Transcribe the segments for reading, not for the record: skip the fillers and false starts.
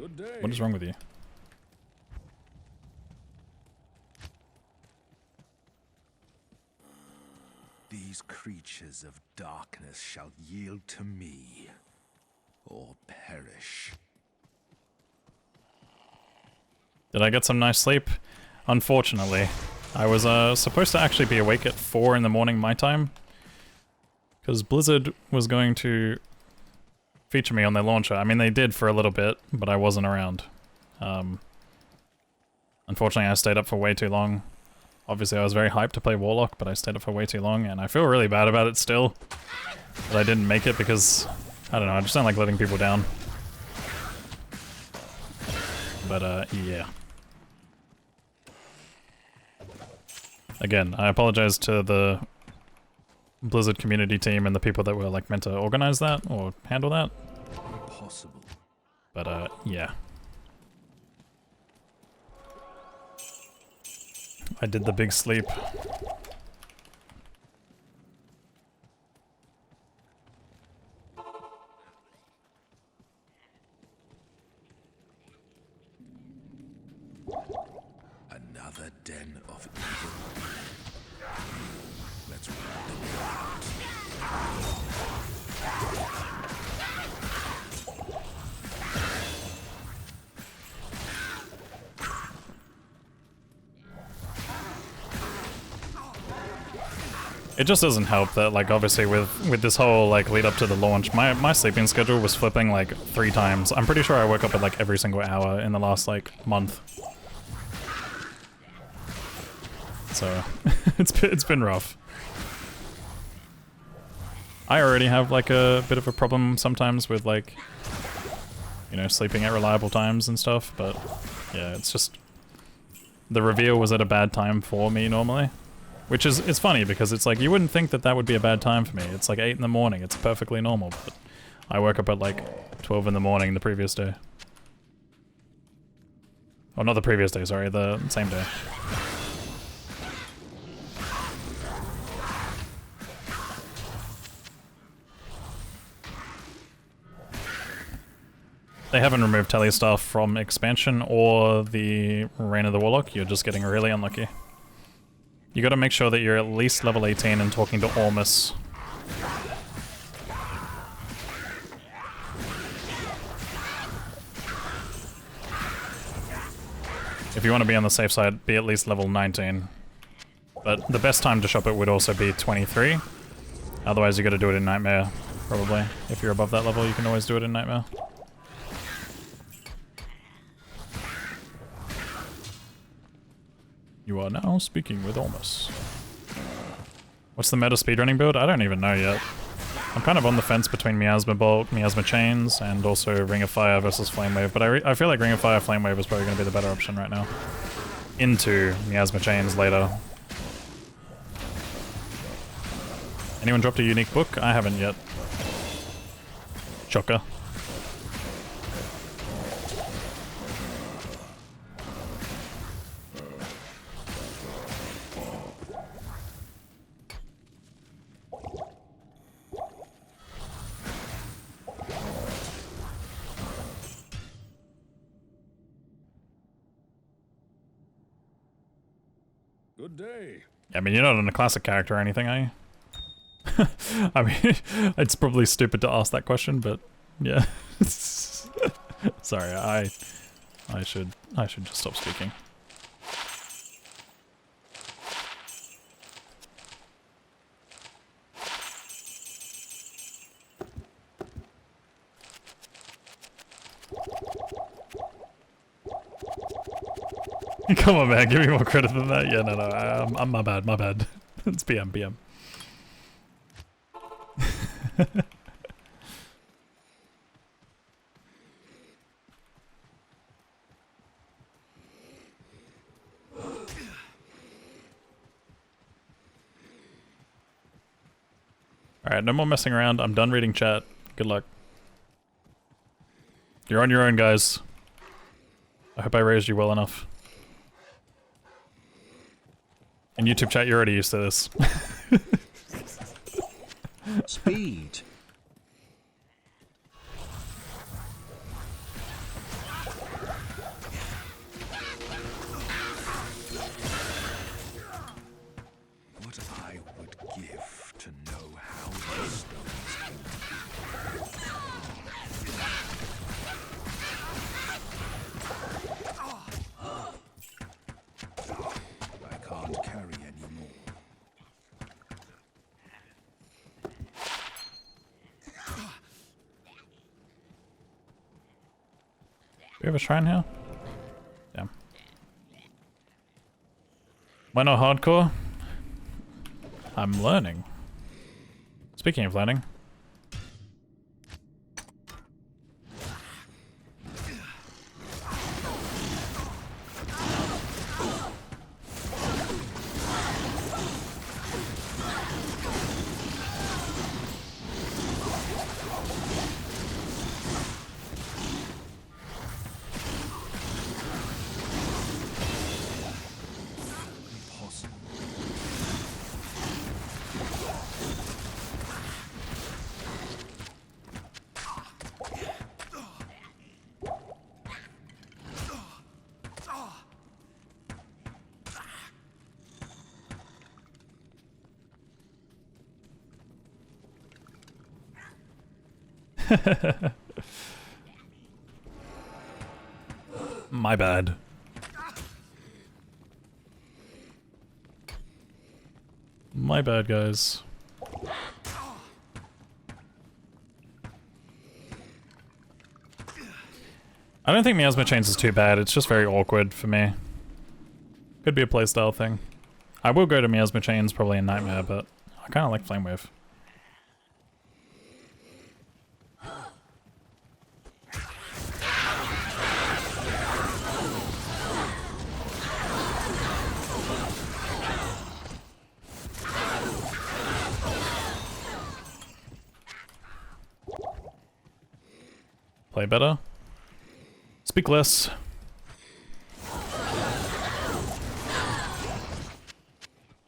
Good day. What is wrong with you? These creatures of darkness shall yield to me, or perish. Did I get some nice sleep? Unfortunately. I was supposed to actually be awake at 4 in the morning my time. Because Blizzard was going to feature me on their launcher. I mean, they did for a little bit, but I wasn't around. Unfortunately, I stayed up for way too long. Obviously, I was very hyped to play Warlock, but I stayed up for way too long, and I feel really bad about it still. That I didn't make it because, I don't know, I just don't like letting people down. But, yeah. Again, I apologize to the Blizzard community team and the people that were like meant to organize that or handle that. Impossible. But yeah. I did the big sleep. Another den of evil. Let's run them It just doesn't help that, like, obviously with this whole, like, lead up to the launch, my sleeping schedule was flipping, like, 3 times. I'm pretty sure I woke up at, like, every single hour in the last, like, month. So, it's been rough. I already have, like, a bit of a problem sometimes with, like, you know, sleeping at reliable times and stuff, but, yeah, it's just... The reveal was at a bad time for me, normally. Which is, it's funny, because it's like, you wouldn't think that that would be a bad time for me. It's like 8 in the morning, it's perfectly normal, but I woke up at like 12 in the morning the previous day. Oh, not the previous day, sorry, the same day. They haven't removed tele stuff from expansion or the Reign of the Warlock, you're just getting really unlucky. You gotta make sure that you're at least level 18 and talking to Ormus. If you want to be on the safe side, be at least level 19. But the best time to shop it would also be 23. Otherwise you gotta do it in Nightmare, probably. If you're above that level, you can always do it in Nightmare. You are now speaking with Ormus. What's the meta speedrunning build? I don't even know yet. I'm kind of on the fence between Miasma Bolt, Miasma Chains, and also Ring of Fire versus Flame Wave, but I feel like Ring of Fire, Flame Wave is probably going to be the better option right now. Into Miasma Chains later. Anyone dropped a unique book? I haven't yet. Chocker. Good day. I mean, you're not on a classic character or anything, are you? I mean, it's probably stupid to ask that question, but yeah. Sorry, I should just stop speaking. Come on, man, give me more credit than that. Yeah, no, I'm my bad. It's BM. Alright, no more messing around. I'm done reading chat. Good luck. You're on your own, guys. I hope I raised you well enough. In YouTube chat, you're already used to this. Speed. we have a shrine here? Damn. Why not hardcore? I'm learning. Speaking of learning. My bad. My bad, guys. I don't think Miasma Chains is too bad, it's just very awkward for me. Could be a playstyle thing. I will go to Miasma Chains probably in Nightmare, but I kinda like Flame Wave. Play better. Speak less.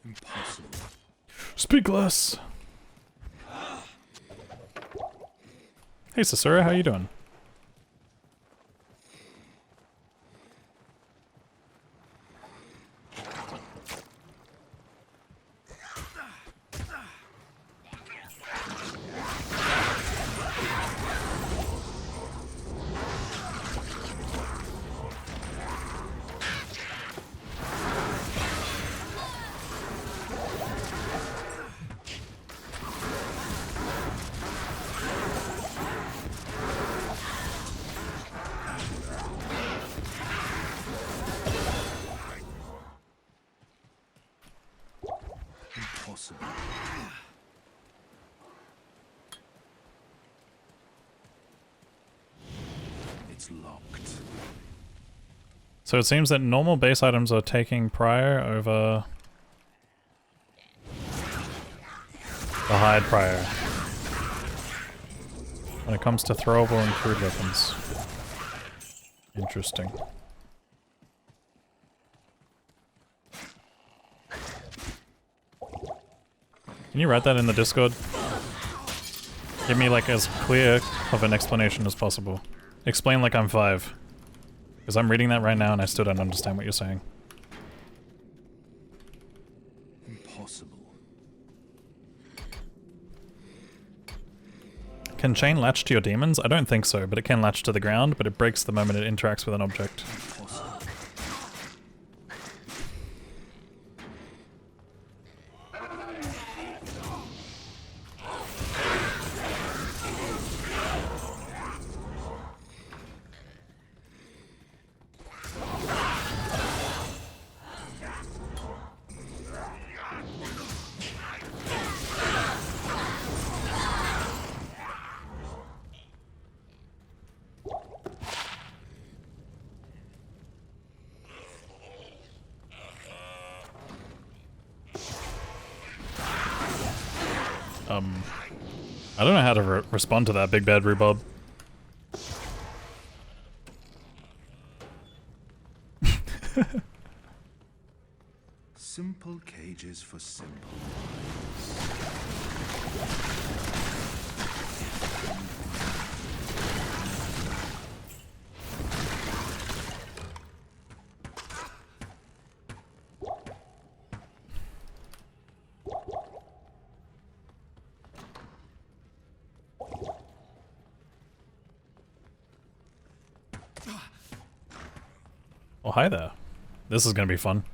Impossible. Speak less. Hey Fissure, how you doing? Impossible. It's locked. So it seems that normal base items are taking prior over the hide prior when it comes to throwable and crude weapons. Interesting. Can you write that in the Discord? Give me like as clear of an explanation as possible. Explain like I'm 5. Because I'm reading that right now and I still don't understand what you're saying. Impossible. Can chain latch to your demons? I don't think so, but it can latch to the ground, but it breaks the moment it interacts with an object. Impossible. I don't know how to respond to that, Big Bad Rhubarb. Simple cages for simple. Oh, hi there. This is gonna be fun.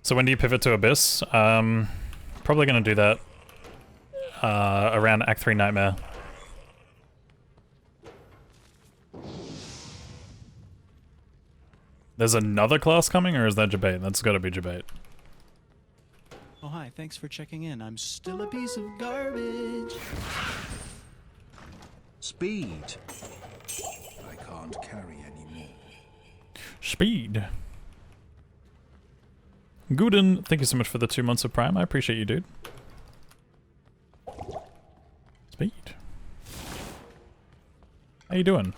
So when do you pivot to Abyss? Probably gonna do that around Act 3 Nightmare. There's another class coming, or is that Jabate? That's gotta be Jabate. Oh hi, thanks for checking in. I'm still a piece of garbage. Speed. I can't carry anymore. Speed. Gooden, thank you so much for the 2 months of Prime. I appreciate you, dude. Speed. How you doing?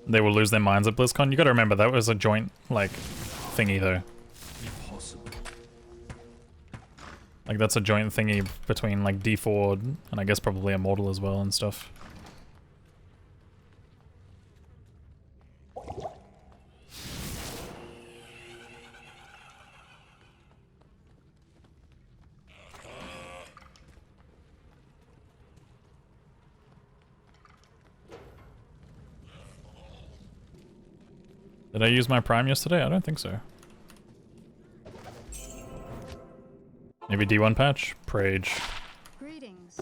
They will lose their minds at BlizzCon. You gotta remember, that was a joint, like, thingy, though. Impossible. Like, that's a joint thingy between, like, D4 and I guess probably Immortal as well and stuff. Did I use my Prime yesterday? I don't think so. Maybe D1 patch? Prage. Greetings.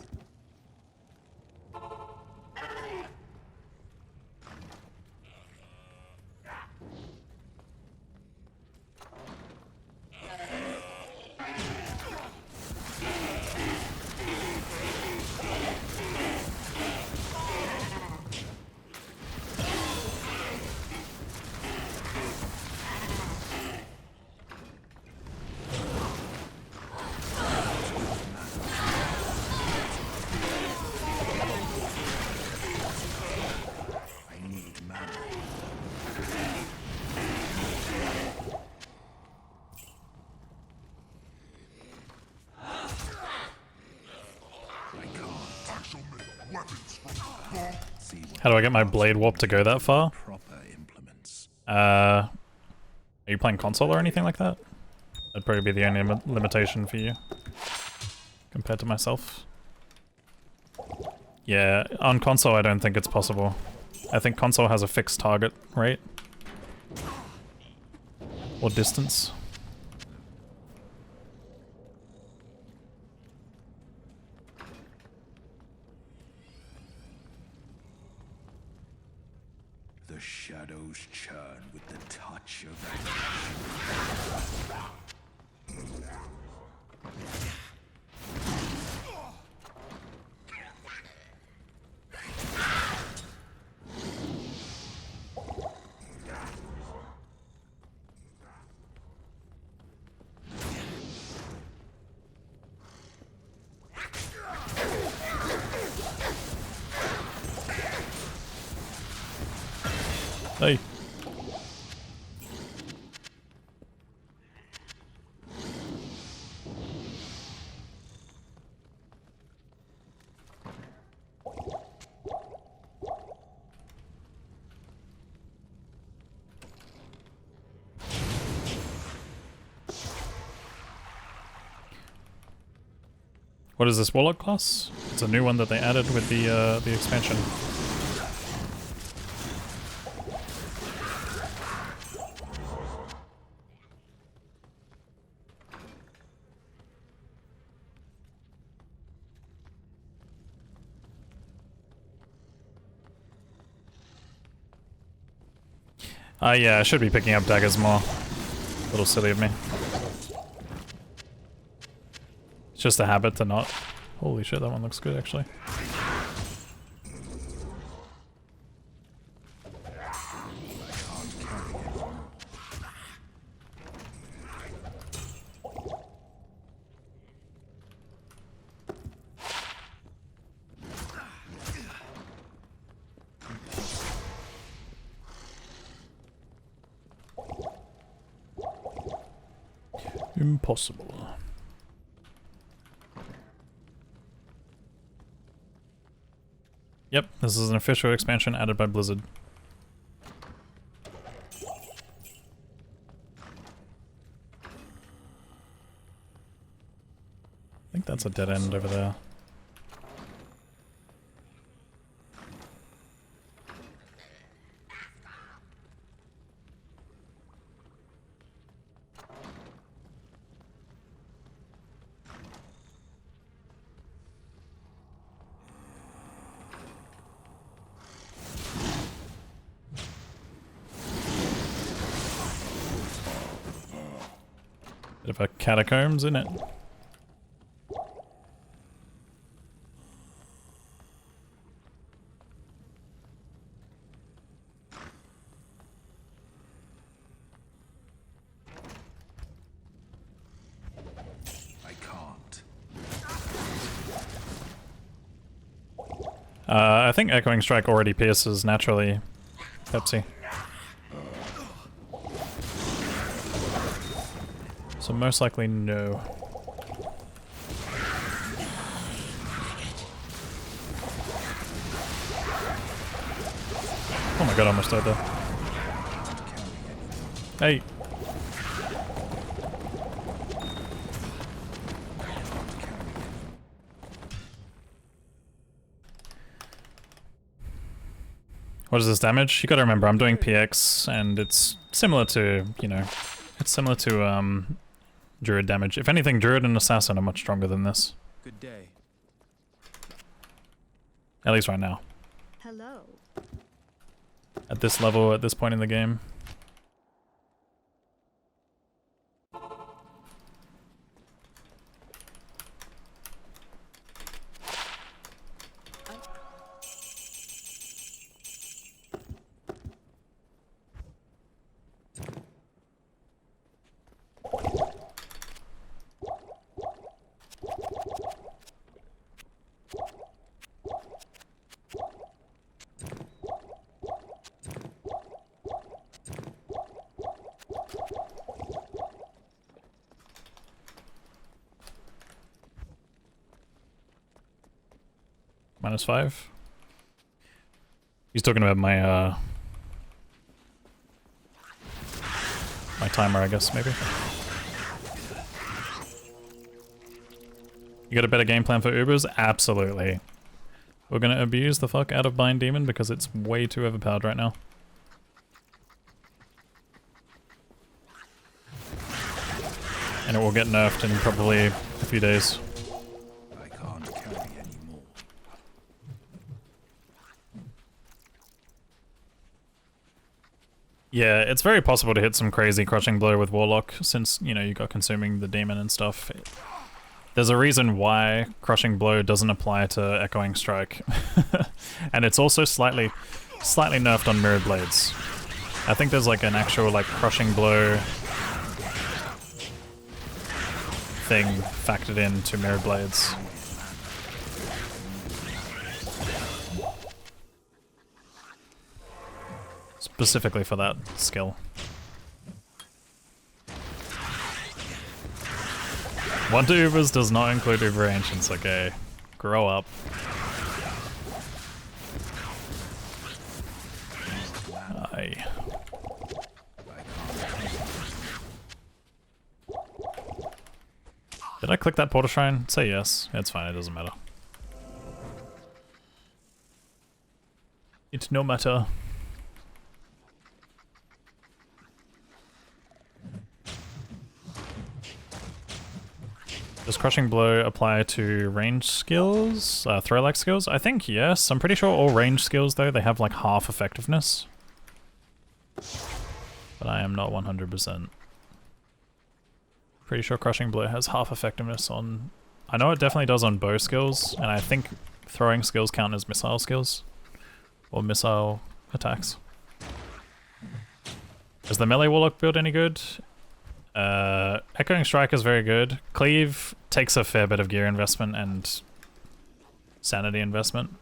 How do I get my Blade Warp to go that far? Proper implements. Are you playing console or anything like that? That'd probably be the only limitation for you. Compared to myself. Yeah, on console I don't think it's possible. I think console has a fixed target rate. Or distance. The shadows churn with the touch of Hey. What is this Warlock class? It's a new one that they added with the expansion. Yeah, I should be picking up daggers more. A little silly of me. It's just a habit to not. Holy shit, that one looks good actually. Impossible. Yep, this is an official expansion added by Blizzard. I think that's a dead end over there. Bit of a catacombs, isn't it? I can't. I think Echoing Strike already pierces naturally, Pepsi. So most likely no. Oh my god, I almost died there. Hey! What is this damage? You gotta remember, I'm doing PX, and it's similar to, you know, it's similar to, Druid damage. If anything, Druid and Assassin are much stronger than this. Good day. At least right now. Hello. At this level, at this point in the game. -5. He's talking about my my timer, I guess, maybe. You got a better game plan for Ubers? Absolutely. We're gonna abuse the fuck out of Bind Demon because it's way too overpowered right now. And it will get nerfed in probably a few days. I can't carry anymore. Yeah, it's very possible to hit some crazy crushing blow with Warlock since, you know, you got consuming the demon and stuff. There's a reason why crushing blow doesn't apply to Echoing Strike. And it's also slightly nerfed on mirrored blades. I think there's like an actual like crushing blow thing factored into mirrored blades. Specifically for that skill. One to Ubers does not include Uber Ancients, okay. Grow up. Aye. Did I click that portal shrine? Say yes. It's fine, it doesn't matter. It's no matter. Does Crushing Blow apply to range skills? Throw-like skills? I think yes. I'm pretty sure all range skills, though, they have like half effectiveness. But I am not 100%. Pretty sure Crushing Blow has half effectiveness on... I know it definitely does on bow skills, and I think throwing skills count as missile skills. Or missile attacks. Is the melee Warlock build any good? Echoing Strike is very good. Cleave takes a fair bit of gear investment and sanity investment.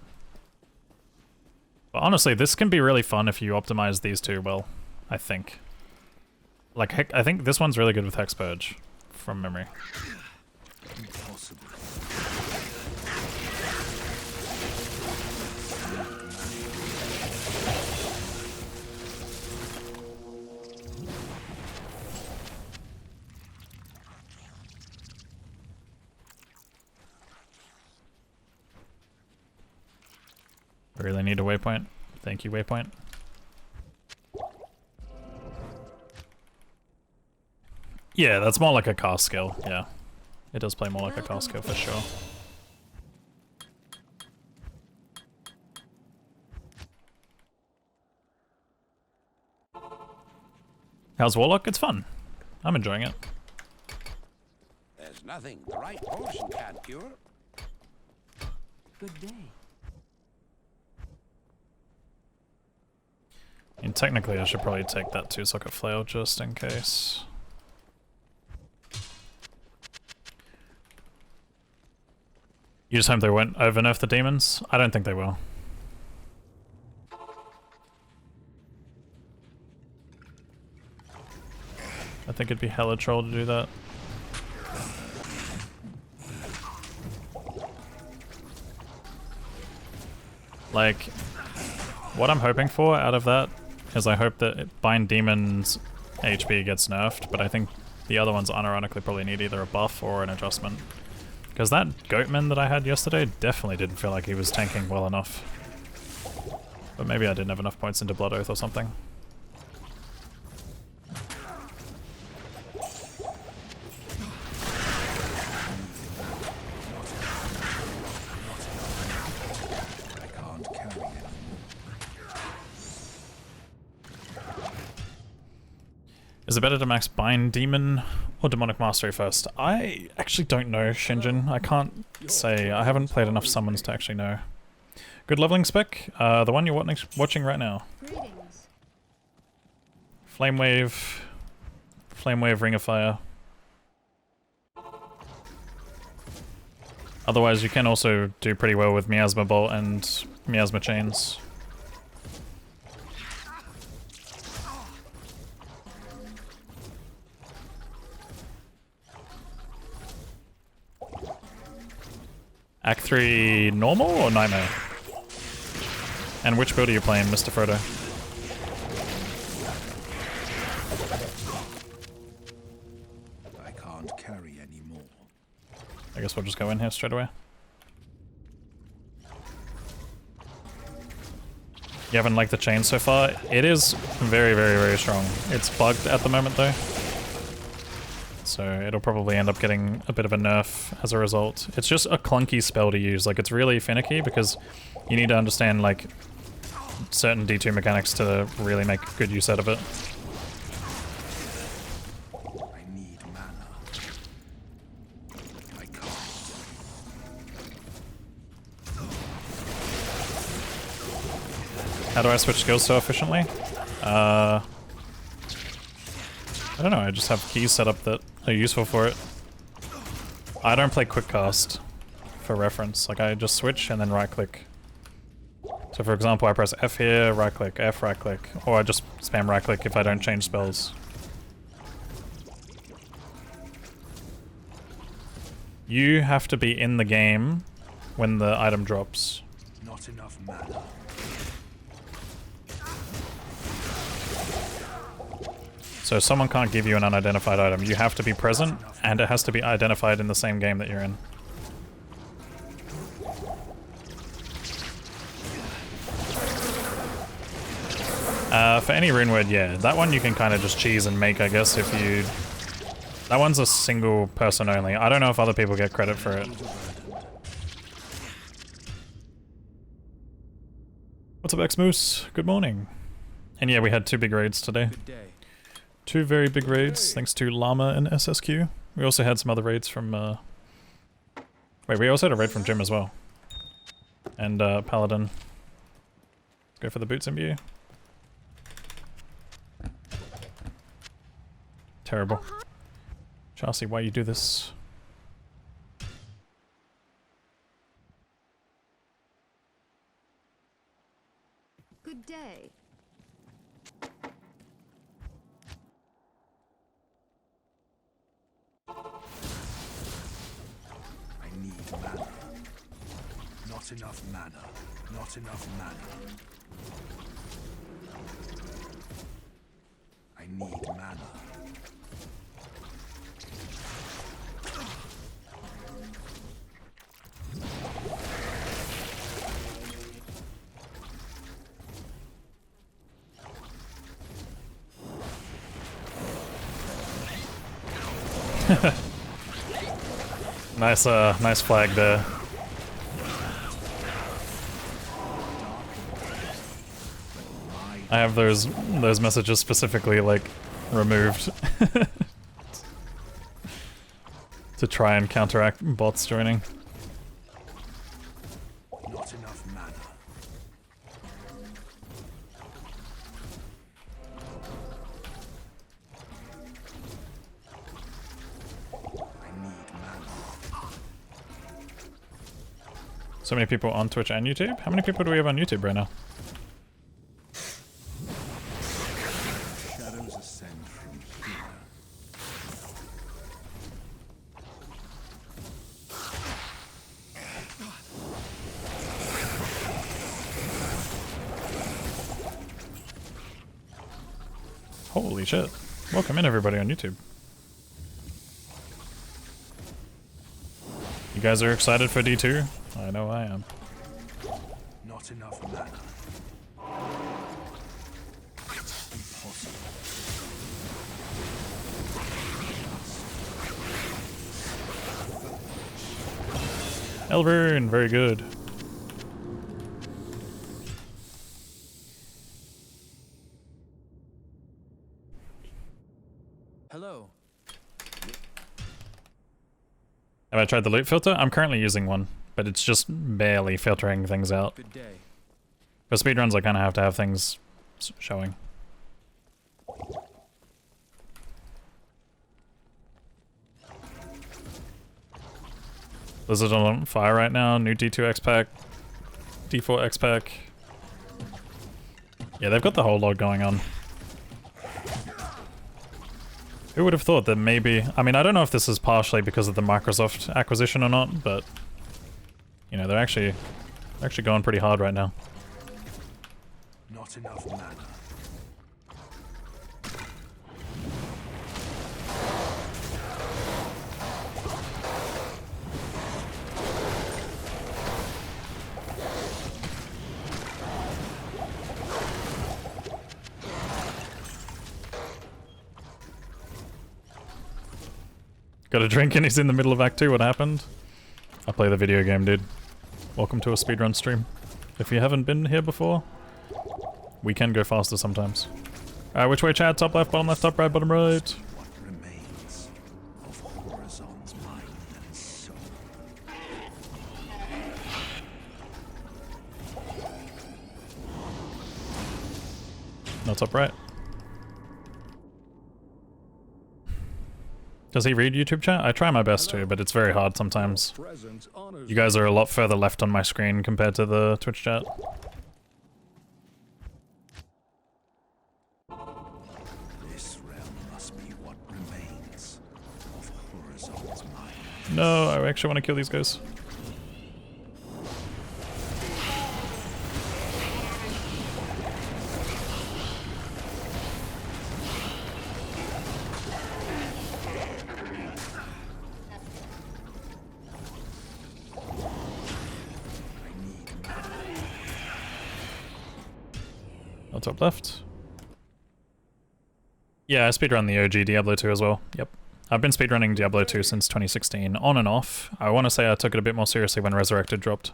But honestly, this can be really fun if you optimize these two well, I think. Like, I think this one's really good with Hex Purge, from memory. Impossible. I really need a waypoint. Thank you, waypoint. Yeah, that's more like a cast skill, yeah. It does play more like a cast skill for sure. How's Warlock? It's fun. I'm enjoying it. There's nothing the right potion can't cure. Good day. And technically I should probably take that 2-socket flail just in case. You just hope they won't over-nerf the demons? I don't think they will. I think it'd be hella troll to do that. Like, what I'm hoping for out of that is I hope that Bind Demon's HP gets nerfed, but I think the other ones unironically probably need either a buff or an adjustment. Because that Goatman that I had yesterday definitely didn't feel like he was tanking well enough. But maybe I didn't have enough points into Blood Oath or something. Is it better to max Bind Demon or Demonic Mastery first? I actually don't know, Shinjin. I can't say. I haven't played enough summons to actually know. Good leveling spec? The one you're watching right now. Flame Wave, Ring of Fire. Otherwise, you can also do pretty well with Miasma Bolt and Miasma Chains. Act 3 normal or nightmare? And which build are you playing, Mr. Frodo? I can't carry anymore. I guess we'll just go in here straight away. You haven't liked the chain so far? It is very, very, very strong. It's bugged at the moment though. So it'll probably end up getting a bit of a nerf as a result. It's just a clunky spell to use. Like, it's really finicky because you need to understand like certain D2 mechanics to really make good use out of it. I need mana. I can't. How do I switch skills so efficiently? I don't know, I just have keys set up that are useful for it. I don't play quick cast for reference. Like, I just switch and then right click. So for example, I press F here, right click, F, right click, or I just spam right click if I don't change spells. You have to be in the game when the item drops. Not enough mana. So someone can't give you an unidentified item. You have to be present, and it has to be identified in the same game that you're in. For any rune word, yeah. That one you can kind of just cheese and make, I guess, if you... That one's a single person only. I don't know if other people get credit for it. What's up, X-Moose? Good morning. And yeah, we had 2 big raids today. Good day. 2 very big raids, thanks to Llama and SSQ. We also had some other raids from, Wait, we also had a raid from Jim as well. And, Paladin. Let's go for the boots imbue. Terrible. Chelsea, why you do this? Good day. I need mana. Not enough mana. Not enough mana. I need mana. Nice flag there. I have those messages specifically like removed to try and counteract bots joining. Not enough mana. I need mana. So many people on Twitch and YouTube? How many people do we have on YouTube right now? Shadows ascend from here. Holy shit. Welcome in everybody on YouTube. You guys are excited for D2? I know I am. Not enough mana. Impossible. Elvern, very good. Hello. Have I tried the loot filter? I'm currently using one, but it's just barely filtering things out. Good day. For speedruns, I kind of have to have things showing. Blizzard on fire right now. New D2 X-Pack, D4 X-Pack. Yeah, they've got the whole lot going on. Who would have thought that maybe... I mean, I don't know if this is partially because of the Microsoft acquisition or not, but... You know, they're actually going pretty hard right now. Not enough mana. Got a drink and he's in the middle of Act 2, what happened? I play the video game, dude. Welcome to a speedrun stream. If you haven't been here before, we can go faster sometimes. Which way, chat? Top left, top right, bottom right. What remains of Horizon's mind and soul. No, top right. Does he read YouTube chat? I try my best to, but it's very hard sometimes. You guys are a lot further left on my screen compared to the Twitch chat. This realm must be what remains of Horizon's mind. No, I actually want to kill these guys. Top left. Yeah, I speedrun the OG Diablo 2 as well. Yep. I've been speedrunning Diablo 2 since 2016, on and off. I want to say I took it a bit more seriously when Resurrected dropped.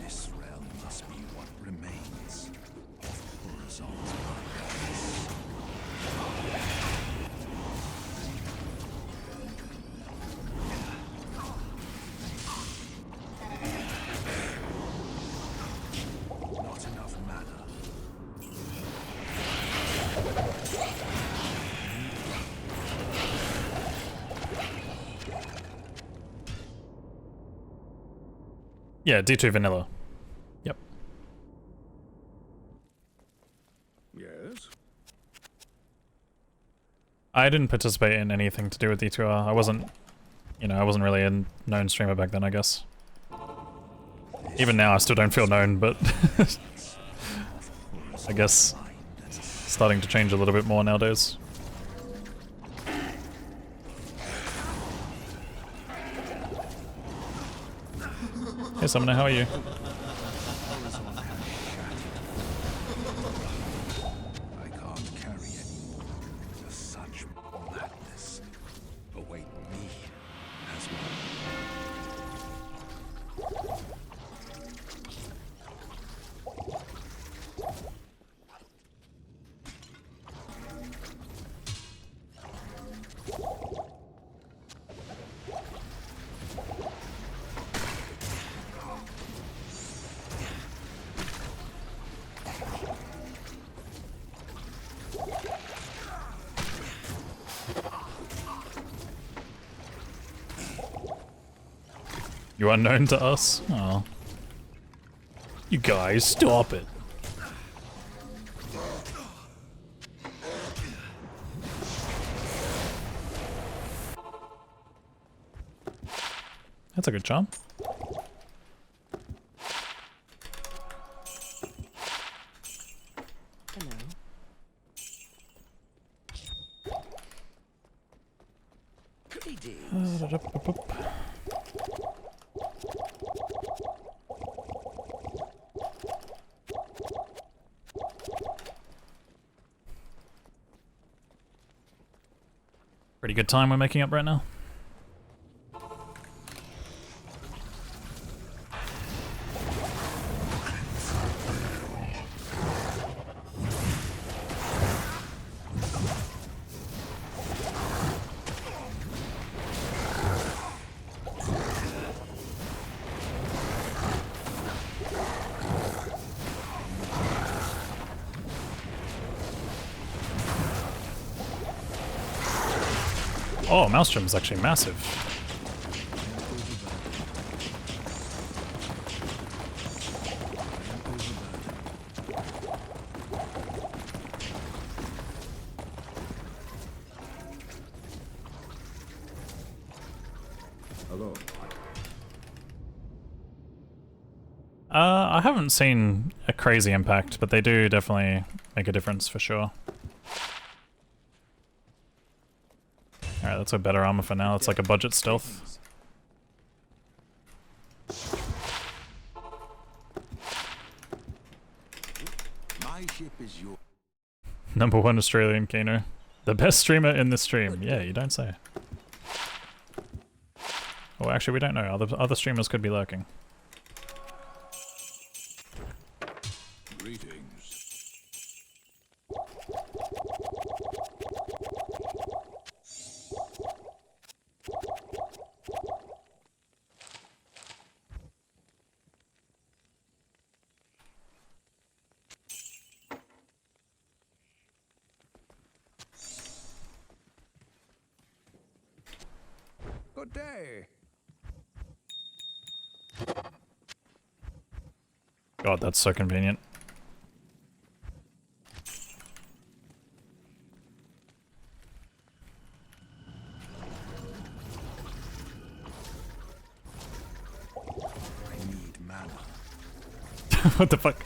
This realm must be what remains of Horizon's mind. Not enough mana. Yeah, D2 vanilla. Yep. Yes. I didn't participate in anything to do with D2R. I wasn't, you know, I wasn't really a known streamer back then, I guess. Even now, I still don't feel known, but I guess starting to change a little bit more nowadays. Hey Summoner, how are you? I can't carry any You are known to us? Oh. You guys, stop it. That's a good charm. Hello. Pretty good time we're making up right now. Oh, Maelstrom is actually massive. Hello. I haven't seen a crazy impact, but they do definitely make a difference for sure. Alright, that's a better armor for now. It's like a budget stealth. My ship is your. #1 Australian Kano. The best streamer in the stream. Yeah, you don't say. Oh, actually, we don't know. Other streamers could be lurking. Greetings. Good day. God, that's so convenient. I need mana. What the fuck?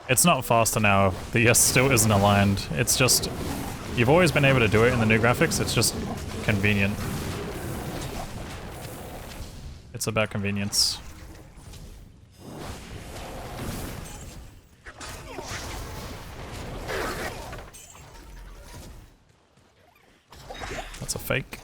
It's not faster now. The yes still isn't aligned. It's just... You've always been able to do it in the new graphics, it's just convenient. It's about convenience. That's a fake.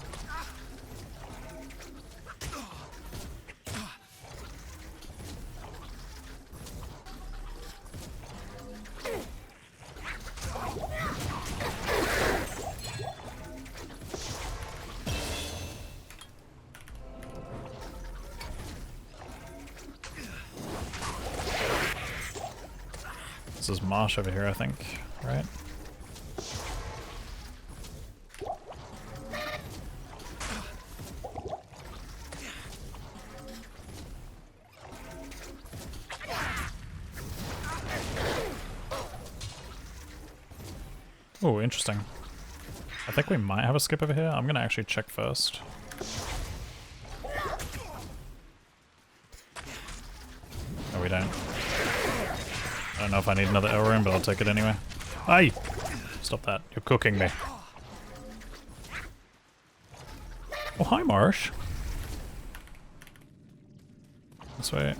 This is Marsh over here, I think, right? Oh, interesting. I think we might have a skip over here. I'm gonna actually check first. No, we don't. I don't know if I need another L room, but I'll take it anyway. Aye! Stop that. You're cooking me. Oh, hi, Marsh. This way.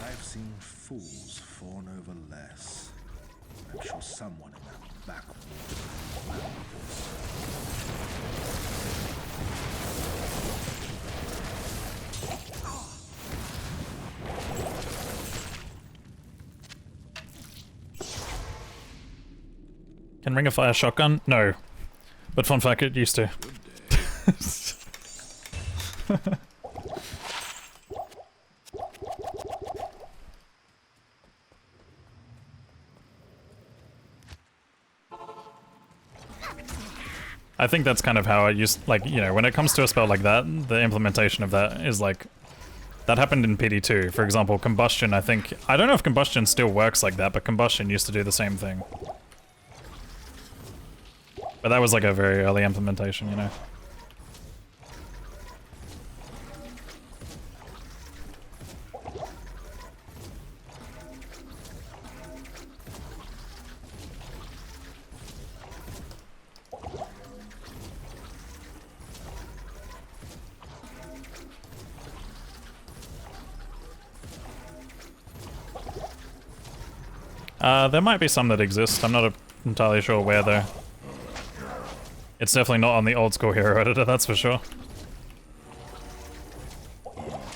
I've seen fools fawn over less. I'm sure someone in that back wall. Can Ring of Fire shotgun? No. But fun fact, it used to. I think that's kind of how I used, like, you know, when it comes to a spell like that, the implementation of that is like, that happened in PD2. For example, Combustion, I don't know if Combustion still works like that, but Combustion used to do the same thing. But that was like a very early implementation, you know. There might be some that exist. I'm not entirely sure where though. It's definitely not on the old school hero editor, that's for sure.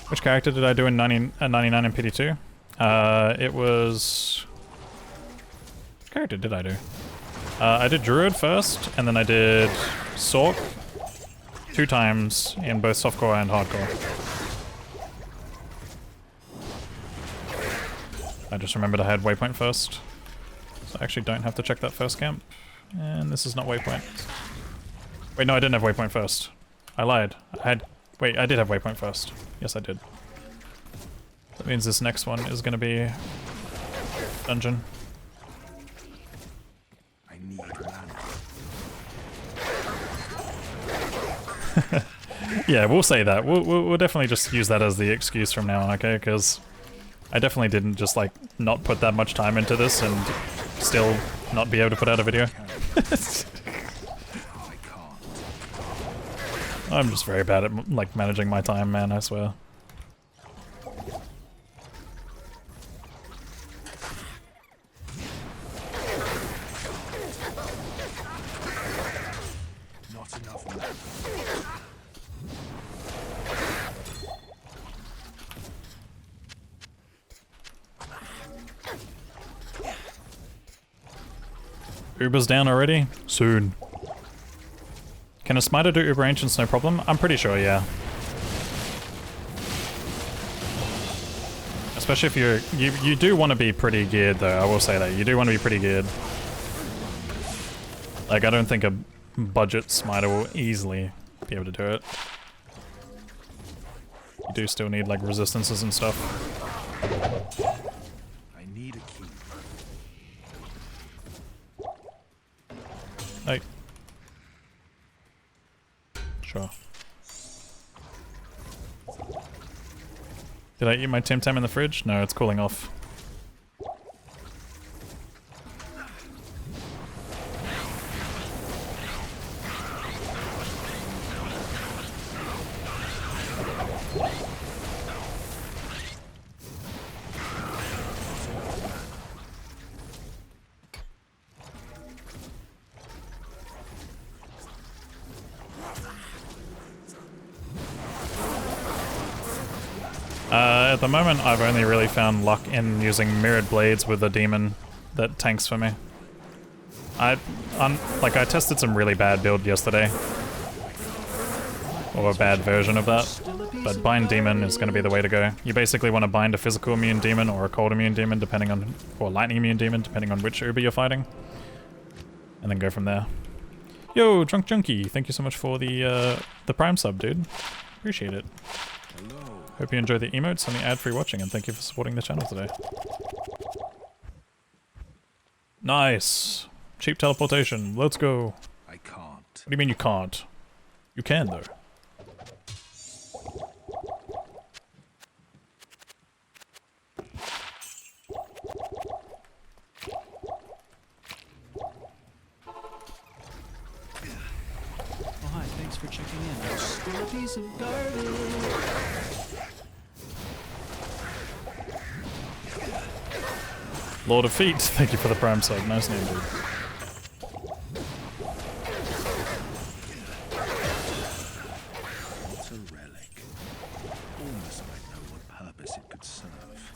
Which character did I do in 99 in PD2? It was... Which character did I do? I did Druid first, and then I did Sork 2 times in both softcore and hardcore. I just remembered I had Waypoint first. So I actually don't have to check that first camp. And this is not Waypoint. Wait, no, I didn't have Waypoint first. I lied. Wait, I did have Waypoint first. Yes, I did. That means this next one is gonna be Dungeon. I need mana. Yeah, we'll say that. We'll definitely just use that as the excuse from now on, okay? Because I definitely didn't just, like, not put that much time into this and still not be able to put out a video. I'm just very bad at, like, managing my time, man, I swear. Not enough mana. Uber's down already? Soon. Can a smiter do Uber Ancients no problem? I'm pretty sure, yeah. Especially if you do want to be pretty geared though, I will say that. You do want to be pretty geared. Like, I don't think a budget smiter will easily be able to do it. You do still need, like, resistances and stuff. I need a key. Like, sure. Did I eat my Tim Tam in the fridge? No, it's cooling off. At the moment, I've only really found luck in using mirrored blades with a demon that tanks for me. I tested some really bad build yesterday, or a bad version of that, but bind demon is going to be the way to go. You basically want to bind a physical immune demon or a cold immune demon, depending on, or lightning immune demon, depending on which Uber you're fighting, and then go from there. Yo, Drunk Junkie, thank you so much for the Prime sub, dude. Appreciate it. Hope you enjoy the emotes and the ad-free watching, and thank you for supporting the channel today. Nice! Cheap teleportation, let's go! I can't. What do you mean you can't? You can, though. Oh hi, thanks for checking in. I'm still a piece of garbage. Lord of Feet, thank you for the Prime sub. Nice name, dude. What's a relic? Almost like know what purpose it could serve.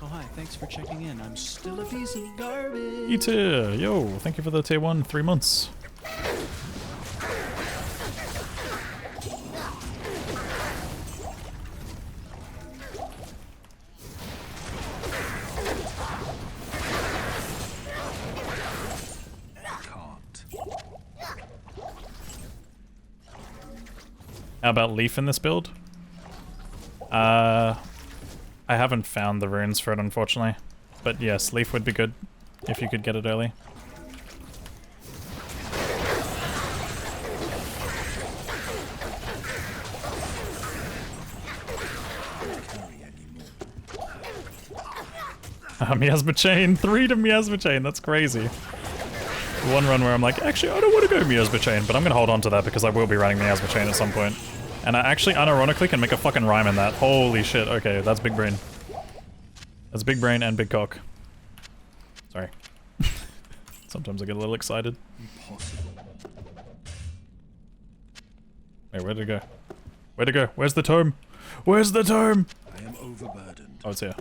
Oh hi, thanks for checking in. I'm still a piece of garbage. E-tier, yo, thank you for the tier 1, 3 months. How about Leaf in this build? I haven't found the runes for it, unfortunately. But yes, Leaf would be good if you could get it early. Miasma Chain, 3 to Miasma Chain, that's crazy. One run where I'm like, actually, I don't want to go Miasma Chain, but I'm going to hold on to that because I will be running Miasma Chain at some point. And I actually, unironically, can make a fucking rhyme in that. Holy shit, okay, that's big brain. That's big brain and big cock. Sorry. Sometimes I get a little excited. Impossible. Wait, where'd it go? Where'd it go? Where's the tome? Where's the tome? I am overburdened. Oh, it's here.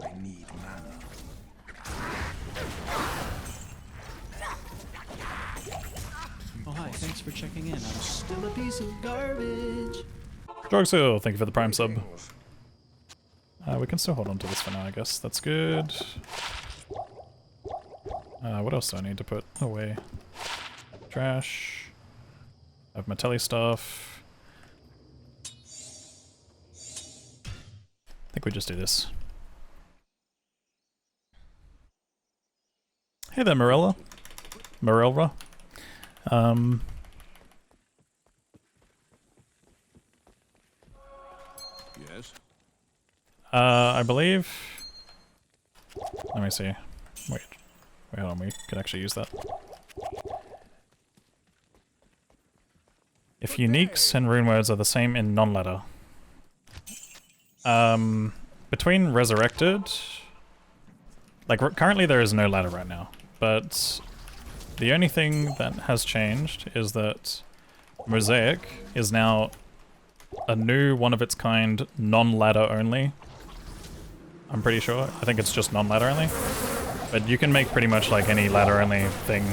I need mana. Oh hi, thanks for checking in. I'm still a piece of garbage. Drogsil, thank you for the prime sub. We can still hold on to this for now, I guess. That's good. What else do I need to put away? Trash. I have my telly stuff. I think we just do this. Hey there, Morella. Morelra. Yes? I believe... Let me see. Wait, hold on, we could actually use that. If uniques and rune words are the same in non-ladder. Between Resurrected... Like, currently there is no ladder right now, but the only thing that has changed is that Mosaic is now a new one-of-its-kind non-ladder only. I'm pretty sure. I think it's just non-ladder only. But you can make pretty much like any ladder-only thing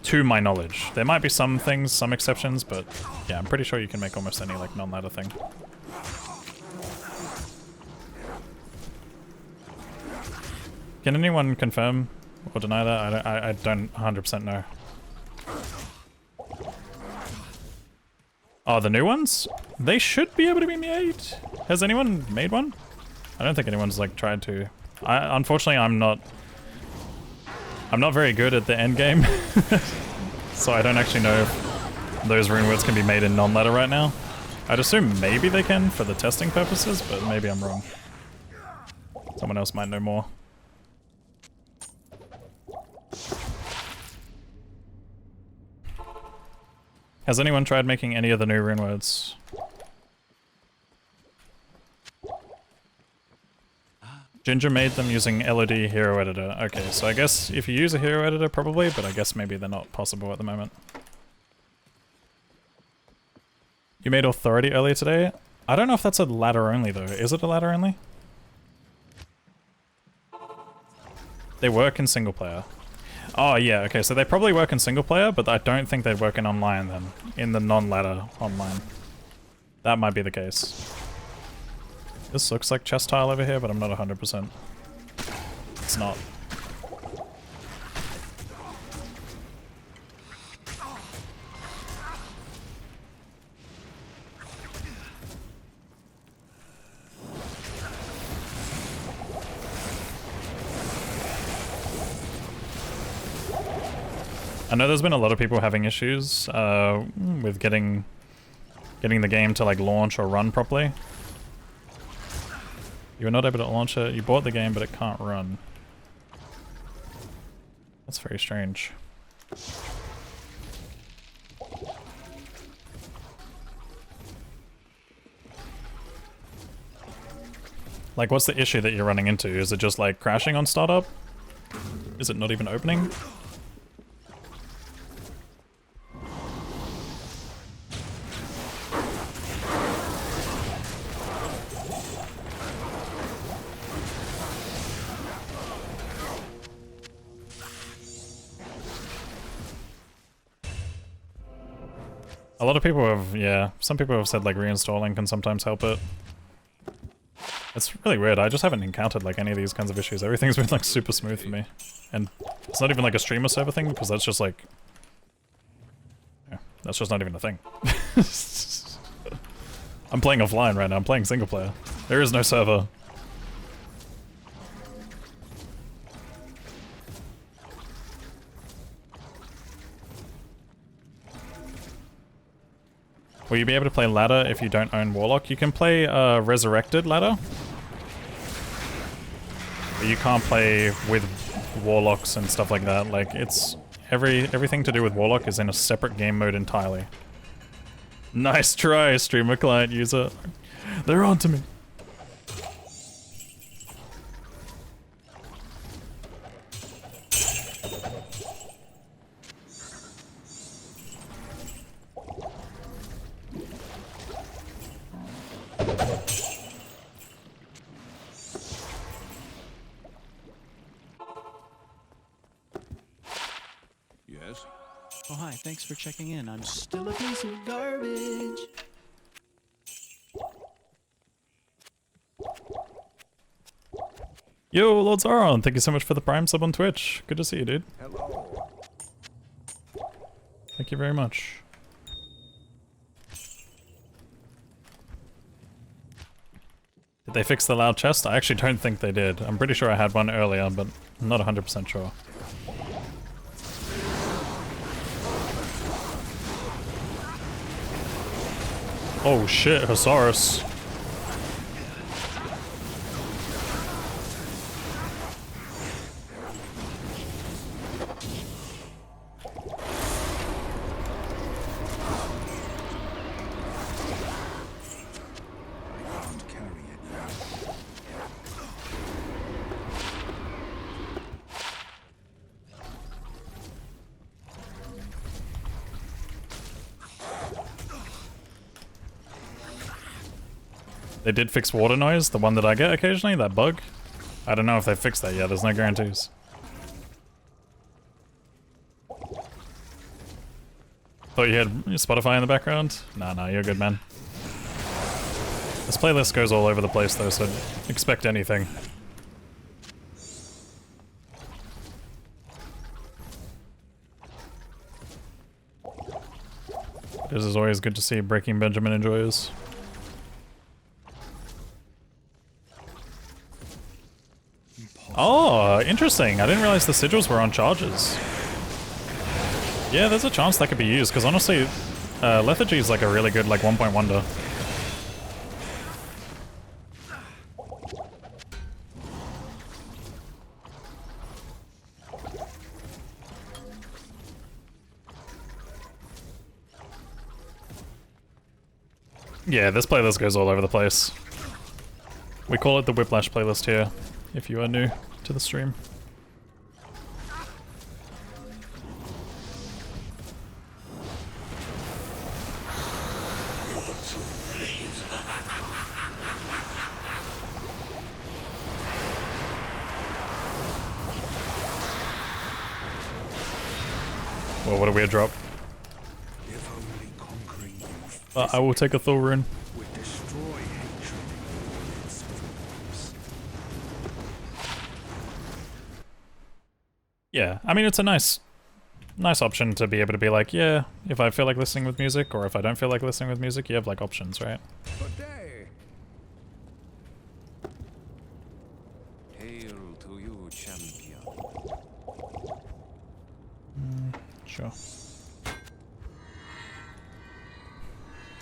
to my knowledge. There might be some things, some exceptions, but yeah, I'm pretty sure you can make almost any like non-ladder thing. Can anyone confirm or deny that? I don't 100% know. Oh, the new ones? They should be able to be made. Has anyone made one? I don't think anyone's like tried to. Unfortunately, I'm not very good at the end game, so I don't actually know if those rune words can be made in non-ladder right now. I'd assume maybe they can for the testing purposes, but maybe I'm wrong. Someone else might know more. Has anyone tried making any of the new rune words? Ginger made them using LOD Hero Editor. Okay, so I guess if you use a Hero Editor, probably, but I guess maybe they're not possible at the moment. You made Authority earlier today? I don't know if that's a ladder only, though. Is it a ladder only? They work in single player. Oh yeah, okay, so they probably work in single player, but I don't think they'd work in online then. In the non-ladder online. That might be the case. This looks like chest tile over here, but I'm not 100%. It's not. I know there's been a lot of people having issues with getting the game to like launch or run properly. You were not able to launch it. You bought the game, but it can't run. That's very strange. Like, what's the issue that you're running into? Is it just like crashing on startup? Is it not even opening? A lot of people have, yeah, some people have said like reinstalling can sometimes help it. It's really weird. I just haven't encountered like any of these kinds of issues. Everything's been like super smooth for me. And it's not even like a streamer server thing because that's just like... Yeah, that's just not even a thing. I'm playing offline right now. I'm playing single player. There is no server. Will you be able to play ladder if you don't own Warlock? You can play resurrected ladder. But you can't play with Warlocks and stuff like that. Like, it's... Everything to do with Warlock is in a separate game mode entirely. Nice try, streamer client user. They're on to me. Yes? Oh, hi. Thanks for checking in. I'm still a piece of garbage. Yo, Lord Sauron, thank you so much for the Prime sub on Twitch. Good to see you, dude. Hello. Thank you very much. Did they fix the loud chest? I actually don't think they did. I'm pretty sure I had one earlier, but I'm not 100% sure. Oh shit, Hasaurus. Can't carry it now. They did fix water noise, the one that I get occasionally, that bug. I don't know if they fixed that yet, there's no guarantees. Thought you had Spotify in the background? Nah, you're good, man. This playlist goes all over the place though, so expect anything. This is always good to see Breaking Benjamin enjoys. Oh, interesting. I didn't realize the sigils were on charges. Yeah, there's a chance that could be used, because honestly, lethargy is like a really good like 1-point wonder. Yeah, this playlist goes all over the place. We call it the Whiplash playlist here, if you are new to the stream. Well, what a weird drop. If only conquering you I will take a Thor rune. would destroy hatred in its forms. Yeah, I mean, it's a nice option to be able to be like, yeah, if I feel like listening with music, or if I don't feel like listening with music, you have like options, right? Good day. Hail to you, champion. Sure.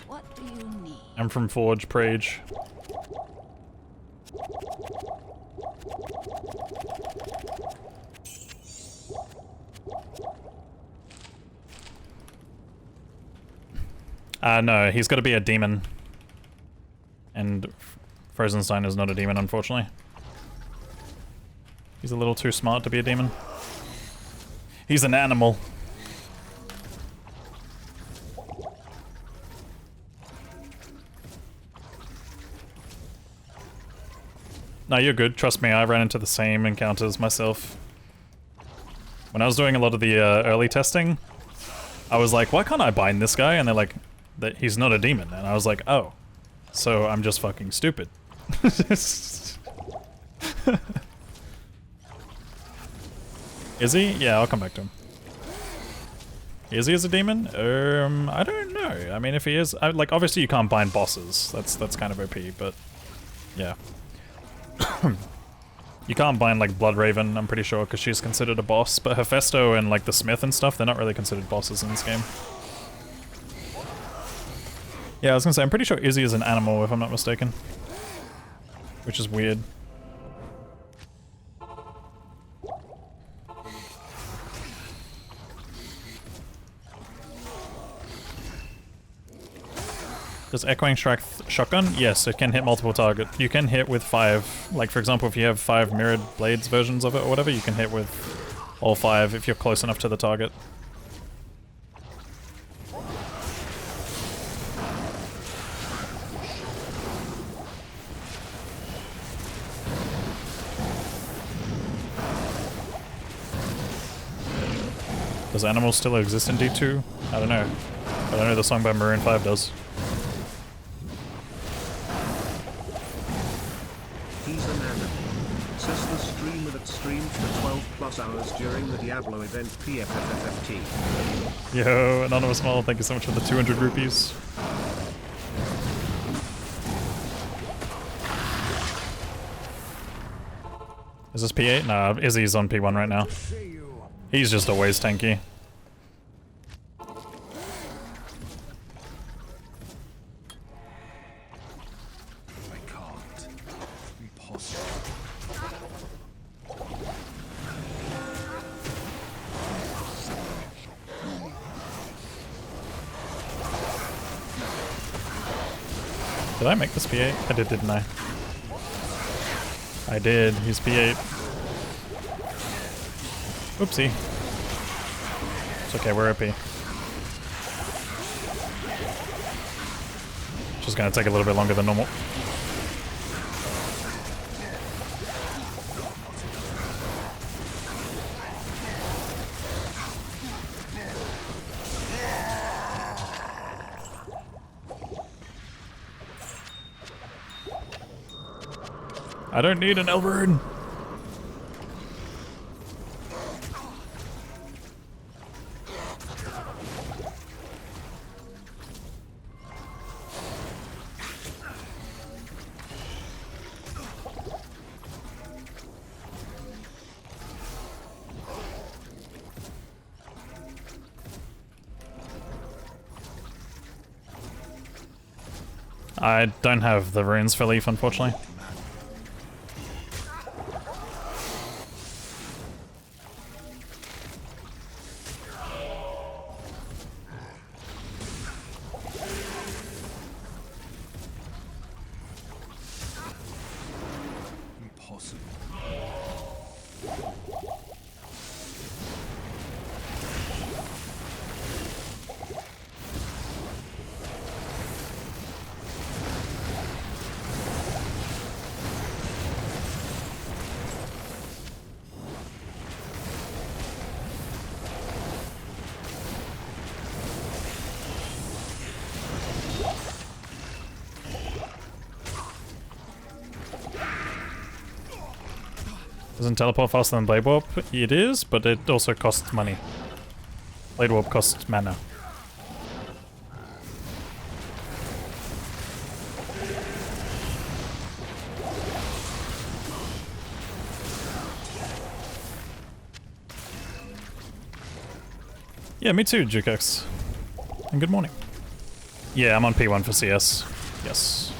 What do you need? I'm from Forge, Prage. No, he's got to be a demon. And Frozenstein is not a demon, unfortunately. He's a little too smart to be a demon. He's an animal. No, you're good. Trust me, I ran into the same encounters myself. When I was doing a lot of the early testing, I was like, why can't I bind this guy? And they're like, that he's not a demon. And I was like, oh, so I'm just fucking stupid. Is he? Yeah, I'll come back to him. Is he as a demon? I don't know. I mean, if he is, like, obviously you can't bind bosses. That's kind of OP, but yeah. You can't bind, like, Bloodraven, I'm pretty sure, because she's considered a boss, but Hephaestus and, like, the Smith and stuff, they're not really considered bosses in this game. Yeah, I was gonna say, I'm pretty sure Izzy is an animal, if I'm not mistaken. Which is weird. Does Echoing Strike shotgun? Yes, it can hit multiple targets. You can hit with 5. Like, for example, if you have 5 mirrored blades versions of it or whatever, you can hit with all 5 if you're close enough to the target. Does Animal still exist in D2? I don't know. I don't know the song by Maroon 5 does. He's an animal. Says the streamer that streamed for 12+ hours during the Diablo event PFFFT. Yo, Anonymous Mall, thank you so much for the 200 rupees. Is this P8? Nah, Izzy's on P1 right now. He's just always tanky. Did I make this P8? I did, didn't I? I did. He's P8. Oopsie. It's okay, we're OP. Just gonna take a little bit longer than normal. I don't need an Elrune. I don't have the runes for Leaf, unfortunately. Doesn't teleport faster than Blade Warp? It is, but it also costs money. Blade Warp costs mana. Yeah, me too, Jukex. And good morning. Yeah, I'm on P1 for CS. Yes.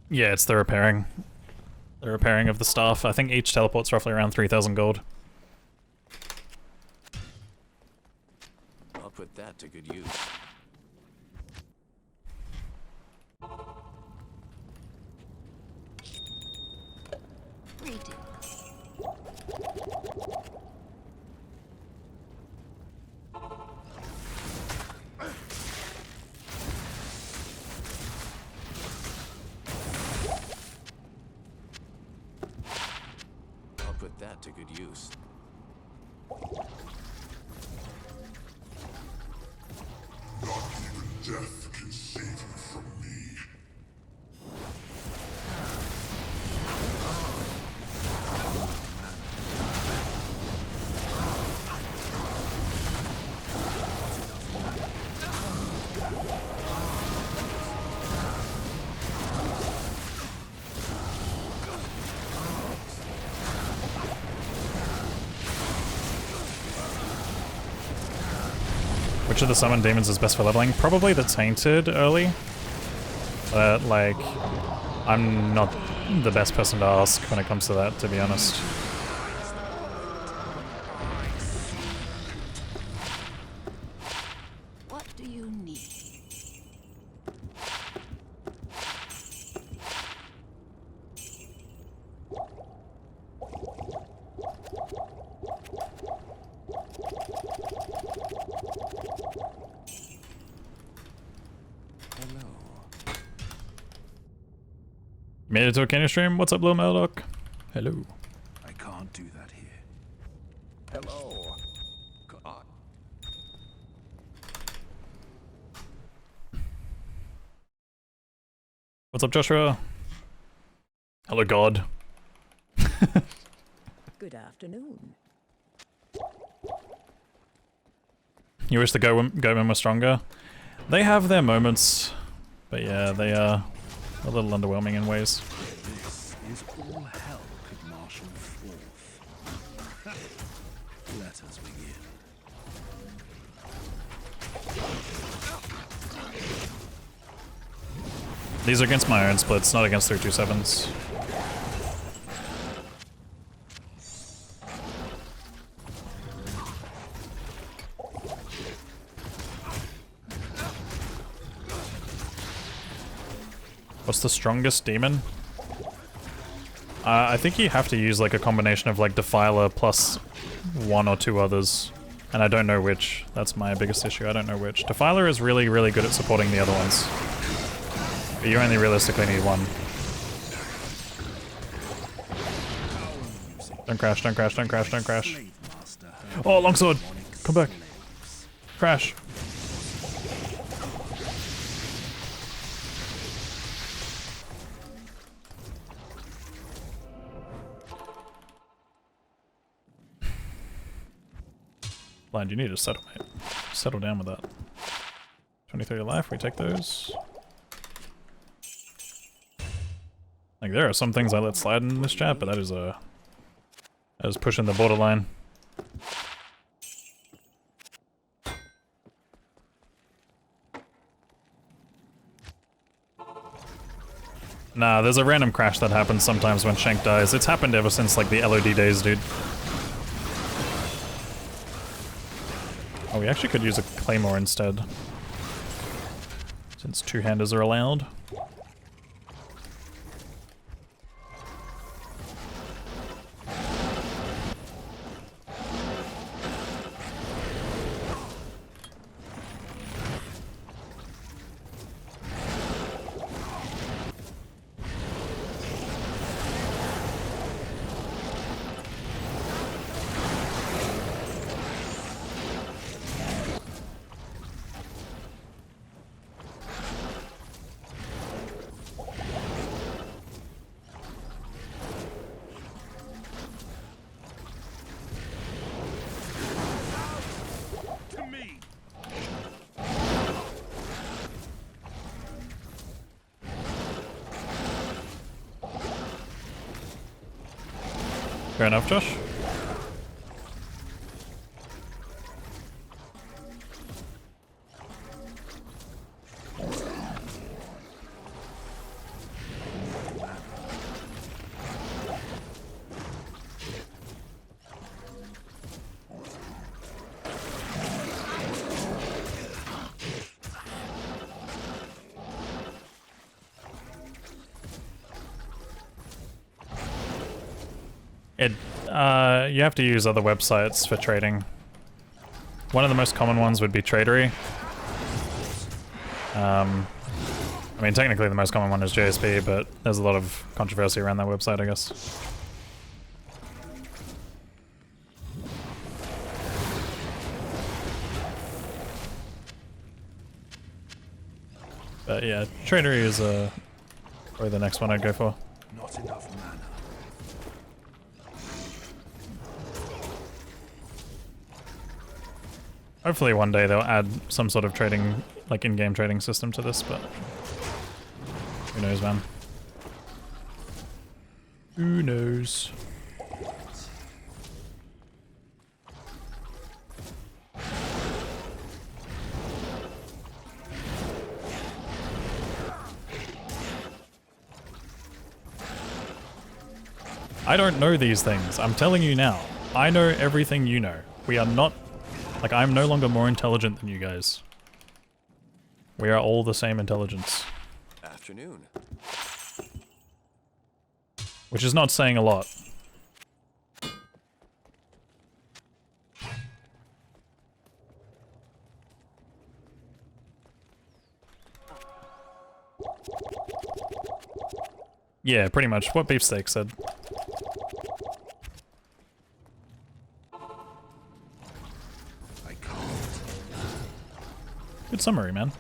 Yeah, it's the repairing. The repairing of the staff. I think each teleport's roughly around 3,000 gold. I'll put that to good use. Greetings. that to good use. Death can save you from me. Which of the summon demons is best for leveling? Probably the Tainted early. But, like, I'm not the best person to ask when it comes to that, to be honest. What do you need? Made it to a Kano stream? What's up, Lil Meldoc? Hello. I can't do that here. Hello. God. What's up, Joshua? Hello, God. Good afternoon. You wish the Goatmen were stronger? They have their moments, but yeah, they are a little underwhelming in ways. This is all hell could marshal forth. Let us begin. These are against my own splits, not against 327s. What's the strongest demon? I think you have to use like a combination of like Defiler plus one or two others. And I don't know which. That's my biggest issue. I don't know which. Defiler is really, really good at supporting the other ones. But you only realistically need one. Don't crash, don't crash, don't crash, don't crash. Oh, longsword! Come back. Crash. Blind, you need to settle, mate. Settle down with that. 23 life, we take those. Like, there are some things I let slide in this chat, but that is pushing the borderline. Nah, there's a random crash that happens sometimes when Shank dies. It's happened ever since, like, the LOD days, dude. Oh, we actually could use a Claymore instead. Since two-handers are allowed. Fair enough, Josh. You have to use other websites for trading. One of the most common ones would be Tradery. I mean, technically the most common one is JSP, but there's a lot of controversy around that website, I guess. But yeah, Tradery is probably the next one I'd go for. Not enough mana. Hopefully one day they'll add some sort of trading, like in-game trading system to this, but who knows, man. Who knows? I don't know these things. I'm telling you now. I know everything you know. We are not... Like, I'm no longer more intelligent than you guys. We are all the same intelligence. Afternoon. Which is not saying a lot. Yeah, pretty much what Beefsteak said. I can't. Good summary, man.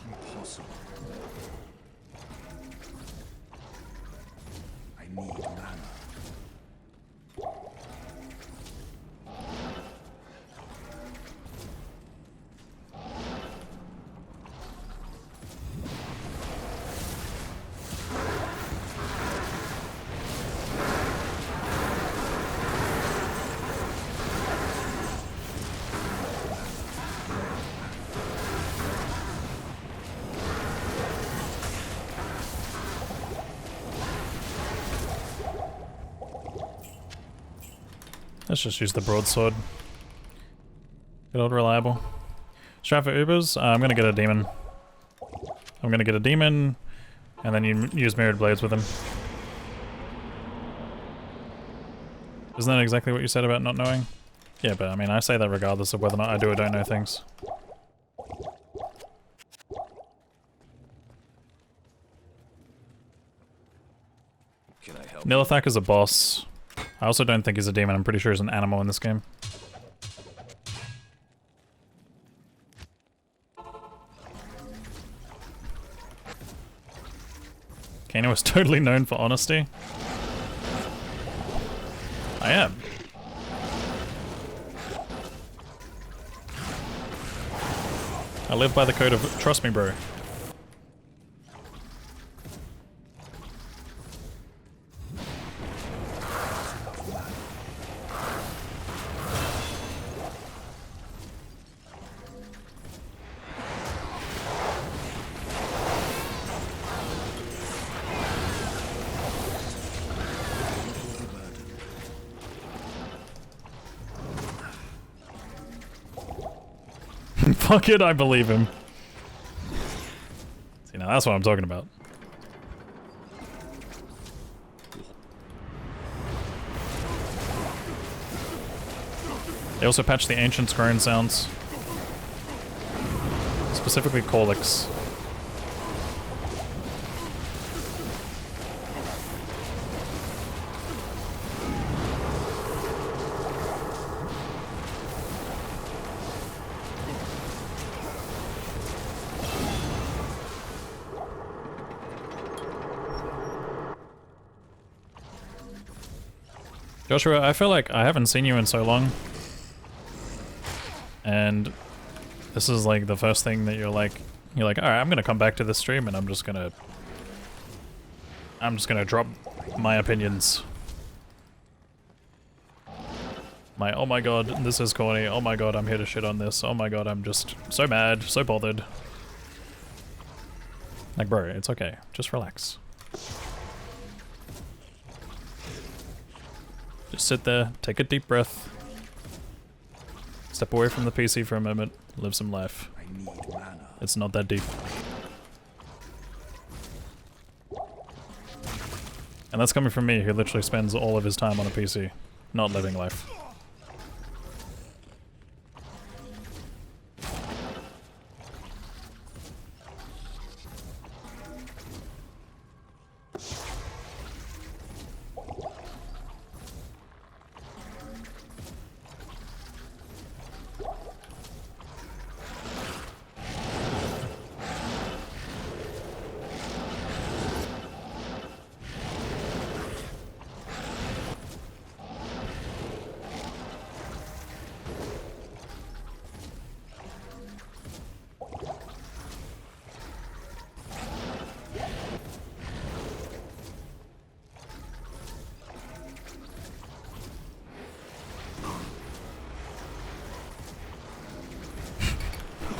Impossible. I need mana. Let's just use the broadsword. Good old reliable. Strat for Ubers. I'm gonna get a demon. I'm gonna get a demon, and then you use mirrored blades with him. Isn't that exactly what you said about not knowing? Yeah, but I mean, I say that regardless of whether or not I do or don't know things. Can I help? Nilithak is a boss. I also don't think he's a demon. I'm pretty sure he's an animal in this game. Kano is totally known for honesty. I am. I live by the code of trust me, bro. Fuck it, I believe him. See, now that's what I'm talking about. They also patched the Ancient's groan sounds. Specifically Corlix. Joshua, I feel like I haven't seen you in so long. And this is like the first thing that you're like, alright, I'm gonna come back to this stream and I'm just gonna drop my opinions. My, oh my god, this is corny, oh my god, I'm here to shit on this, oh my god, I'm just so mad, so bothered. Like, bro, it's okay, just relax. Just sit there, take a deep breath, step away from the PC for a moment, live some life. I need mana. It's not that deep. And that's coming from me, who literally spends all of his time on a PC, not living life.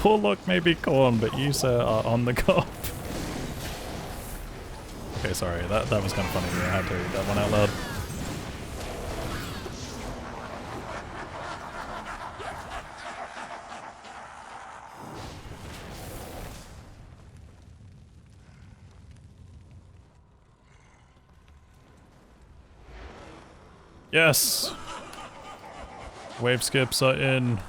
Warlock may be corn, but you, sir, are on the cob. Okay, sorry, that was kind of funny. I had to read that one out loud. Yes! Wave skips are in.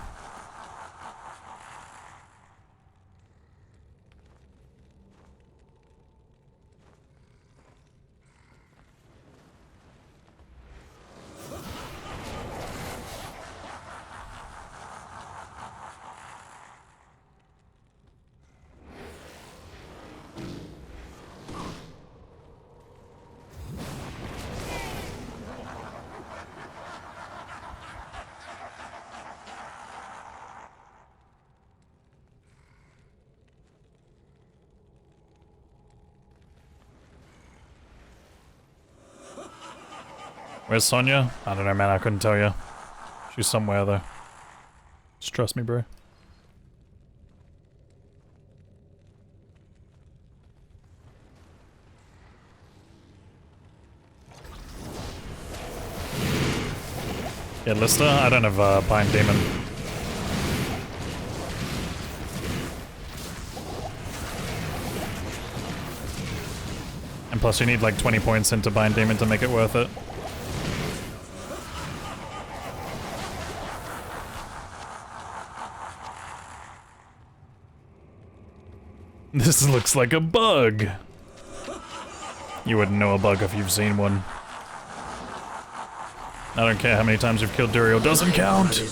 Where's Sonya? I don't know, man. I couldn't tell you. She's somewhere, though. Just trust me, bro. Yeah, Lister? I don't have Bind Demon. And plus you need like 20 points into Bind Demon to make it worth it. This looks like a bug! You wouldn't know a bug if you've seen one. I don't care how many times you've killed Duriel, doesn't count!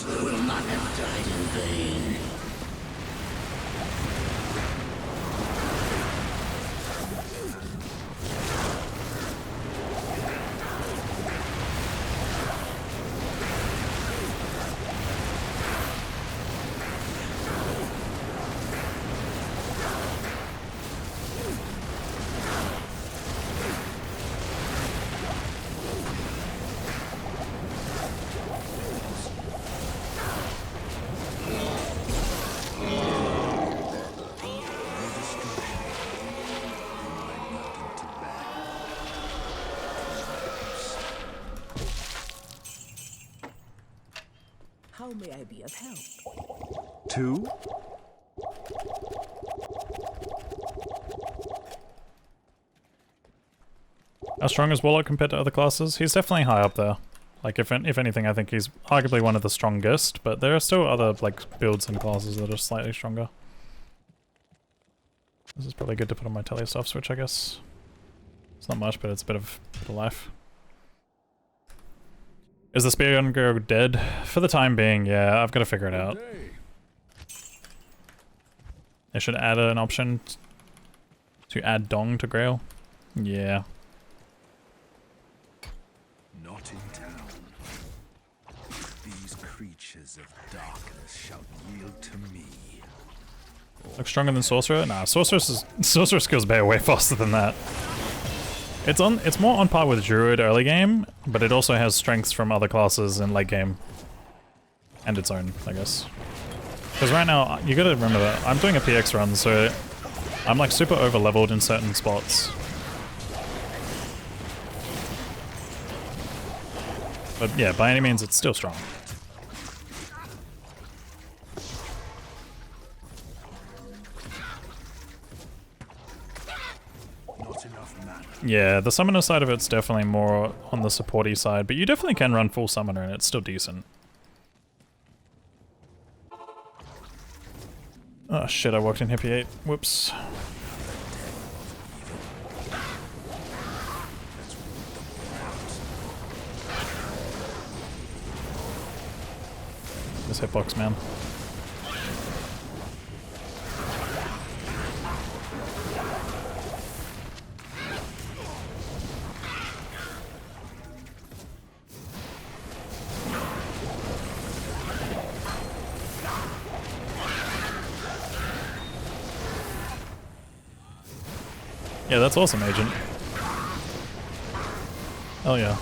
How may I be of help? 2? How strong is Warlock compared to other classes? He's definitely high up there. Like, if anything, I think he's arguably one of the strongest, but there are still other, like, builds and classes that are slightly stronger. This is probably good to put on my telestuff switch, I guess. It's not much, but it's a bit of life. Is the Speedrun girl dead? For the time being, yeah, I've got to figure it out. They should add an option to add Dong to Grail. Yeah. Not in town. These creatures of darkness shall yield to me. Looks stronger than Sorcerer? Nah, Sorcerer skills bear way faster than that. It's more on par with Druid early game, but it also has strengths from other classes in late game. And its own, I guess. Because right now, you gotta remember that I'm doing a PX run, so I'm like super over leveled in certain spots. But yeah, by any means, it's still strong. Yeah, the summoner side of it's definitely more on the supporty side, but you definitely can run full summoner and it's still decent. Oh shit, I walked in Hippie 8. Whoops. This hitbox, man. Yeah, that's awesome, Agent. Hell yeah.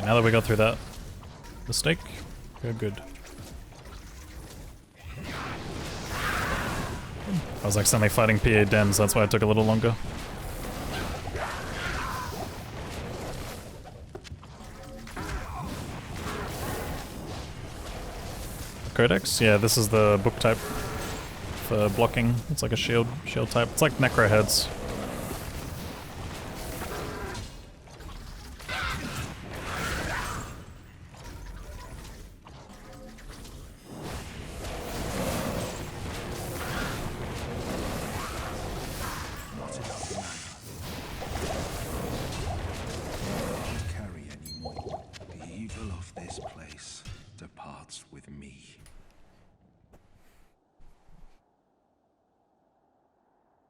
Okay, now that we got through that mistake, we're good. I was accidentally fighting PA Dems, that's why it took a little longer. Codex? Yeah, this is the book type for blocking. It's like a shield type. It's like necro heads. Not enough mana. Can't carry anymore. The evil of this place departs with me.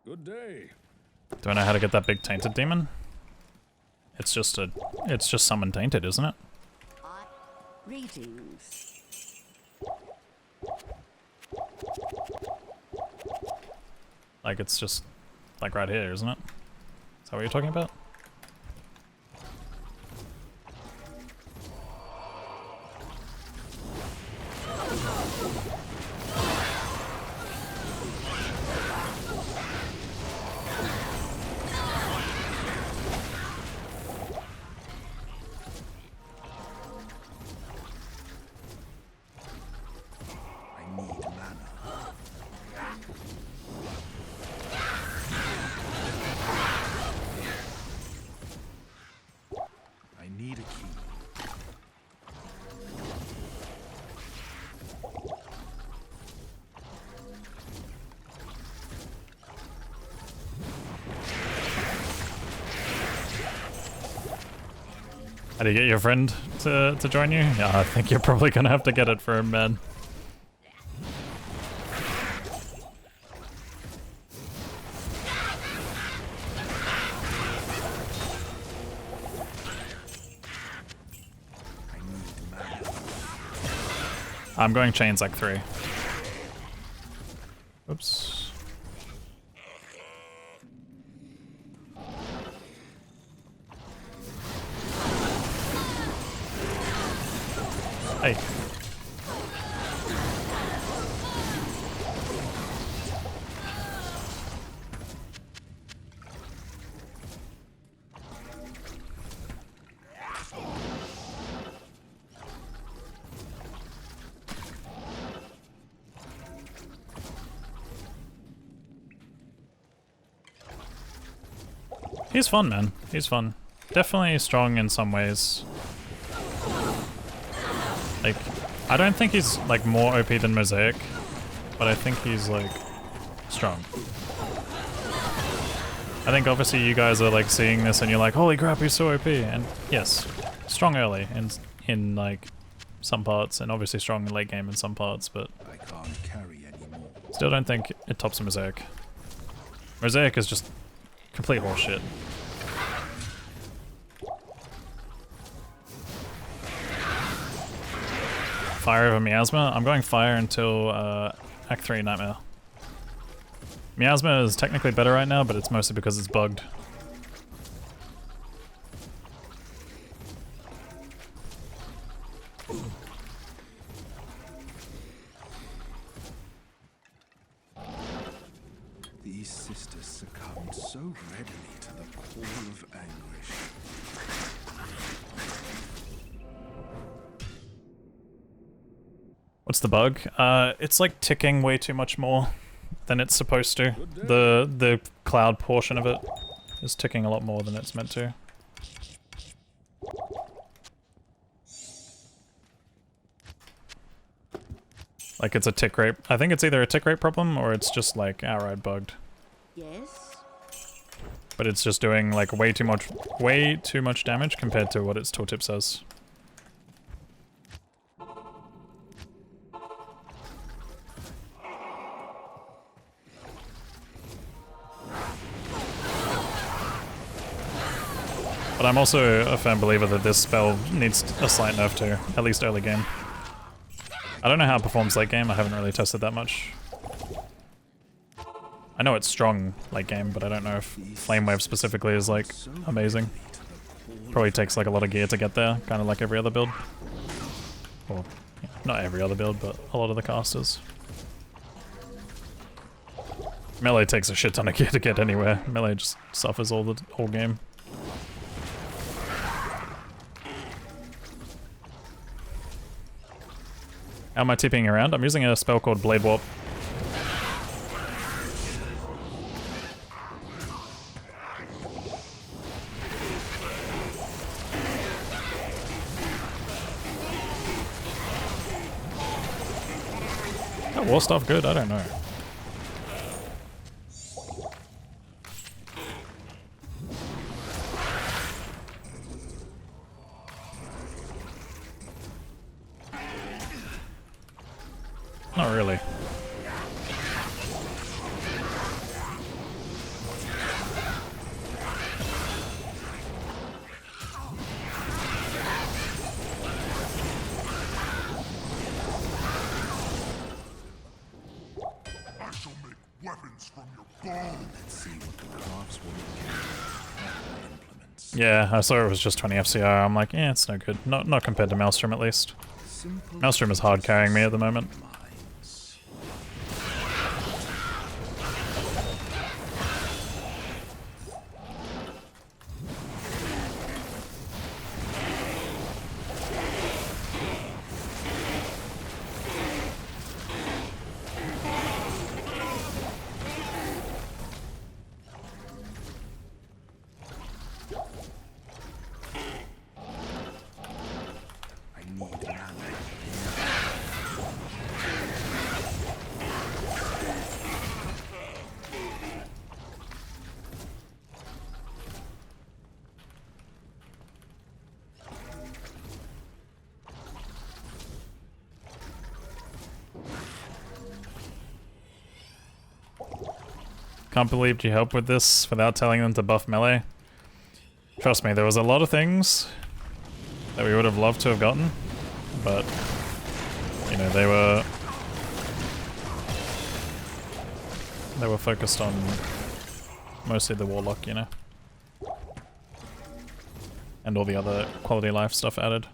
Good day. Do I know how to get that big tainted demon? It's just summon tainted, isn't it? Greetings. Like it's just like right here, isn't it? Is that what you're talking about? I need mana. I need a key. How do you get your friend to join you? Yeah, I think you're probably gonna have to get it for him, man. I need mana. I'm going chains like 3. Oops. Hey. He's fun, man. He's fun. Definitely strong in some ways. Like, I don't think he's like more OP than Mosaic, but I think he's like strong. I think obviously you guys are like seeing this and you're like, holy crap, he's so OP. And yes, strong early in like some parts, and obviously strong in late game in some parts, but I can't carry anymore. still don't think it tops Mosaic. Mosaic is just complete horseshit. Fire over Miasma? I'm going fire until Act 3 Nightmare. Miasma is technically better right now, but it's mostly because it's bugged. These sisters succumbed so readily to the call of anguish. What's the bug? It's like ticking way too much more than it's supposed to. The cloud portion of it is ticking a lot more than it's meant to. Like it's a tick rate. I think it's either a tick rate problem or it's just like outright bugged. Yes. But it's just doing like way too much damage compared to what its tooltip says. But I'm also a firm believer that this spell needs a slight nerf too, at least early game. I don't know how it performs late game, I haven't really tested that much. I know it's strong late game, but I don't know if Flame Wave specifically is like amazing. Probably takes like a lot of gear to get there, kind of like every other build. Or, yeah, not every other build, but a lot of the casters. Melee takes a shit ton of gear to get anywhere. Melee just suffers all the whole game. How am I TPing around? I'm using a spell called Blade Warp. That war stuff good? I don't know. Not really. I shall make weapons from your bone. Let's see what the craftswoman can implements. Yeah, I saw it was just 20 FCR. I'm like, yeah, it's no good. Not compared to Maelstrom at least. Simple Maelstrom is hard carrying me at the moment. minds. I need mana. Can't believe you helped with this without telling them to buff melee. Trust me, there was a lot of things that we would have loved to have gotten, but, you know, they were focused on mostly the Warlock, you know, and all the other quality of life stuff added.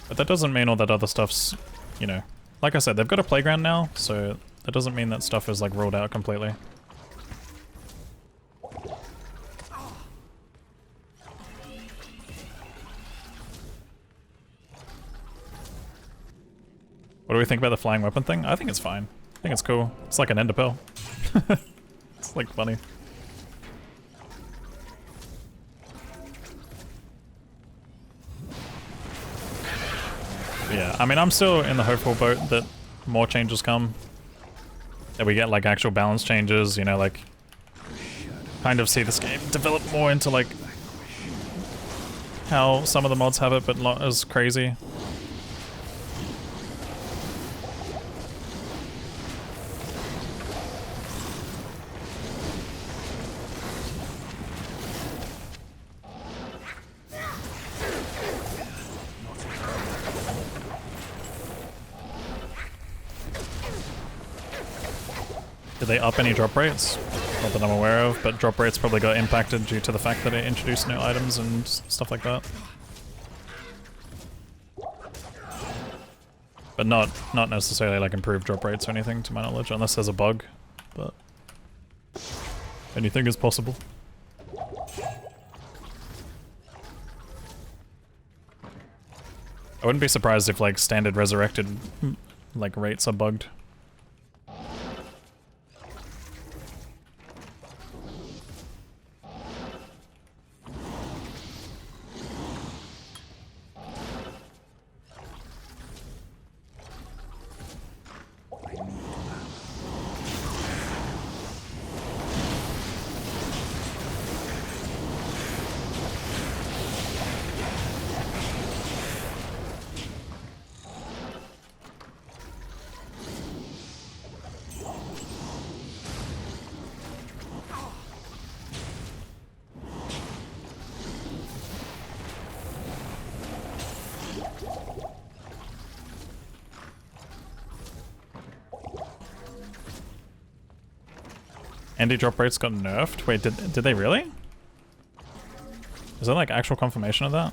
But that doesn't mean all that other stuff's, you know, like I said, they've got a playground now, so that doesn't mean that stuff is like ruled out completely. What do we think about the flying weapon thing? I think it's fine. I think it's cool. It's like an ender pearl. It's like funny. But yeah, I mean, I'm still in the hopeful boat that more changes come. That we get like actual balance changes, you know, like kind of see this game develop more into like how some of the mods have it, but not as crazy. Did they up any drop rates? Not that I'm aware of, but drop rates probably got impacted due to the fact that it introduced new items and stuff like that. But not necessarily like improved drop rates or anything to my knowledge, unless there's a bug, but anything is possible. I wouldn't be surprised if like standard resurrected like rates are bugged. Anti-drop rates got nerfed? Wait, did they really? Is that like actual confirmation of that?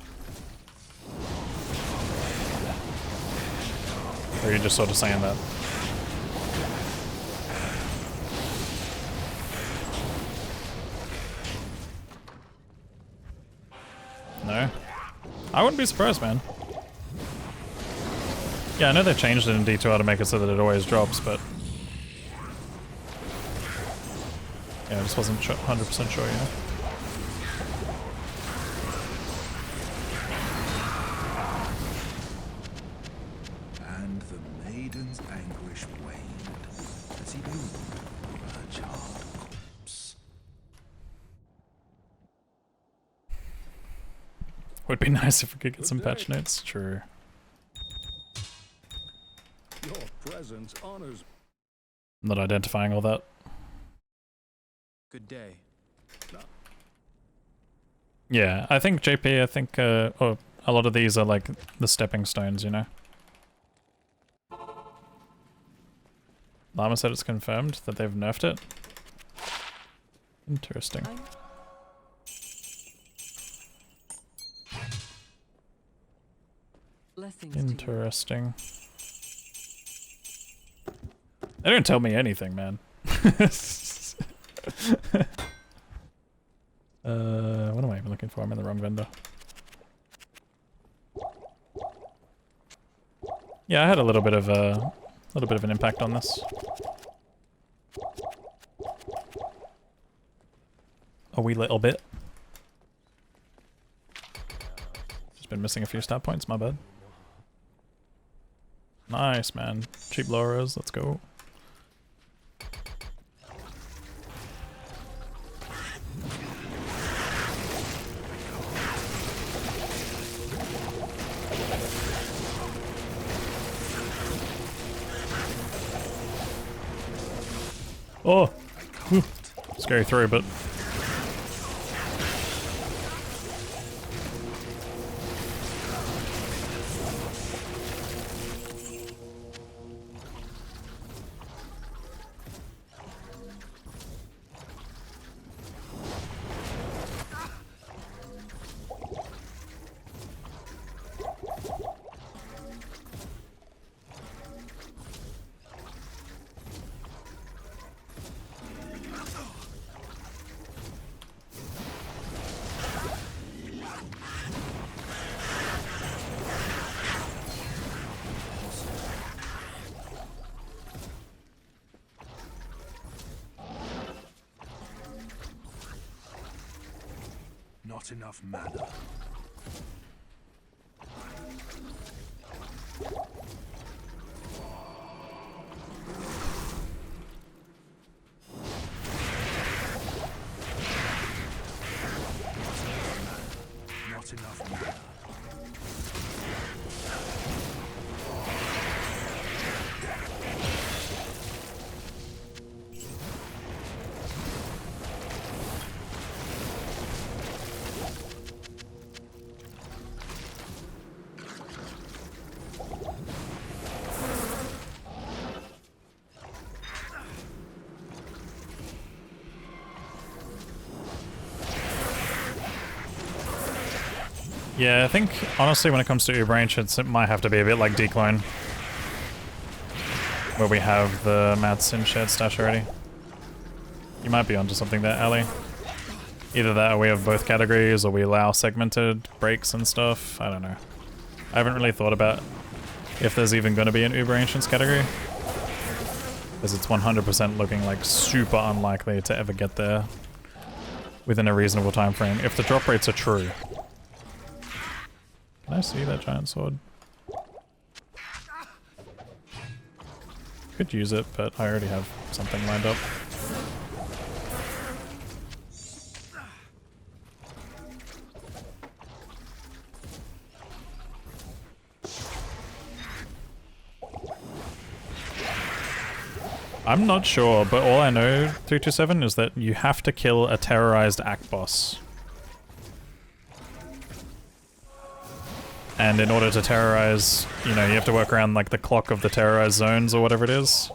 Or are you just sort of saying that? No? I wouldn't be surprised, man. Yeah, I know they changed it in D2R to make it so that it always drops, but... yeah, I just wasn't 100% sure, yeah. And the maiden's anguish waned as he loomed over her charred corpse. Would be nice if we could get some patch notes. True. Your presence honors. I'm not identifying all that. Good day. Yeah, I think JP, oh, a lot of these are like the stepping stones, you know? Llama said it's confirmed that they've nerfed it. Interesting. Blessings Interesting. They don't tell me anything, man. What am I even looking for? I'm in the wrong vendor. Yeah, I had a little bit of an impact on this. A wee little bit. Just been missing a few stat points, my bad. Nice, man. Cheap lowers, let's go. Oh! Whew. Scary throw, but... Not enough mana. Not enough mana. Yeah, I think, honestly, when it comes to Uber Ancients, it might have to be a bit like Decline. Where we have the mats in shared stash already. You might be onto something there, Ali. Either that or we have both categories, or we allow segmented breaks and stuff. I don't know. I haven't really thought about if there's even going to be an Uber Ancients category. Because it's 100% looking like super unlikely to ever get there within a reasonable time frame, if the drop rates are true. Can I see that giant sword? Could use it, but I already have something lined up. I'm not sure, but all I know, 327, is that you have to kill a terrorized Act boss. And in order to terrorize, you know, you have to work around like the clock of the terrorized zones or whatever it is.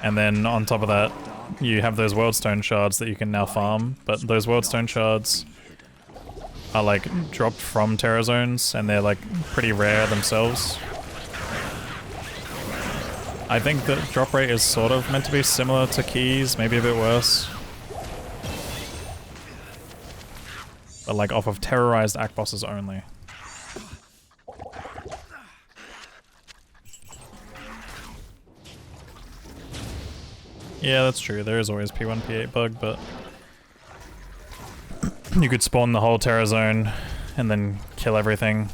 And then on top of that, you have those Worldstone shards that you can now farm, but those Worldstone shards are like dropped from Terror Zones, and they're like pretty rare themselves. I think the drop rate is sort of meant to be similar to keys, maybe a bit worse. But like off of terrorized act bosses only. Yeah, that's true. There is always P1, P8 bug, but you could spawn the whole Terror Zone and then kill everything.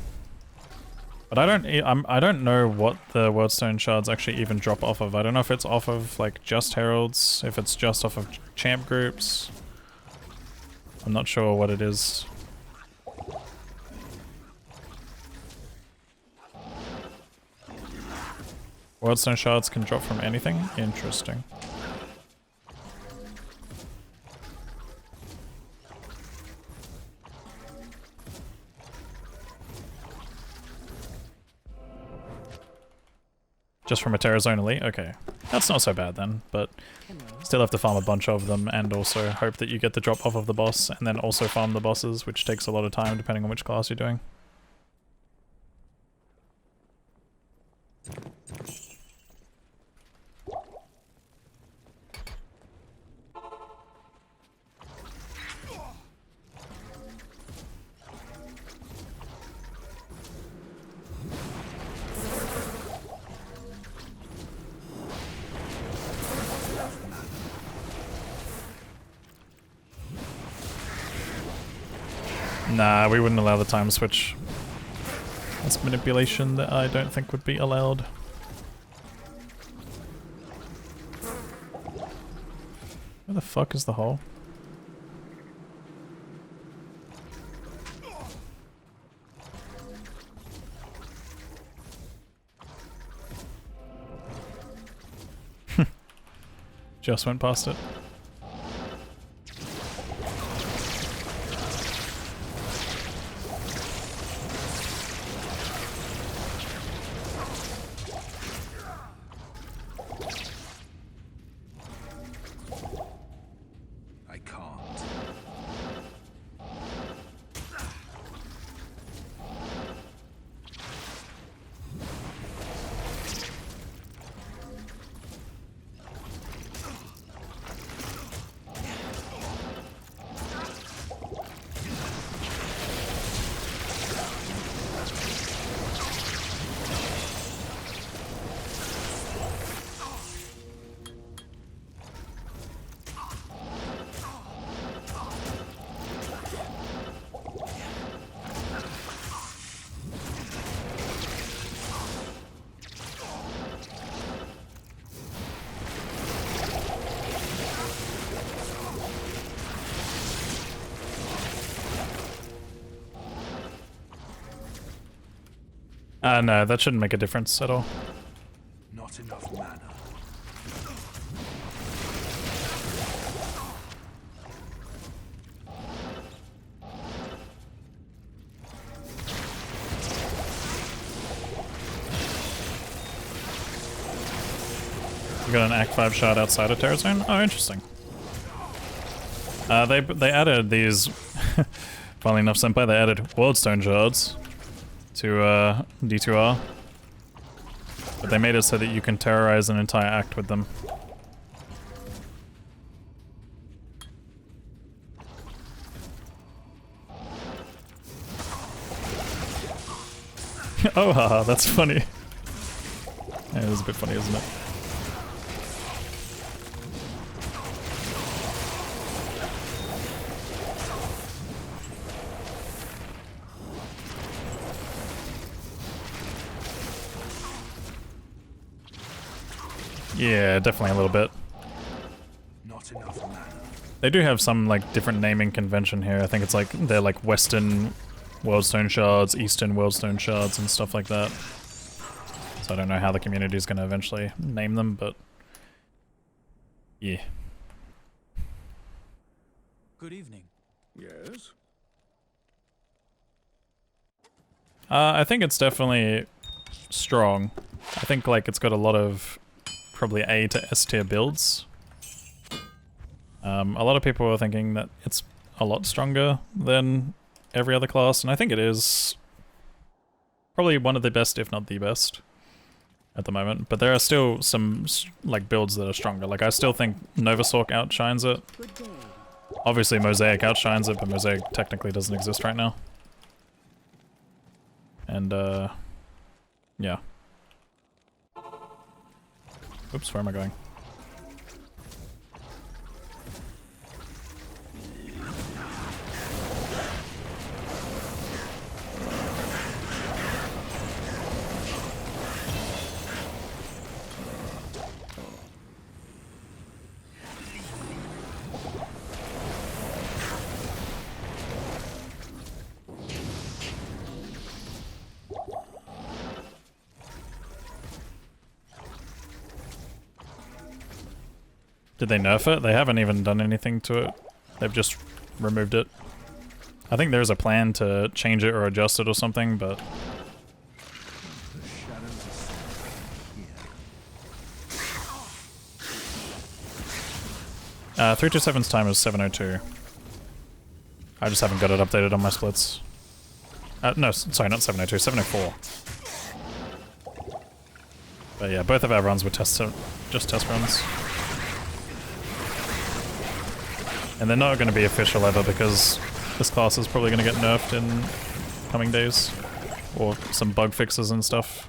But I don't know what the Worldstone shards actually even drop off of. I don't know if it's off of like just heralds, if it's just off of champ groups. I'm not sure what it is. Worldstone shards can drop from anything? Interesting. Just from a Terror Zone Elite? Okay. That's not so bad then, but still have to farm a bunch of them and also hope that you get the drop off of the boss and then also farm the bosses, which takes a lot of time depending on which class you're doing. Nah, we wouldn't allow the time switch. That's manipulation that I don't think would be allowed. Where the fuck is the hole? Just went past it. No, that shouldn't make a difference at all. Not enough mana. You got an Act 5 shot outside of Terror Zone? Oh, interesting. They added these, funnily enough, Senpai, they added Worldstone shards to D2R, but they made it so that you can terrorize an entire act with them. Oh haha, that's funny. Yeah, it was a bit funny, isn't it? Yeah, definitely a little bit. Not enough mana. They do have some like different naming convention here. I think it's like they're like Western Worldstone shards, Eastern Worldstone shards, and stuff like that. So I don't know how the community is going to eventually name them, but yeah. Good evening. Yes? I think it's definitely strong. I think like it's got a lot of probably A to S tier builds. A lot of people are thinking that it's a lot stronger than every other class, and I think it is probably one of the best, if not the best, at the moment. But there are still some like builds that are stronger. Like I still think Novasork outshines it. Good day. Obviously Mosaic outshines it, but Mosaic technically doesn't exist right now. And yeah. Oops, where am I going? Did they nerf it? They haven't even done anything to it. They've just removed it. I think there's a plan to change it or adjust it or something, but... The shadows are here. 327's time is 7:02. I just haven't got it updated on my splits. No, sorry, not 7:02, 7:04. But yeah, both of our runs were just test runs. And they're not going to be official ever because this class is probably going to get nerfed in coming days. Or some bug fixes and stuff.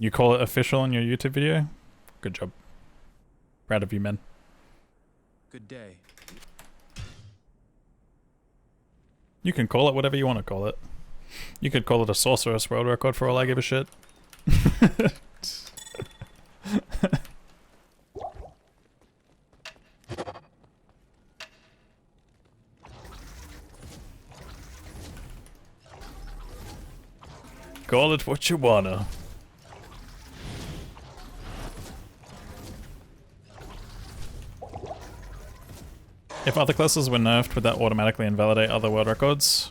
You call it official in your YouTube video? Good job. Proud of you, men. Good day. You can call it whatever you want to call it. You could call it a sorceress world record for all I give a shit. Call it what you wanna. If other classes were nerfed, would that automatically invalidate other world records?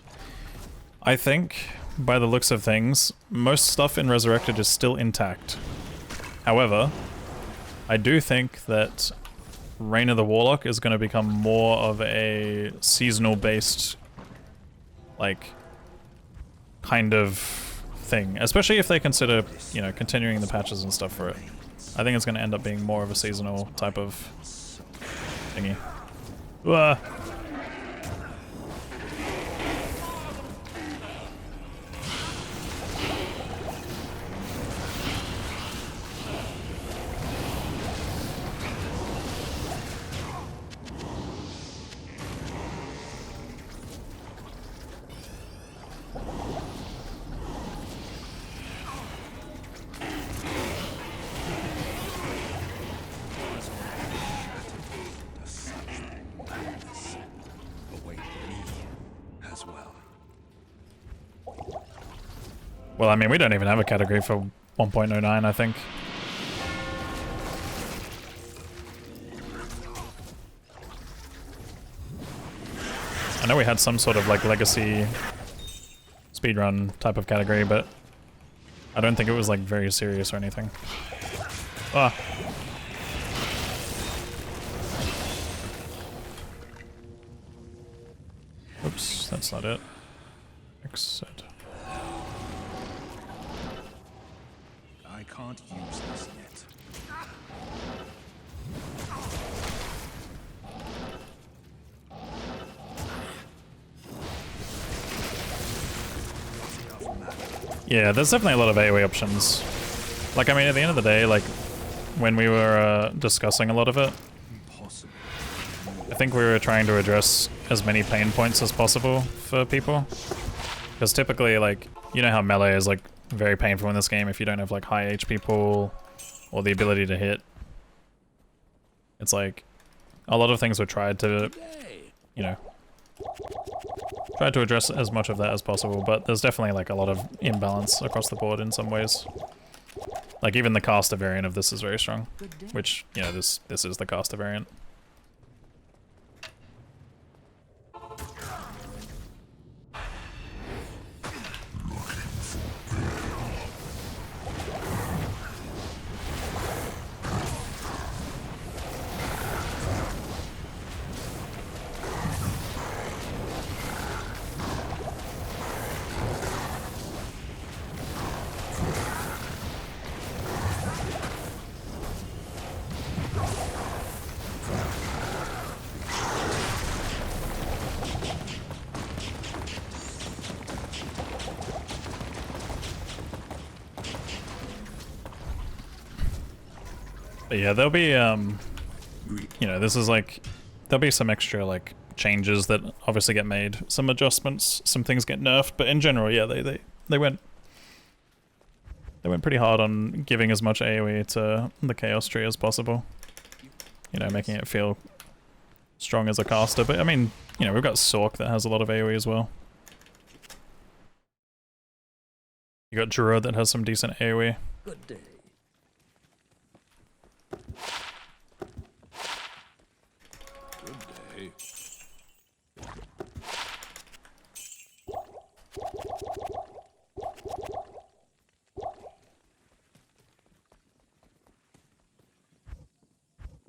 I think, by the looks of things, most stuff in Resurrected is still intact. However, I do think that Reign of the Warlock is going to become more of a seasonal based, like, kind of thing. Especially if they consider, you know, continuing the patches and stuff for it. I think it's going to end up being more of a seasonal type of thingy. Well, I mean, we don't even have a category for 1.09, I think. I know we had some sort of, like, legacy speedrun type of category, but I don't think it was, like, very serious or anything. Ah. Oops, that's not it. Exit. I can't use this yet. Yeah, there's definitely a lot of AoE options. Like, I mean, at the end of the day, like, when we were discussing a lot of it, I think we were trying to address as many pain points as possible for people. Because typically, like, you know how melee is, like, very painful in this game if you don't have, like, high HP pool or the ability to hit. It's like, a lot of things were tried to, you know, try to address as much of that as possible, but there's definitely, like, a lot of imbalance across the board in some ways. Like even the caster variant of this is very strong, which, you know, this is the caster variant. But yeah, there'll be, you know, this is like, there'll be some extra, like, changes that obviously get made, some adjustments, some things get nerfed, but in general, yeah, they went pretty hard on giving as much AoE to the Chaos Tree as possible. You know, making it feel strong as a caster, but I mean, you know, we've got Sork that has a lot of AoE as well. You got Druid that has some decent AoE. Good day. Good day.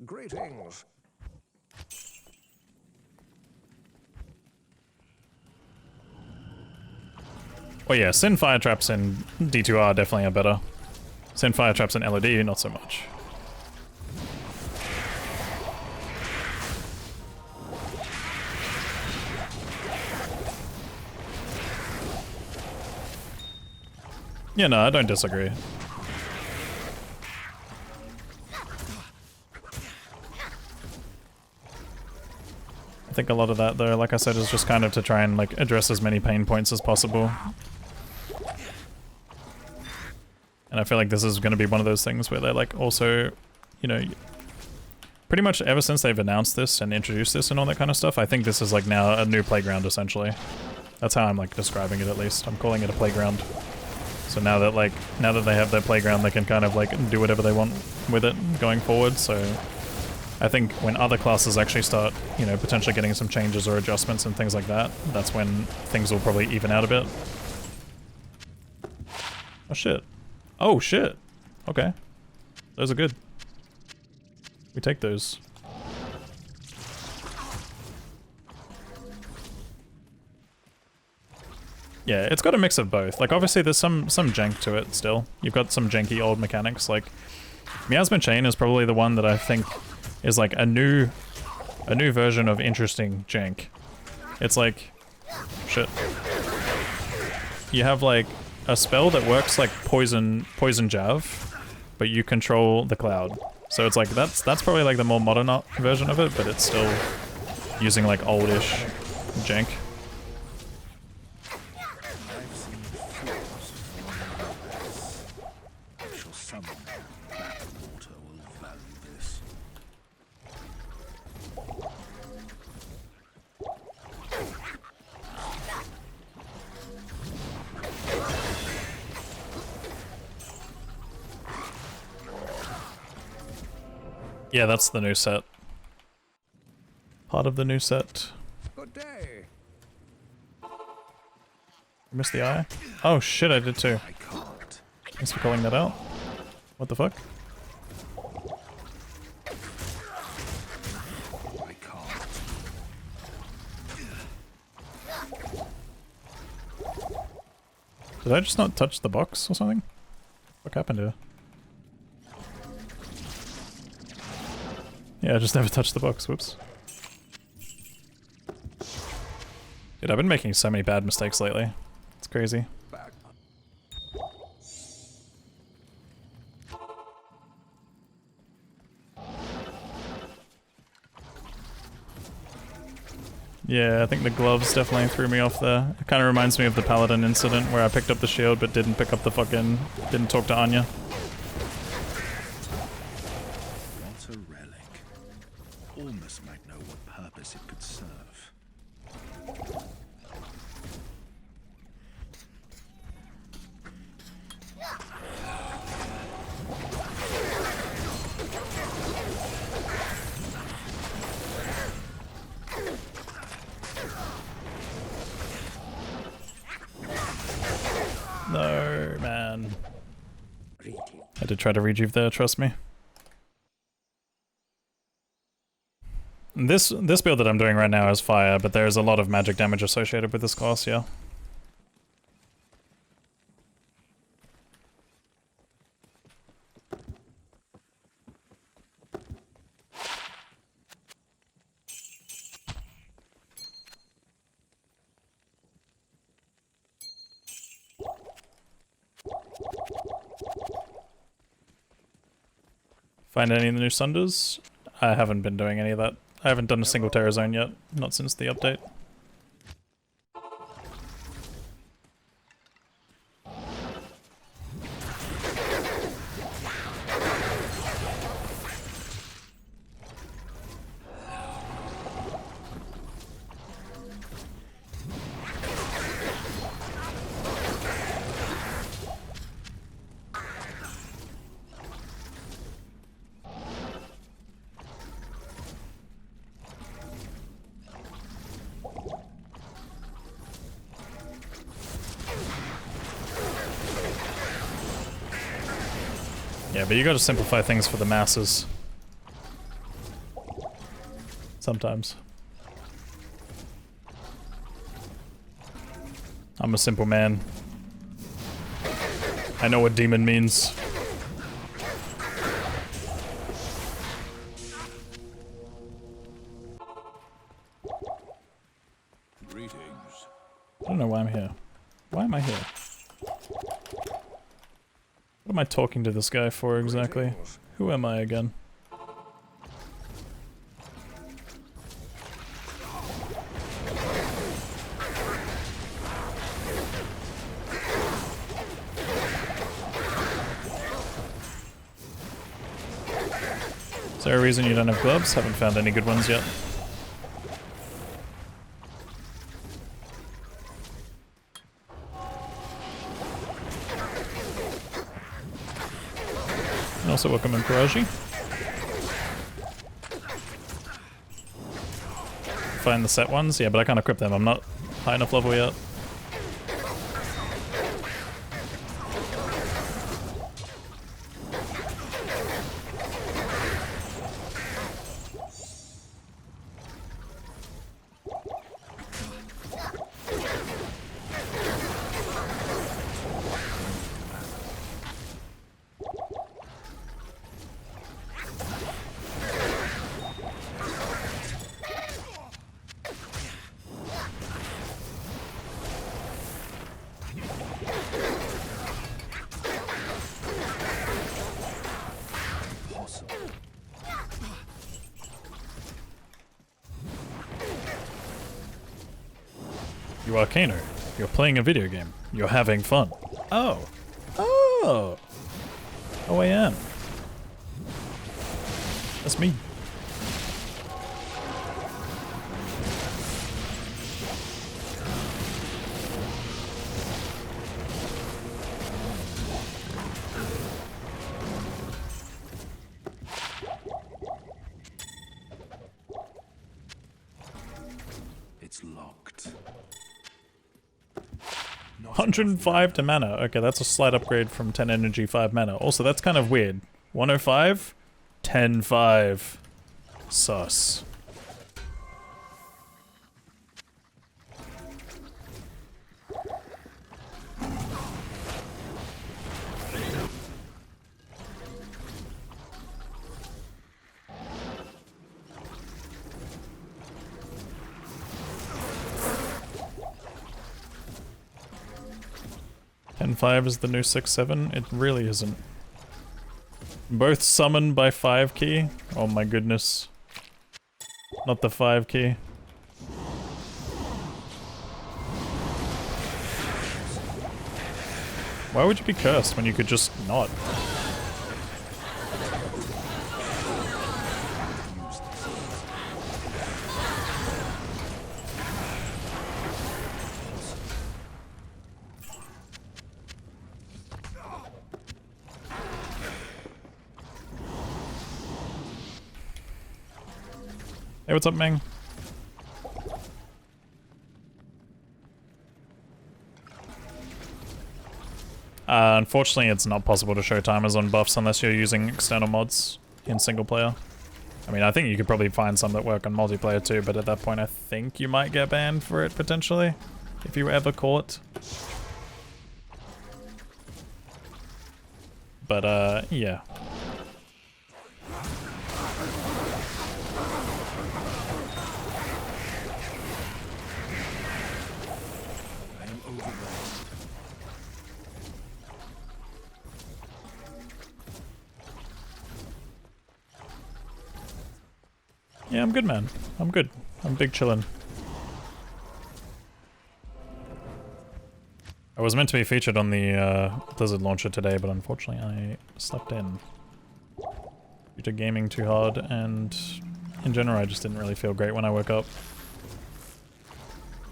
Greetings. Well, yeah, Sin Fire Traps in D2R definitely are better. Sin Fire Traps in LOD, not so much. Yeah, no, I don't disagree. I think a lot of that, though, like I said, is just kind of to try and like address as many pain points as possible. And I feel like this is going to be one of those things where they like also, you know, pretty much ever since they've announced this and introduced this and all that kind of stuff, I think this is like now a new playground essentially. That's how I'm like describing it, at least. I'm calling it a playground. So now that they have their playground, they can kind of like do whatever they want with it going forward. So I think when other classes actually start, you know, potentially getting some changes or adjustments and things like that, that's when things will probably even out a bit. Oh shit. Oh shit. Okay. Those are good. We take those. Yeah, it's got a mix of both. Like, obviously there's some jank to it still. You've got some janky old mechanics, like Miasma Chain is probably the one that I think is like a new version of interesting jank. It's like, shit. You have like a spell that works like poison jav, but you control the cloud. So it's like, that's probably like the more modern version of it, but it's still using like oldish jank. Yeah, that's the new set. Part of the new set. Good day. I missed the eye? Oh shit, I did too. I can't. Thanks for calling that out. What the fuck? I can't. Did I just not touch the box or something? What happened here? Yeah, I just never touched the box, whoops. Dude, I've been making so many bad mistakes lately. It's crazy. Yeah, I think the gloves definitely threw me off there. It kind of reminds me of the Paladin incident where I picked up the shield but didn't pick up the fucking... didn't talk to Anya. What a relic. Almost might know what purpose it could serve. No, man. I did try to rejuve there, trust me. This build that I'm doing right now is fire, but there's a lot of magic damage associated with this class, yeah. Find any of the new Sunders? I haven't been doing any of that. I haven't done a single Terror Zone yet, not since the update. Yeah, but you gotta simplify things for the masses. Sometimes. I'm a simple man. I know what demon means. Greetings. I don't know why I'm here. Why am I here? What am I talking to this guy for exactly? Who am I again? Is there a reason you don't have gloves? Haven't found any good ones yet. And also welcome in Karaji. Find the set ones? Yeah, but I can't equip them. I'm not high enough level yet. You are Kano. You're playing a video game. You're having fun. Oh. Oh. Oh, I am. That's me. It's locked. 105 to mana. Okay, that's a slight upgrade from 10 energy, 5 mana. Also, that's kind of weird. 105, 10-5. Sus. And 5 is the new 6-7? It really isn't. Both summoned by 5 key? Oh my goodness. Not the 5 key. Why would you be cursed when you could just not? Hey, what's up, Ming? Unfortunately, it's not possible to show timers on buffs unless you're using external mods in single player. I mean, I think you could probably find some that work on multiplayer too, but at that point I think you might get banned for it potentially, if you were ever caught. But yeah. I am overwhelmed. Yeah, I'm good, man. I'm good. I'm big chillin'. I was meant to be featured on the Blizzard launcher today, but unfortunately I slept in. Due to gaming too hard, and in general I just didn't really feel great when I woke up.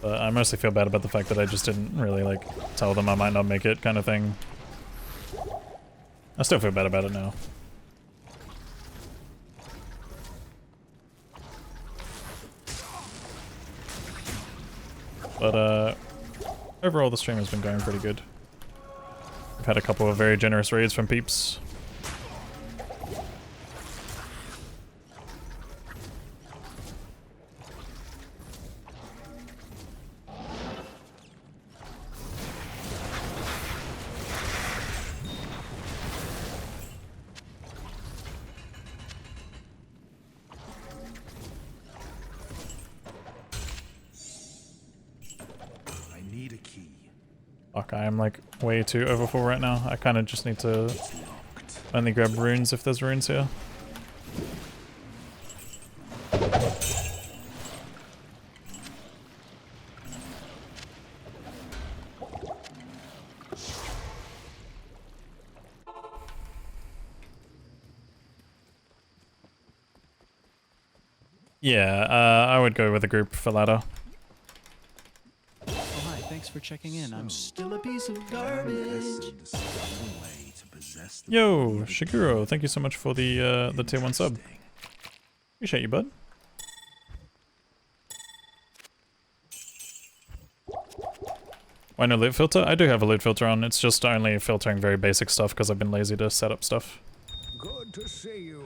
But I mostly feel bad about the fact that I just didn't really, like, tell them I might not make it kind of thing. I still feel bad about it now. But overall the stream has been going pretty good. I've had a couple of very generous raids from peeps. Fuck, I am like way too overfull right now. I kind of just need to only grab runes if there's runes here. Yeah, I would go with a group for ladder. Thanks for checking in. I'm still a piece of garbage. Yo, Shiguro, thank you so much for the tier 1 sub. Appreciate you, bud. Why no loot filter? I do have a loot filter on. It's just only filtering very basic stuff because I've been lazy to set up stuff. Good to see you.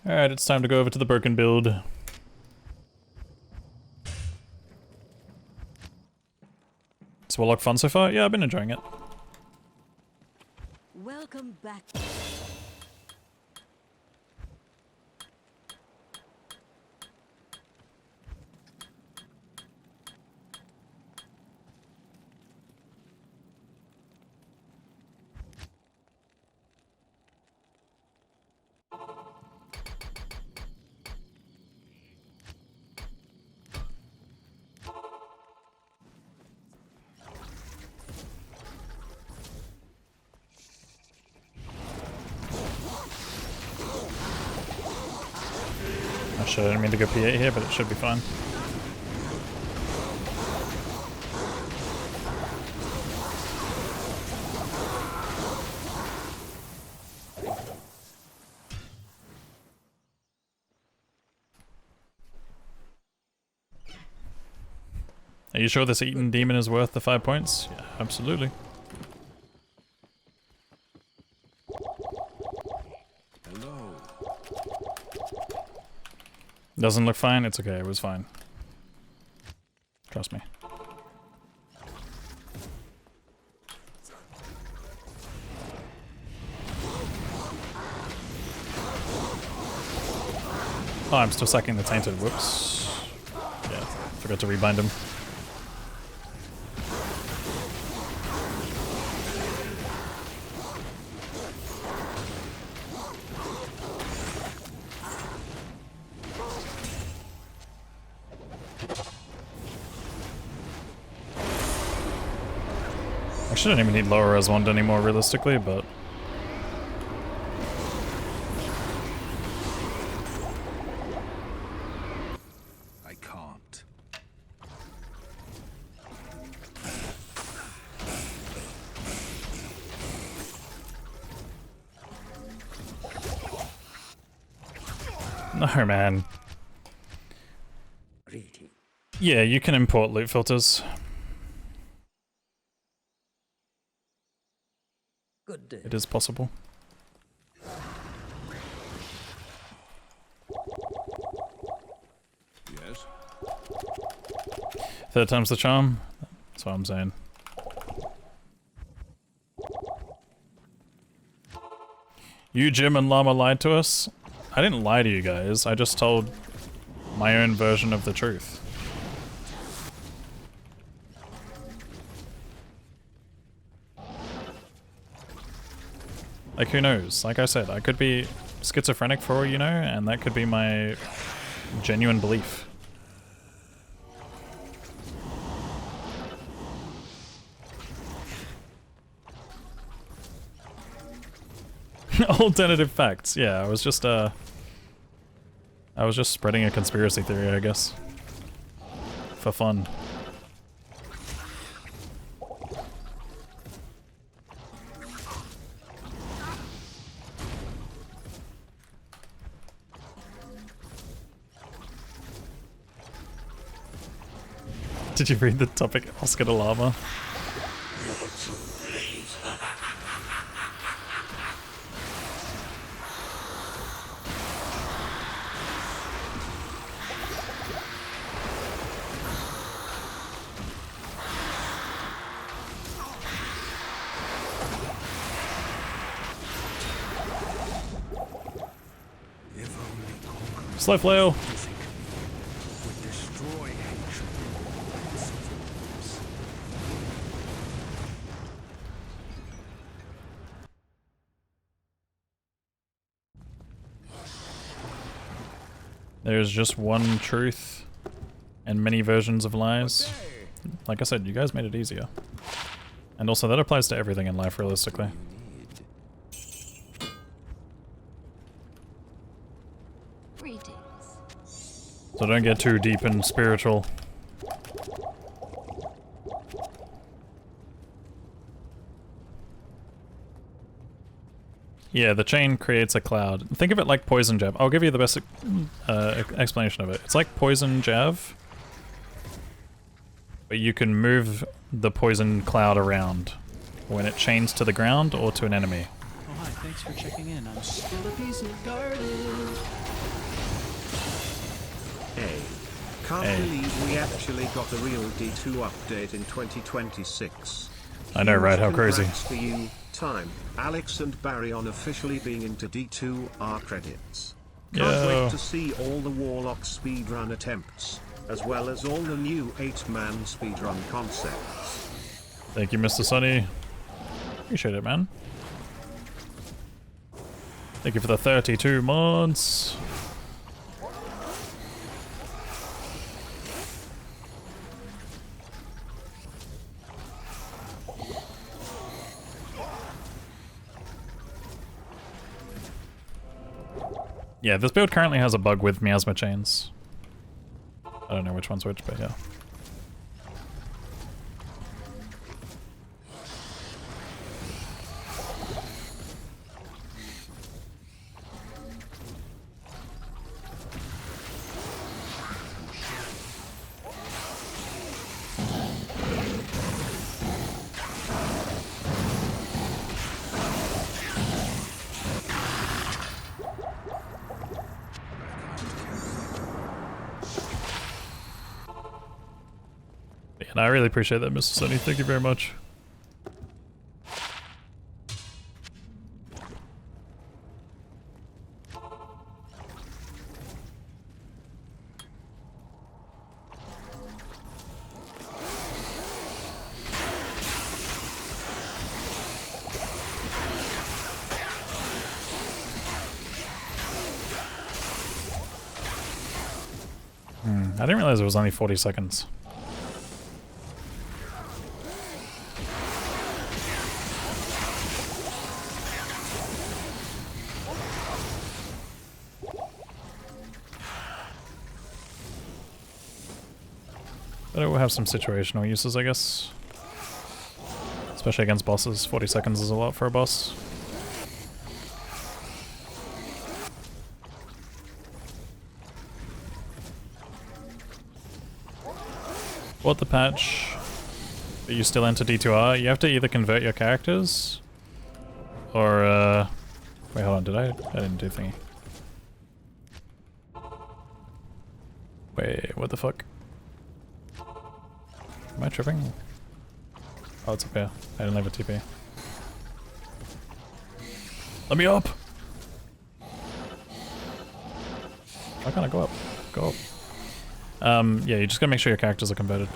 Alright, it's time to go over to the broken build. Is Warlock fun so far? Yeah, I've been enjoying it. Welcome back. I didn't mean to go P8 here, but it should be fine. Are you sure this Eaten Demon is worth the 5 points? Yeah, absolutely. Doesn't look fine? It's okay, it was fine. Trust me. Oh, I'm still sucking the tainted. Whoops. Yeah, forgot to rebind him. I shouldn't even need lower res wand anymore realistically, but I can't. no, man. Yeah, you can import loot filters. Good day. It is possible. Yes. Third time's the charm. That's what I'm saying. You, Jim, and Llama lied to us? I didn't lie to you guys. I just told my own version of the truth. Like, who knows? Like I said, I could be schizophrenic for all you know, and that could be my genuine belief. Alternative facts. Yeah, I was just spreading a conspiracy theory, I guess. For fun. Did you read the topic, Oscar de Llama? Slow flail. would destroy hatred and self-awareness. There's just one truth and many versions of lies. Like I said, you guys made it easier. And also that applies to everything in life realistically. Greetings. So don't get too deep and spiritual. Yeah, the chain creates a cloud. Think of it like poison jab. I'll give you the best explanation of it. It's like poison jab, but you can move the poison cloud around when it chains to the ground or to an enemy. Oh hi, thanks for checking in. I'm still a piece of garbage. Hey. Can't Hey. believe we actually got a real D2 update in 2026. I know, right? How crazy. Congrats for you, Time, Alex and Barry on officially being into D2 R credits. Can't Yo. wait to see all the Warlock speedrun attempts, as well as all the new 8-man speedrun concepts. Thank you, Mr. Sunny. Appreciate it, man. Thank you for the 32 months. Yeah, this build currently has a bug with Miasma Chains. I don't know which one's which, but yeah. And I really appreciate that, Mr. Sunny. Thank you very much. I didn't realize it was only 40 seconds. But it will have some situational uses, I guess. Especially against bosses. 40 seconds is a lot for a boss. bought the patch, but you still enter D2R. You have to either convert your characters, or wait, hold on. Did I didn't do thingy. Wait, what the fuck? Am I tripping? Oh, it's up here. I didn't leave a TP. Let me up! Why can't I go up? Go up. Yeah, you just gotta make sure your characters are converted.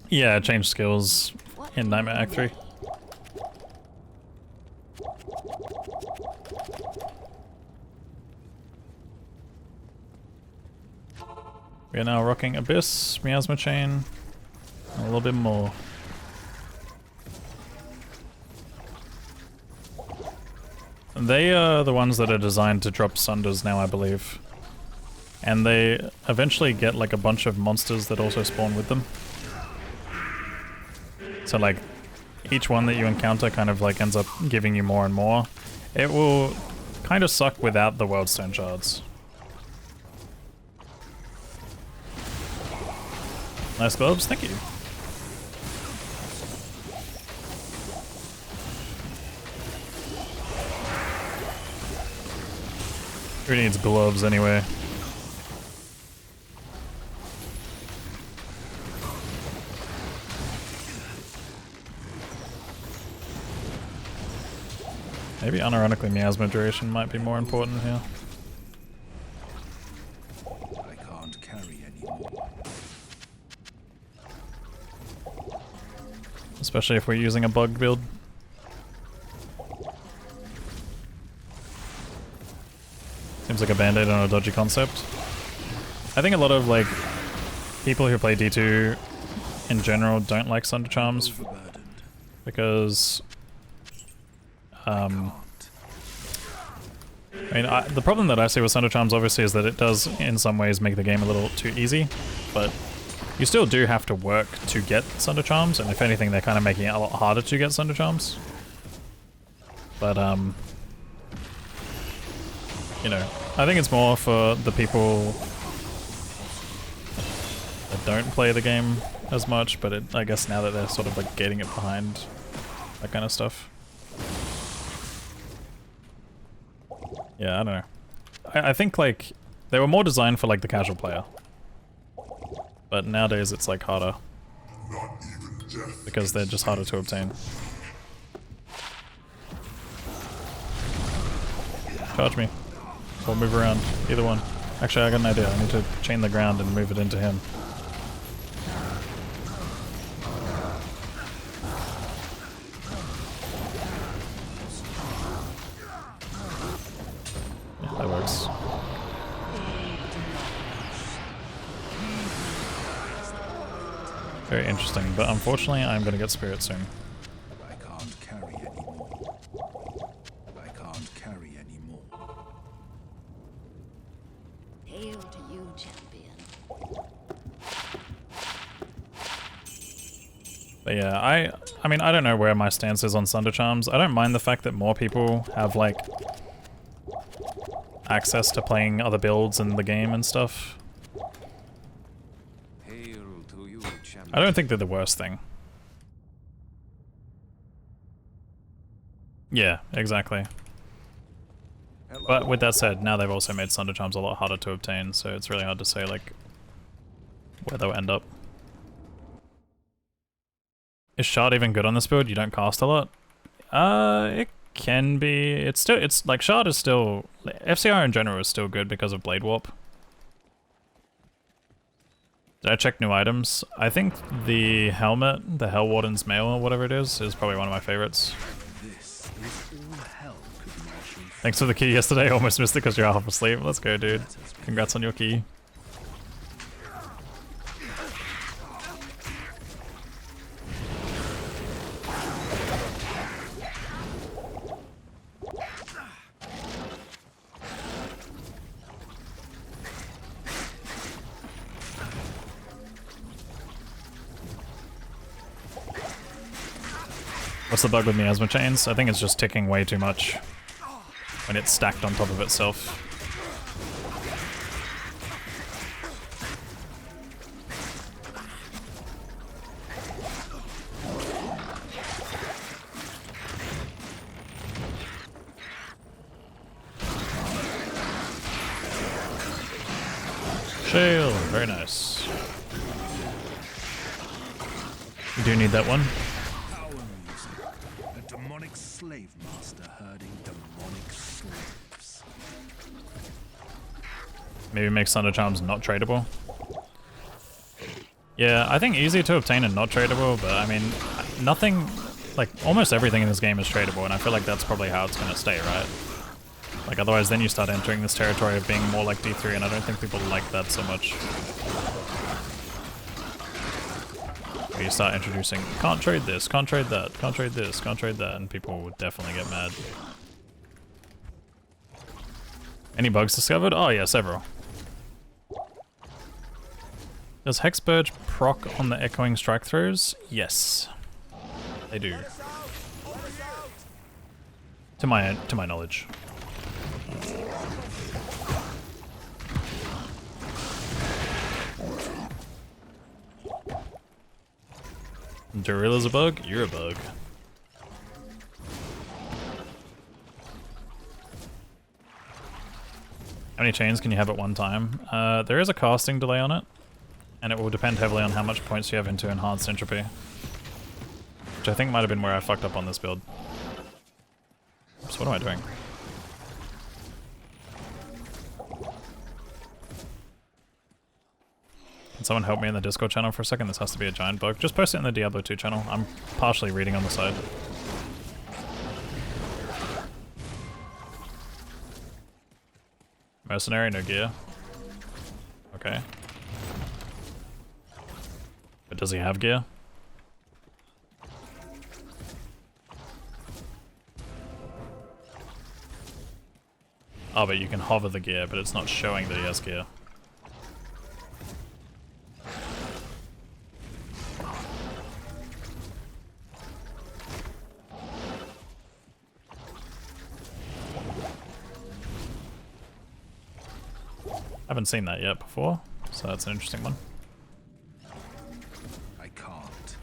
Yeah, change skills in Nightmare Act 3. We are now rocking Abyss, Miasma Chain, and a little bit more. They are the ones that are designed to drop Sunders now, I believe. And they eventually get like a bunch of monsters that also spawn with them. So like, each one that you encounter kind of like ends up giving you more and more. It will kind of suck without the Worldstone shards. Nice gloves, thank you. Who needs gloves anyway? Maybe unironically Miasma duration might be more important here. I can't carry anymore. Especially if we're using a bug build. Seems like a band-aid on a dodgy concept. I think a lot of like people who play D2 in general don't like Sunder Charms because I mean, the problem that I see with Sunder Charms obviously is that it does in some ways make the game a little too easy, but you still do have to work to get Sunder Charms, and if anything they're kind of making it a lot harder to get Sunder Charms. But you know, I think it's more for the people that don't play the game as much, but I guess now that they're sort of like getting it behind that kind of stuff. Yeah, I don't know. I think like they were more designed for like the casual player, but nowadays it's like harder because they're just harder to obtain. Charge me. Or move around. Either one. Actually, I got an idea. I need to chain the ground and move it into him. Yeah, that works. Very interesting, but unfortunately I'm gonna get Spirit soon. I can't carry anymore. I can't carry anymore. Hail to you, champion. But yeah, I mean, I don't know where my stance is on Sunder Charms. I don't mind the fact that more people have, like, access to playing other builds in the game and stuff. Hail to you, champion. I don't think they're the worst thing. Yeah, exactly. Hello. But with that said, now they've also made Sunder Charms a lot harder to obtain, so it's really hard to say, like, where they'll end up. Is Shard even good on this build? You don't cast a lot? It can be. It's like Shard is still, FCR in general is still good because of Blade Warp. Did I check new items? I think the helmet, the Hellwarden's mail or whatever it is probably one of my favorites. This is all hell could wish Thanks for the key yesterday. Almost missed it because you're half asleep. Let's go, dude. Congrats on your key. What's the bug with Miasma Chains? I think it's just ticking way too much when it's stacked on top of itself. Shale, very nice. You do need that one. Slave master herding demonic slaves. Maybe make Thunder Charms not tradable. Yeah, I think easy to obtain and not tradable, but I mean, nothing, like almost everything in this game is tradable, and I feel like that's probably how it's gonna stay, right? Like otherwise then you start entering this territory of being more like D3, and I don't think people like that so much. Where you start introducing, can't trade this, can't trade that, can't trade this, can't trade that, and people would definitely get mad. Any bugs discovered? Oh yeah, several. Does Hexburge proc on the echoing strike throws? Yes, they do. To my knowledge. Durilla's a bug? You're a bug. How many chains can you have at one time? There is a casting delay on it, and it will depend heavily on how much points you have into enhanced entropy. Which I think might have been where I fucked up on this build. So what am I doing? Can someone help me in the Discord channel for a second? This has to be a giant bug. Just post it in the Diablo 2 channel. I'm partially reading on the side. Mercenary, no gear. Okay. But does he have gear? Oh, but you can hover the gear, but it's not showing that he has gear. I haven't seen that yet before, so that's an interesting one. I can't.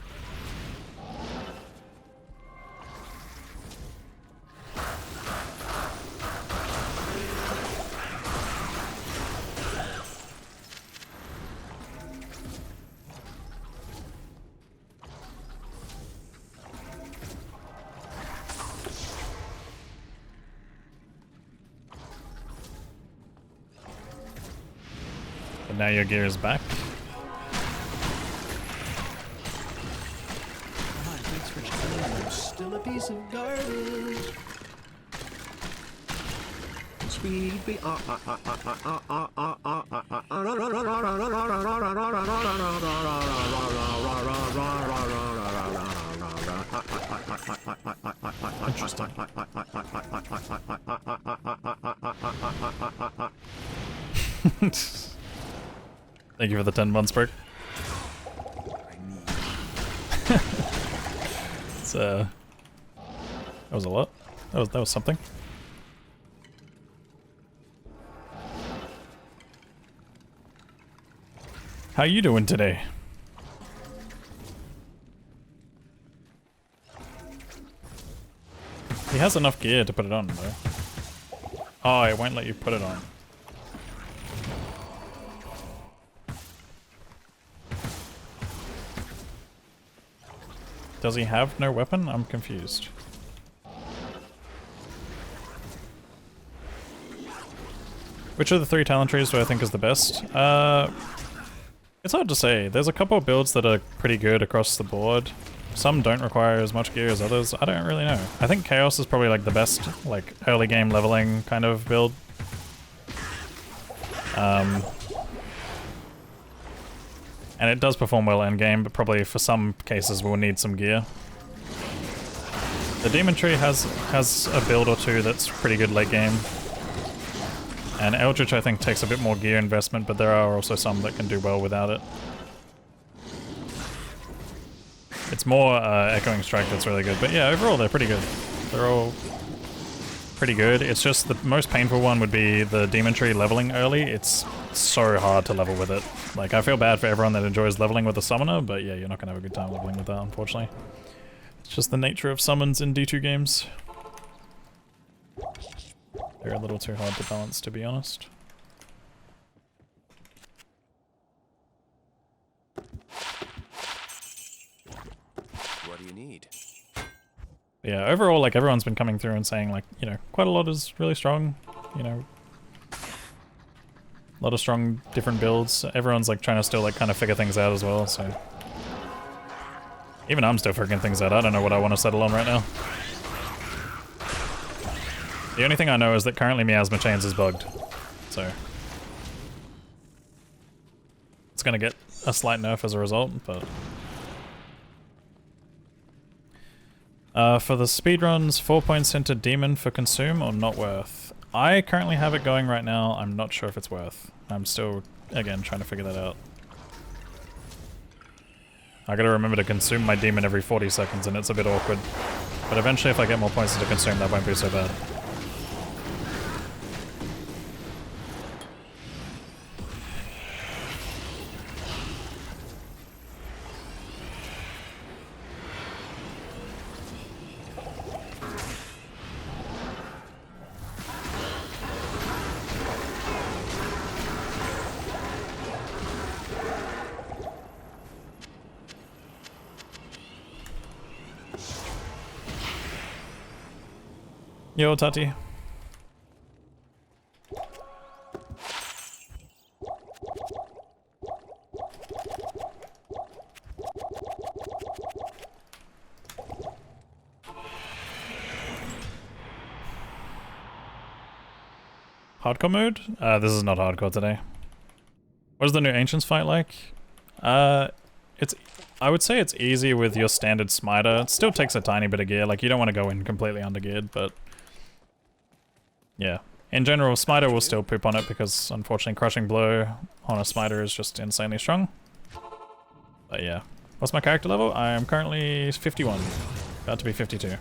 But now your gear is back. Hi, thanks for checking in. I'm still a piece of garbage. Thank you for the 10 months, Brick. It's that was a lot. That was something. How you doing today? He has enough gear to put it on, though. Oh, it won't let you put it on. Does he have no weapon? I'm confused. Which of the 3 talent trees do I think is the best? It's hard to say. There's a couple of builds that are pretty good across the board. Some don't require as much gear as others. I don't really know. I think Chaos is probably like the best like early game leveling kind of build. And it does perform well end game, but probably for some cases we'll need some gear. The Demon Tree has a build or two that's pretty good late game. And Eldritch I think takes a bit more gear investment, but there are also some that can do well without it. It's more Echoing Strike that's really good, but yeah, overall they're pretty good. They're all pretty good. It's just the most painful one would be the Demon Tree leveling early. It's so hard to level with it. Like, I feel bad for everyone that enjoys leveling with a summoner, but yeah, you're not gonna have a good time leveling with that, unfortunately. It's just the nature of summons in D2 games. They're a little too hard to balance, to be honest. What do you need? Yeah, overall, like, everyone's been coming through and saying, like, you know, quite a lot is really strong, you know. A lot of strong different builds. Everyone's, like, trying to still, like, kind of figure things out as well, so. Even I'm still figuring things out. I don't know what I want to settle on right now. The only thing I know is that currently Miasma Chains is bugged, so. It's gonna get a slight nerf as a result, but. For the speedruns, 4 points into Demon for consume or not worth? I currently have it going right now. I'm not sure if it's worth. I'm still, again, trying to figure that out. I gotta remember to consume my Demon every 40 seconds and it's a bit awkward. But eventually if I get more points into consume, that won't be so bad. Yo, Tati. Hardcore mode? This is not hardcore today. What is the new Ancients fight like? I would say it's easy with your standard smiter. It still takes a tiny bit of gear, like you don't want to go in completely undergeared, but yeah. In general, smiter will still poop on it because unfortunately crushing blow on a smiter is just insanely strong. But yeah. What's my character level? I am currently 51. About to be 52.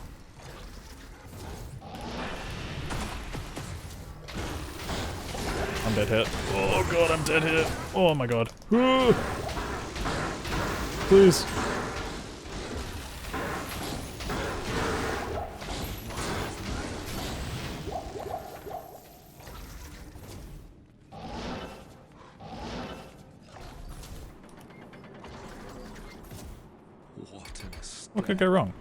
I'm dead hit. Oh god, I'm dead hit. Oh my god. Please. What could go wrong?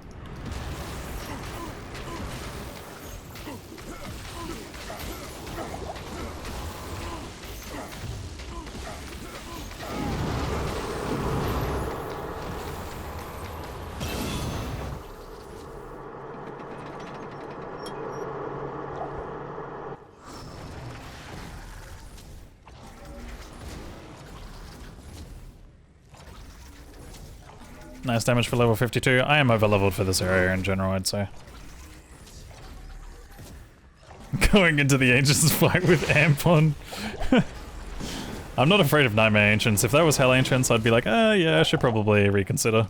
Nice damage for level 52. I am over-leveled for this area in general, I'd say. Going into the Ancients fight with Ampon. I'm not afraid of Nightmare Ancients. If that was Hell Ancients, I'd be like, yeah, I should probably reconsider.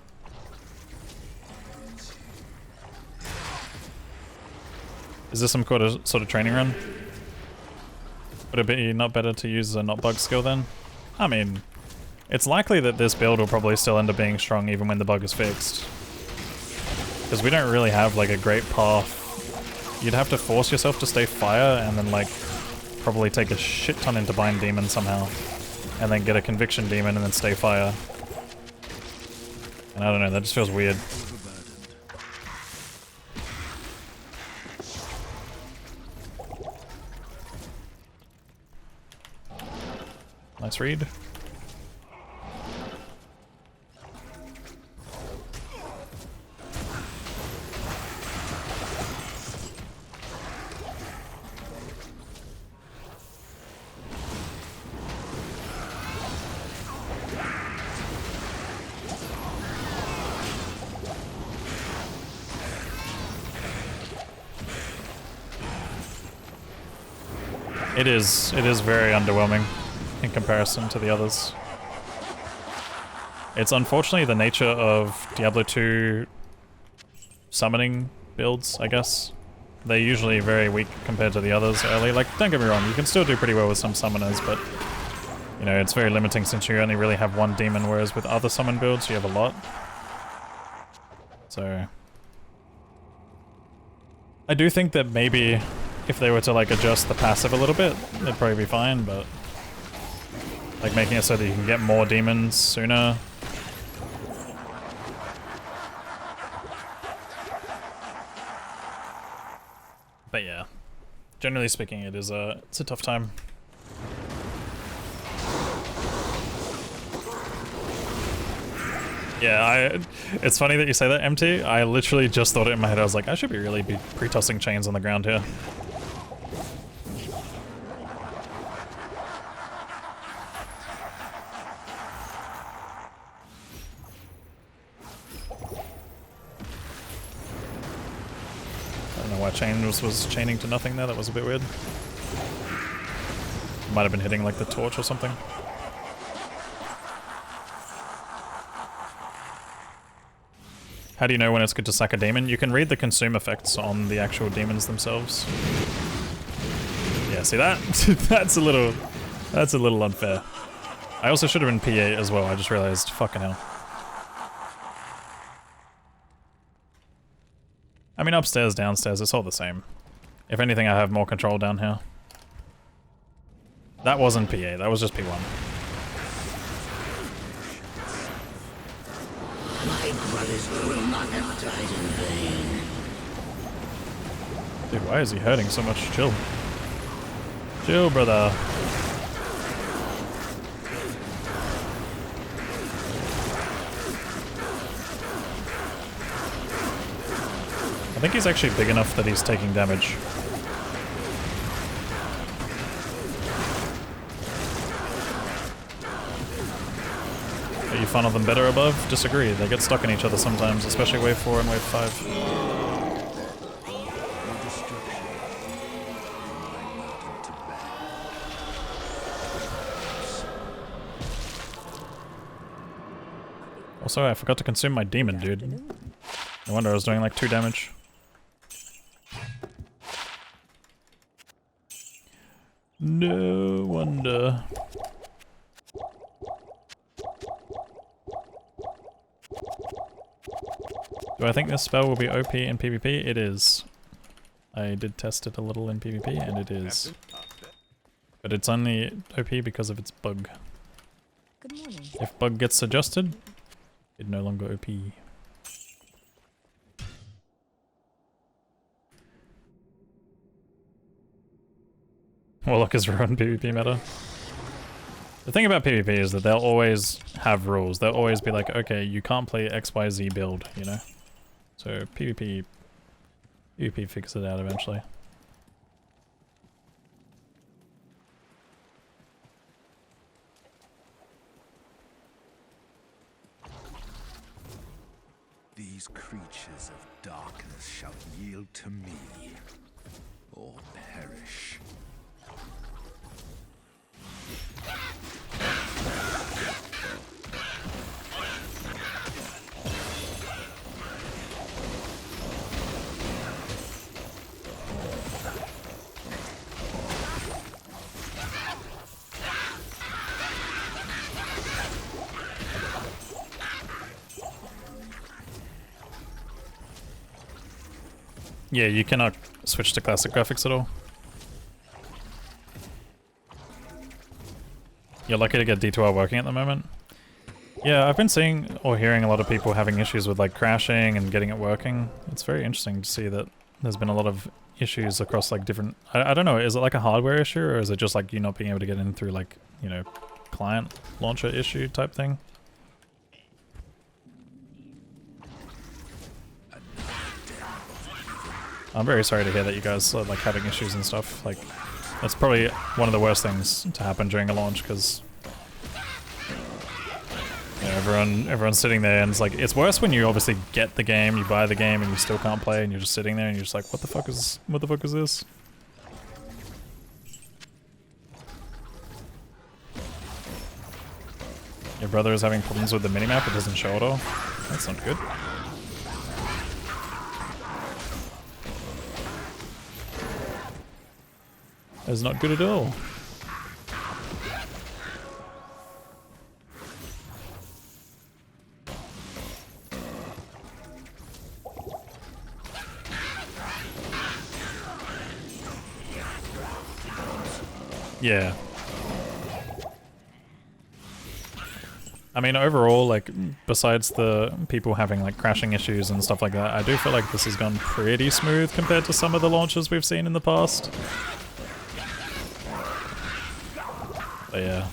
Is this some sort of training run? Would it be not better to use a not bug skill then? I mean, it's likely that this build will probably still end up being strong even when the bug is fixed. Because we don't really have like a great path. You'd have to force yourself to stay fire and then like probably take a shit ton into Bind Demon somehow. And then get a Conviction Demon and then stay fire. And I don't know, that just feels weird. Nice read. It is very underwhelming in comparison to the others. It's unfortunately the nature of Diablo 2 summoning builds, I guess. They're usually very weak compared to the others early. Like, don't get me wrong, you can still do pretty well with some summoners, but you know, it's very limiting since you only really have one demon, whereas with other summon builds you have a lot. So I do think that maybe if they were to like adjust the passive a little bit, it'd probably be fine, but like making it so that you can get more demons sooner. But yeah, generally speaking, it's a tough time. Yeah, it's funny that you say that, MT. I literally just thought it in my head. I was like, I should really be pre-tossing chains on the ground here. I don't know why chain was chaining to nothing there. That was a bit weird. Might have been hitting like the torch or something. How do you know when it's good to sack a demon? You can read the consume effects on the actual demons themselves. Yeah, see that? That's a little unfair. I also should have been P8 as well, I just realized. Fucking hell. I mean, upstairs, downstairs, it's all the same. If anything, I have more control down here. That wasn't P8, that was just P1. My brothers will not have died in vain. Dude, why is he hurting so much? Chill. Chill, brother. I think he's actually big enough that he's taking damage. Are you funnel them better above? Disagree. They get stuck in each other sometimes, especially wave 4 and wave 5. Also, I forgot to consume my demon, dude. No wonder I was doing like 2 damage. No wonder. Do I think this spell will be OP in PvP? It is. I did test it a little in PvP and it is. But it's only OP because of its bug. Good morning. If bug gets adjusted, it's no longer OP. Warlock is ruined PvP meta. The thing about PvP is that they'll always have rules. They'll always be like, okay, you can't play XYZ build, you know? So PvP figures it out eventually. These creatures of darkness shall yield to me, or perish. Yeah, you cannot switch to classic graphics at all. You're lucky to get D2R working at the moment. Yeah, I've been seeing or hearing a lot of people having issues with like crashing and getting it working. It's very interesting to see that there's been a lot of issues across like different... I don't know, is it like a hardware issue or is it just like you not being able to get in through like, you know, client launcher issue type thing? I'm very sorry to hear that you guys are like having issues and stuff. Like, that's probably one of the worst things to happen during a launch because you know, everyone's sitting there and it's like, it's worse when you obviously get the game, you buy the game and you still can't play and you're just sitting there and you're just like, what the fuck is this? Your brother is having problems with the minimap, it doesn't show at all. That's not good. That's not good at all. Yeah. I mean, overall, like, besides the people having, like, crashing issues and stuff like that, I do feel like this has gone pretty smooth compared to some of the launches we've seen in the past. But yeah.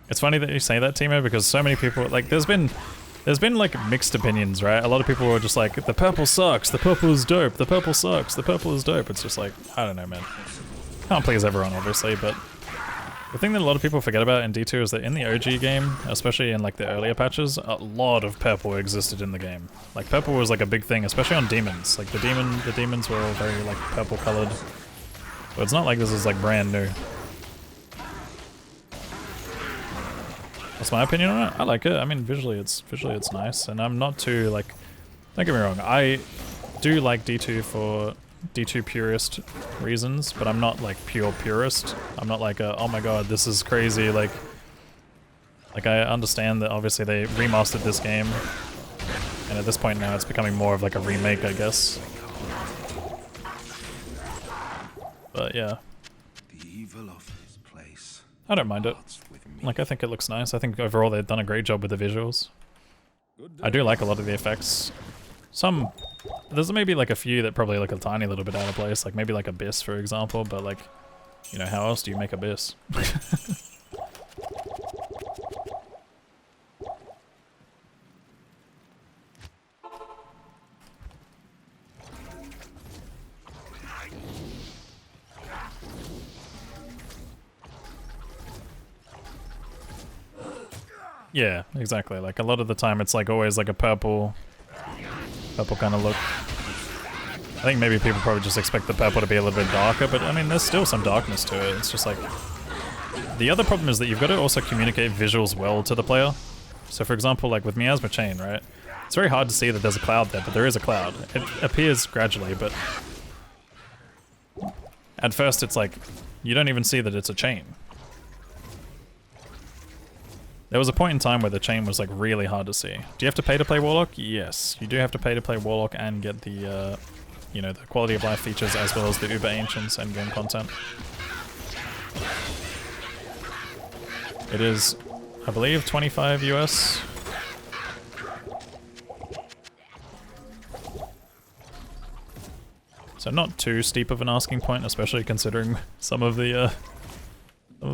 It's funny that you say that, Timo, because so many people, like, there's been like mixed opinions, right? A lot of people were just like, the purple sucks, the purple is dope, the purple sucks, the purple is dope. It's just like, I don't know, man. Can't please everyone, obviously, but the thing that a lot of people forget about in D2 is that in the OG game, especially in like the earlier patches, a lot of purple existed in the game. Like purple was like a big thing, especially on demons. Like the demons were all very like purple colored. But it's not like this is like brand new. That's my opinion on it. I like it. I mean, visually it's nice, and I'm not too like. Don't get me wrong. I do like D2 for D2 purist reasons, but I'm not like pure purist. I'm not like oh my god, this is crazy. Like I understand that obviously they remastered this game, and at this point now it's becoming more of like a remake, I guess. But yeah. The evil of this place. I don't mind it. Like, I think it looks nice. I think overall they've done a great job with the visuals. I do like a lot of the effects. There's maybe like a few that probably look a tiny little bit out of place, like maybe like Abyss, for example, but like, you know, how else do you make Abyss? Yeah, exactly. Like a lot of the time it's like always like a purple kind of look. I think maybe people probably just expect the purple to be a little bit darker, but I mean there's still some darkness to it. It's just like, the other problem is that you've got to also communicate visuals well to the player. So for example, like with Miasma Chain, right? It's very hard to see that there's a cloud there, but there is a cloud. It appears gradually, but at first it's like, you don't even see that it's a chain. There was a point in time where the chain was like really hard to see. Do you have to pay to play Warlock? Yes, you do have to pay to play Warlock and get the, you know, the quality of life features as well as the Uber Ancients and game content. It is, I believe, 25 US. So not too steep of an asking point, especially considering some of the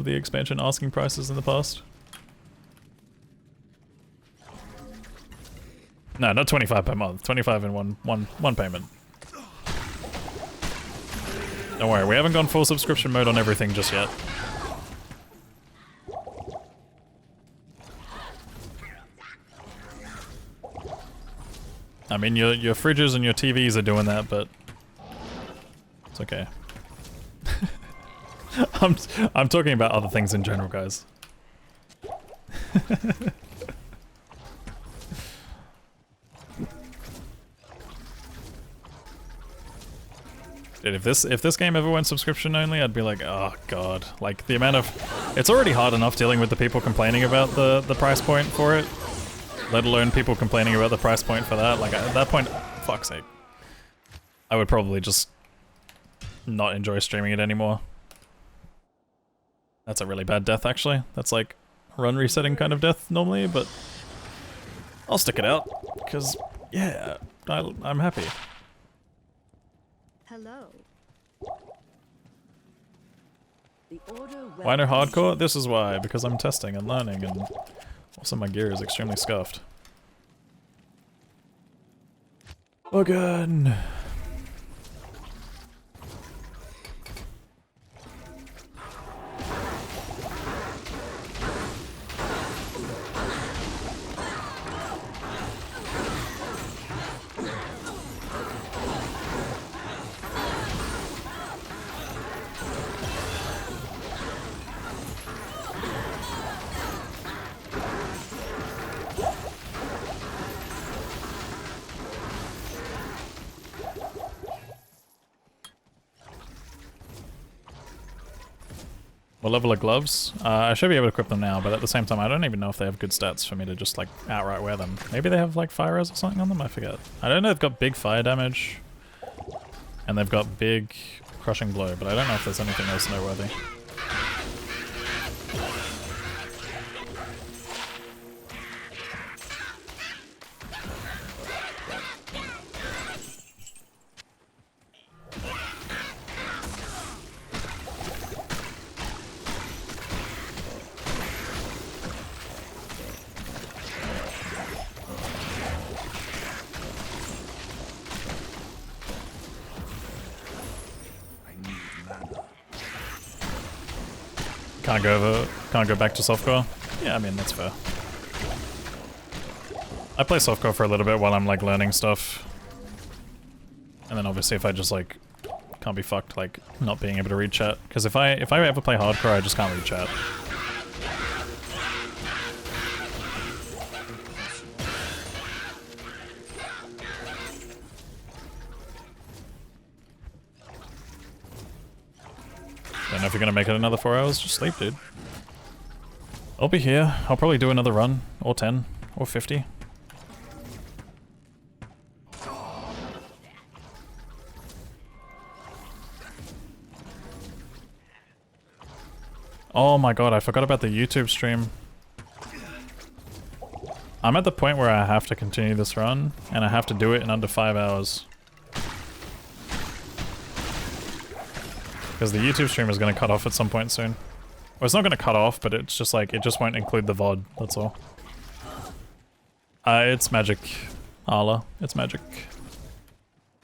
expansion asking prices in the past. No, not 25 per month. 25 in one payment. Don't worry, we haven't gone full subscription mode on everything just yet. I mean, your fridges and your TVs are doing that, but it's okay. I'm talking about other things in general, guys. Dude, if this game ever went subscription only, I'd be like, oh god. Like the amount of, it's already hard enough dealing with the people complaining about the price point for it, let alone people complaining about the price point for that. Like at that point, fuck's sake, I would probably just not enjoy streaming it anymore. That's a really bad death, actually. That's like run resetting kind of death normally, but I'll stick it out because yeah, I'm happy. Hello. Why no hardcore? This is why, because I'm testing and learning, and also my gear is extremely scuffed. Again. What level are gloves? I should be able to equip them now, but at the same time, I don't even know if they have good stats for me to just like outright wear them. Maybe they have like fire res or something on them, I forget. I don't know, they've got big fire damage. And they've got big crushing blow, but I don't know if there's anything else noteworthy. Can't go back to softcore? Yeah, I mean, that's fair. I play softcore for a little bit while I'm like learning stuff. And then obviously if I just like can't be fucked like not being able to read chat. Because if I ever play hardcore, I just can't read chat. Don't know if you're gonna make it another 4 hours, just sleep, dude. I'll be here. I'll probably do another run, or 10, or 50. Oh my god, I forgot about the YouTube stream. I'm at the point where I have to continue this run, and I have to do it in under 5 hours. Because the YouTube stream is going to cut off at some point soon. Well, it's not going to cut off, but it's just like, it just won't include the VOD, that's all. It's magic, Arla. It's magic.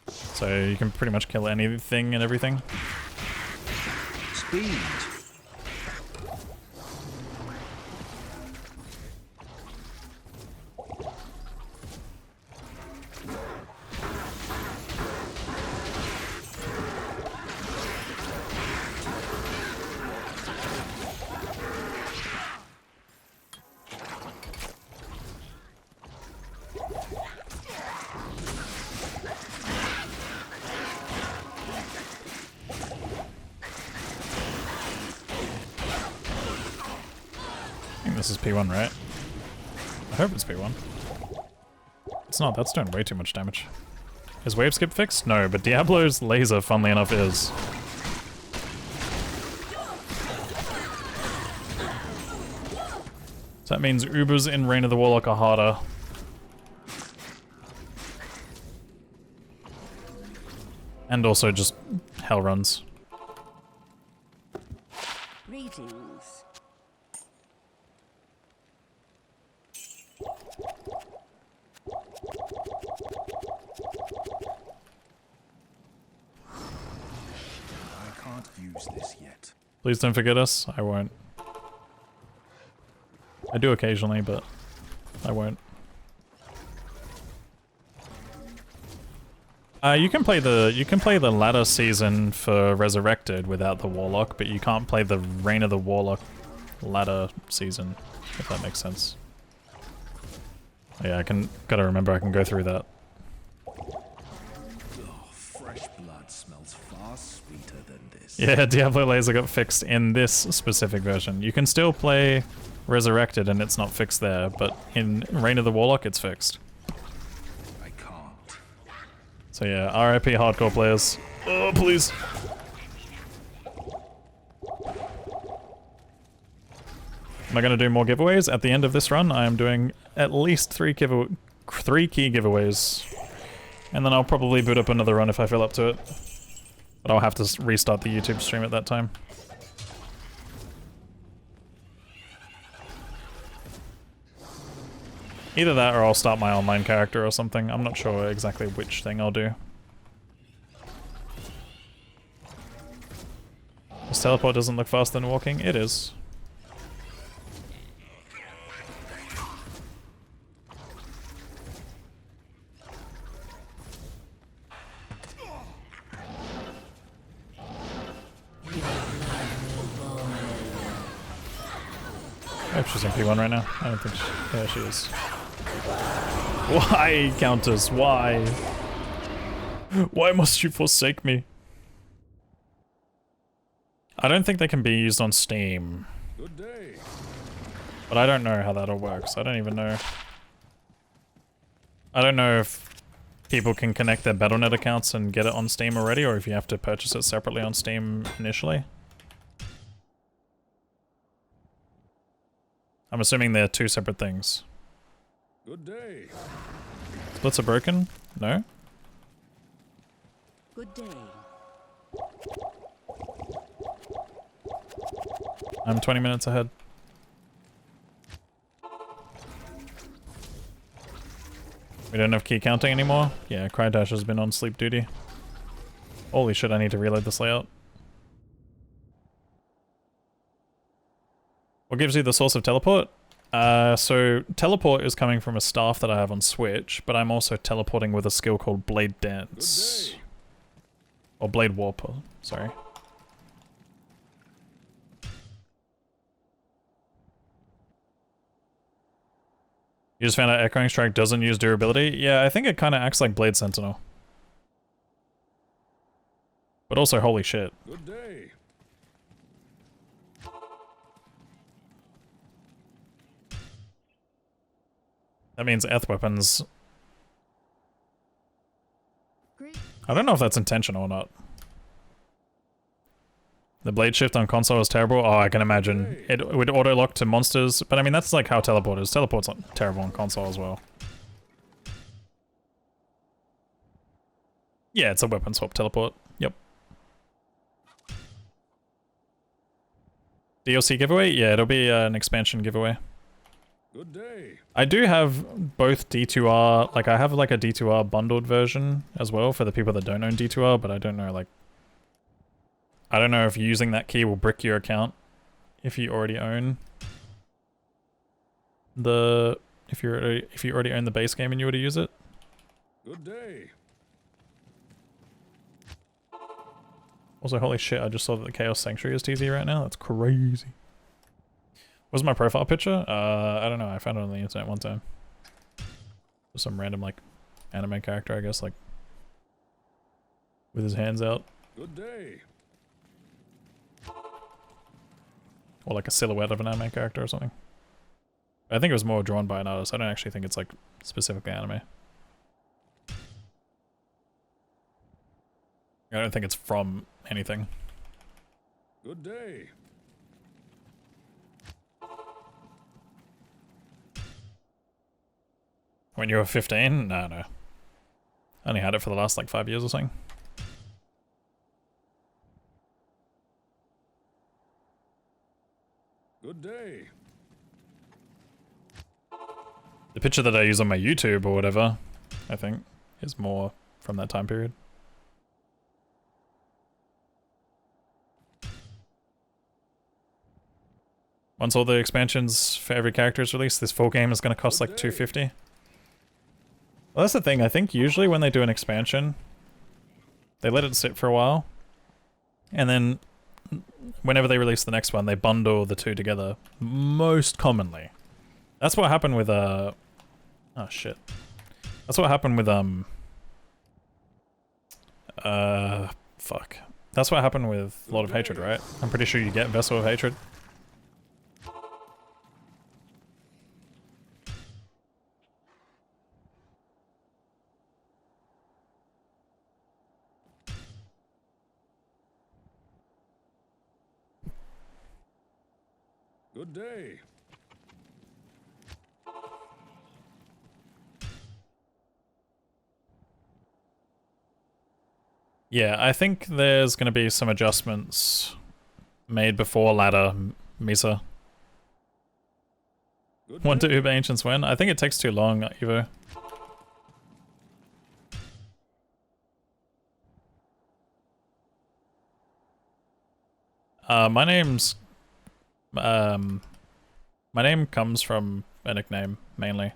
So you can pretty much kill anything and everything. Speed. This is P1, right? I hope it's P1. It's not, that's doing way too much damage. Is wave skip fixed? No, but Diablo's laser, funnily enough, is. So that means Ubers in Reign of the Warlock are harder. And also just hell runs. Greetings. Use this yet. Please don't forget us. I won't. I do occasionally, but I won't. You can play the ladder season for Resurrected without the Warlock, but you can't play the Reign of the Warlock ladder season, if that makes sense. Yeah, gotta remember I can go through that. Yeah, Diablo Laser got fixed in this specific version. You can still play Resurrected and it's not fixed there, but in Reign of the Warlock it's fixed. I can't. So yeah, RIP hardcore players. Oh, please. Am I gonna do more giveaways? At the end of this run, I am doing at least three key giveaways. And then I'll probably boot up another run if I feel up to it. But I'll have to restart the YouTube stream at that time. Either that or I'll start my online character or something. I'm not sure exactly which thing I'll do. This teleport doesn't look faster than walking? It is. I hope she's in P1 right now. I don't think she... Yeah, she is. Why, Countess? Why? Why must you forsake me? I don't think they can be used on Steam. Good day. But I don't know how that all works. I don't even know. I don't know if people can connect their Battle.net accounts and get it on Steam already, or if you have to purchase it separately on Steam initially. I'm assuming they're two separate things. Good day. Splits are broken? No? Good day. I'm 20 minutes ahead. We don't have key counting anymore? Yeah, Crydash has been on sleep duty. Holy shit, I need to reload this layout. What gives you the source of teleport? So teleport is coming from a staff that I have on Switch, but I'm also teleporting with a skill called Blade Dance. Or Blade Warper, sorry. You just found out Echoing Strike doesn't use durability? Yeah, I think it kind of acts like Blade Sentinel. But also, holy shit. Good day. That means Eth weapons. I don't know if that's intentional or not. The blade shift on console is terrible. Oh, I can imagine. It would auto-lock to monsters, but I mean, that's like how teleport is. Teleport's terrible on console as well. Yeah, it's a weapon swap teleport. Yep. DLC giveaway? Yeah, it'll be an expansion giveaway. Good day. I do have both D2R, like I have like a D2R bundled version as well for the people that don't own D2R, but I don't know, like, I don't know if using that key will brick your account if you already own the, if you already own the base game and you were to use it. Good day. Also, holy shit, I just saw that the Chaos Sanctuary is TZ right now. That's crazy. What's my profile picture? I don't know. I found it on the internet one time. Just some random, like, anime character, I guess, like, with his hands out. Good day. Or like a silhouette of an anime character or something. I think it was more drawn by an artist. I don't actually think it's, like, specifically anime. I don't think it's from anything. Good day. When you were 15? No, no. I only had it for the last like 5 years or something. Good day. The picture that I use on my YouTube or whatever, I think, is more from that time period. Once all the expansions for every character is released, this full game is going to cost like $250. Well, that's the thing. I think usually when they do an expansion, they let it sit for a while, and then whenever they release the next one, they bundle the two together. Most commonly, that's what happened with oh shit, that's what happened with fuck. That's what happened with Lord of Hatred, right? I'm pretty sure you get Vessel of Hatred. Good day. Yeah, I think there's going to be some adjustments made before ladder Misa. Want to Uber Ancients when? I think it takes too long, Evo. My name's... my name comes from a nickname, mainly.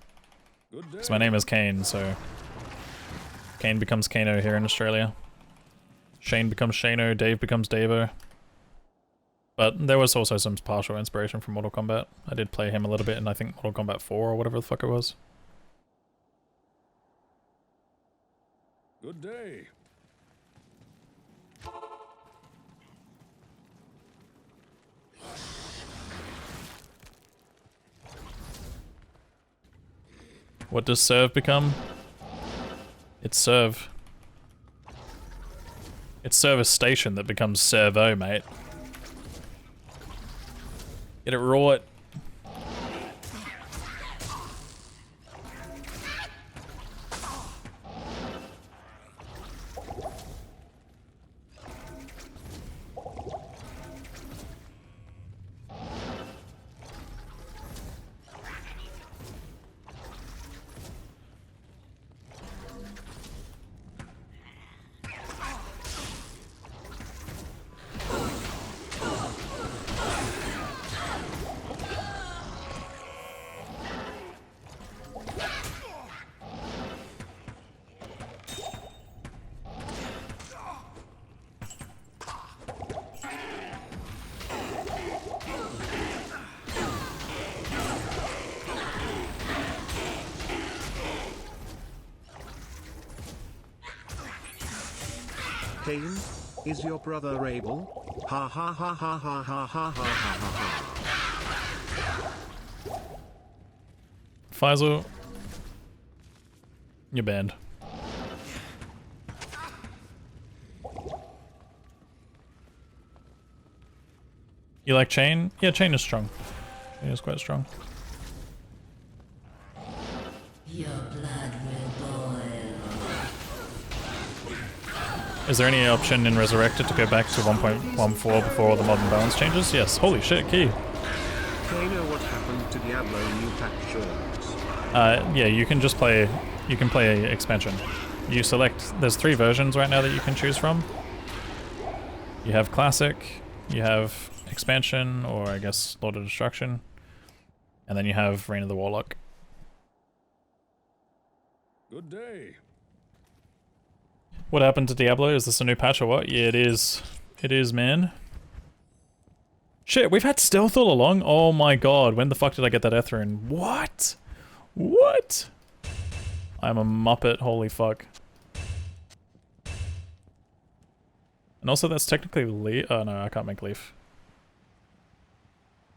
Because my name is Kane, so... Kane becomes Kano here in Australia. Shane becomes Shano, Dave becomes Davo. But there was also some partial inspiration from Mortal Kombat. I did play him a little bit in, I think, Mortal Kombat 4 or whatever the fuck it was. Good day. What does serve become? It's serve. It's service station that becomes servo, mate. Get it right. Kane, is your brother able? Ha ha ha ha ha ha ha ha ha ha. Faisal, you're banned. You like Chain? Yeah, Chain is strong. Chain is quite strong. Your blood will boil. Is there any option in Resurrected to go back to 1.14 before all the modern balance changes? Yes. Holy shit, key. Kano, what happened to Diablo new pack shorts? Yeah, you can just play, you can play expansion. You select, there's 3 versions right now that you can choose from. You have Classic, you have Expansion, or I guess Lord of Destruction, and then you have Reign of the Warlock. Good day. What happened to Diablo? Is this a new patch or what? Yeah, it is. It is, man. Shit, we've had stealth all along? Oh my god, when the fuck did I get that Ethrine? What? What? I'm a muppet, holy fuck. And also that's technically Leaf. Oh no, I can't make Leaf.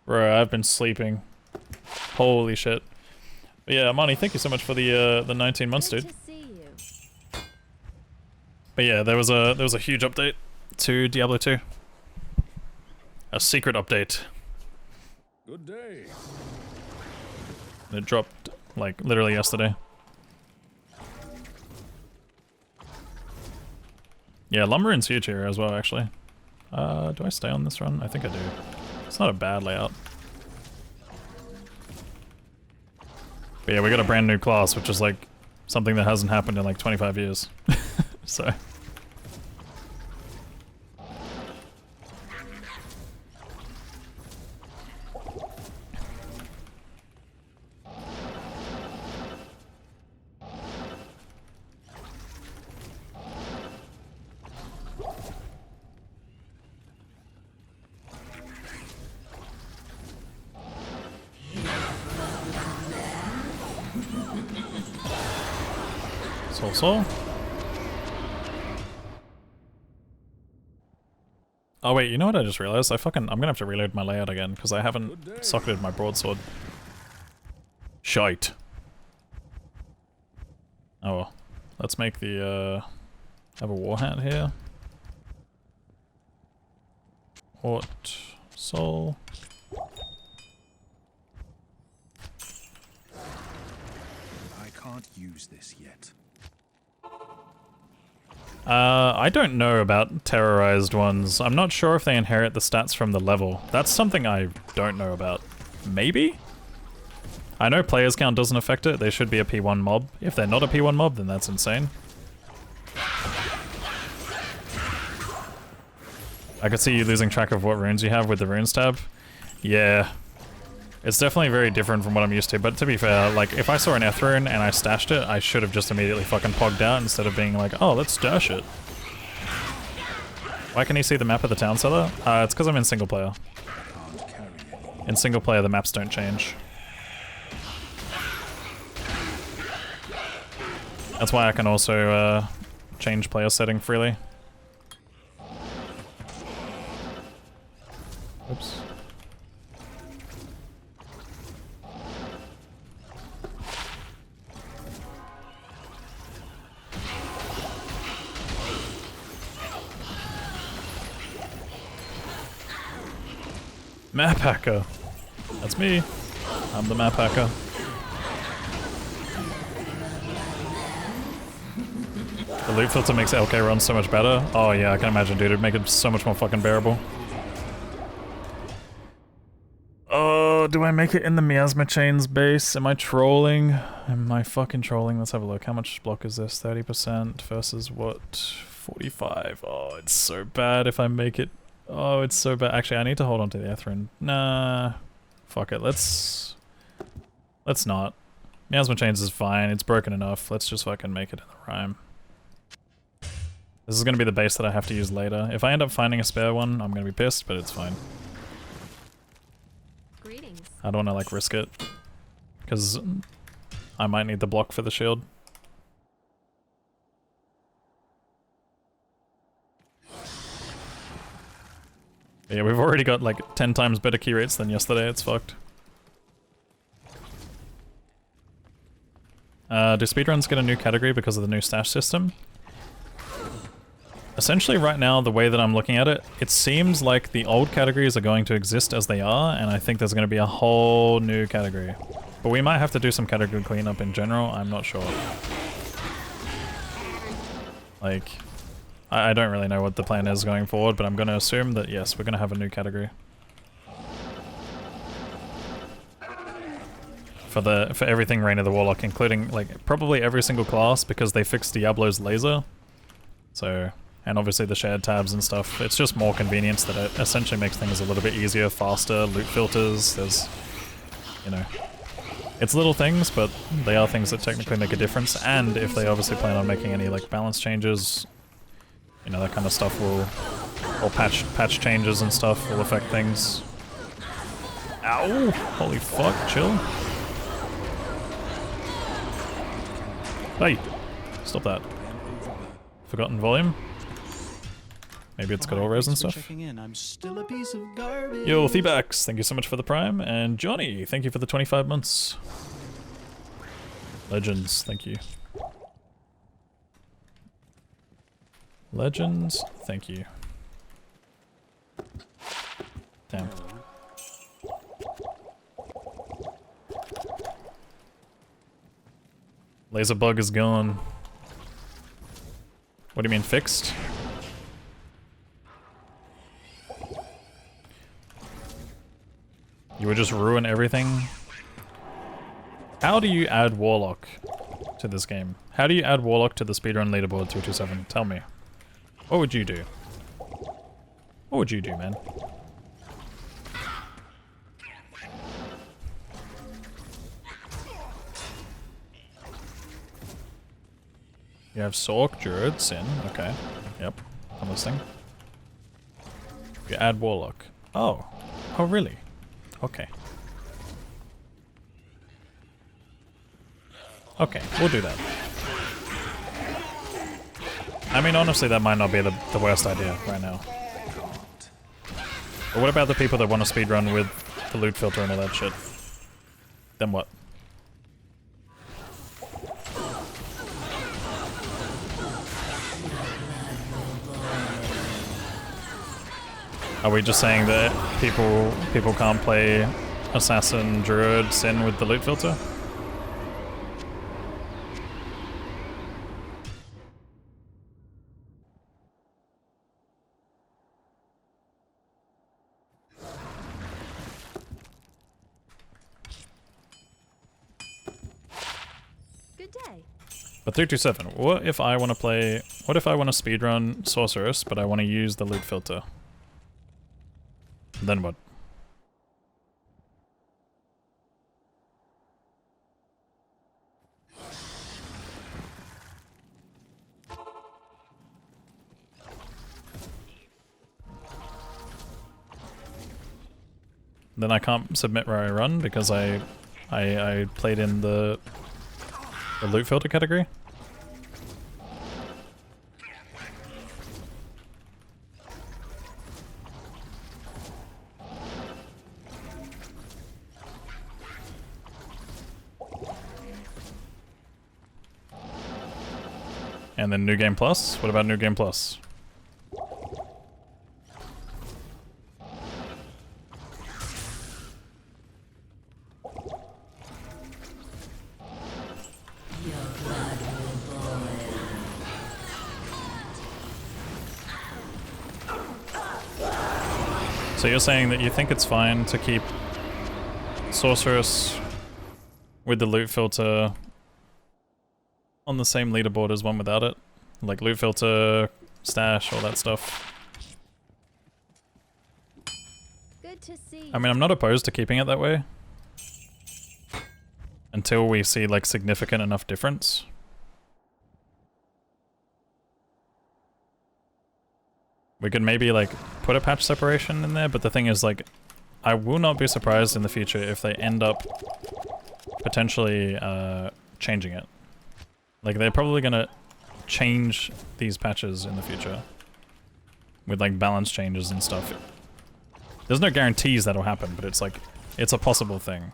Bro, I've been sleeping. Holy shit. But yeah, Amani, thank you so much for the 19 months, dude. But yeah, there was a huge update to Diablo 2. A secret update. Good day. And it dropped like literally yesterday. Yeah, Lumbering's huge here as well, actually. Do I stay on this run? I think I do. It's not a bad layout. But yeah, we got a brand new class, which is like something that hasn't happened in like 25 years. So. So. Oh wait, you know what I just realized? I'm gonna have to reload my layout again because I haven't socketed my broadsword. Shite. Oh well. Let's make the have a war hat here. Hort soul. I can't use this yet. I don't know about terrorized ones. I'm not sure if they inherit the stats from the level. That's something I don't know about. Maybe? I know players count doesn't affect it. They should be a P1 mob. If they're not a P1 mob, then that's insane. I could see you losing track of what runes you have with the runes tab. Yeah. It's definitely very different from what I'm used to, but to be fair, like, if I saw an Ethrine and I stashed it, I should have just immediately fucking pogged out instead of being like, oh, let's stash it. Why can you see the map of the town cellar? It's because I'm in single player. In single player, the maps don't change. That's why I can also change player setting freely. Oops. Map hacker. That's me. I'm the map hacker. The loot filter makes LK runs so much better. Oh yeah, I can imagine, dude. It'd make it so much more fucking bearable. Oh, do I make it in the Miasma Chains base? Am I trolling? Am I fucking trolling? Let's have a look. How much block is this? 30% versus what? 45. Oh, it's so bad if I make it. Oh, it's so bad. Actually, I need to hold on to the Ethrine. Nah. Fuck it. Let's not. Miasma Chains is fine. It's broken enough. Let's just fucking make it in the rhyme. This is gonna be the base that I have to use later. If I end up finding a spare one, I'm gonna be pissed, but it's fine. Greetings. I don't wanna like risk it. Because I might need the block for the shield. Yeah, we've already got like 10 times better key rates than yesterday. It's fucked. Do speedruns get a new category because of the new stash system? Essentially right now, the way that I'm looking at it, it seems like the old categories are going to exist as they are, and I think there's going to be a whole new category. But we might have to do some category cleanup in general, I'm not sure. Like, I don't really know what the plan is going forward, but I'm going to assume that yes, we're going to have a new category. For everything Reign of the Warlock, including like probably every single class, because they fixed Diablo's laser. So, and obviously the shared tabs and stuff. It's just more convenience that it essentially makes things a little bit easier, faster, loot filters, there's, you know, it's little things, but they are things that technically make a difference, and if they obviously plan on making any like balance changes, you know, that kind of stuff will, or patch changes and stuff will affect things. Ow! Holy fuck, chill. Hey! Stop that. Forgotten volume? Maybe it's got all res and stuff. I'm still a piece of garbage. Yo, Thebax, thank you so much for the prime, and Johnny, thank you for the 25 months. Legends, thank you. Legends, thank you. Damn. Laser bug is gone. What do you mean fixed? You would just ruin everything? How do you add Warlock to this game? How do you add Warlock to the speedrun leaderboard 227? Tell me. What would you do? What would you do, man? You have Sork, Druid, Sin. Okay. Yep. I'm listening. You add Warlock. Oh. Oh, really? Okay. Okay, we'll do that. I mean, honestly, that might not be the worst idea right now. But what about the people that want to speedrun with the loot filter and all that shit? Then what? Are we just saying that people can't play Assassin, Druid, Sin with the loot filter? Good day. But 327, what if I want to speedrun Sorceress, but I want to use the loot filter? Then what? Then I can't submit where I run because I played in the loot filter category. And then New Game Plus? What about New Game Plus? So you're saying that you think it's fine to keep Sorceress with the loot filter on the same leaderboard as one without it? Like loot filter, stash, all that stuff. Good to see. I mean, I'm not opposed to keeping it that way. Until we see like significant enough difference. We could maybe like put a patch separation in there, but the thing is like, I will not be surprised in the future if they end up potentially changing it. Like they're probably gonna change these patches in the future. With like balance changes and stuff. There's no guarantees that'll happen, but it's like, it's a possible thing.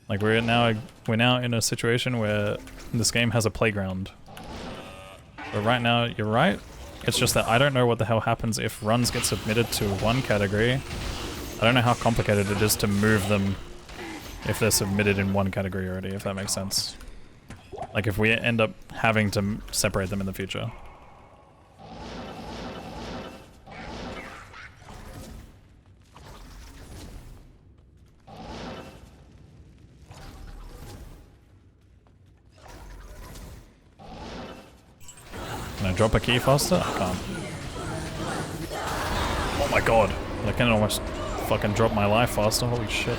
Like we're now in a situation where this game has a playground. But right now, you're right. It's just that I don't know what the hell happens if runs get submitted to one category. I don't know how complicated it is to move them if they're submitted in one category already, if that makes sense. Like if we end up having to separate them in the future. Can I drop a key faster? I can't. Oh my god. I can almost fucking drop my life faster. Holy shit.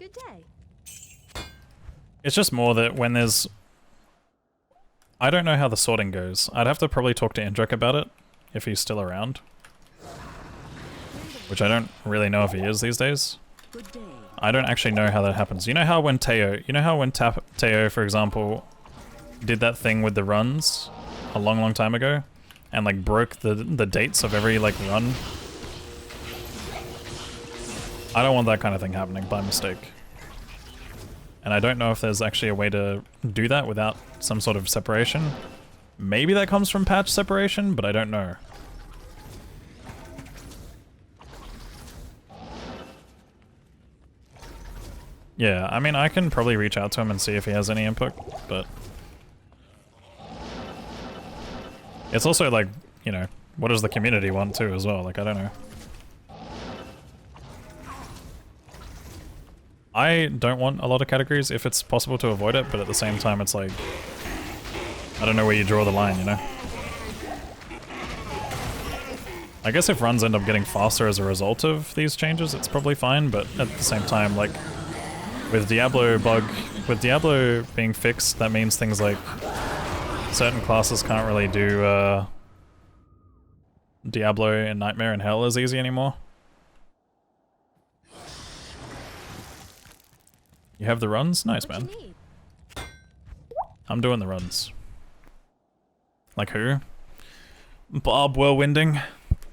Good day. It's just more that when there's... I don't know how the sorting goes. I'd have to probably talk to Indrek about it, if he's still around. Which I don't really know if he is these days. Good day. I don't actually know how that happens. You know how when Teo, Teo, for example, did that thing with the runs a long time ago? And like broke the dates of every like run? I don't want that kind of thing happening by mistake. And I don't know if there's actually a way to do that without some sort of separation. Maybe that comes from patch separation, but I don't know. Yeah, I mean, I can probably reach out to him and see if he has any input, but... It's also like, you know, what does the community want too as well? Like, I don't know. I don't want a lot of categories if it's possible to avoid it, but at the same time it's like... I don't know where you draw the line, you know? I guess if runs end up getting faster as a result of these changes, it's probably fine, but at the same time, like... With Diablo being fixed, that means things like... Certain classes can't really do, Diablo and Nightmare and Hell as easy anymore. You have the runs? Nice, man. I'm doing the runs. Like who? Bob whirlwinding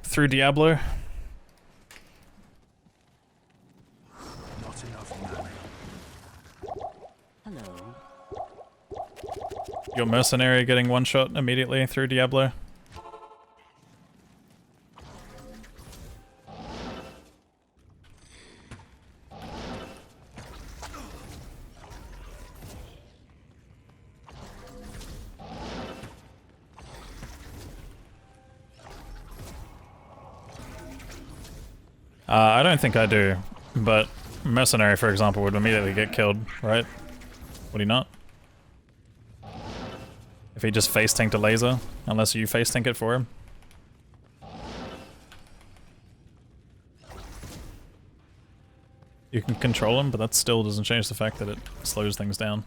through Diablo. Not enough money. Hello. Your mercenary getting one shot immediately through Diablo. I don't think I do, but Mercenary, for example, would immediately get killed, right? Would he not? If he just face tanked a laser, unless you face tank it for him. You can control him, but that still doesn't change the fact that it slows things down.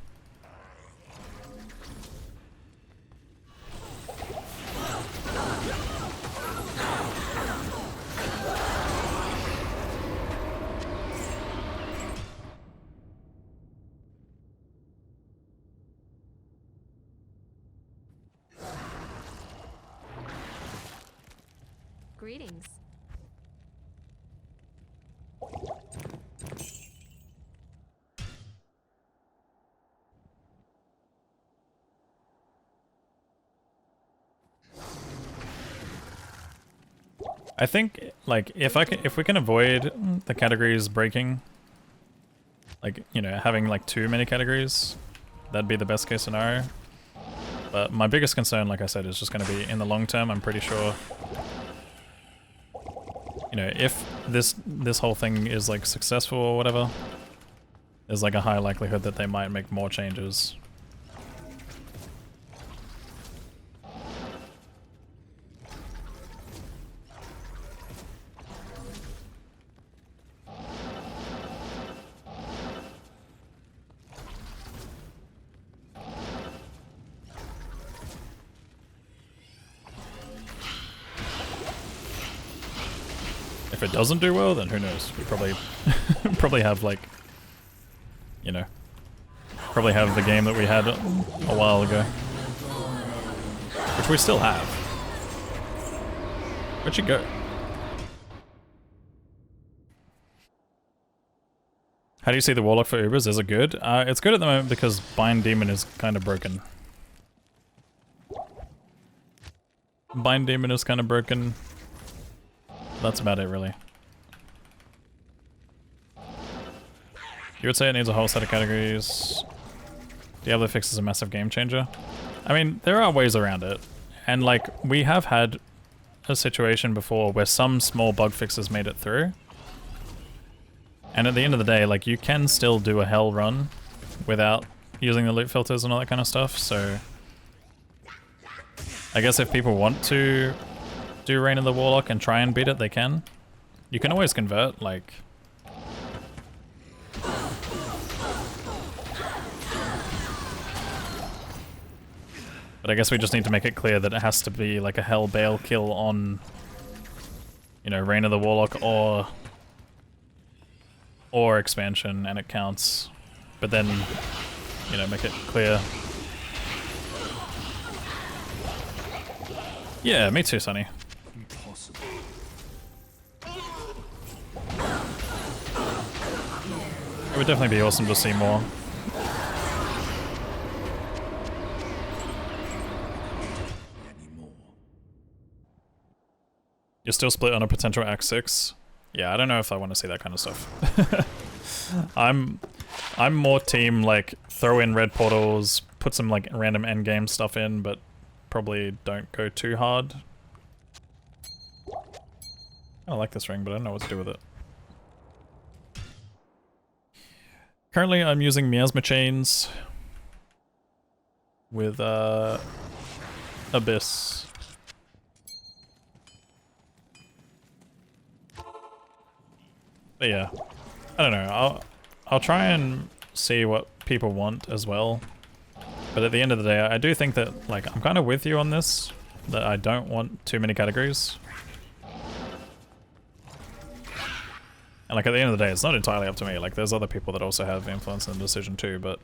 Greetings. I think like if we can avoid the categories breaking, like, you know, having like too many categories, that'd be the best case scenario. But my biggest concern, like I said, is just going to be in the long term. I'm pretty sure, you know, if this whole thing is like successful or whatever, there's like a high likelihood that they might make more changes. If it doesn't do well, then who knows? We probably probably have like, you know, probably have the game that we had a while ago, which we still have. Where'd you go? How do you see the Warlock for Ubers? Is it good? It's good at the moment because Bind Demon is kind of broken. Bind Demon is kind of broken. That's about it, really. You would say it needs a whole set of categories. Diablo Fix is a massive game changer. I mean, there are ways around it. And like, we have had a situation before where some small bug fixes made it through. And at the end of the day, like, you can still do a hell run without using the loot filters and all that kind of stuff, so I guess if people want to do Reign of the Warlock and try and beat it, they can. You can always convert, like... But I guess we just need to make it clear that it has to be like a Hell Bale kill on, you know, Reign of the Warlock or expansion, and it counts. But then, you know, make it clear. Yeah, me too, Sonny. It would definitely be awesome to see more. You're still split on a potential Act 6? Yeah, I don't know if I want to see that kind of stuff. I'm more team, like, throw in red portals, put some, like, random endgame stuff in, but probably don't go too hard. I like this ring, but I don't know what to do with it. Currently, I'm using Miasma Chains with Abyss. But yeah, I don't know. I'll try and see what people want as well. But at the end of the day, I do think that, like, I'm kind of with you on this, that I don't want too many categories. And like, at the end of the day, it's not entirely up to me. Like, there's other people that also have influence in the decision too, but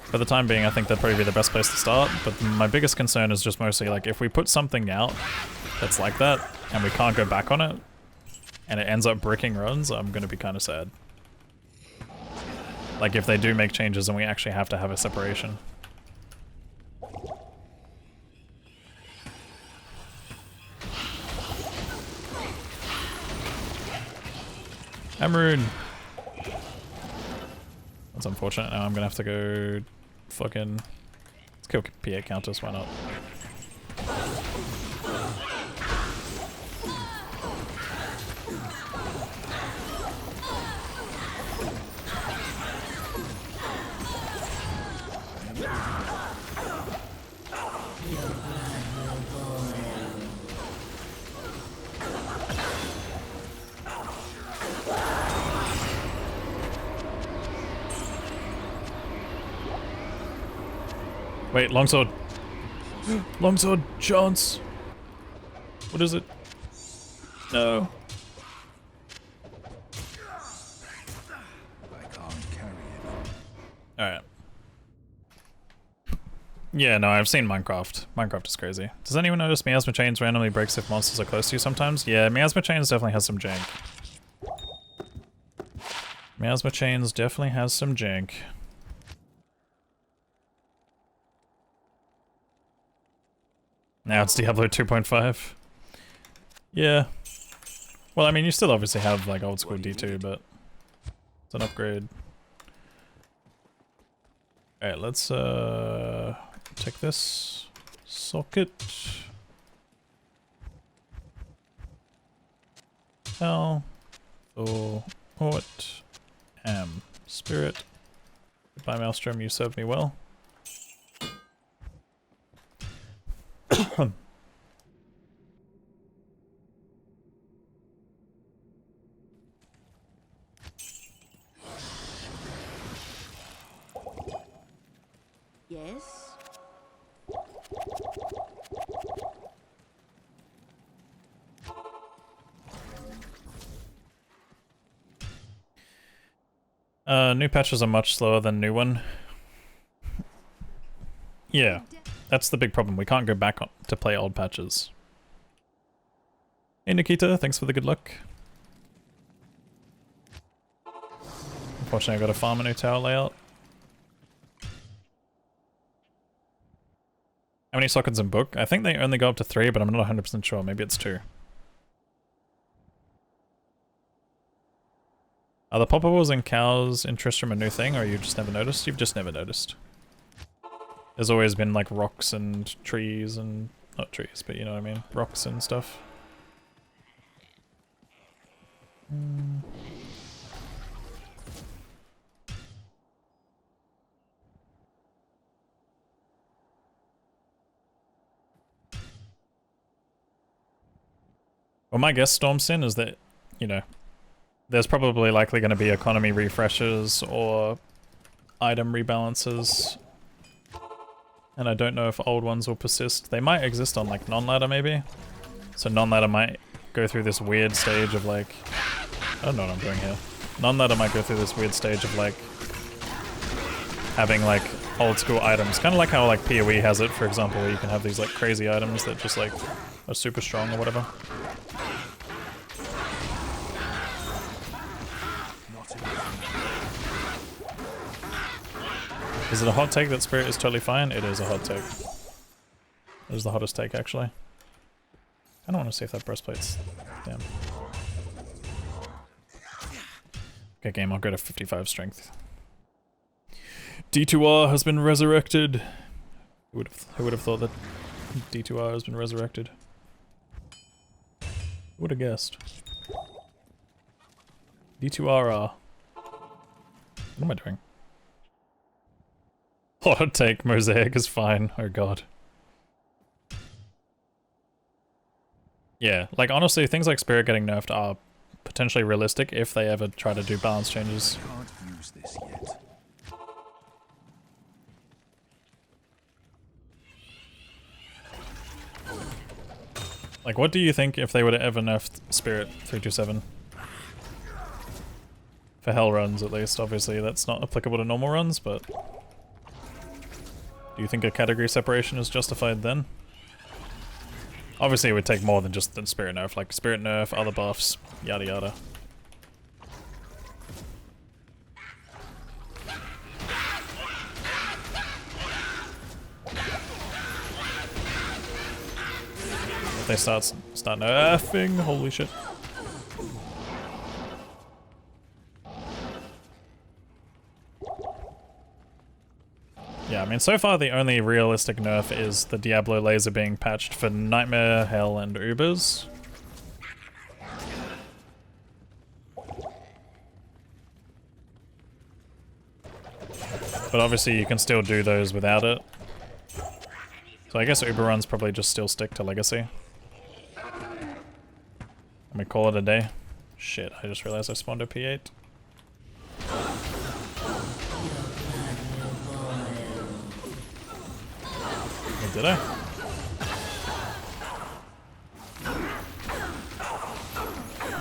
for the time being, I think that'd probably be the best place to start. But my biggest concern is just mostly, like, if we put something out that's like that, and we can't go back on it, and it ends up bricking runs, I'm gonna be kind of sad. Like, if they do make changes and we actually have to have a separation. Emerald! That's unfortunate. Now I'm gonna have to go fucking... Let's kill P8 Countess, why not? Wait, longsword. Longsword chance. What is it? No. I can't carry it. Alright. Yeah, no, I've seen Minecraft. Minecraft is crazy. Does anyone notice Miasma Chains randomly breaks if monsters are close to you sometimes? Yeah, Miasma Chains definitely has some jank. Miasma Chains definitely has some jank. Now it's Diablo 2.5. Yeah. Well, I mean, you still obviously have like old school D2, but it's an upgrade. Alright, let's take this socket. Hell. Oh, what am spirit? Goodbye, Maelstrom, you served me well. Yes. New patches are much slower than new one. Yeah, that's the big problem. We can't go back to play old patches. Hey Nikita, thanks for the good luck. Unfortunately, I gotta farm a new tower layout. How many sockets in book? I think they only go up to 3, but I'm not 100% sure. Maybe it's 2. Are the poppables and cows in Tristram a new thing, or you just never noticed? You've just never noticed. There's always been like rocks and trees and... not trees, but you know what I mean. Rocks and stuff. Well, my guess, Stormsin, is that, you know, there's probably likely going to be economy refreshes or item rebalances. And I don't know if old ones will persist. They might exist on like non-ladder maybe. So non-ladder might go through this weird stage of like... I don't know what I'm doing here. Non-ladder might go through this weird stage of like... having like old school items. Kind of like how like PoE has it, for example, where you can have these like crazy items that just like are super strong or whatever. Is it a hot take that Spirit is totally fine? It is a hot take. It is the hottest take, actually. I don't want to see if that breastplate's... Damn. Okay, game, I'll go to 55 strength. D2R has been resurrected. Who would have thought that D2R has been resurrected? Who would have guessed? D2RR. What am I doing? Hot take, Mosaic is fine. Oh god. Yeah, like honestly, things like Spirit getting nerfed are potentially realistic if they ever try to do balance changes. Can't use this yet. Like, what do you think if they would have ever nerfed Spirit 327? For hell runs, at least. Obviously, that's not applicable to normal runs, but... do you think a category separation is justified then? Obviously, it would take more than just the Spirit nerf, like Spirit nerf, other buffs, yada yada. If they start nerfing, holy shit. Yeah, I mean, so far the only realistic nerf is the Diablo laser being patched for Nightmare, Hell, and Ubers. But obviously you can still do those without it. So I guess Uber runs probably just still stick to Legacy. Let me call it a day. Shit, I just realized I spawned a P8. Did I?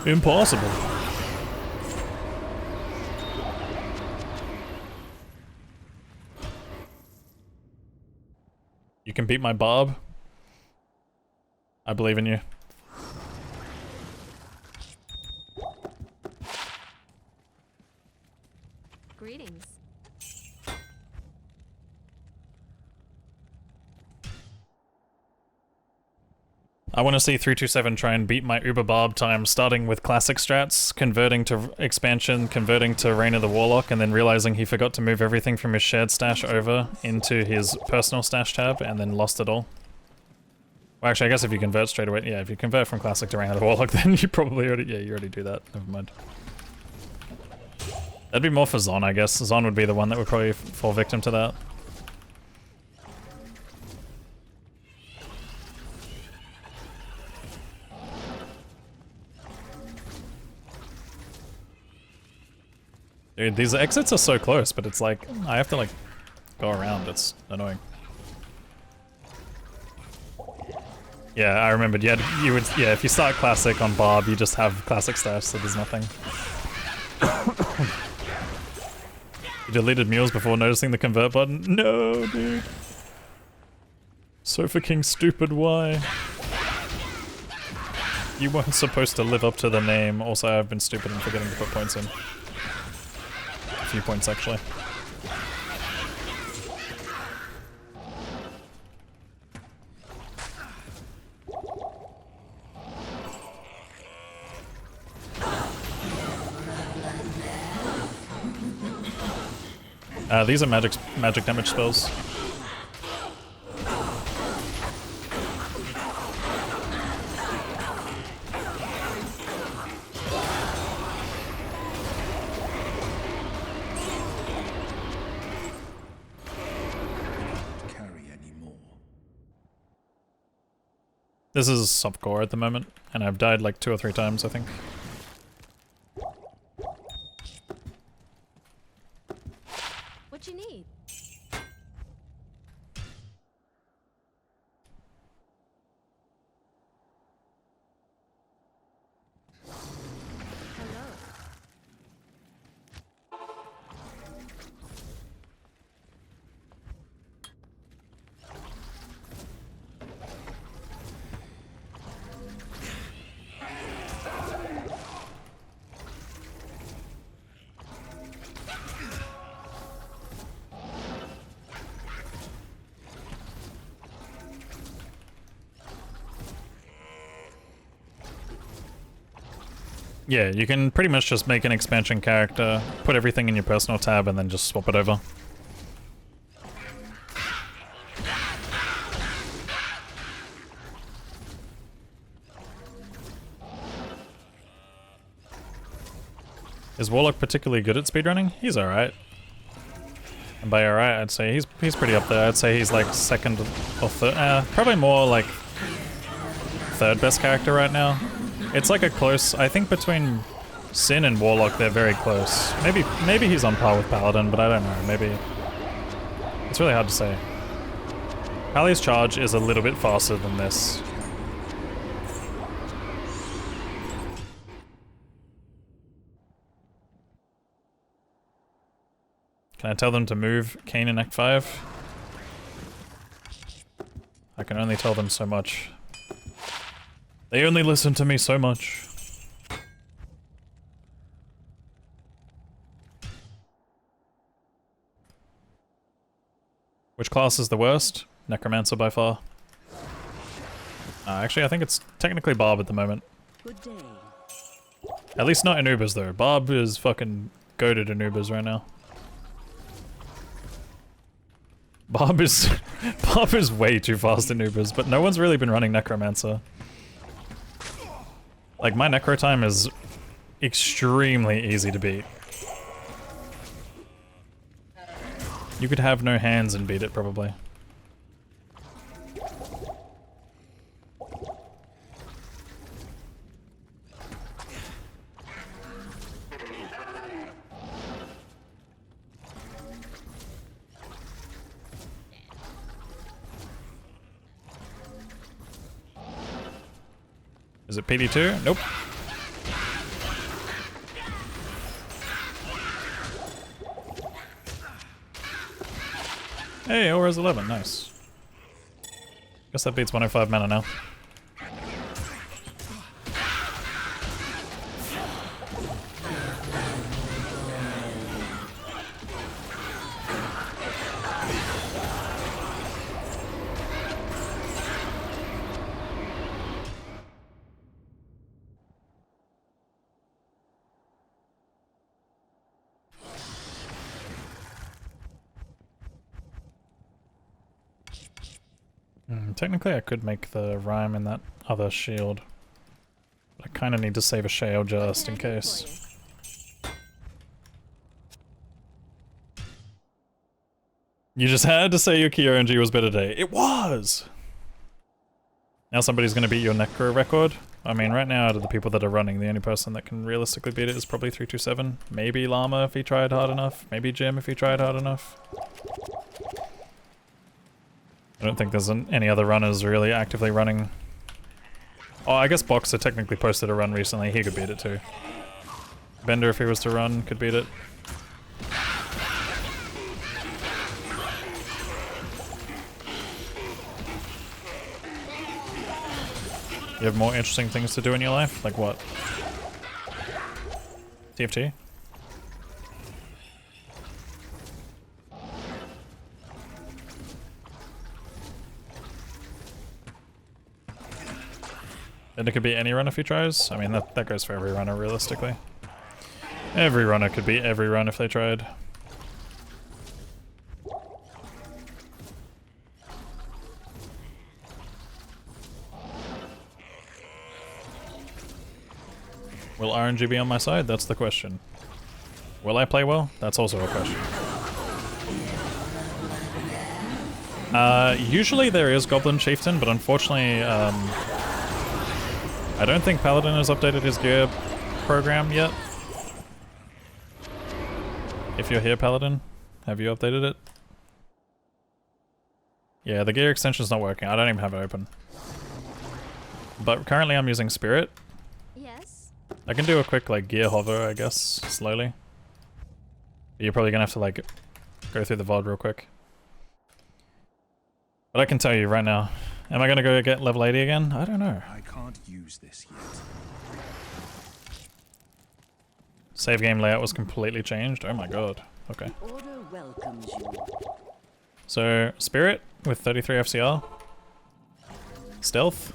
Impossible. You can beat my Bob. I believe in you. Greetings. I want to see 327 try and beat my Uber Barb time, starting with classic strats, converting to expansion, converting to Reign of the Warlock, and then realizing he forgot to move everything from his shared stash over into his personal stash tab, and then lost it all. Well, actually, I guess if you convert straight away, yeah, if you convert from classic to Reign of the Warlock, then you probably already, yeah, you already do that. Never mind. That'd be more for Zon, I guess. Zon would be the one that would probably fall victim to that. Dude, these exits are so close, but it's like, I have to like, go around, it's annoying. Yeah, I remembered, yeah, if you start classic on Barb, you just have classic stash, so there's nothing. You deleted mules before noticing the convert button? No, dude. Sofa King stupid, why? You weren't supposed to live up to the name, also I've been stupid and forgetting to put points in. A few points, actually. These are magic damage spells. This is subcore at the moment, and I've died like 2 or 3 times, I think. What you need? Hello. Yeah, you can pretty much just make an expansion character, put everything in your personal tab, and then just swap it over. Is Warlock particularly good at speedrunning? He's alright. And by alright, I'd say he's pretty up there. I'd say he's like second or third, probably more like third best character right now. It's like a close, I think between Sin and Warlock they're very close. Maybe he's on par with Paladin, but I don't know, maybe. It's really hard to say. Pally's charge is a little bit faster than this. Can I tell them to move Kane in Act 5? I can only tell them so much. They only listen to me so much. Which class is the worst? Necromancer by far. Actually, I think it's technically Barb at the moment. Good day. At least not in Ubers though. Barb is fucking goated in Ubers right now. Barb is way too fast in Ubers, but no one's really been running Necromancer. Like, my necro time is extremely easy to beat. You could have no hands and beat it, probably. Is it PD2? Nope. Hey, Aura's 11, nice. Guess that beats 105 mana now. Technically I could make the rhyme in that other shield. But I kind of need to save a shale just in case. You just had to say your key RNG was better today. It was! Now somebody's gonna beat your Necro record. I mean, right now out of the people that are running, the only person that can realistically beat it is probably 327. Maybe Llama if he tried hard enough. Maybe Jim if he tried hard enough. I don't think there's any other runners really actively running. Oh, I guess Boxer technically posted a run recently. He could beat it too. Bender, if he was to run, could beat it. You have more interesting things to do in your life? Like what? TFT? And it could be any run if he tries? I mean, that goes for every runner, realistically. Every runner could beat every run if they tried. Will RNG be on my side? That's the question. Will I play well? That's also a question. Usually there is Goblin Chieftain, but unfortunately, I don't think Paladin has updated his gear program yet. If you're here, Paladin, have you updated it? Yeah, the gear extension's not working. I don't even have it open. But currently I'm using Spirit. Yes. I can do a quick, like, gear hover, I guess, slowly. You're probably gonna have to, like, go through the VOD real quick. But I can tell you right now. Am I gonna go get level 80 again? I don't know. I can't use this yet. Save game layout was completely changed. Oh my god. Okay. The order welcomes you. So, Spirit with 33 FCR. Stealth.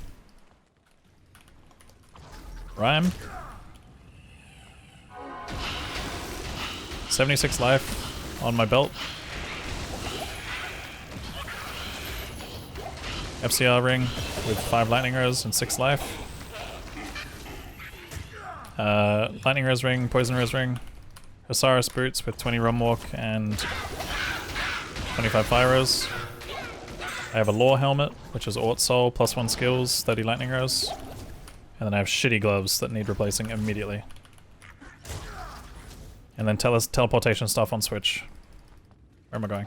Rhyme. 76 life on my belt. FCR ring with 5 lightning arrows and 6 life. Lightning Rose ring, Poison Rose ring. Osiris boots with 20 rum walk and 25 fire rose. I have a lore helmet, which is Ort Soul, +1 skills, 30 lightning arrows. And then I have shitty gloves that need replacing immediately. And then teleportation stuff on Switch. Where am I going?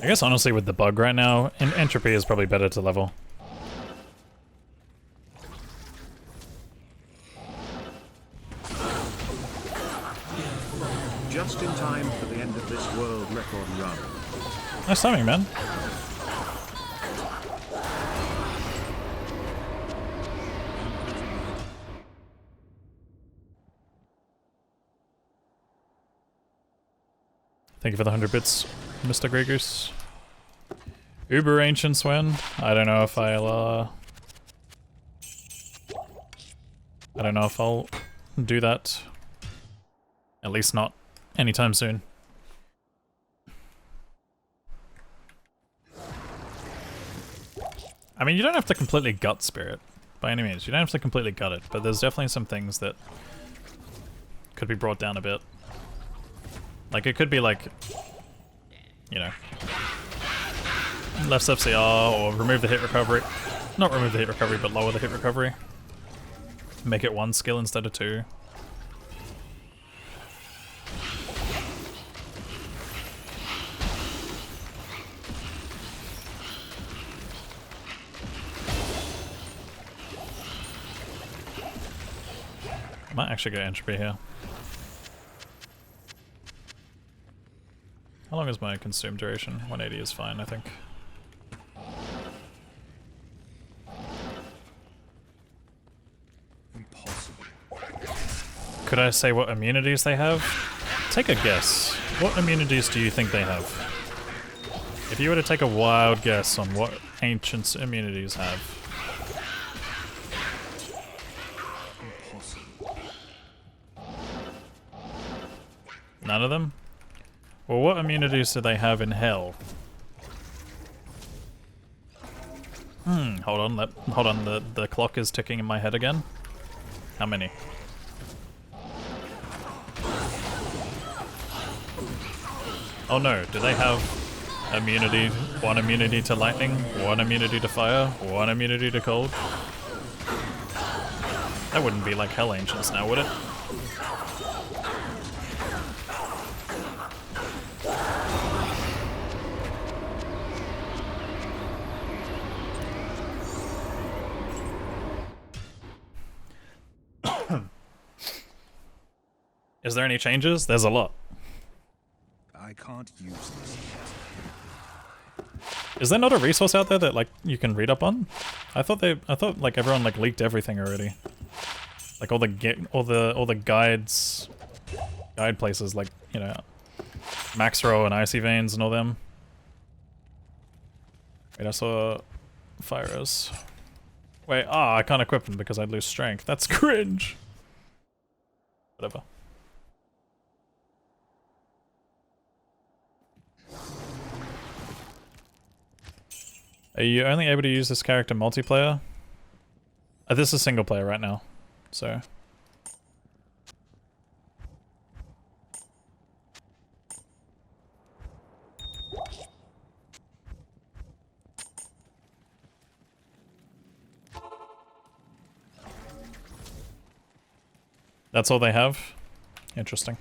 I guess honestly with the bug right now, entropy is probably better to level. Just in time for the end of this world record run. Nice timing, man. Thank you for the 100 bits, Mr. Grey Goose. Uber Ancient Swen. I don't know if I'll, I don't know if I'll do that. At least not anytime soon. I mean, you don't have to completely gut Spirit, by any means. You don't have to completely gut it, but there's definitely some things that could be brought down a bit. Like, it could be like, you know, less FCR or remove the hit recovery. Not remove the hit recovery, but lower the hit recovery. Make it 1 skill instead of 2. I might actually get entropy here. How long is my consume duration? 180 is fine, I think. Impossible. Could I say what immunities they have? Take a guess. What immunities do you think they have? If you were to take a wild guess on what ancients' immunities have. None of them? Well, what immunities do they have in hell? Hold on, the clock is ticking in my head again. How many? Oh no, do they have immunity, one immunity to lightning, one immunity to fire, one immunity to cold? That wouldn't be like Hell Ancients now, would it? Is there any changes? There's a lot. I can't use this yet. Is there not a resource out there that like you can read up on? I thought like everyone like leaked everything already. Like all the guide places, like, you know, Maxrow and Icy Veins and all them. Wait, I saw Fires. Wait, I can't equip them because I'd lose strength. That's cringe. Whatever. Are you only able to use this character multiplayer? This is single player right now, so. That's all they have? Interesting.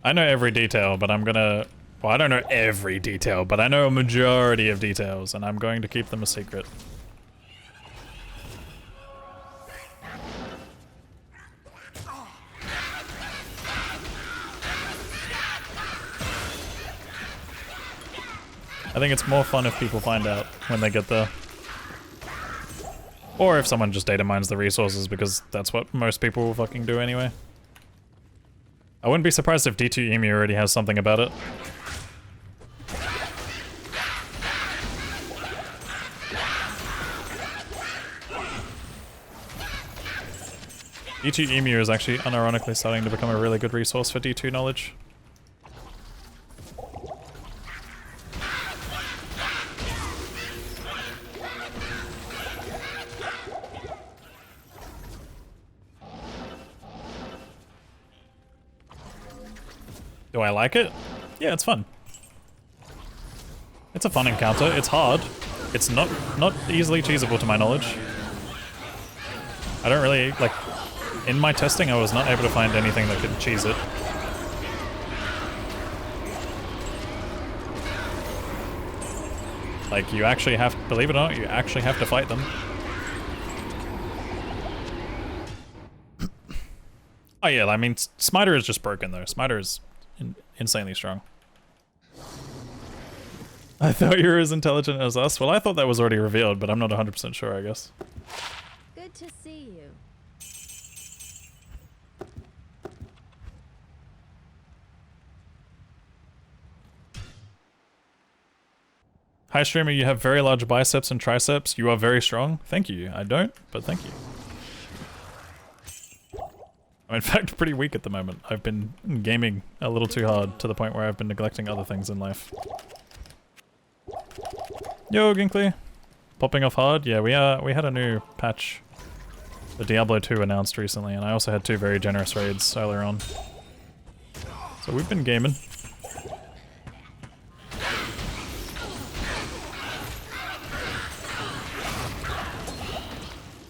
I know every detail, but I'm gonna... Well, I don't know every detail, but I know a majority of details, and I'm going to keep them a secret. I think it's more fun if people find out when they get there. Or if someone just data mines the resources, because that's what most people will fucking do anyway. I wouldn't be surprised if D2 Emu already has something about it. D2 Emu is actually unironically starting to become a really good resource for D2 knowledge. Do I like it? Yeah, it's fun. It's a fun encounter. It's hard. It's not easily cheesable to my knowledge. I don't really, like, in my testing I was not able to find anything that could cheese it. Like, you actually have, believe it or not, you actually have to fight them. Oh yeah, I mean, Smiter is just broken though. Smiter is insanely strong. I thought you were as intelligent as us. Well, I thought that was already revealed, but I'm not 100% sure, I guess. Good to see you. Hi streamer, you have very large biceps and triceps. You are very strong. Thank you. I don't, but thank you. I'm in fact pretty weak at the moment. I've been gaming a little too hard to the point where I've been neglecting other things in life. Yo, Ginkley. Popping off hard? Yeah, we had a new patch. The Diablo 2 announced recently, and I also had 2 very generous raids earlier on. So we've been gaming.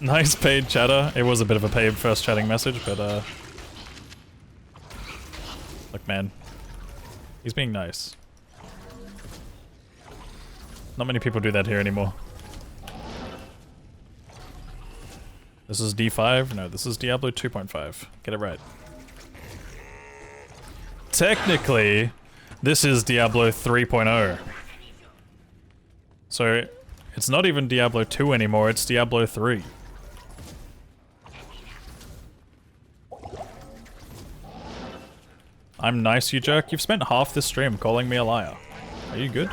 Nice paid chatter. It was a bit of a paid first chatting message, but look, man. He's being nice. Not many people do that here anymore. This is D5? No, this is Diablo 2.5. Get it right. Technically, this is Diablo 3.0. So, it's not even Diablo 2 anymore, it's Diablo 3. I'm nice, you jerk. You've spent half this stream calling me a liar. Are you good?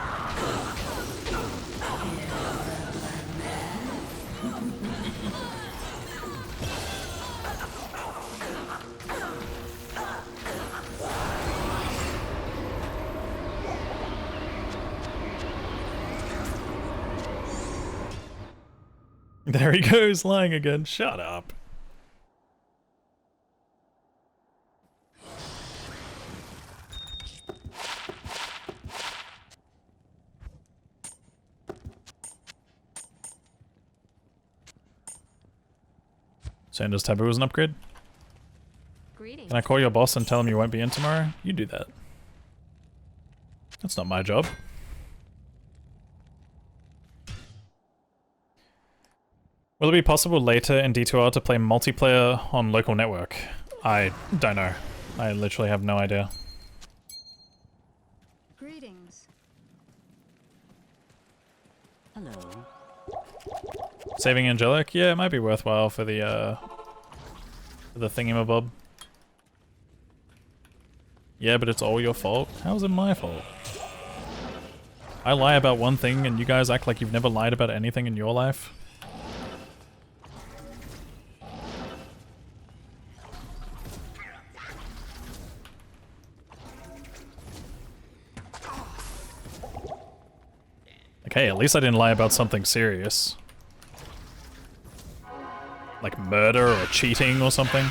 There he goes, lying again. Shut up. Sanders Taboo is an upgrade. Greetings. Can I call your boss and tell him you won't be in tomorrow? You do that. That's not my job. Will it be possible later in D2R to play multiplayer on local network? I don't know. I literally have no idea. Greetings. Hello. Saving Angelic? Yeah, it might be worthwhile for the thingamabob. Yeah, but it's all your fault? How is it my fault? I lie about one thing and you guys act like you've never lied about anything in your life? Okay, at least I didn't lie about something serious. Like murder or cheating or something.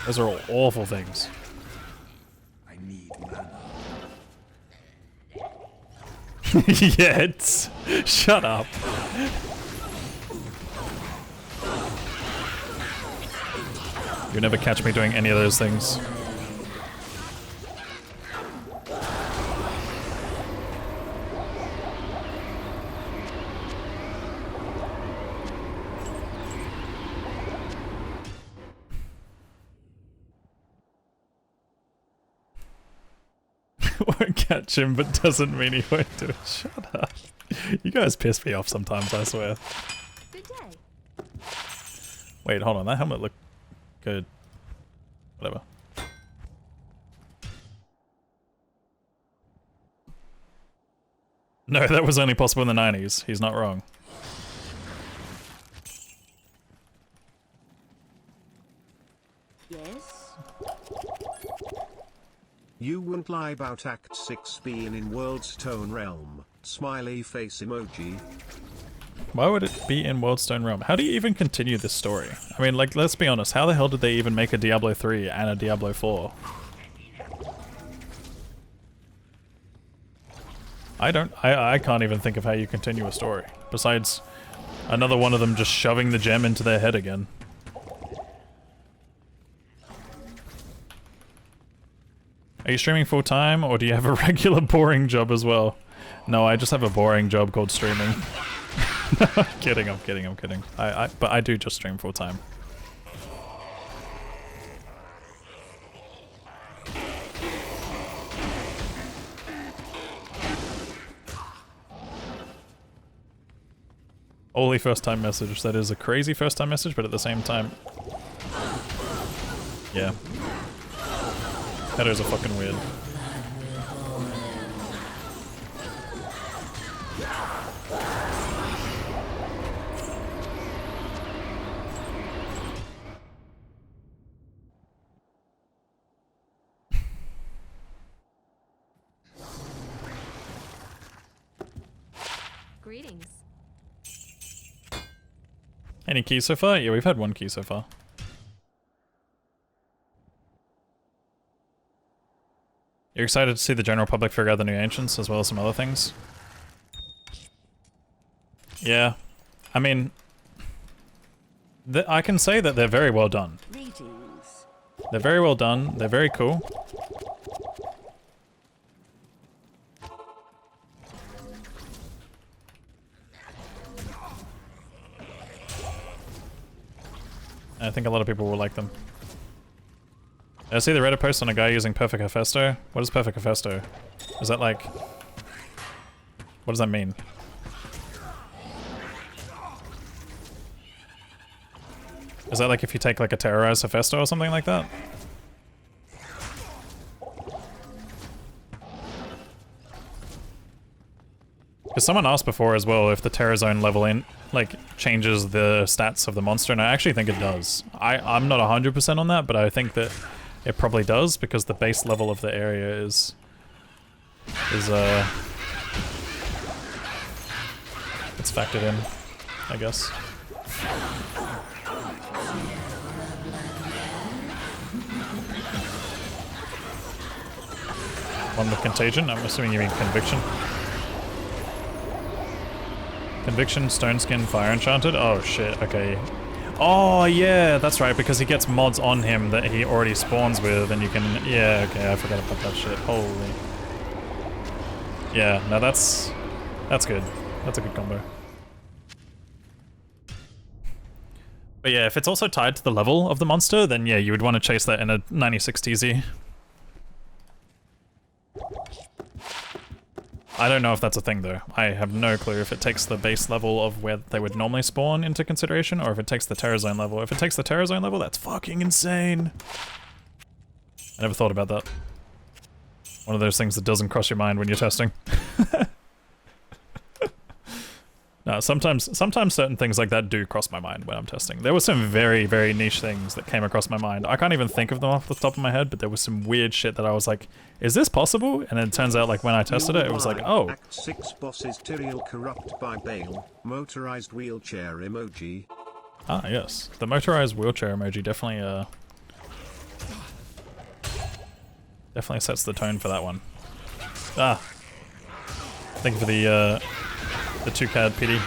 Those are all awful things. I need mana. Yeah, it's... Shut up. You'll never catch me doing any of those things. Won't catch him, but doesn't mean he won't do it. Shut up. You guys piss me off sometimes, I swear. Good day. Wait, hold on. That helmet looked good. Whatever. No, that was only possible in the 90s. He's not wrong. Yes. You wouldn't lie about Act 6 being in World's Tone Realm. Smiley face emoji. Why would it be in Worldstone Realm? How do you even continue this story? I mean, like, let's be honest. How the hell did they even make a Diablo 3 and a Diablo 4? I can't even think of how you continue a story. Besides, another one of them just shoving the gem into their head again. Are you streaming full time, or do you have a regular boring job as well? No, I just have a boring job called streaming. I'm kidding, I'm kidding, I'm kidding. But I do just stream full time. Only first time message. That is a crazy first time message, but at the same time... Yeah. Headers are fucking weird. Greetings. Any keys so far? Yeah, we've had one key so far. You're excited to see the general public figure out the new ancients as well as some other things? Yeah. I mean... I can say that they're very well done. Greetings. They're very well done, they're very cool. I think a lot of people will like them. I see the Reddit post on a guy using Perfect Hephaestus. What is Perfect Hephaestus? Is that like... What does that mean? Is that like if you take like a terrorized Hephaestus or something like that? Because someone asked before as well if the Terror Zone level in like changes the stats of the monster, and I actually think it does. I'm not 100% on that, but I think that it probably does because the base level of the area is it's factored in, I guess. One with Contagion, I'm assuming you mean Conviction. Conviction, Stone Skin, Fire Enchanted? Oh shit, okay. Oh yeah, that's right, because he gets mods on him that he already spawns with, and you can... Yeah, okay, I forgot about that shit. Holy... Yeah, no, that's good. That's a good combo. But yeah, if it's also tied to the level of the monster, then yeah, you would want to chase that in a 96 TZ. I don't know if that's a thing though. I have no clue if it takes the base level of where they would normally spawn into consideration, or if it takes the Terror Zone level. If it takes the Terror Zone level, that's fucking insane. I never thought about that. One of those things that doesn't cross your mind when you're testing. No, sometimes certain things like that do cross my mind when I'm testing. There were some very, very niche things that came across my mind. I can't even think of them off the top of my head, but there was some weird shit that I was like, is this possible? And then it turns out like when I tested it, it was like, oh. Act 6 bosses Tyrael corrupt by Bale, motorized wheelchair emoji. Ah, yes. The motorized wheelchair emoji definitely, definitely sets the tone for that one. Ah. Thank you for the 2-card pity.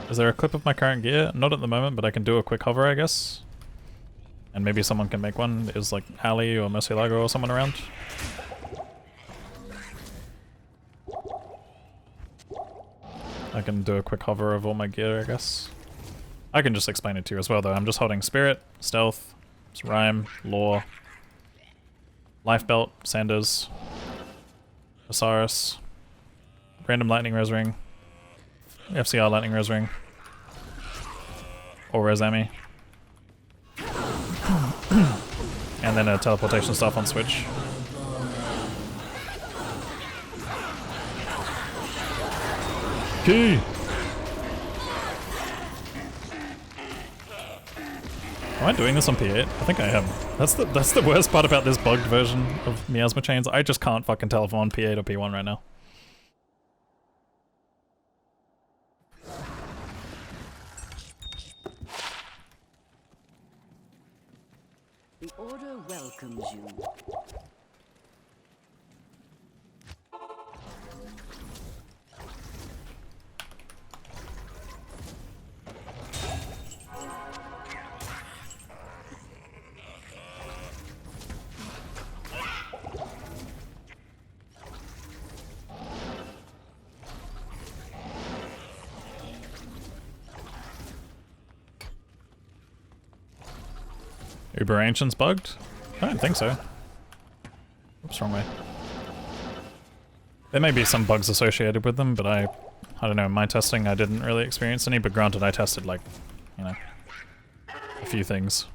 Is there a clip of my current gear? Not at the moment, but I can do a quick hover, I guess. And maybe someone can make one. Is like Ali or Murcielago or someone around? I can do a quick hover of all my gear, I guess. I can just explain it to you as well, though. I'm just holding Spirit, Stealth, Rhyme, Lore, Life Belt, Sanders, Osiris, Random Lightning Res Ring, FCR Lightning Res Ring, or Resami. And then a teleportation stuff on Switch. Key! Am I doing this on P8? I think I am. That's the worst part about this bugged version of Miasma Chains. I just can't fucking tell if I'm on P8 or P1 right now. The Order welcomes you. Uber Ancient's bugged? I don't think so. Oops, wrong way. There may be some bugs associated with them, but I don't know, in my testing I didn't really experience any, but granted I tested like, you know, a few things.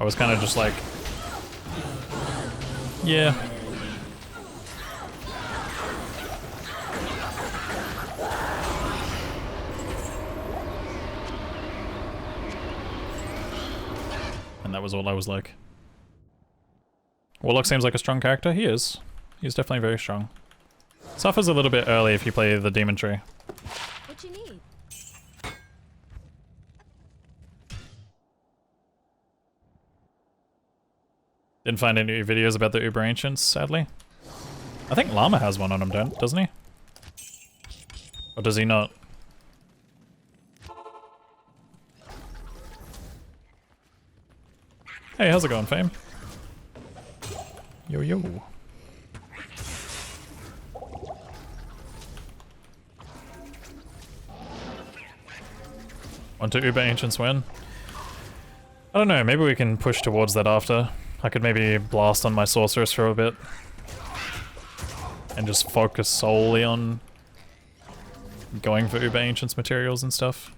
I was kind of just like, yeah. And that was all I was like. Warlock seems like a strong character. He is. He's definitely very strong. Suffers a little bit early if you play the Demon Tree. What you need? Didn't find any videos about the Uber Ancients, sadly. I think Llama has one on him, doesn't he? Or does he not? Hey, how's it going, Fame? Yo, yo. Want to Uber Ancients win? I don't know, maybe we can push towards that after. I could maybe blast on my Sorceress for a bit. And just focus solely on going for Uber Ancients materials and stuff.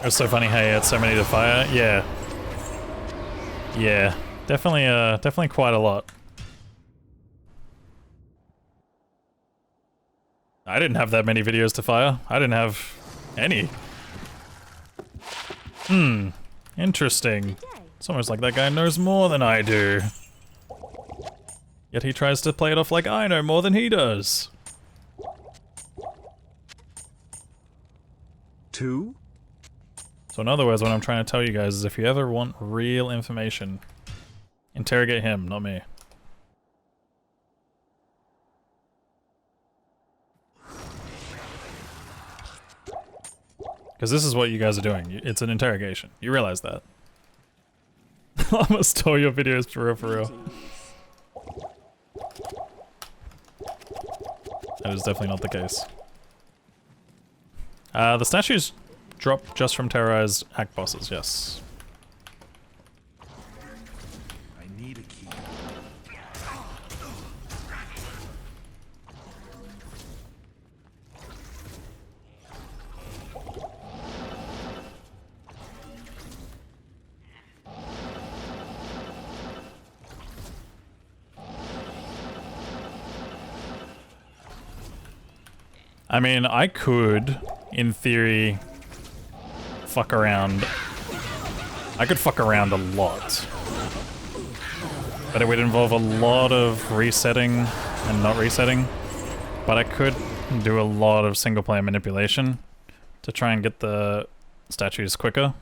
It was so funny how you had so many to fire. Yeah. Yeah. Definitely quite a lot. I didn't have that many videos to fire. I didn't have any. Interesting. It's almost like that guy knows more than I do. Yet he tries to play it off like I know more than he does. 2? So in other words, what I'm trying to tell you guys is if you ever want real information, interrogate him, not me. Because this is what you guys are doing. It's an interrogation. You realize that. I almost stole your videos for real, for real. That is definitely not the case. The statues drop just from terrorized hack bosses, yes. I need a key. I mean, I could, in theory, fuck around. I could fuck around a lot. But it would involve a lot of resetting and not resetting. But I could do a lot of single player manipulation to try and get the statues quicker.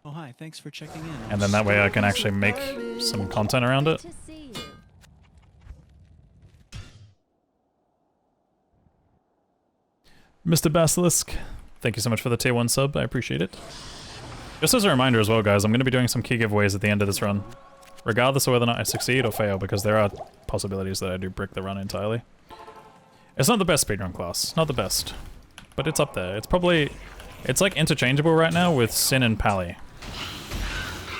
Oh hi, thanks for checking in. And then that way I can actually make some content around it. To see you. Mr. Basilisk, thank you so much for the tier 1 sub, I appreciate it. Just as a reminder as well, guys, I'm going to be doing some key giveaways at the end of this run. Regardless of whether or not I succeed or fail, because there are possibilities that I do brick the run entirely. It's not the best speedrun class, not the best. But it's up there. It's probably... It's like interchangeable right now with Sin and Pally.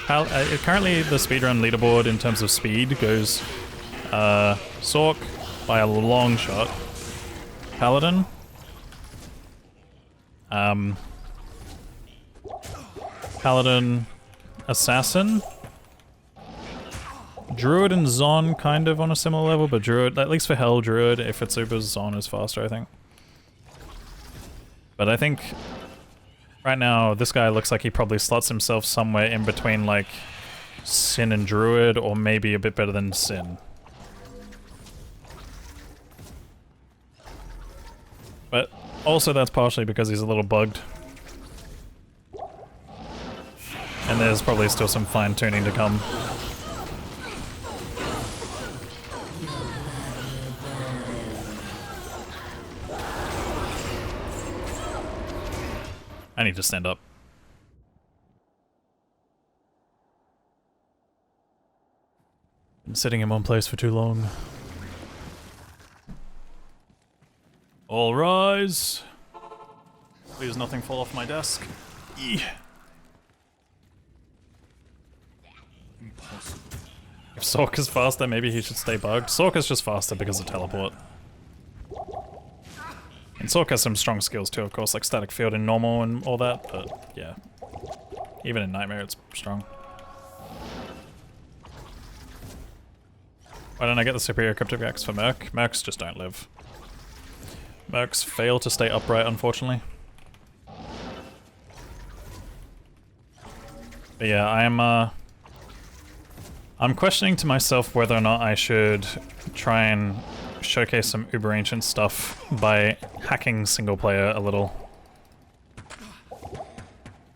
Currently the speedrun leaderboard in terms of speed goes... Sork by a long shot. Paladin... Paladin, Assassin, Druid and Zon kind of on a similar level, but Druid, at least for Hell, Druid, if it's Uber, Zon is faster, I think. But I think right now this guy looks like he probably slots himself somewhere in between like Sin and Druid, or maybe a bit better than Sin. But also that's partially because he's a little bugged. And there's probably still some fine-tuning to come. I need to stand up. Been sitting in one place for too long. All rise. Please nothing fall off my desk. Eeh. Impossible. If Sork is faster, maybe he should stay bugged. Sork is just faster because of teleport. And Sork has some strong skills too, of course, like static field and normal and all that, but yeah. Even in Nightmare it's strong. Why don't I get the superior cryptic axe for Merc? Mercs just don't live. Mercs fail to stay upright, unfortunately. But yeah, I'm questioning to myself whether or not I should try and showcase some Uber Ancient stuff by hacking single player a little.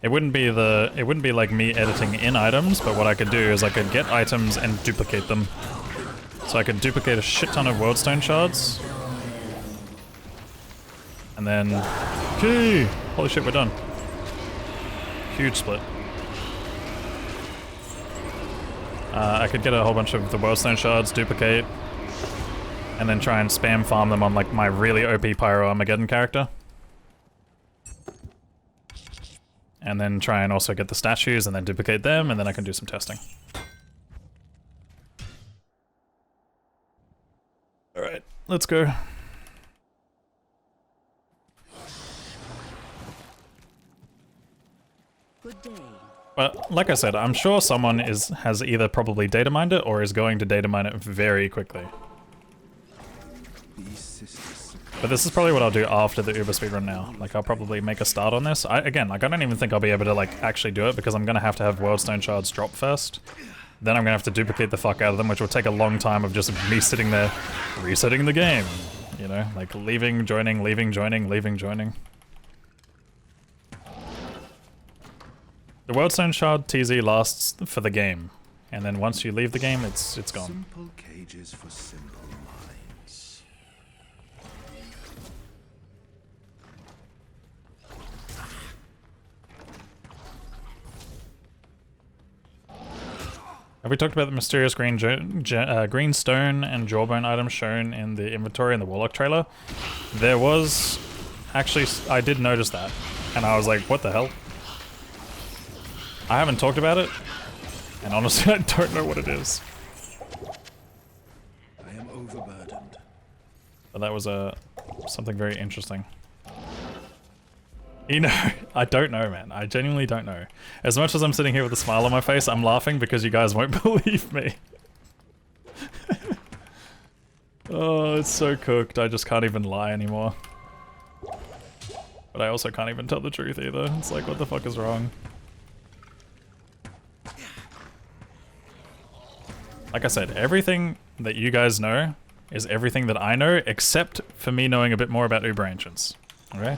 It wouldn't be like me editing in items, but what I could do is I could get items and duplicate them. So I could duplicate a shit ton of Worldstone shards. And then... Key! Holy shit, we're done. Huge split. I could get a whole bunch of the Worldstone shards, duplicate, and then try and spam farm them on like my really OP Pyro Armageddon character. And then try and also get the statues and then duplicate them, and then I can do some testing. Alright, let's go. Good day. But like I said, I'm sure someone has either probably data mined it or is going to data mine it very quickly. But this is probably what I'll do after the Uber speedrun now. Like, I'll probably make a start on this. Again, like, I don't even think I'll be able to, like, actually do it because I'm gonna have to have Worldstone shards drop first. Then I'm gonna have to duplicate the fuck out of them, which will take a long time of just me sitting there resetting the game. You know, like leaving, joining, leaving, joining, leaving, joining. The Worldstone shard TZ lasts for the game, and then once you leave the game, it's gone. Simple cages for simple minds. Have we talked about the mysterious green green stone and jawbone items shown in the inventory in the Warlock trailer? There was... Actually, I did notice that, and I was like, what the hell? I haven't talked about it, and honestly, I don't know what it is. I am overburdened. But that was something very interesting. You know, I don't know, man. I genuinely don't know. As much as I'm sitting here with a smile on my face, I'm laughing because you guys won't believe me. Oh, it's so cooked. I just can't even lie anymore. But I also can't even tell the truth either. It's like, what the fuck is wrong? Like I said, everything that you guys know is everything that I know, except for me knowing a bit more about Uber Ancients. Okay?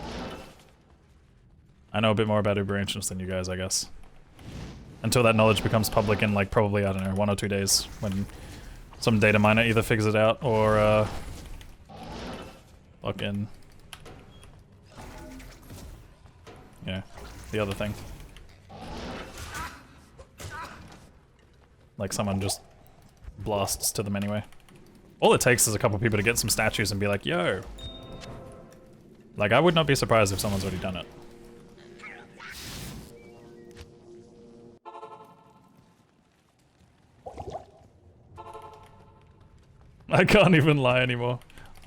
I know a bit more about Uber Ancients than you guys, I guess. Until that knowledge becomes public in, like, probably, I don't know, 1 or 2 days, when some data miner either figures it out or, fucking... yeah, the other thing. Like, someone just blasts to them anyway. All it takes is a couple people to get some statues and be like, yo! Like, I would not be surprised if someone's already done it. I can't even lie anymore.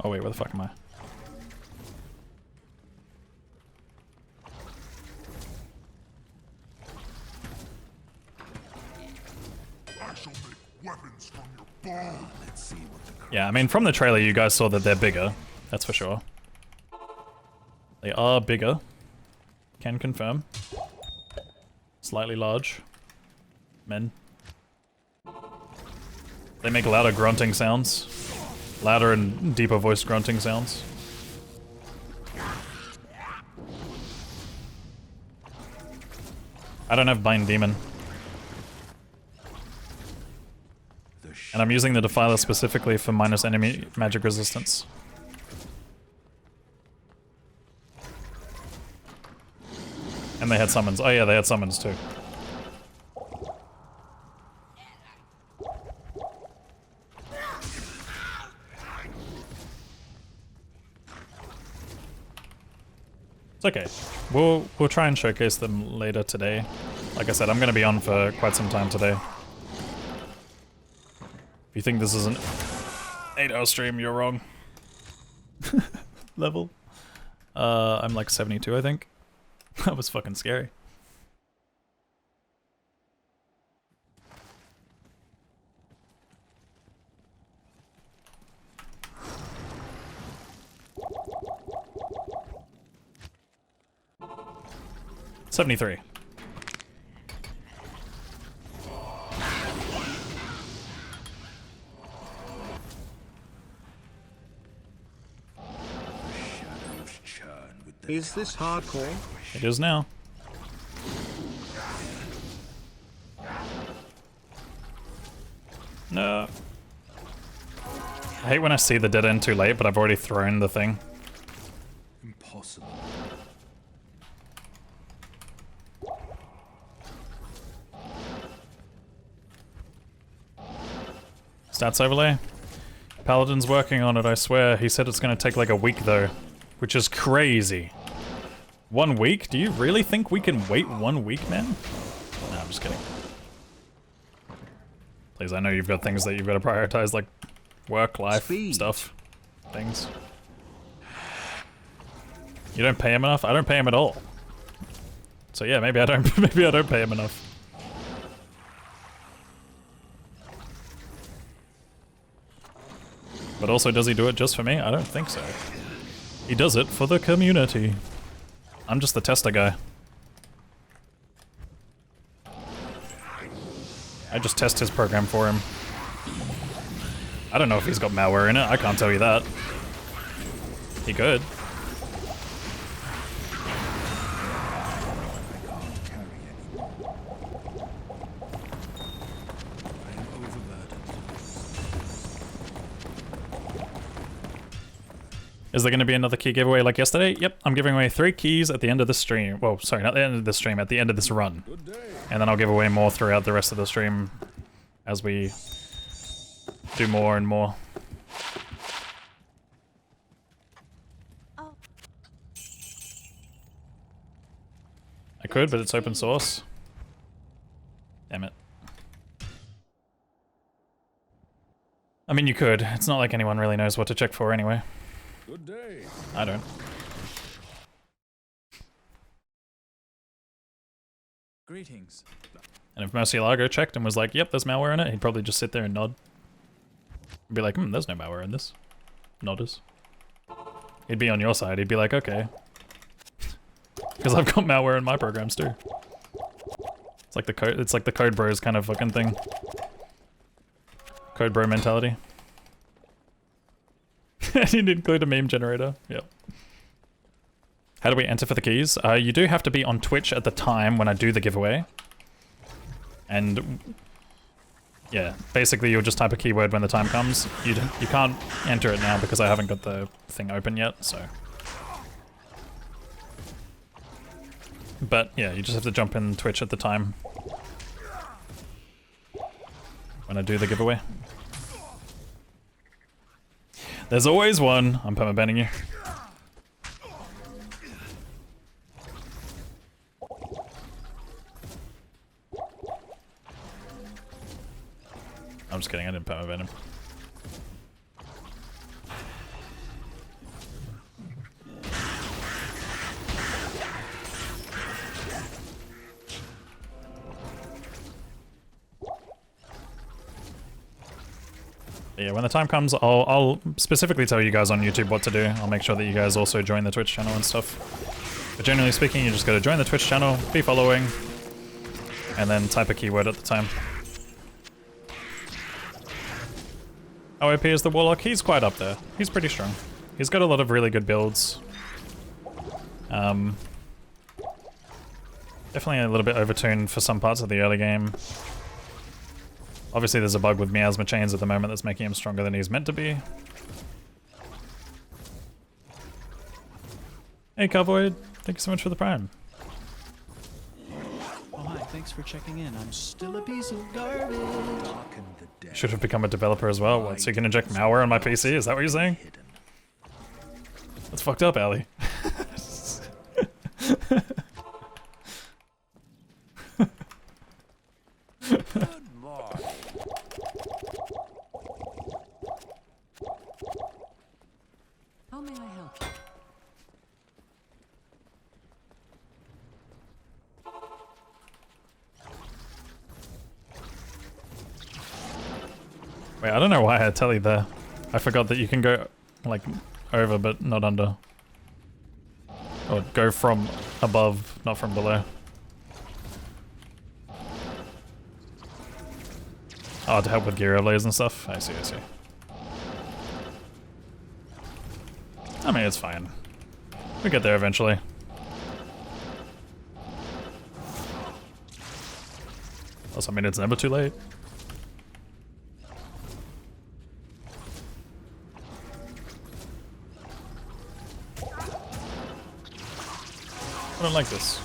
Oh wait, where the fuck am I? Yeah, I mean, from the trailer you guys saw that they're bigger. That's for sure. They are bigger. Can confirm. Slightly large. Men. They make louder grunting sounds. Louder and deeper voiced grunting sounds. I don't have Bind Demon. And I'm using the Defiler specifically for minus enemy magic resistance. And they had summons. Oh yeah, they had summons too. It's okay. We'll try and showcase them later today. Like I said, I'm gonna be on for quite some time today. If you think this is an 8-hour stream, you're wrong. Level. I'm like 72, I think. That was fucking scary. $73. Is this hardcore? It is now. No. I hate when I see the dead end too late, but I've already thrown the thing. Impossible. Stats overlay. Paladin's working on it, I swear. He said it's gonna take like a week though, which is crazy. 1 week? Do you really think we can wait 1 week, man? No, I'm just kidding. Please, I know you've got things that you've got to prioritize, like work, life, stuff, things. You don't pay him enough? I don't pay him at all. So yeah, maybe I don't maybe I don't pay him enough. But also, does he do it just for me? I don't think so. He does it for the community. I'm just the tester guy. I just test his program for him. I don't know if he's got malware in it, I can't tell you that. He could. Is there going to be another key giveaway like yesterday? Yep, I'm giving away 3 keys at the end of the stream. Well, sorry, not the end of the stream, at the end of this run. And then I'll give away more throughout the rest of the stream as we do more and more. I could, but it's open source. Damn it. I mean, you could. It's not like anyone really knows what to check for anyway. Good day. I don't. Greetings. And if Murcielago checked and was like, yep, there's malware in it, he'd probably just sit there and nod. Be like, there's no malware in this. Nodders. He'd be on your side, he'd be like, okay. Because I've got malware in my programs too. It's like the code bros kind of fucking thing. Code bro mentality. I didn't include a meme generator. Yep. How do we enter for the keys? You do have to be on Twitch at the time when I do the giveaway. And yeah, basically you'll just type a keyword when the time comes. You can't enter it now because I haven't got the thing open yet, so. But yeah, you just have to jump in Twitch at the time when I do the giveaway. There's always one. I'm permabanning you. I'm just kidding, I didn't permaban him. Yeah, when the time comes, I'll specifically tell you guys on YouTube what to do. I'll make sure that you guys also join the Twitch channel and stuff. But generally speaking, you just gotta join the Twitch channel, be following, and then type a keyword at the time. How OP is the Warlock? He's quite up there. He's pretty strong. He's got a lot of really good builds. Definitely a little bit overtuned for some parts of the early game. Obviously there's a bug with Miasma Chains at the moment that's making him stronger than he's meant to be. Hey Carvoid, thank you so much for the prime. Oh hi, thanks for checking in. I'm still a piece of garbage. Should have become a developer as well. What, so you can inject malware on my PC? Is that what you're saying? That's fucked up, Ali. How may I help you? Wait, I don't know why I had telly there. I forgot that you can go, like, over but not under. Or go from above, not from below. Oh, to help with gear overlays and stuff? I see, I see. I mean, it's fine. We get there eventually. Also, I mean, it's never too late. I don't like this.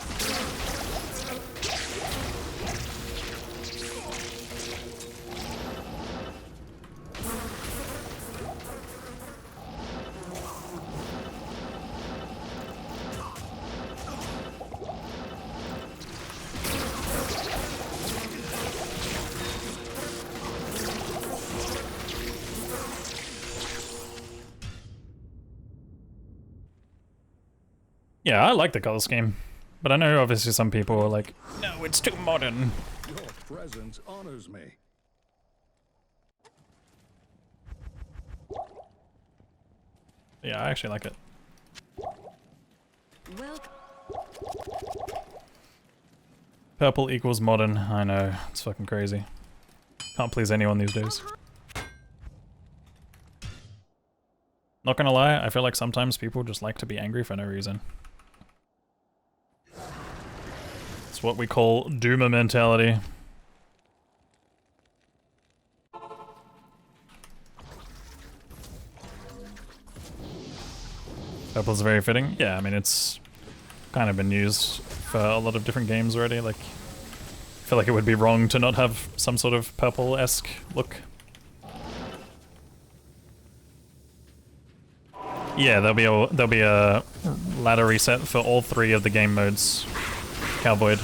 Yeah, I like the color scheme. But I know obviously some people are like, no, it's too modern. Your presence honors me. Yeah, I actually like it. Welcome. Purple equals modern. I know, it's fucking crazy. Can't please anyone these days. Not gonna lie, I feel like sometimes people just like to be angry for no reason. It's what we call doomer mentality. Purple's very fitting. Yeah, I mean, it's kind of been used for a lot of different games already. Like, I feel like it would be wrong to not have some sort of purple-esque look. Yeah, there'll be a ladder reset for all 3 of the game modes, Cowboyed.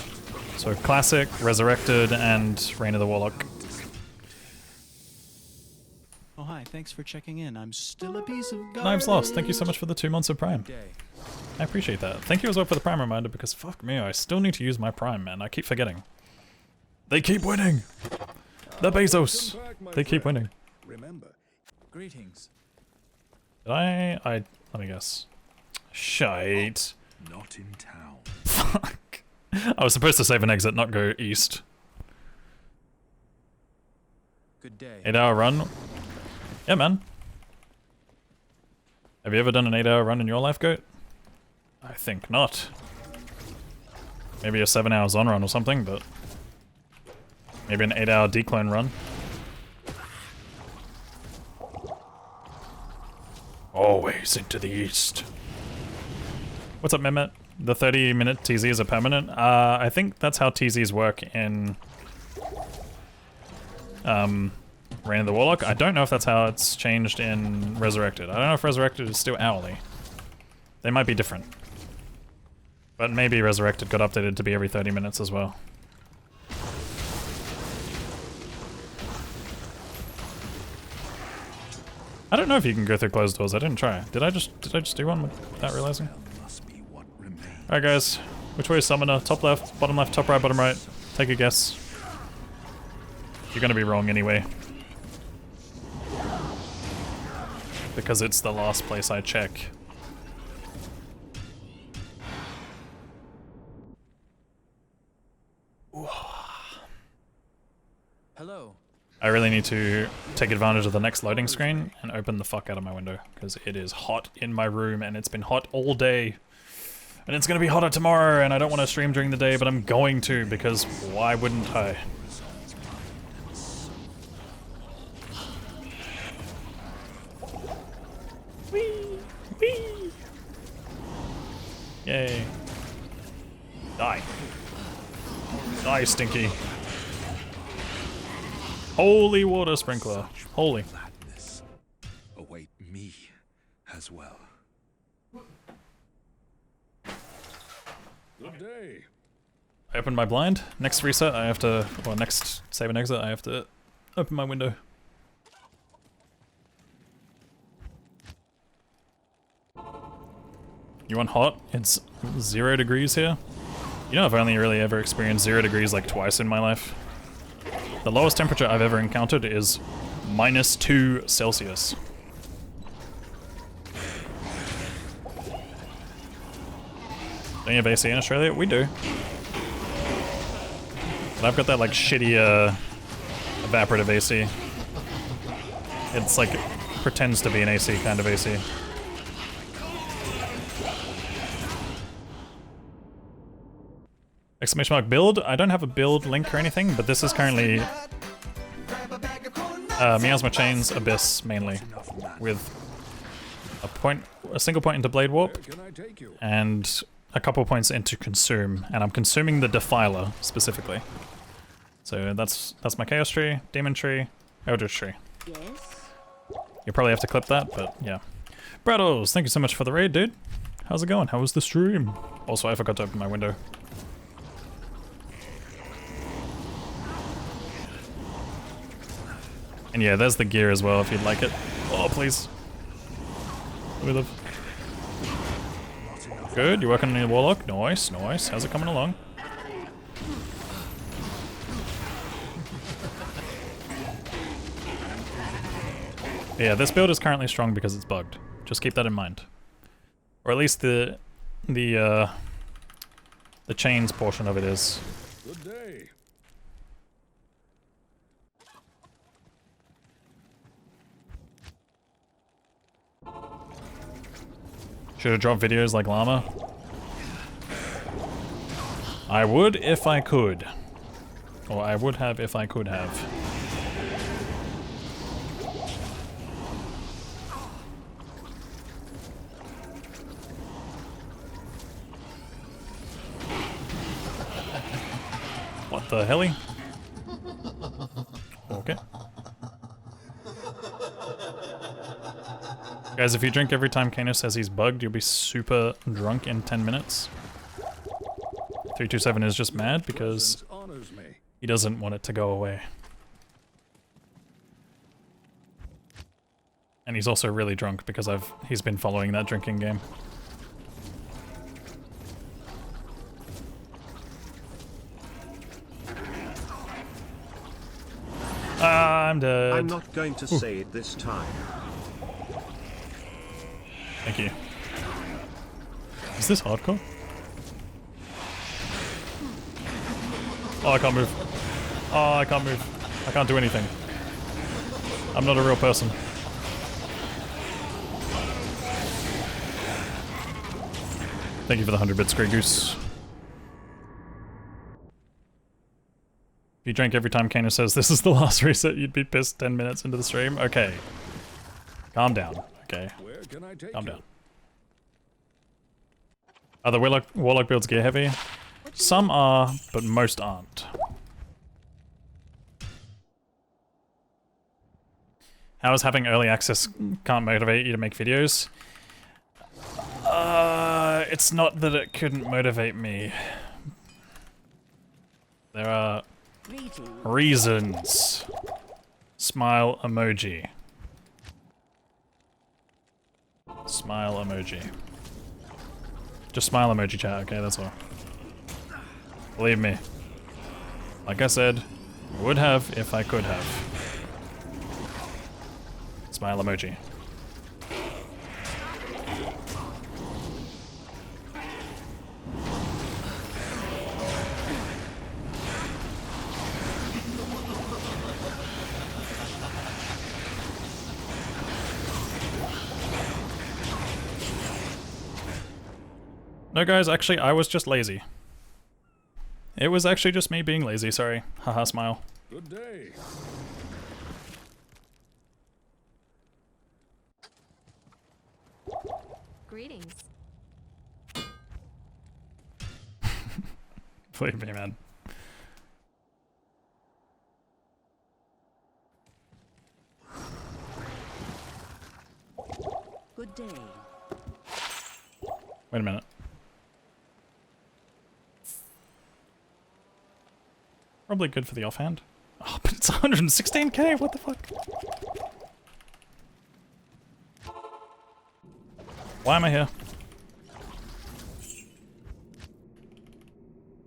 So Classic, Resurrected, and Reign of the Warlock. Oh, hi. Thanks for checking in. I'm still a piece of garbage. Knives Lost, thank you so much for the 2 months of Prime. Day. I appreciate that. Thank you as well for the Prime reminder, because fuck me, I still need to use my Prime, man. I keep forgetting. They keep winning! The Bezos! They keep winning. Remember, Greetings. Did I let me guess. Shite. not in town. Fuck. I was supposed to save an exit, not go east. Good day. 8-hour run? Yeah, man. Have you ever done an 8-hour run in your life, Goat? I think not. Maybe a 7 hours on run or something, but maybe an 8-hour declone run. Always into the east. What's up, Mehmet? The 30-minute TZs are permanent? I think that's how TZs work in Reign of the Warlock. I don't know if that's how it's changed in Resurrected. I don't know if Resurrected is still hourly. They might be different. But maybe Resurrected got updated to be every 30 minutes as well. I don't know if you can go through closed doors. I didn't try. Did I just do one without realizing? Must be what remains. Alright guys, which way is summoner? Top left, bottom right, bottom right. Take a guess. You're gonna be wrong anyway. Because it's the last place I check. Hello. I really need to take advantage of the next loading screen and open the fuck out of my window, because it is hot in my room and it's been hot all day. And it's gonna be hotter tomorrow, and I don't want to stream during the day, but I'm going to, because why wouldn't I? Whee! Whee! Yay. Die. Die, Stinky. Holy water sprinkler. Holy. Gladness await me as well. Good day. I opened my blind. Next reset, I have to, well, next save and exit, I have to open my window. You want hot? It's 0 degrees here. You know, I've only really ever experienced 0 degrees like twice in my life. The lowest temperature I've ever encountered is -2 Celsius. Don't you have AC in Australia? We do. But I've got that like shitty evaporative AC. It's like, pretends to be an AC kind of AC. Exclamation mark build? I don't have a build link or anything, but this is currently Miasma Chains Abyss mainly, with a single point into Blade Warp and a couple points into Consume, and I'm consuming the Defiler specifically. So that's my Chaos Tree, Demon Tree, Eldritch Tree. Yes. You probably have to clip that, but yeah. Braddles, thank you so much for the raid, dude. How's it going? How was the stream? Also, I forgot to open my window. And yeah, there's the gear as well if you'd like it. Oh, please. We live. Not enough Good, you're working on your Warlock. Nice, nice. How's it coming along? Yeah, this build is currently strong because it's bugged. Just keep that in mind. Or at least the chains portion of it is. Good day. Should have dropped videos like Llama. I would if I could. Or I would have if I could have. What the helly? Okay. Guys, if you drink every time Kano says he's bugged, you'll be super drunk in 10 minutes. 327 is just mad because he doesn't want it to go away. And he's also really drunk because he's been following that drinking game. I'm dead. I'm not going to say it this time. Thank you. Is this hardcore? Oh, I can't move. Oh, I can't move. I can't do anything. I'm not a real person. Thank you for the 100 bits, Grey Goose. If you drank every time Kano says this is the last reset, you'd be pissed 10 minutes into the stream. Okay. Calm down. Okay. Calm down. Are the Warlock builds gear heavy? Some are, but most aren't. How is having early access can't motivate you to make videos? It's not that it couldn't motivate me. There are reasons. Smile emoji. Smile emoji. Just smile emoji chat, okay, that's all. Believe me. Like I said, would have if I could have. Smile emoji. No guys, actually I was just lazy. It was actually just me being lazy, sorry. Haha, smile. Good day. Greetings. Believe me, man. Good day. Wait a minute. Probably good for the offhand. Oh, but it's 116k, what the fuck? Why am I here?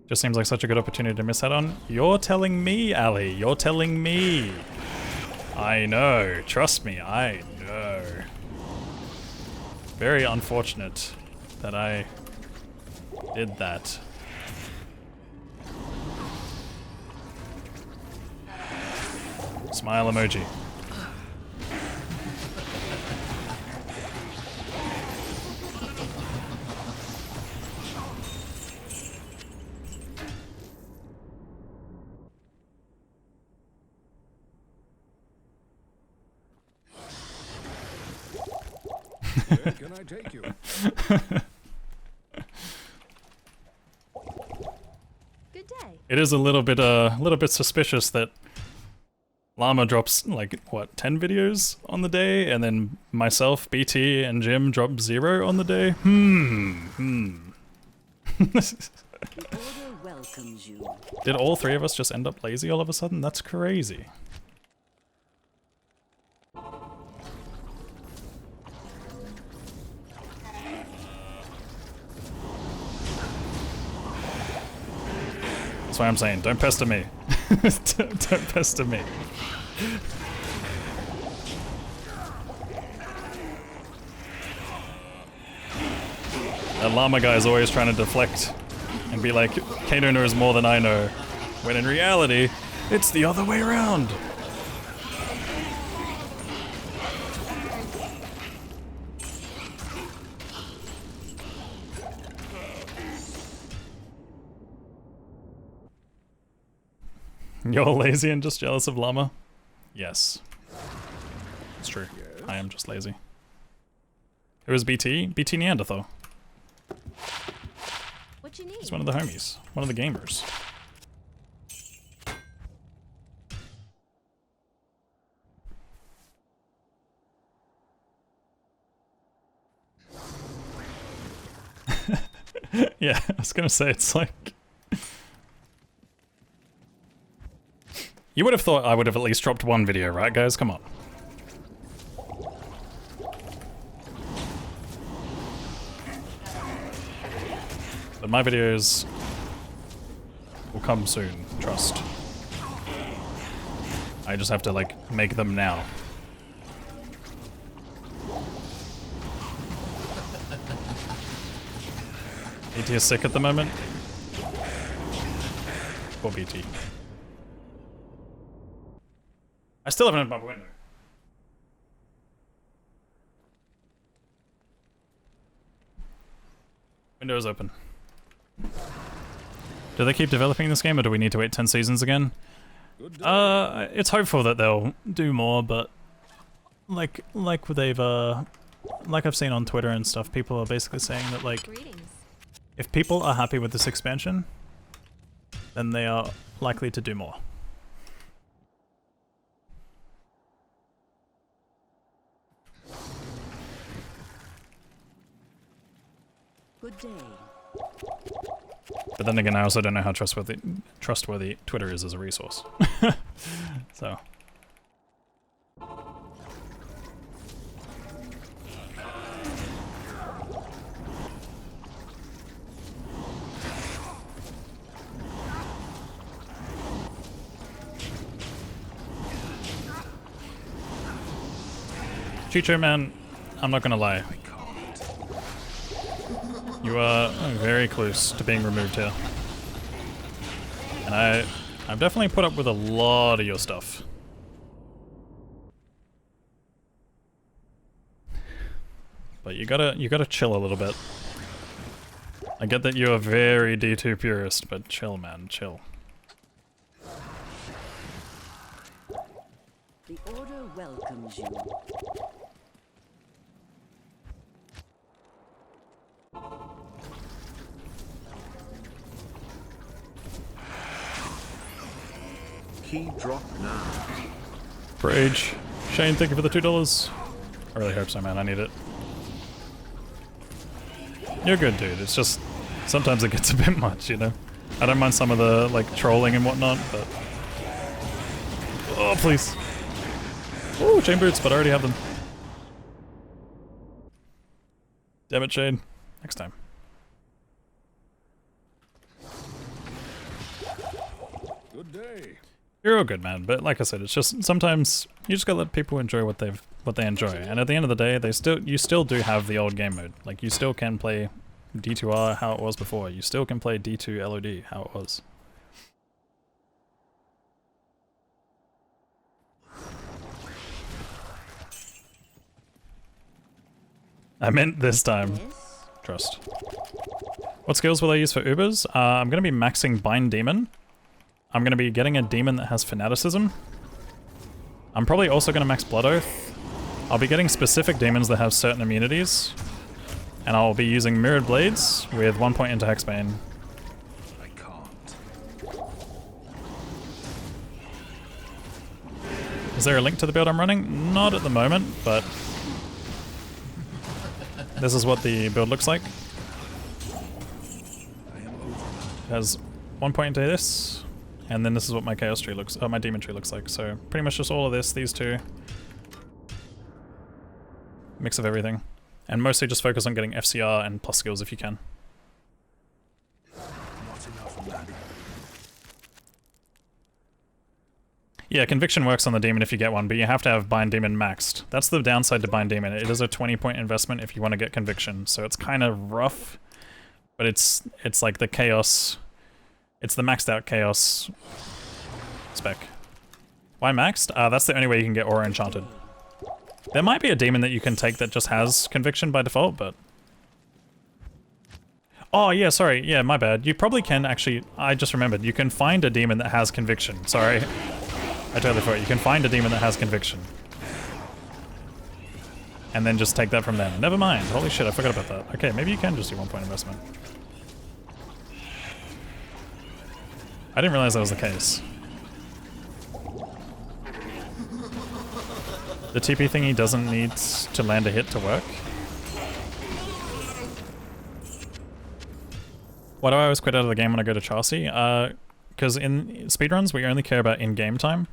Just seems like such a good opportunity to miss out on. You're telling me, Ali. You're telling me. I know. Trust me, I know. Very unfortunate that I did that. Smile emoji. Where can I take you? Good day. It is a little bit suspicious that Llama drops, like, what, 10 videos on the day, and then myself, BT, and Jim drop 0 on the day? The order welcomes you. Did all 3 of us just end up lazy all of a sudden? That's crazy. That's why I'm saying, don't pester me. don't pester me. That llama guy is always trying to deflect and be like, Kano knows more than I know. When in reality, it's the other way around. You're lazy and just jealous of llama? Yes. It's true. I am just lazy. It was BT? BT Neanderthal. What you need? He's one of the homies. One of the gamers. Yeah, I was gonna say, it's like... You would have thought I would have at least dropped one video, right guys? Come on. But my videos will come soon, trust. I just have to, like, make them now. BT is sick at the moment. Poor BT. I still haven't opened my window. Window is open. Do they keep developing this game, or do we need to wait 10 seasons again? It's hopeful that they'll do more, but like they've like I've seen on Twitter and stuff, people are basically saying that, like, if people are happy with this expansion, then they are likely to do more. Good day. But then again, I also don't know how trustworthy Twitter is as a resource. So. Chicho, man, I'm not gonna lie. You are very close to being removed here. And I've definitely put up with a lot of your stuff. But you gotta chill a little bit. I get that you're a very D2 purist, but chill, man, chill. The Order welcomes you. Key drop now. Rage. Shane, thank you for the $2. I really hope so, man. I need it. You're good, dude. It's just sometimes it gets a bit much, you know? I don't mind some of the, like, trolling and whatnot, but... Oh, please. Oh, chain boots, but I already have them. Damn it, Shane. Next time. Good day. You're all good, man, but like I said, it's just sometimes you just gotta let people enjoy what they enjoy. And at the end of the day, you still do have the old game mode. Like, you still can play D2R how it was before. You still can play D2 LOD how it was. I meant this time. Trust. What skills will I use for Ubers? I'm gonna be maxing Bind Demon. I'm going to be getting a demon that has Fanaticism. I'm probably also going to max Blood Oath. I'll be getting specific demons that have certain immunities. And I'll be using Mirrored Blades with 1 point into Hexbane. I can't. Is there a link to the build I'm running? Not at the moment, but... this is what the build looks like. It has 1 point into this. And then this is what my chaos tree looks, my demon tree looks like. So pretty much just all of this, these two. Mix of everything. And mostly just focus on getting FCR and plus skills if you can. Not enough of that. Yeah, Conviction works on the demon if you get one, but you have to have Bind Demon maxed. That's the downside to Bind Demon. It is a 20-point investment if you want to get Conviction, so it's kind of rough, but it's like the Chaos... It's the maxed out Chaos spec. Why maxed? That's the only way you can get Aura Enchanted. There might be a demon that you can take that just has Conviction by default, but... Oh, yeah, sorry. Yeah, my bad. You probably can actually... I just remembered. You can find a demon that has Conviction. Sorry. I totally forgot. You can find a demon that has Conviction. And then just take that from them. Never mind. Holy shit, I forgot about that. Okay, maybe you can just do 1 point investment. I didn't realize that was the case. The TP thingy doesn't need to land a hit to work. Why do I always quit out of the game when I go to Chelsea? Because in speedruns, we only care about in-game time.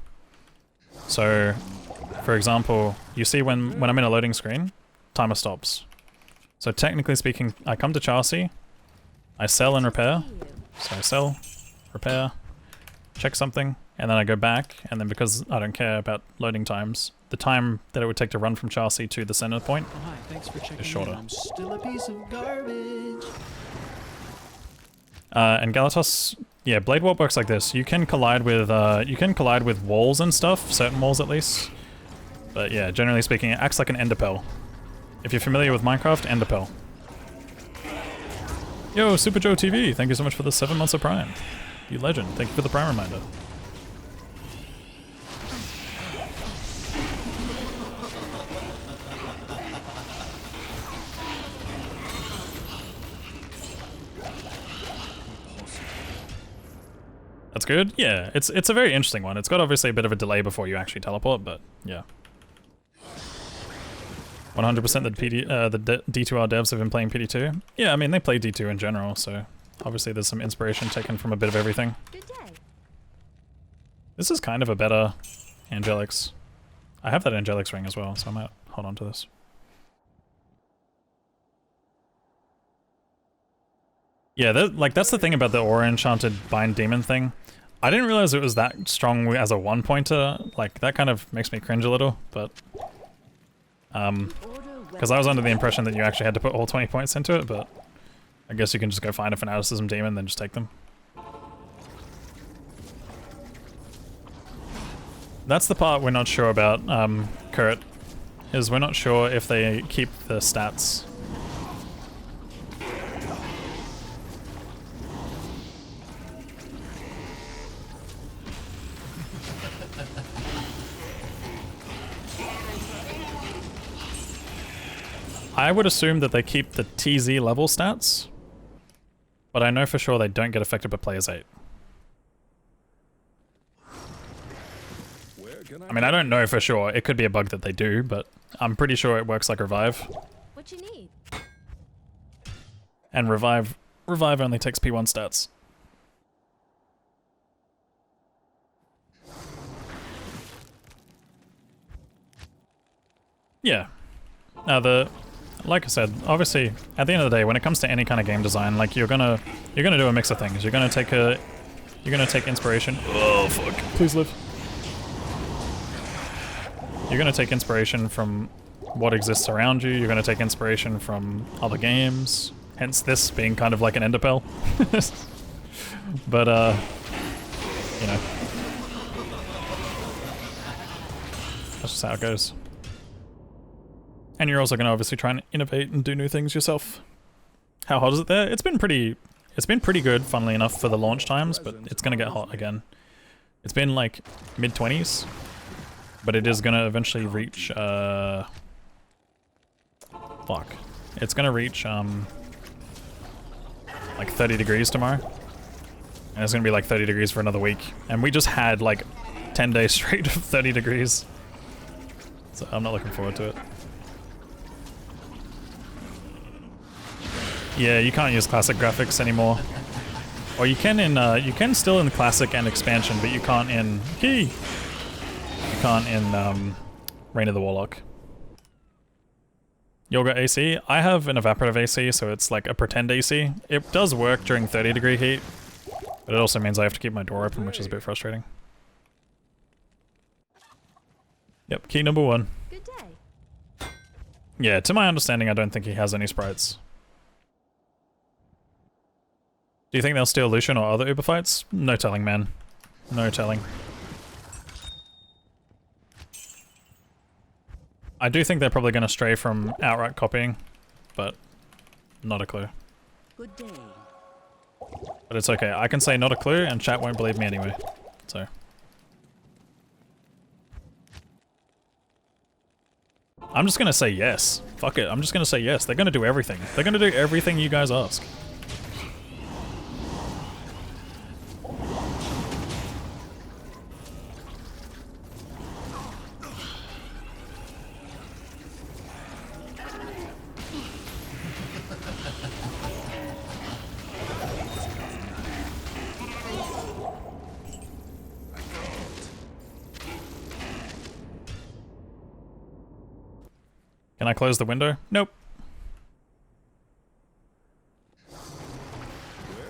So, for example, you see when I'm in a loading screen, timer stops. So technically speaking, I come to Chelsea, I sell and repair. So I sell, repair, check something, and then I go back, and then because I don't care about loading times, the time that it would take to run from Chelsea to the center point Hi, thanks for checking is shorter. in. I'm still a piece of garbage. And Galatos, yeah, Blade Warp works like this. You can collide with walls and stuff, certain walls at least. But yeah, generally speaking, it acts like an Enderpell. If you're familiar with Minecraft, Enderpell. Yo, Super Joe TV, thank you so much for the 7 months of Prime. You legend, thank you for the Prime reminder. That's good? Yeah, it's a very interesting one. It's got obviously a bit of a delay before you actually teleport, but yeah. 100% the D2R devs have been playing PD2. Yeah, I mean, they play D2 in general, so obviously there's some inspiration taken from a bit of everything. Good day. This is kind of a better Angelix. I have that Angelix ring as well, so I might hold on to this. Yeah, that's the thing about the Aura Enchanted Bind Demon thing. I didn't realize it was that strong as a one-pointer. Like, that kind of makes me cringe a little, but... because I was under the impression that you actually had to put all 20 points into it, but... I guess you can just go find a Fanaticism Demon and then just take them. That's the part we're not sure about, Kurt. Is we're not sure if they keep the stats. I would assume that they keep the TZ level stats, but I know for sure they don't get affected by players 8. I mean, I don't know for sure. It could be a bug that they do, but I'm pretty sure it works like Revive. What you need? And Revive only takes P1 stats. Yeah. Now like I said, obviously, at the end of the day, when it comes to any kind of game design, like you're gonna do a mix of things. You're gonna take inspiration. Oh fuck! Please live. You're gonna take inspiration from what exists around you. You're gonna take inspiration from other games. Hence, this being kind of like an Enderpell. But you know, that's just how it goes. And you're also going to obviously try and innovate and do new things yourself. How hot is it there? It's been pretty good, funnily enough, for the launch times, but it's going to get hot again. It's been like mid-20s, but it is going to eventually reach, fuck. It's going to reach, like 30 degrees tomorrow. And it's going to be like 30 degrees for another week. And we just had like 10 days straight of 30 degrees. So I'm not looking forward to it. Yeah, you can't use classic graphics anymore. Or you can still in classic and expansion, but you can't in Reign of the Warlock. Yoga AC. I have an evaporative AC, so it's like a pretend AC. It does work during 30-degree heat, but it also means I have to keep my door open, which is a bit frustrating. Yep, key number 1. Good day. Yeah, to my understanding, I don't think he has any sprites. Do you think they'll steal Lucian or other Uber fights? No telling, man. No telling. I do think they're probably going to stray from outright copying, but not a clue. Good day. But it's okay. I can say not a clue, and chat won't believe me anyway. So. I'm just going to say yes. Fuck it. I'm just going to say yes. They're going to do everything. They're going to do everything you guys ask. Can I close the window? Nope.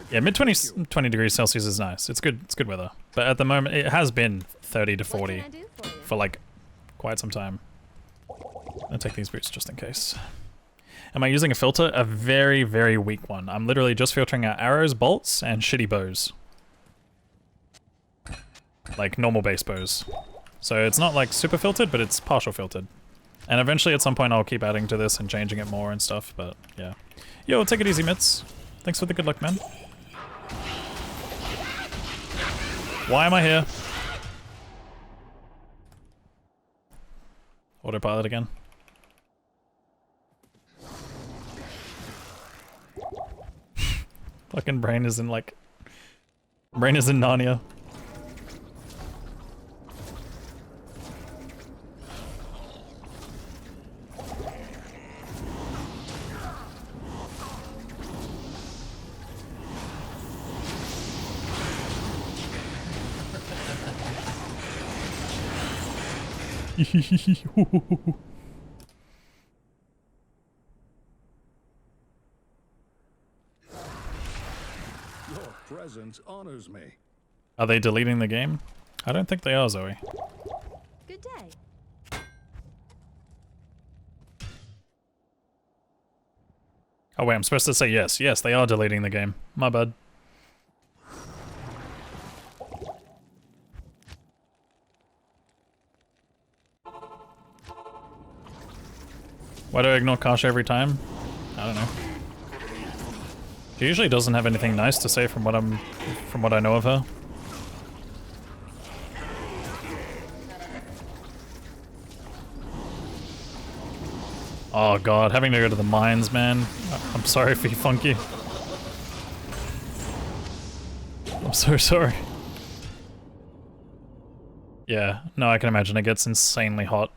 Yeah, mid 20 degrees Celsius is nice. It's good weather. But at the moment, it has been 30 to 40 for like quite some time. I'll take these boots just in case. Am I using a filter? A very, very weak one. I'm literally just filtering out arrows, bolts, and shitty bows. Like normal base bows. So it's not like super filtered, but it's partial filtered. And eventually at some point I'll keep adding to this and changing it more and stuff, but yeah. Yo, take it easy, Mitz. Thanks for the good luck, man. Why am I here? Autopilot again. Fucking brain is in like... Brain is in Narnia. Your presence honors me. Are they deleting the game? I don't think they are, Zoe. Good day. Oh wait, I'm supposed to say yes. Yes, they are deleting the game. My bad. Why do I ignore Kasha every time? I don't know. She usually doesn't have anything nice to say from what I know of her. Oh god, having to go to the mines, man. I'm sorry for you, Funky. I'm so sorry. Yeah, no, I can imagine it gets insanely hot.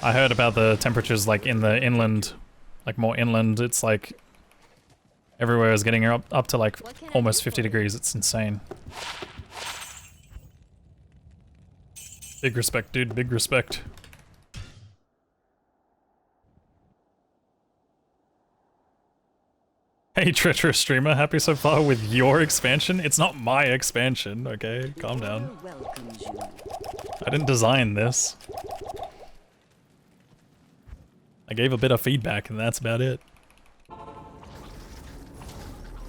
I heard about the temperatures like in the inland, like more inland, it's like everywhere is getting up to like almost 50 degrees. It's insane. Big respect, dude, big respect. Hey treacherous streamer, happy so far with your expansion? It's not my expansion, okay? Calm down. I didn't design this. I gave a bit of feedback and that's about it.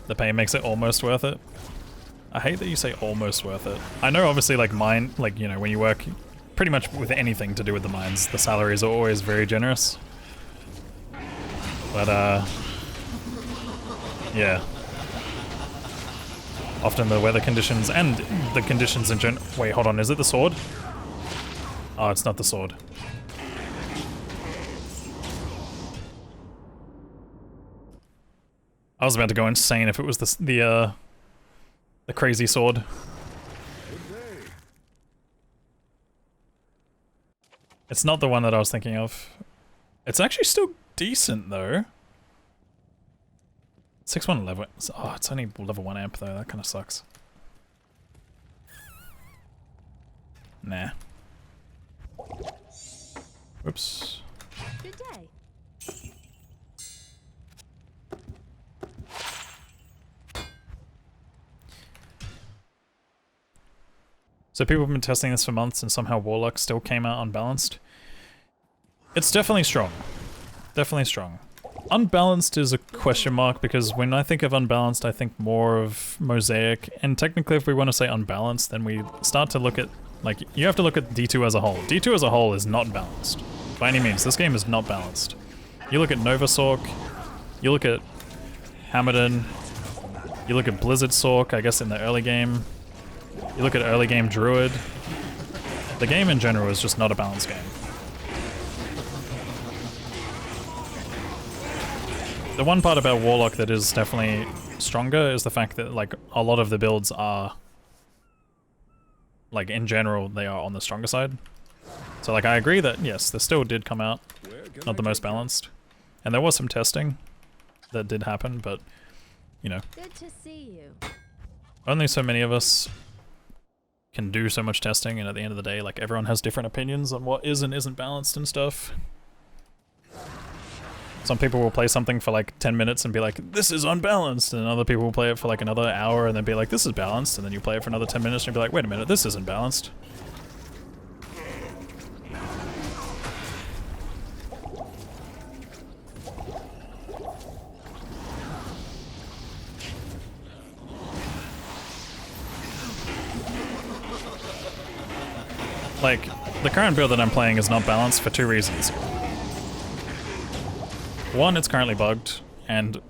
The pay makes it almost worth it. I hate that you say almost worth it. I know obviously like mine, like, you know, when you work pretty much with anything to do with the mines, the salaries are always very generous. But yeah. Often the weather conditions and the conditions in gen- Wait, hold on, is it the sword? Oh, it's not the sword. I was about to go insane if it was the crazy sword. It's not the one that I was thinking of. It's actually still decent though. 6-1 level. Oh, it's only level 1 amp though. That kind of sucks. Nah. Oops. Good day. So people have been testing this for months and somehow Warlock still came out unbalanced. It's definitely strong. Definitely strong. Unbalanced is a question mark because when I think of unbalanced, I think more of Mosaic. And technically if we want to say unbalanced, then we start to look at, like, you have to look at D2 as a whole. D2 as a whole is not balanced. By any means, this game is not balanced. You look at Nova Sork, you look at Hammerden, you look at Blizzard Sork, I guess in the early game. You look at early game Druid. The game in general is just not a balanced game. The one part about Warlock that is definitely stronger is the fact that, like, a lot of the builds are, like, in general, they are on the stronger side. So, like, I agree that, yes, this still did come out not the most balanced. And there was some testing that did happen, but, you know. Good to see you. Only so many of us can do so much testing, and at the end of the day, like, everyone has different opinions on what is and isn't balanced and stuff. Some people will play something for like 10 minutes and be like, this is unbalanced, and other people will play it for like another hour and then be like, this is balanced, and then you play it for another 10 minutes and you'll be like, wait a minute, this isn't balanced. Like, the current build that I'm playing is not balanced for two reasons. One, it's currently bugged, and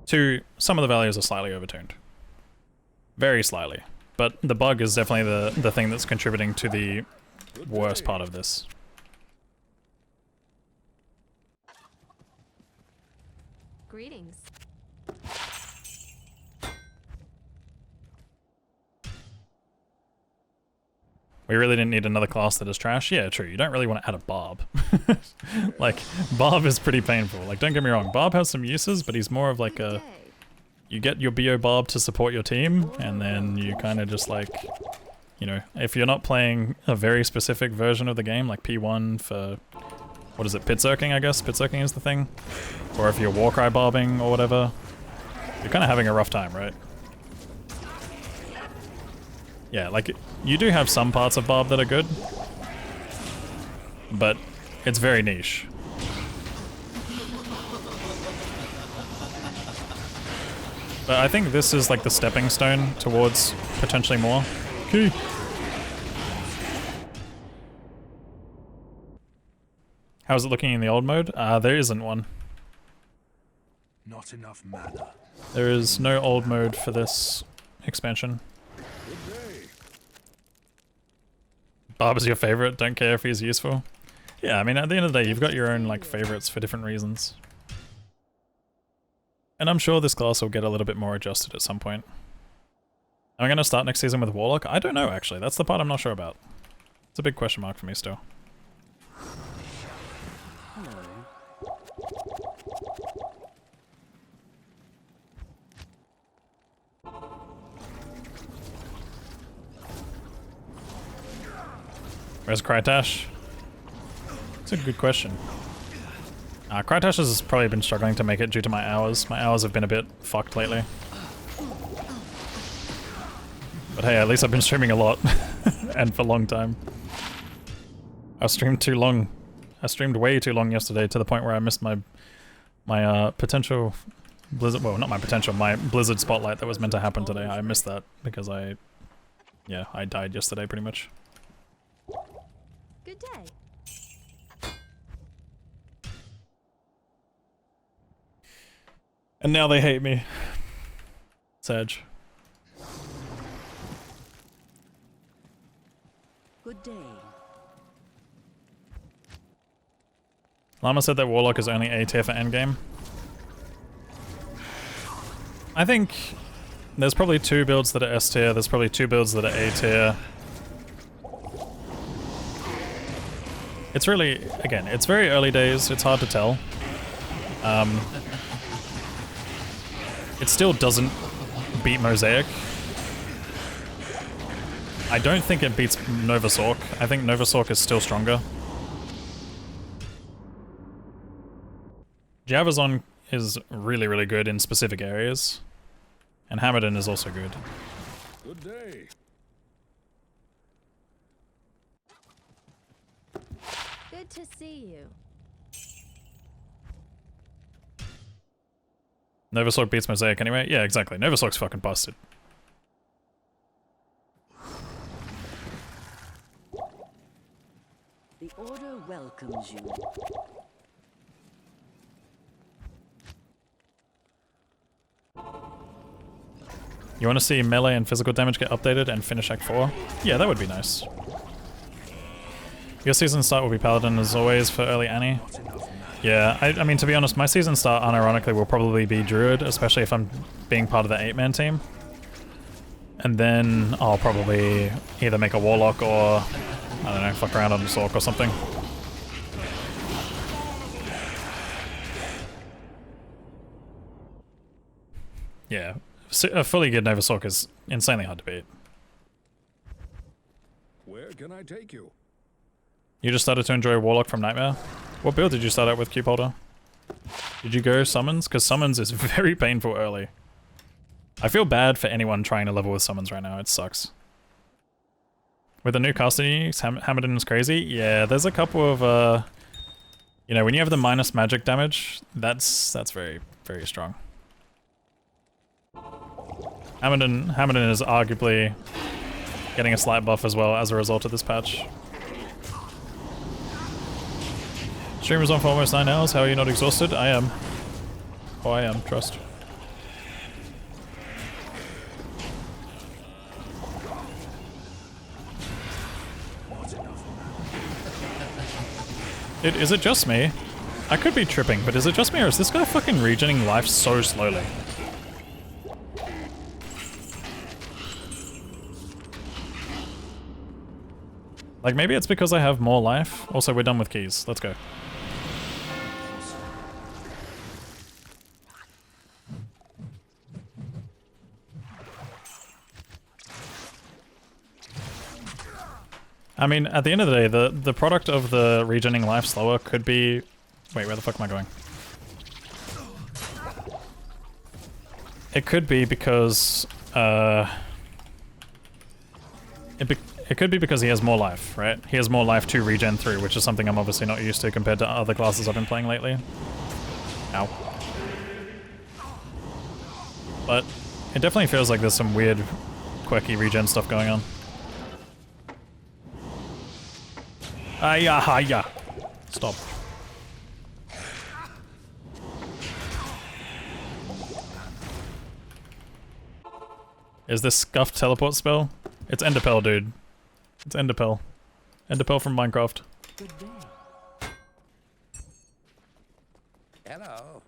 two, some of the values are slightly overtuned. Very slightly. But the bug is definitely the thing that's contributing to the worst part of this. Greetings. We really didn't need another class that is trash. Yeah, true. You don't really want to add a Barb. Like, Barb is pretty painful. Like, don't get me wrong. Barb has some uses, but he's more of like a... You get your BO Barb to support your team, and then you kind of just like... You know, if you're not playing a very specific version of the game, like P1 for... What is it? Pit Zerking, I guess? Pit Zerking is the thing. Or if you're Warcry Barbing or whatever. You're kind of having a rough time, right? Yeah, like, you do have some parts of Barb that are good, but it's very niche. But I think this is like the stepping stone towards potentially more. Okay. How's it looking in the old mode? There isn't one. Not enough mana. There is no old mode for this expansion. Barb is your favorite, don't care if he's useful. Yeah, I mean, at the end of the day, you've got your own, like, favorites for different reasons. And I'm sure this class will get a little bit more adjusted at some point. Am I going to start next season with Warlock? I don't know, actually. That's the part I'm not sure about. It's a big question mark for me still. Where's Crytash? It's a good question. Crytash has probably been struggling to make it due to my hours. My hours have been a bit fucked lately. But hey, at least I've been streaming a lot. And for a long time. I streamed too long. I streamed way too long yesterday to the point where I missed my potential Blizzard, well, not my potential, my Blizzard spotlight that was meant to happen today. I missed that because I died yesterday pretty much. Good day. And now they hate me. Sag. Good day. Llama said that Warlock is only A tier for endgame. I think there's probably 2 builds that are S tier, there's probably 2 builds that are A tier. It's really, again, it's very early days, it's hard to tell. It still doesn't beat Mosaic. I don't think it beats Nova Sork. I think Nova Sork is still stronger. Javazon is really, really good in specific areas. And Hammerden is also good. Good day. Good to see you. Novasorg beats Mosaic anyway? Yeah, exactly. Novasorg's fucking busted. The Order welcomes you. You want to see melee and physical damage get updated and finish Act 4? Yeah, that would be nice. Your season start will be Paladin as always for early Annie. Yeah, I mean, to be honest, my season start unironically will probably be Druid, especially if I'm being part of the 8-man team. And then I'll probably either make a Warlock or, I don't know, fuck around on a Sork or something. Yeah, a fully good Nova Sork is insanely hard to beat. Where can I take you? You just started to enjoy Warlock from Nightmare? What build did you start out with, Cube Holder? Did you go Summons? Because Summons is very painful early. I feel bad for anyone trying to level with Summons right now, it sucks. With the new casting uniques, Hammerden is crazy? Yeah, there's a couple of, you know, when you have the minus magic damage, that's very, very strong. Hammerden is arguably getting a slight buff as well as a result of this patch. Stream was on for almost 9 hours. How are you not exhausted? I am. Oh, I am. Trust. Is it just me? I could be tripping, but is it just me or is this guy fucking regening life so slowly? Like, maybe it's because I have more life. Also, we're done with keys. Let's go. I mean, at the end of the day, the product of the regening life slower could be... Wait, where the fuck am I going? It could be because... It could be because he has more life, right? He has more life to regen through, which is something I'm obviously not used to compared to other classes I've been playing lately. Ow. But it definitely feels like there's some weird, quirky regen stuff going on. Hiya, hiya. Stop. Is this scuffed teleport spell? It's Enderpell, dude. It's Enderpell. Enderpell from Minecraft. Good day. Hello.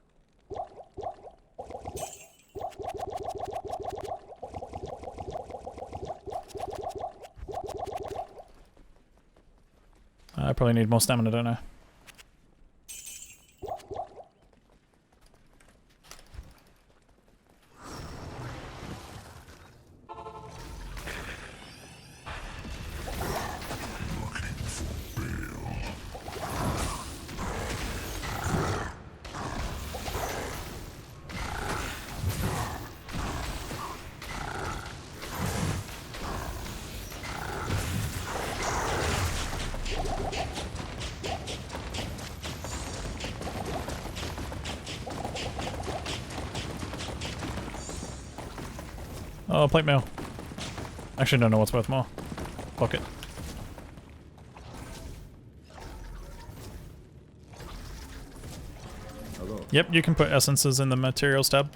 I probably need more stamina, don't I? Oh, plate mail. Actually, don't know what's worth more. Pocket. Hello. Yep, you can put essences in the materials tab.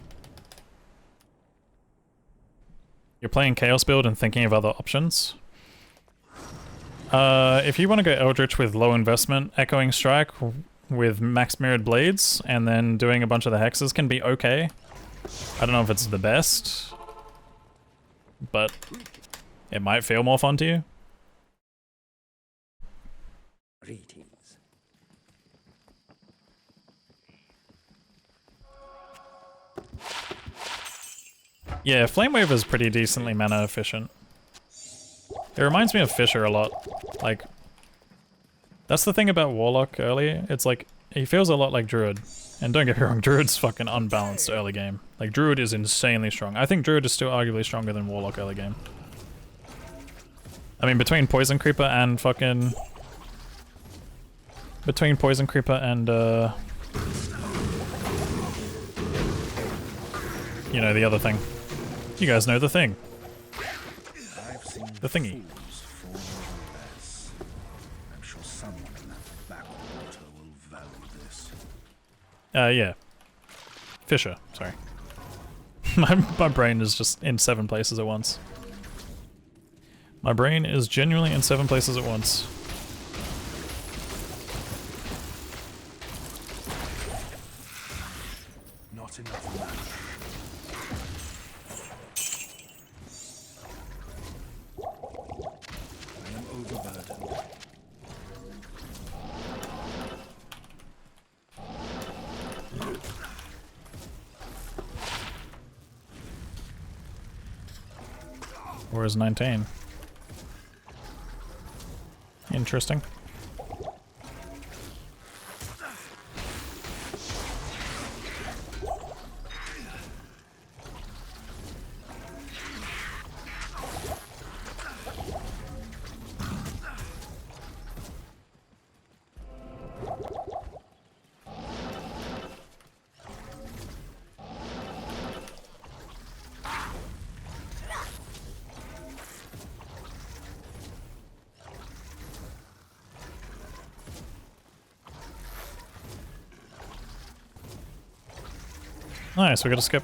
You're playing Chaos build and thinking of other options. If you want to go Eldritch with low investment, Echoing Strike with max mirrored blades, and then doing a bunch of the hexes can be okay. I don't know if it's the best, but it might feel more fun to you. Greetings. Yeah, Flame Wave is pretty decently mana efficient. It reminds me of Fissure a lot. Like, that's the thing about Warlock early. It's like, he feels a lot like Druid. And don't get me wrong, Druid's fucking unbalanced early game. Like, Druid is insanely strong. I think Druid is still arguably stronger than Warlock early game. I mean, between Poison Creeper and fucking... between Poison Creeper and you know, the other thing. You guys know the thing. I've seen The thingy. fools fall over less. I'm sure someone in that backwater will value this. Yeah. Fissure, sorry. My brain is just in 7 places at once. My brain is genuinely in 7 places at once. Not enough mana. I am overburdened. Where's 19? Interesting. Nice, we got to skip.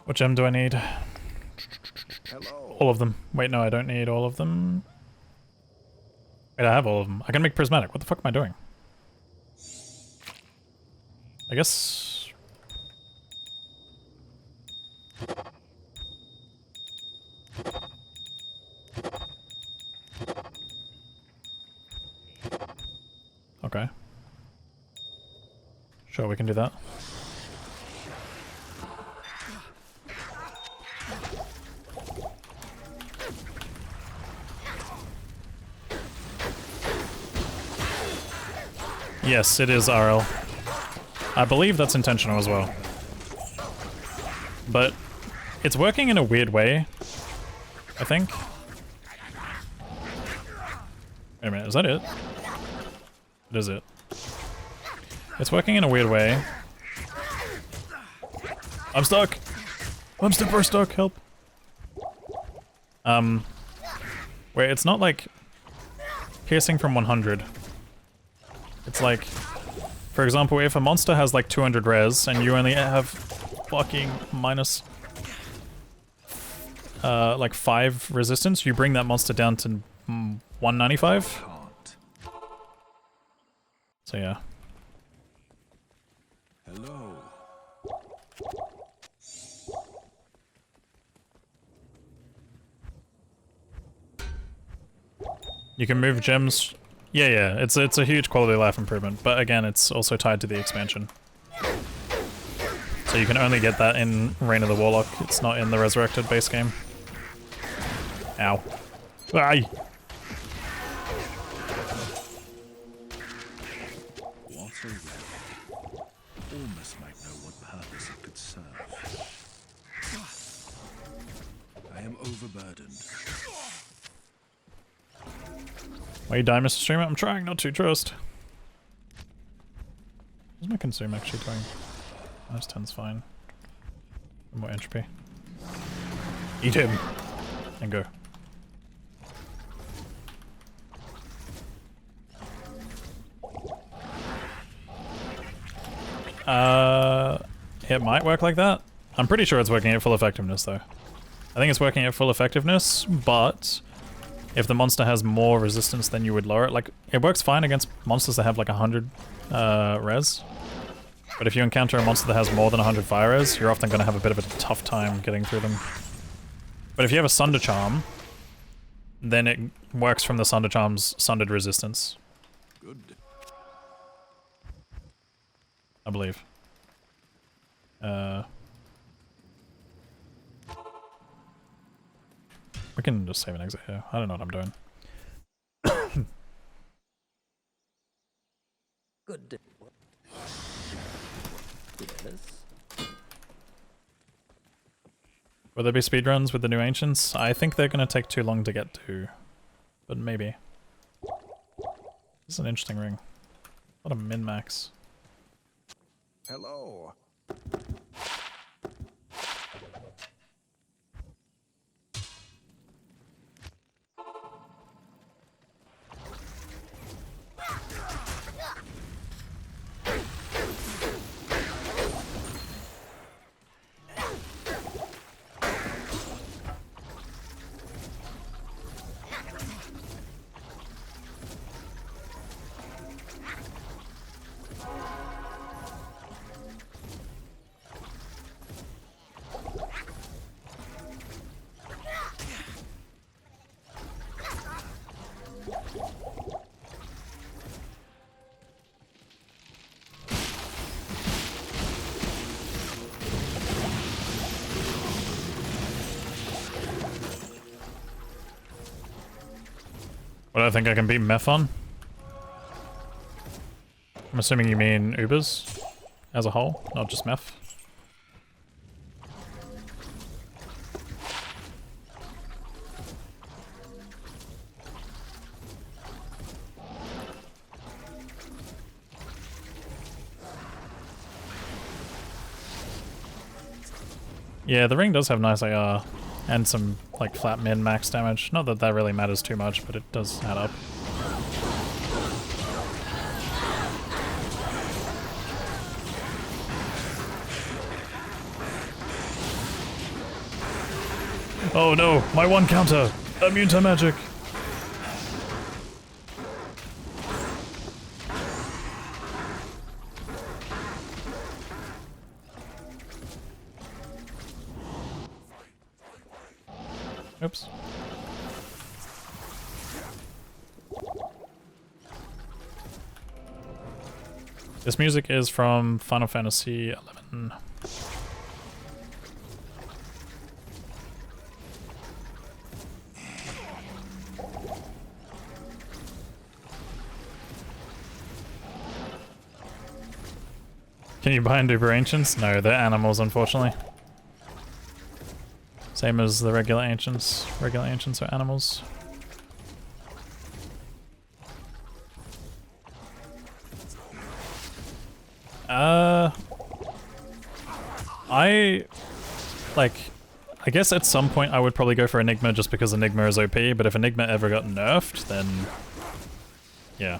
What gem do I need? Hello. All of them. Wait, no, I don't need all of them. Wait, I have all of them. I can make prismatic. What the fuck am I doing? I guess... Okay. Sure, we can do that. Yes, it is RL. I believe that's intentional as well. But it's working in a weird way, I think. Wait a minute, is that it? It is it. It's working in a weird way. I'm stuck! I'm super stuck, help! Wait, it's not like piercing from 100. It's like, for example, if a monster has like 200 res and you only have fucking minus like 5 resistance, you bring that monster down to 195. So yeah. Hello. You can move gems. Yeah, it's a huge quality of life improvement, but again, it's also tied to the expansion. So you can only get that in Reign of the Warlock. It's not in the Resurrected base game. Ow. Aye. What a relic. Almost might know what purpose it could serve. I am overburdened. Why you die, Mr. Streamer? I'm trying not to, trust. What's my consume actually doing? Minus 10's fine. More entropy. Eat him! And go. It might work like that. I'm pretty sure it's working at full effectiveness though. I think it's working at full effectiveness, but if the monster has more resistance, then you would lower it. Like, it works fine against monsters that have like 100 res. But if you encounter a monster that has more than 100 fire res, you're often going to have a bit of a tough time getting through them. But if you have a Sunder Charm, then it works from the Sunder Charm's sundered resistance. Good. I believe. We can just save and exit here. I don't know what I'm doing. Good. Yes. Will there be speedruns with the new Ancients? I think they're going to take too long to get to, but maybe. This is an interesting ring. What a min-max. Hello. What do I think I can beat Meth on? I'm assuming you mean Ubers as a whole, not just Meth. Yeah, the ring does have nice AR and some like flat min max damage. Not that that really matters too much, but it does add up. Oh no, my one counter! Immune to magic! Oops. This music is from Final Fantasy XI. Can you bind Uber Ancients? No, they're animals, unfortunately. Same as the regular Ancients. Regular Ancients are animals. I guess at some point I would probably go for Enigma just because Enigma is OP, but if Enigma ever got nerfed, then yeah.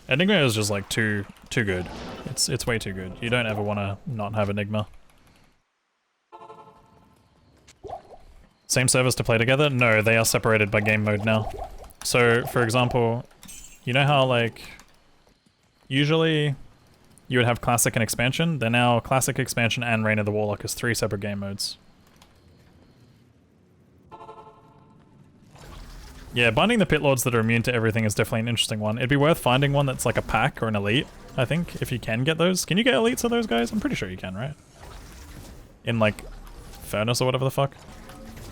Enigma is just like too good. It's way too good. You don't ever want to not have Enigma. Same servers to play together? No, they are separated by game mode now. So, for example, you know how like usually you would have Classic and Expansion? They're now Classic, Expansion, and Reign of the Warlock as 3 separate game modes. Yeah, binding the Pit Lords that are immune to everything is definitely an interesting one. It'd be worth finding one that's like a pack or an elite, I think, if you can get those. Can you get elites of those guys? I'm pretty sure you can, right? In like Furnace or whatever the fuck.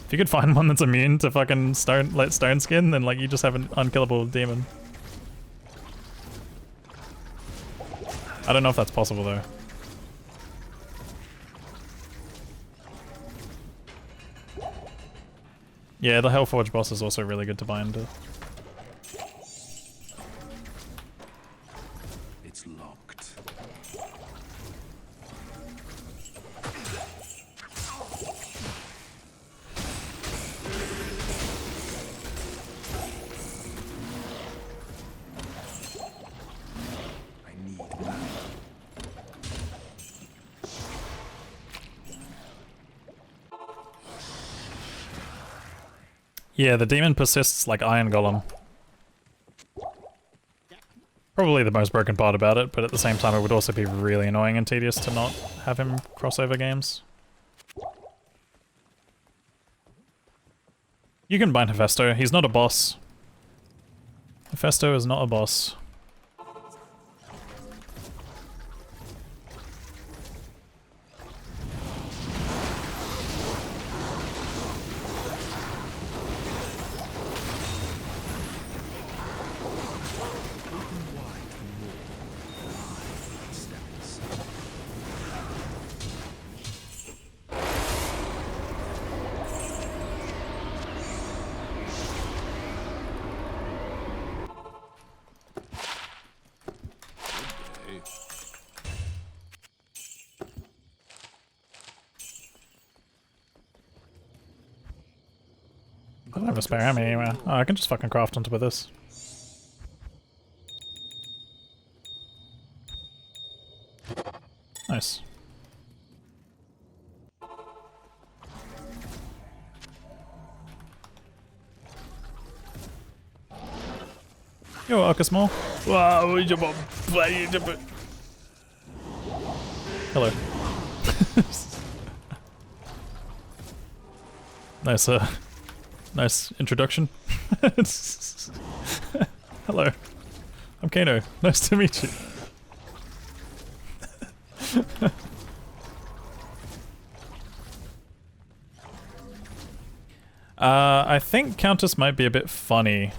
If you could find one that's immune to fucking stone skin, then like you just have an unkillable demon. I don't know if that's possible though. Yeah, the Hellforge boss is also really good to bind to. It's locked. I need that. Yeah, the demon persists like Iron Golem. Probably the most broken part about it, but at the same time it would also be really annoying and tedious to not have him crossover games. You can bind Hephaestus, he's not a boss. Hephaestus is not a boss. I don't have a spare ammo anywhere. Oh, I can just fucking craft on top of this. Nice. Yo, Arcus-Maul. Hello. Nice, nice introduction. Hello. I'm Kano. Nice to meet you. I think Countess might be a bit funny.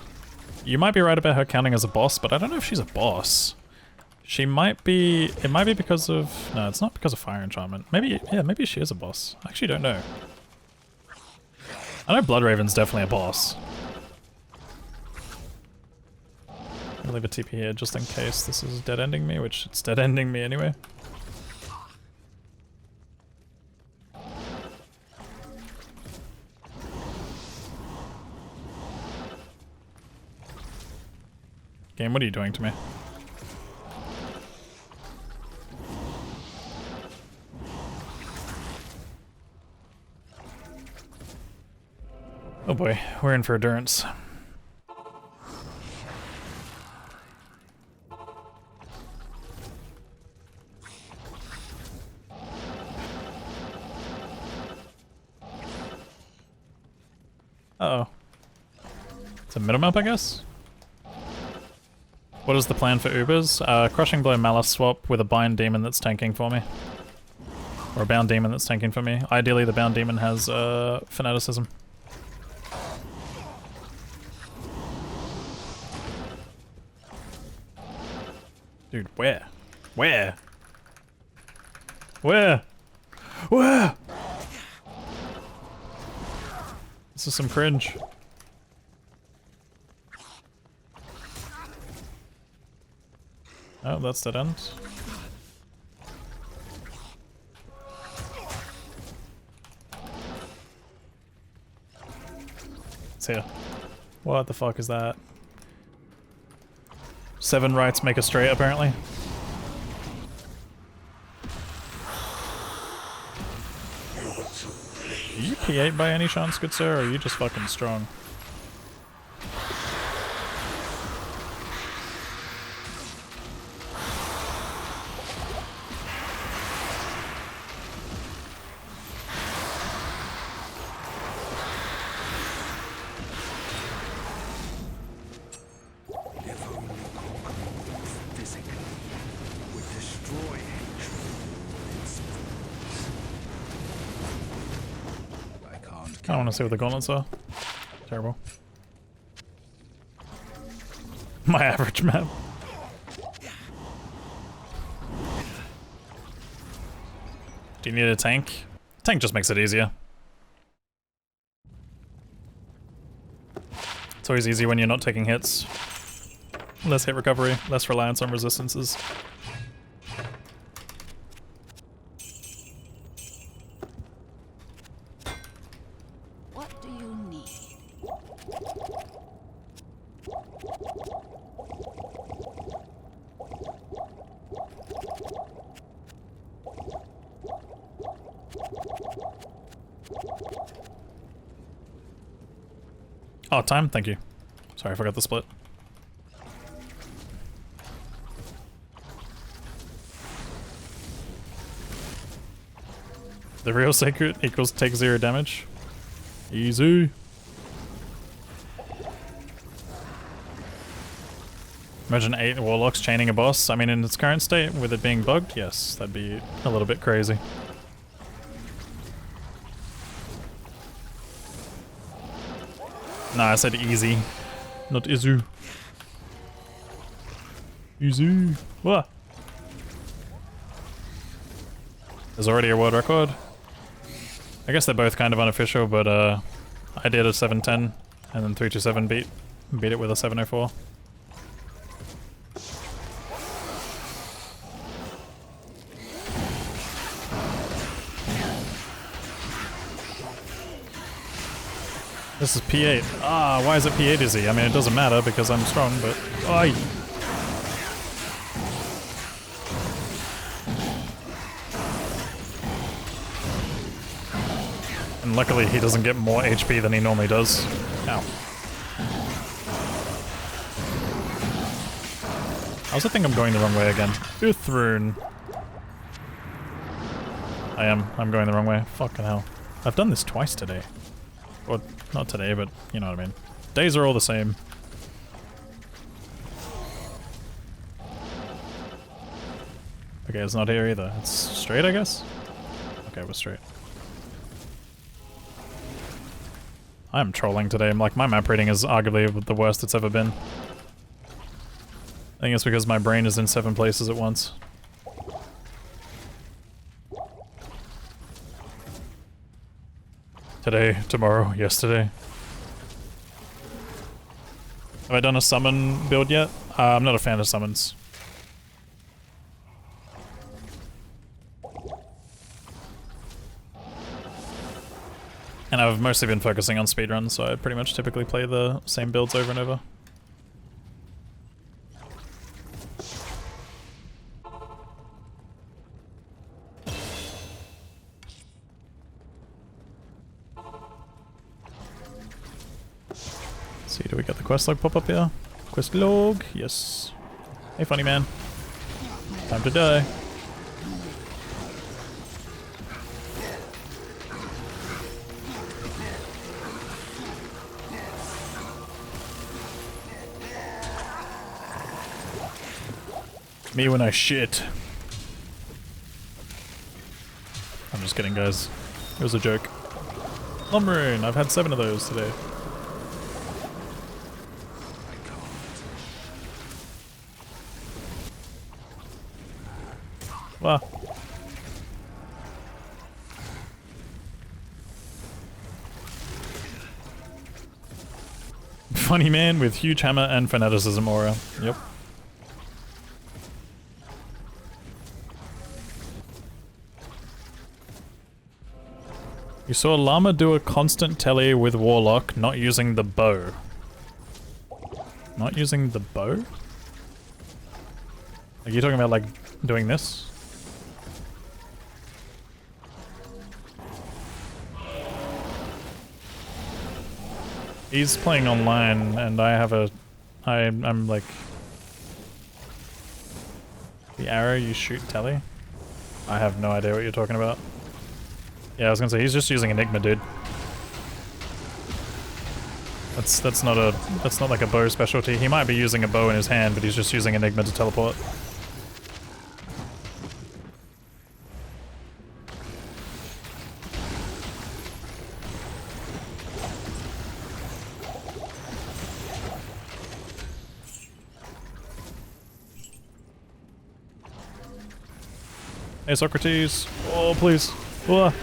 You might be right about her counting as a boss, but I don't know if she's a boss. She might be... It might be because of... No, it's not because of Fire Enchantment. Maybe... Yeah, maybe she is a boss. I actually don't know. I know Bloodraven's definitely a boss. I'll leave a TP here just in case this is dead-ending me, which it's dead-ending me anyway. Game, what are you doing to me? Oh boy, we're in for endurance. Uh-oh. It's a middle map, I guess? What is the plan for Ubers? Crushing Blow Malice swap with a Bind Demon that's tanking for me. Or a Bound Demon that's tanking for me. Ideally the Bound Demon has Fanaticism. Dude, where? Where? Where? Where? This is some cringe. Oh, that's dead end. It's here. What the fuck is that? 7 rights make a straight, apparently. Are you P8 by any chance, good sir, or are you just fucking strong? I don't want to see what the gauntlets are. Terrible. My average map. Do you need a tank? Tank just makes it easier. It's always easy when you're not taking hits. Less hit recovery, less reliance on resistances. Oh, time? Thank you. Sorry, I forgot the split. The real secret equals take 0 damage. Easy. Imagine 8 Warlocks chaining a boss. I mean, in its current state, with it being bugged, yes, that'd be a little bit crazy. Nah, I said easy, not Izu. Easy. What? There's already a world record. I guess they're both kind of unofficial, but I did a 710, and then 327 beat it with a 704. This is P8. Ah, why is it P8 Izzy? I mean, it doesn't matter because I'm strong, but... Oi! And luckily he doesn't get more HP than he normally does. Ow. I also think I'm going the wrong way again. Uthrun. I'm going the wrong way. Fucking hell. I've done this twice today. Or, not today, but you know what I mean. Days are all the same. Okay, it's not here either. It's straight, I guess? Okay, we're straight. I'm trolling today. I'm like, my map rating is arguably the worst it's ever been. I think it's because my brain is in 7 places at once. Today, tomorrow, yesterday. Have I done a summon build yet? I'm not a fan of summons. And I've mostly been focusing on speedruns, so I pretty much typically play the same builds over and over. See, do we get the quest log pop up here? Quest log, yes. Hey, funny man. Time to die. Me when I shit. I'm just kidding, guys. It was a joke. Lumbering, I've had 7 of those today. Wow. Funny man with huge hammer and fanaticism aura. Yep. You saw Llama do a constant telly with Warlock, not using the bow. Not using the bow? Are you talking about like doing this? He's playing online and I have a... I'm like... The arrow you shoot telly? I have no idea what you're talking about. Yeah, I was gonna say, he's just using Enigma, dude. That's not like a bow specialty. He might be using a bow in his hand, but he's just using Enigma to teleport. Hey, Socrates. Oh, please. Oh.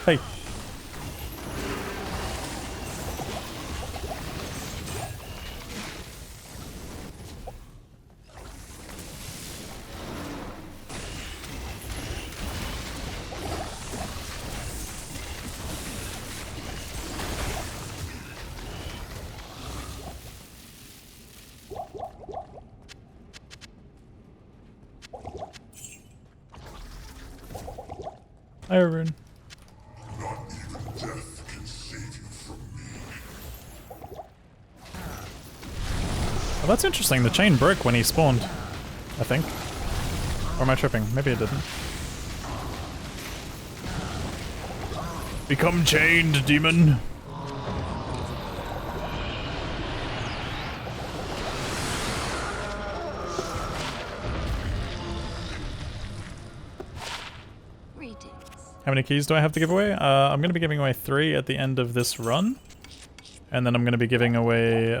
Hey. Hi, Arun. Not even death can save you from me. Oh, that's interesting. The chain broke when he spawned, I think. Or am I tripping? Maybe it didn't. Become chained, demon. How many keys do I have to give away? I'm going to be giving away 3 at the end of this run. And then I'm going to be giving away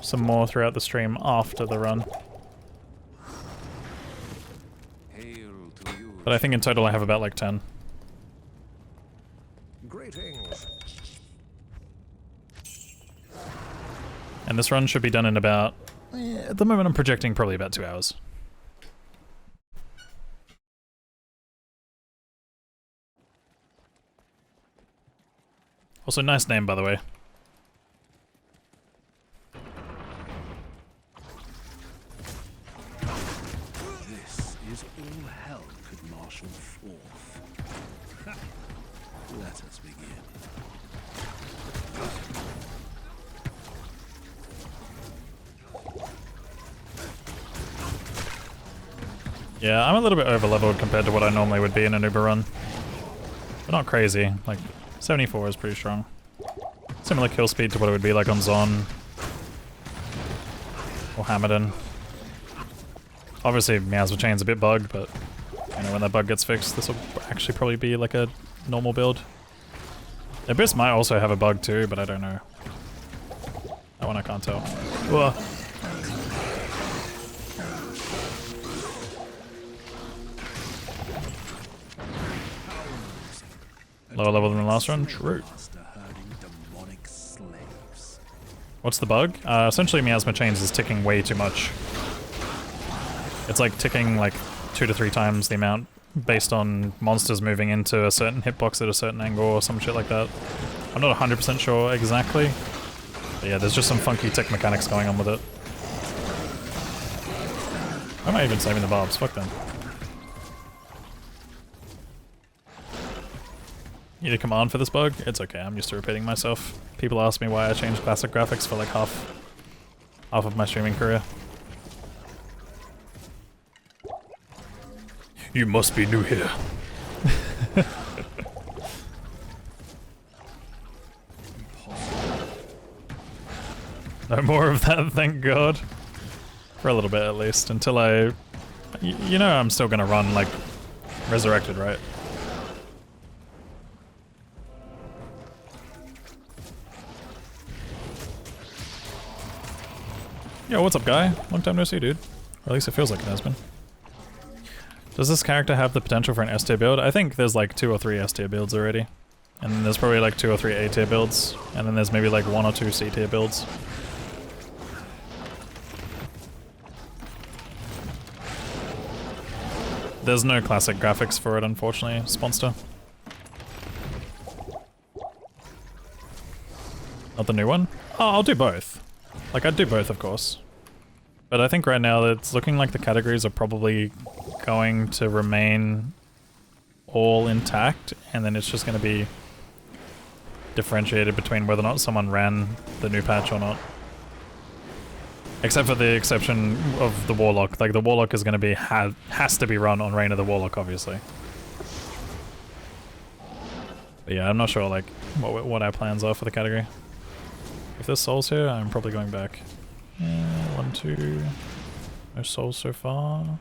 some more throughout the stream after the run. But I think in total I have about like 10. Greetings. And this run should be done in about At the moment I'm projecting probably about 2 hours. Also, nice name, by the way. This is all hell could marshal forth. Let us begin. Yeah, I'm a little bit over-leveled compared to what I normally would be in an Uber run. But not crazy. Like, 74 is pretty strong. Similar kill speed to what it would be like on Zon. Or Hammerden. Obviously, Miasma Chain's a bit bugged, but you know, when that bug gets fixed, this will actually probably be like a normal build. Abyss might also have a bug too, but I don't know. That one I can't tell. Whoa. Lower level than the last run? True. What's the bug? Essentially Miasma Chains is ticking way too much. It's like ticking like 2 to 3 times the amount based on monsters moving into a certain hitbox at a certain angle or some shit like that. I'm not 100% sure exactly. But yeah, there's just some funky tick mechanics going on with it. Why am I even saving the barbs? Fuck them. Need a command for this bug? It's okay, I'm used to repeating myself. People ask me why I changed classic graphics for like half of my streaming career. You must be new here. No more of that, thank God. For a little bit at least, until I... You know I'm still gonna run, like, Resurrected, right? Yo, what's up, guy? Long time no see, dude. Or at least it feels like it has been. Does this character have the potential for an S tier build? I think there's like 2 or 3 S tier builds already. And then there's probably like 2 or 3 A tier builds. And then there's maybe like 1 or 2 C tier builds. There's no classic graphics for it, unfortunately, Sponster. Not the new one? Oh, I'll do both. Like, I'd do both, of course. But I think right now it's looking like the categories are probably going to remain all intact, and then it's just going to be differentiated between whether or not someone ran the new patch or not. Except for the exception of the Warlock. Like, the Warlock is going to be, has to be run on Reign of the Warlock, obviously. But yeah, I'm not sure, like, what our plans are for the category. If there's souls here, I'm probably going back. Yeah, 1, 2... No souls so far.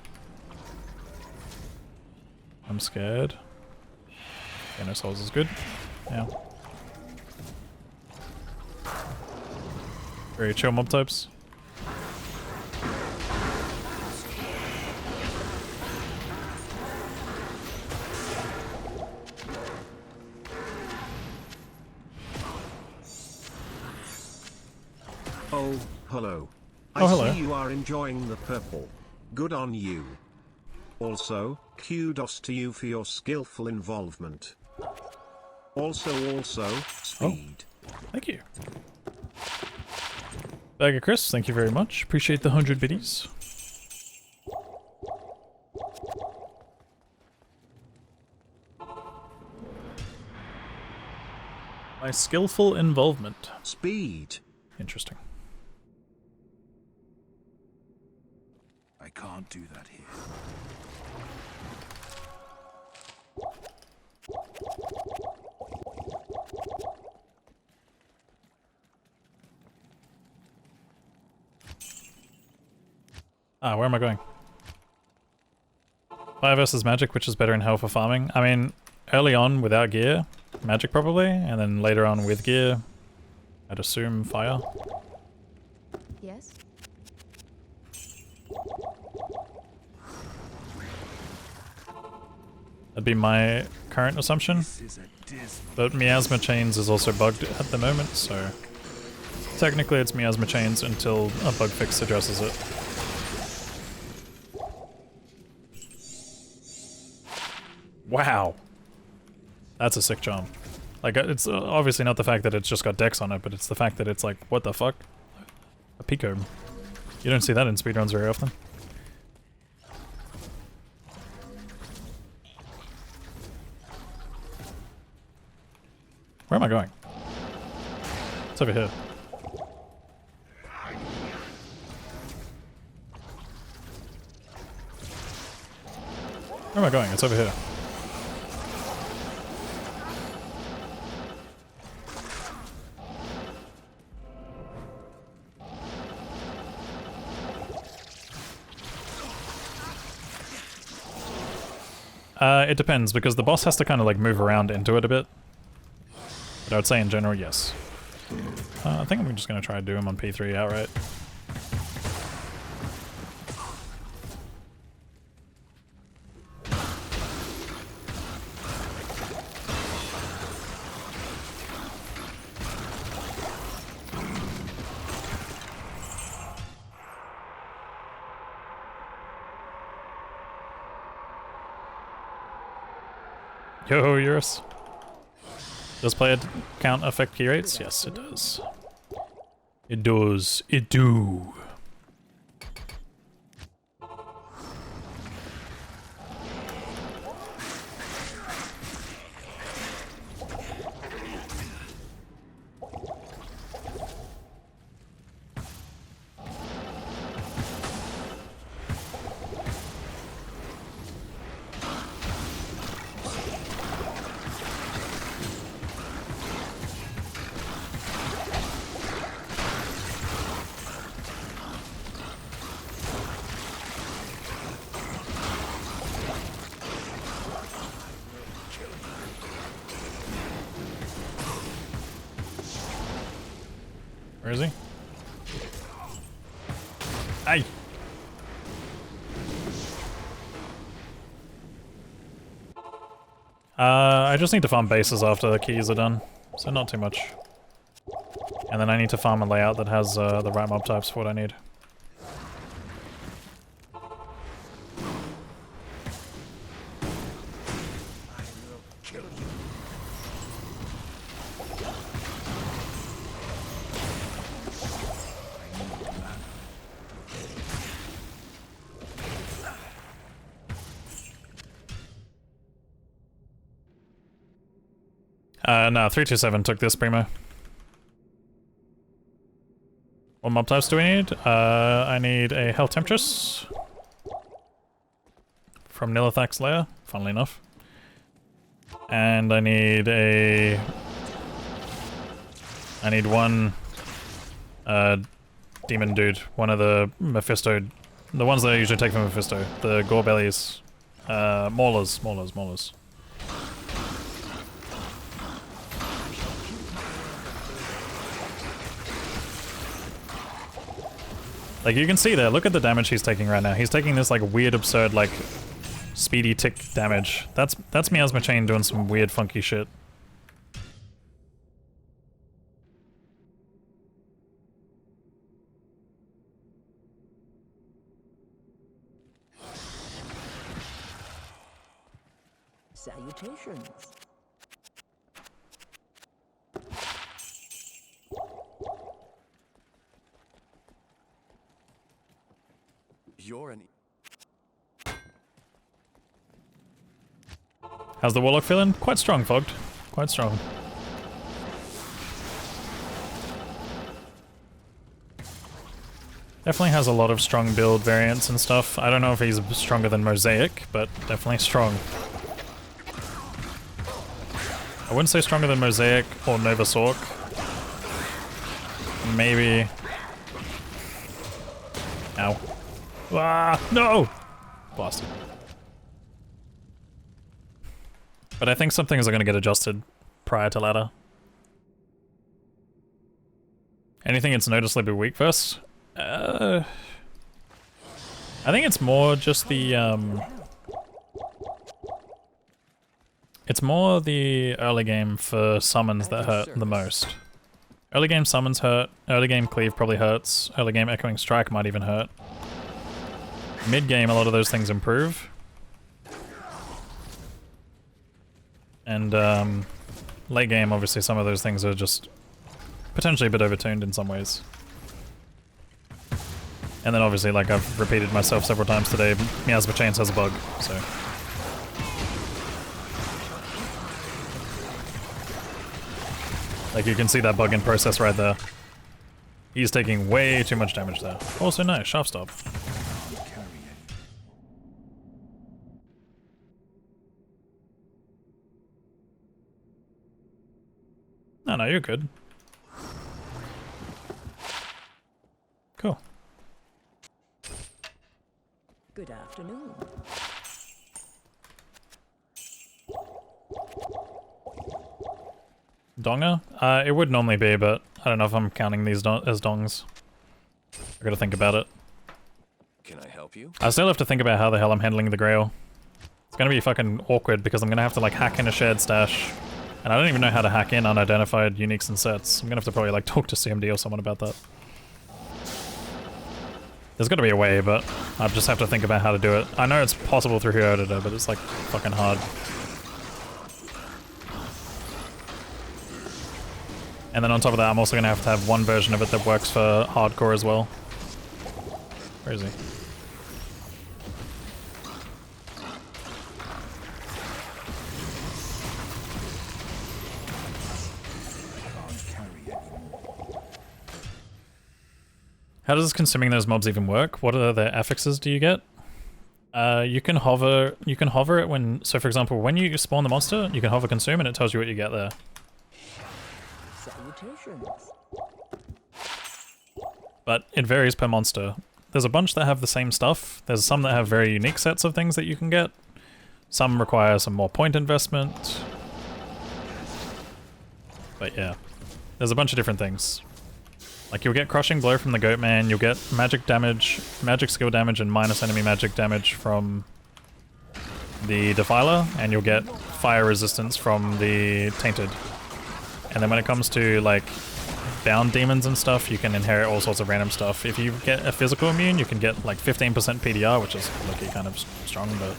I'm scared. Okay, no souls is good. Yeah. Very chill mob types. Oh, hello. Oh, hello. I see you are enjoying the purple. Good on you. Also, kudos to you for your skillful involvement. Also, speed. Oh, thank you. Bagger Chris, thank you very much. Appreciate the 100 biddies. My skillful involvement. Speed. Interesting. I can't do that here. Ah, where am I going? Fire versus magic, which is better in hell for farming? I mean, early on without gear, magic probably, and then later on with gear, I'd assume fire. Yes? That'd be my current assumption. But Miasma Chains is also bugged at the moment, so Technically it's Miasma Chains until a bug fix addresses it. Wow. That's a sick charm. Like, it's obviously not the fact that it's just got dex on it, but it's the fact that it's like, what the fuck? A pico. You don't see that in speedruns very often. Where am I going? It's over here. Where am I going? It's over here. It depends, because the boss has to kind of like move around into it a bit. But I would say in general, yes. I think I'm just going to try to do him on P3 outright. Yo, Eurus. Does player count affect key rates? Yes, it does. It does. It do. Where is he? Aye! I just need to farm bases after the keys are done, so not too much. And then I need to farm a layout that has the right mob types for what I need. No, 327 took this primo. What mob types do we need? I need a Hell Temptress from Nilithak's lair, funnily enough. And I need one demon dude, one of the Mephisto, the ones that I usually take from Mephisto, the Gorebellies, Maulers. Like, you can see there, look at the damage he's taking right now. He's taking this, like, weird, absurd, like, speedy tick damage. That's Miasma Chain doing some weird, funky shit. Salutations. You're an... How's the Warlock feeling? Quite strong, Fogged. Quite strong. Definitely has a lot of strong build variants and stuff. I don't know if he's stronger than Mosaic, but definitely strong. I wouldn't say stronger than Mosaic or Nova Sork. Maybe... Ow. Ah, no! Blasted. But I think some things are going to get adjusted prior to ladder. Anything it's noticeably weak versus? I think it's more just the, it's more the early game for summons that hurt the most. Early game summons hurt, early game cleave probably hurts, early game echoing strike might even hurt. Mid game a lot of those things improve. And late game obviously some of those things are just potentially a bit overtuned in some ways. And then obviously, like I've repeated myself several times today, Miasma Chains has a bug, so. Like you can see that bug in process right there. He's taking way too much damage there. Also nice, sharp stop. No, you're good. Cool. Good afternoon. Donger? It would normally be, but I don't know if I'm counting these as dongs. I gotta think about it. Can I help you? I still have to think about how the hell I'm handling the Grail. It's gonna be fucking awkward because I'm gonna have to like hack in a shared stash. And I don't even know how to hack in unidentified uniques and sets. I'm gonna have to probably like talk to CMD or someone about that. There's gotta be a way, but I just have to think about how to do it. I know it's possible through Hero Editor, but it's like fucking hard. And then on top of that, I'm also gonna have one version of it that works for hardcore as well. Where is he? How does consuming those mobs even work? What are the affixes do you get? You can hover it when, so for example, when you spawn the monster, you can hover consume and it tells you what you get there. Salutations. But it varies per monster. There's a bunch that have the same stuff. There's some that have very unique sets of things that you can get. Some require some more point investment. But yeah, there's a bunch of different things. Like you'll get Crushing Blow from the Goatman, you'll get magic damage, magic skill damage and minus enemy magic damage from the Defiler, and you'll get fire resistance from the Tainted. And then when it comes to like bound demons and stuff, you can inherit all sorts of random stuff. If you get a physical immune, you can get like 15% PDR, which is lucky kind of strong, but...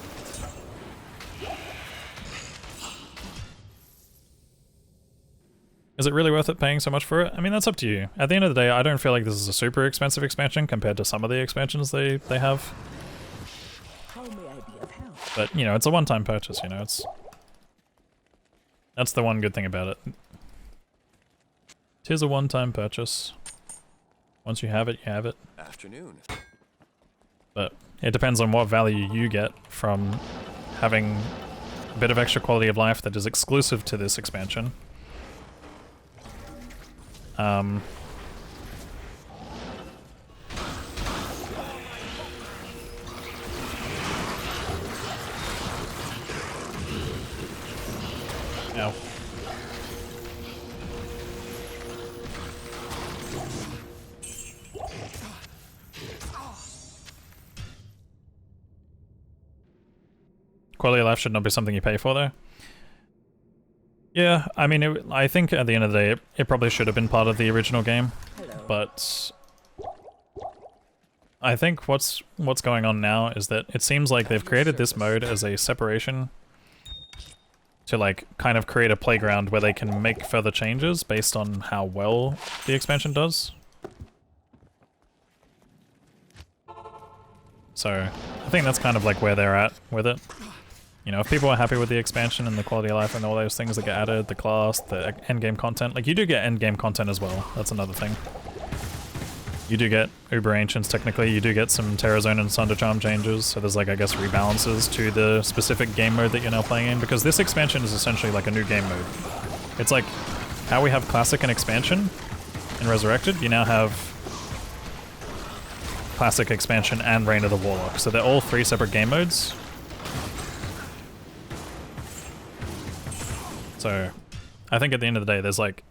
Is it really worth it paying so much for it? I mean, that's up to you. At the end of the day, I don't feel like this is a super expensive expansion compared to some of the expansions they have. How may I be of help? But, you know, it's a one-time purchase, you know, it's... That's the one good thing about it. It is a one-time purchase. Once you have it, you have it. Afternoon. But it depends on what value you get from having a bit of extra quality of life that is exclusive to this expansion. Ow. Quality of life should not be something you pay for, though. Yeah, I mean, I think at the end of the day, it probably should have been part of the original game, but I think what's going on now is that it seems like they've created this mode as a separation to like kind of create a playground where they can make further changes based on how well the expansion does. So I think that's kind of like where they're at with it. You know, if people are happy with the expansion and the quality of life and all those things that get added, the class, the endgame content, like you do get endgame content as well, that's another thing. You do get Uber Ancients technically, you do get some Terror Zone and Sunder Charm changes, so there's like, I guess, rebalances to the specific game mode that you're now playing in, because this expansion is essentially like a new game mode. It's like how we have Classic and Expansion in Resurrected, you now have Classic, Expansion, and Reign of the Warlock, so they're all three separate game modes. So, I think at the end of the day, there's like,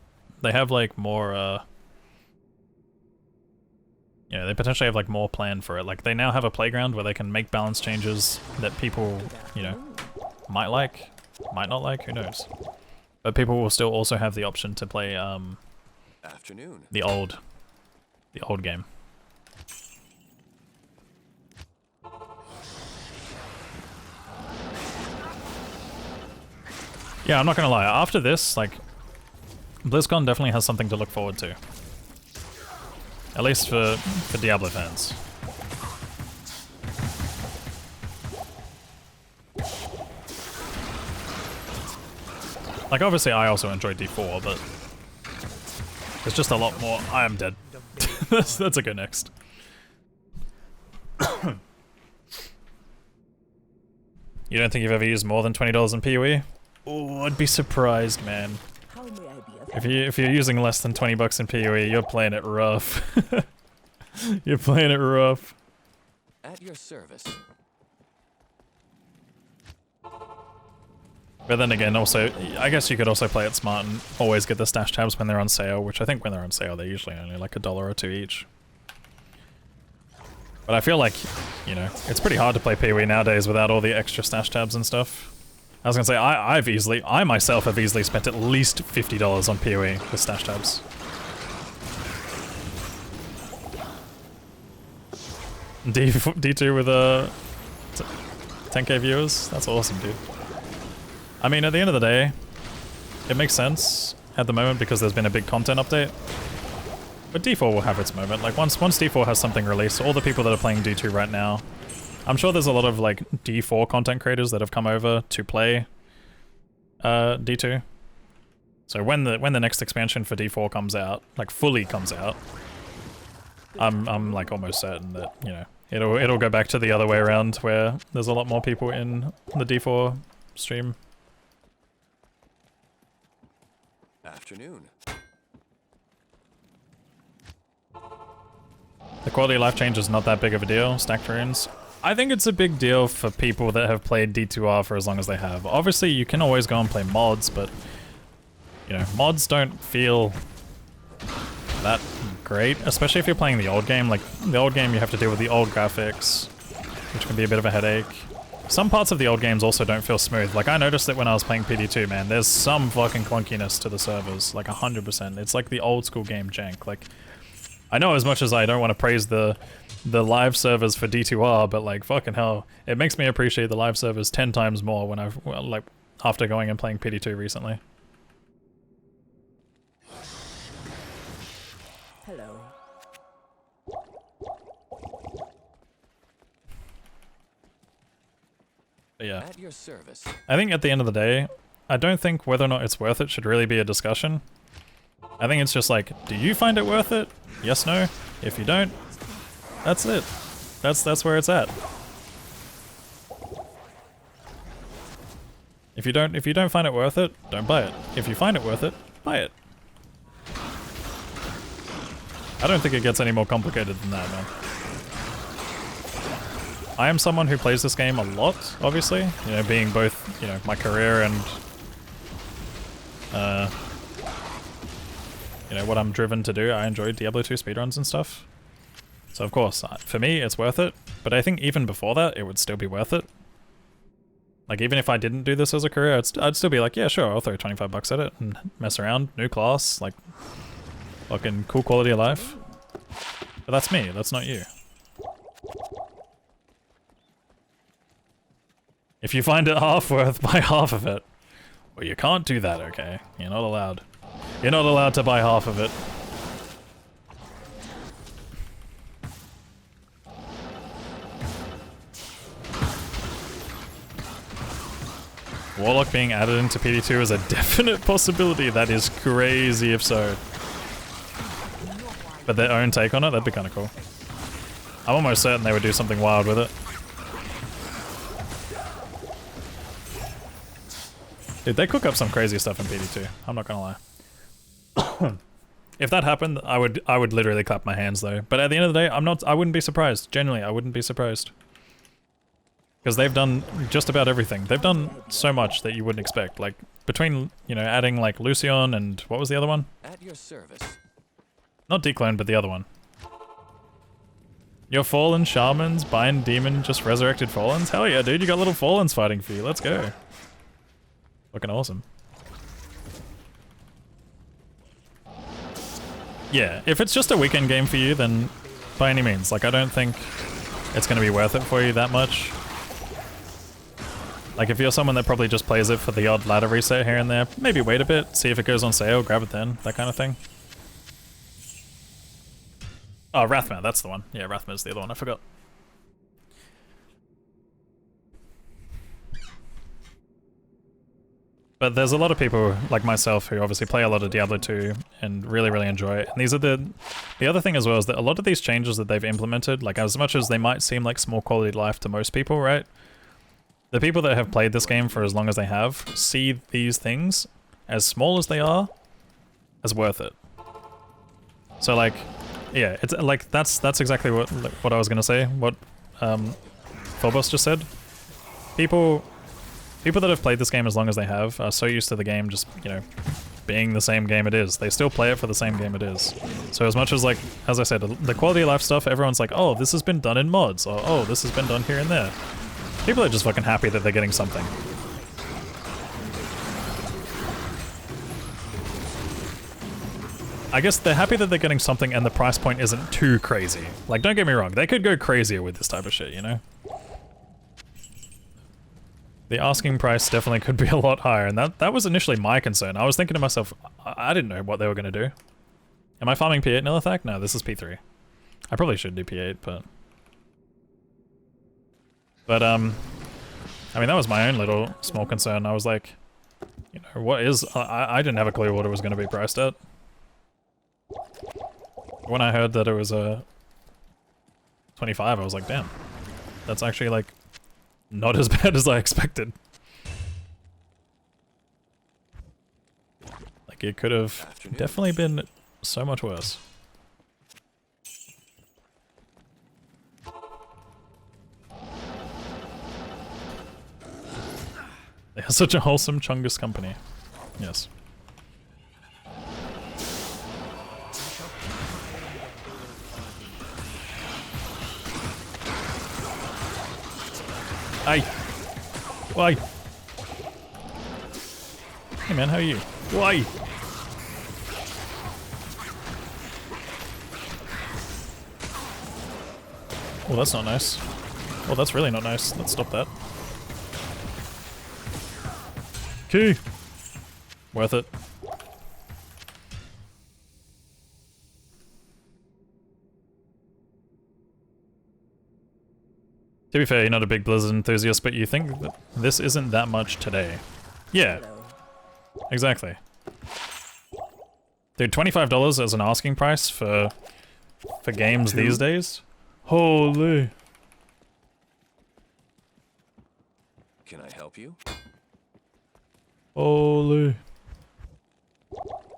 they have like more, yeah, they potentially have like more planned for it. Like, they now have a playground where they can make balance changes that people, you know, might like, might not like, who knows. But people will still also have the option to play, Afternoon. The old game. Yeah, I'm not gonna lie. After this, like, BlizzCon definitely has something to look forward to. At least for Diablo fans. Like, obviously I also enjoy D4, but there's just a lot more. I am dead. That's a go next. You don't think you've ever used more than $20 in PoE? Oh, I'd be surprised, man. How may I be of If you're using less than 20 bucks in PoE, you're playing it rough. You're playing it rough. At your service. But then again, also, I guess you could also play it smart and always get the stash tabs when they're on sale, which I think when they're on sale, they're usually only like $1 or $2 each. But I feel like, you know, it's pretty hard to play PoE nowadays without all the extra stash tabs and stuff. I was gonna say, I myself have easily spent at least $50 on PoE with stash tabs. D2 with 10k viewers? That's awesome, dude. I mean, at the end of the day, it makes sense at the moment because there's been a big content update. But D4 will have its moment. Like, once D4 has something released, all the people that are playing D2 right now, I'm sure there's a lot of, like, D4 content creators that have come over to play D2. So when the next expansion for D4 comes out, like, fully comes out, I'm like almost certain that, you know, it'll go back to the other way around where there's a lot more people in the D4 stream. Afternoon. The quality of life change is not that big of a deal, stacked runes. I think it's a big deal for people that have played D2R for as long as they have. Obviously, you can always go and play mods, but, you know, mods don't feel that great, especially if you're playing the old game. Like, the old game, you have to deal with the old graphics, which can be a bit of a headache. Some parts of the old games also don't feel smooth. Like, I noticed it when I was playing PD2, man. There's some fucking clunkiness to the servers, like 100%. It's like the old school game jank. Like, I know as much as I don't want to praise the live servers for D2R, but like, fucking hell, it makes me appreciate the live servers 10 times more when I've, well, like, after going and playing PD2 recently. hello? But yeah. At your service. I think at the end of the day, I don't think whether or not it's worth it should really be a discussion. I think it's just like, do you find it worth it? Yes, no. If you don't, that's it. That's where it's at. If you don't find it worth it, don't buy it. If you find it worth it, buy it. I don't think it gets any more complicated than that, man. I am someone who plays this game a lot, obviously. You know, being both, you know, my career and you know, what I'm driven to do. I enjoy Diablo 2 speedruns and stuff. So of course, for me, it's worth it. But I think even before that, it would still be worth it. Like, even if I didn't do this as a career, I'd still be like, yeah, sure, I'll throw 25 bucks at it and mess around. New class, like, fucking cool quality of life. But that's me, that's not you. If you find it half worth, buy half of it. Well, you can't do that, okay? You're not allowed. You're not allowed to buy half of it. Warlock being added into PD2 is a definite possibility. That is crazy if so. But their own take on it, that'd be kind of cool. I'm almost certain they would do something wild with it. Dude, they cook up some crazy stuff in PD2. I'm not gonna lie. If that happened, I would literally clap my hands though. But at the end of the day, I wouldn't be surprised. Genuinely, I wouldn't be surprised. Because they've done just about everything. They've done so much that you wouldn't expect. Like, between, you know, adding like Lucion and what was the other one? At your service. Not Declone, but the other one. Your fallen shamans, bind demon, just resurrected fallens? Hell yeah, dude, you got little fallens fighting for you. Let's go. Looking awesome. Yeah, if it's just a weekend game for you, then by any means. Like, I don't think it's going to be worth it for you that much. Like, if you're someone that probably just plays it for the odd ladder reset here and there, maybe wait a bit, see if it goes on sale, grab it then, that kind of thing. Oh, Rathma, that's the one. Yeah, Rathma's the other one, I forgot. But there's a lot of people like myself who obviously play a lot of Diablo 2 and really, really enjoy it. And these are the other thing as well is that a lot of these changes that they've implemented, like as much as they might seem like small quality of life to most people, right? The people that have played this game for as long as they have see these things, as small as they are, as worth it. So like, yeah, it's like that's exactly what I was gonna say. What Phobos just said. People that have played this game as long as they have are so used to the game just, you know, being the same game it is. They still play it for the same game it is. So as much as, like, as I said, the quality of life stuff, everyone's like, oh, this has been done in mods, or oh, this has been done here and there. People are just fucking happy that they're getting something. I guess they're happy that they're getting something and the price point isn't too crazy. Like, don't get me wrong, they could go crazier with this type of shit, you know? The asking price definitely could be a lot higher, and that was initially my concern. I was thinking to myself, I didn't know what they were going to do. Am I farming P8 Nilithak? No, this is P3. I probably should do P8, but... But, I mean, that was my own little small concern. I was like, you know, what is... I didn't have a clue what it was going to be priced at. When I heard that it was 25, I was like, damn. That's actually, like... not as bad as I expected. Like, it could have definitely been so much worse. They are such a wholesome Chungus company. Yes. Hey! Why? Hey man, how are you? Why? Oh, that's not nice. Oh, that's really not nice. Let's stop that. Key! Worth it. To be fair, you're not a big Blizzard enthusiast, but you think that this isn't that much today. Yeah. Exactly. Dude, $25 as an asking price for games these days? Holy. Can I help you? Holy.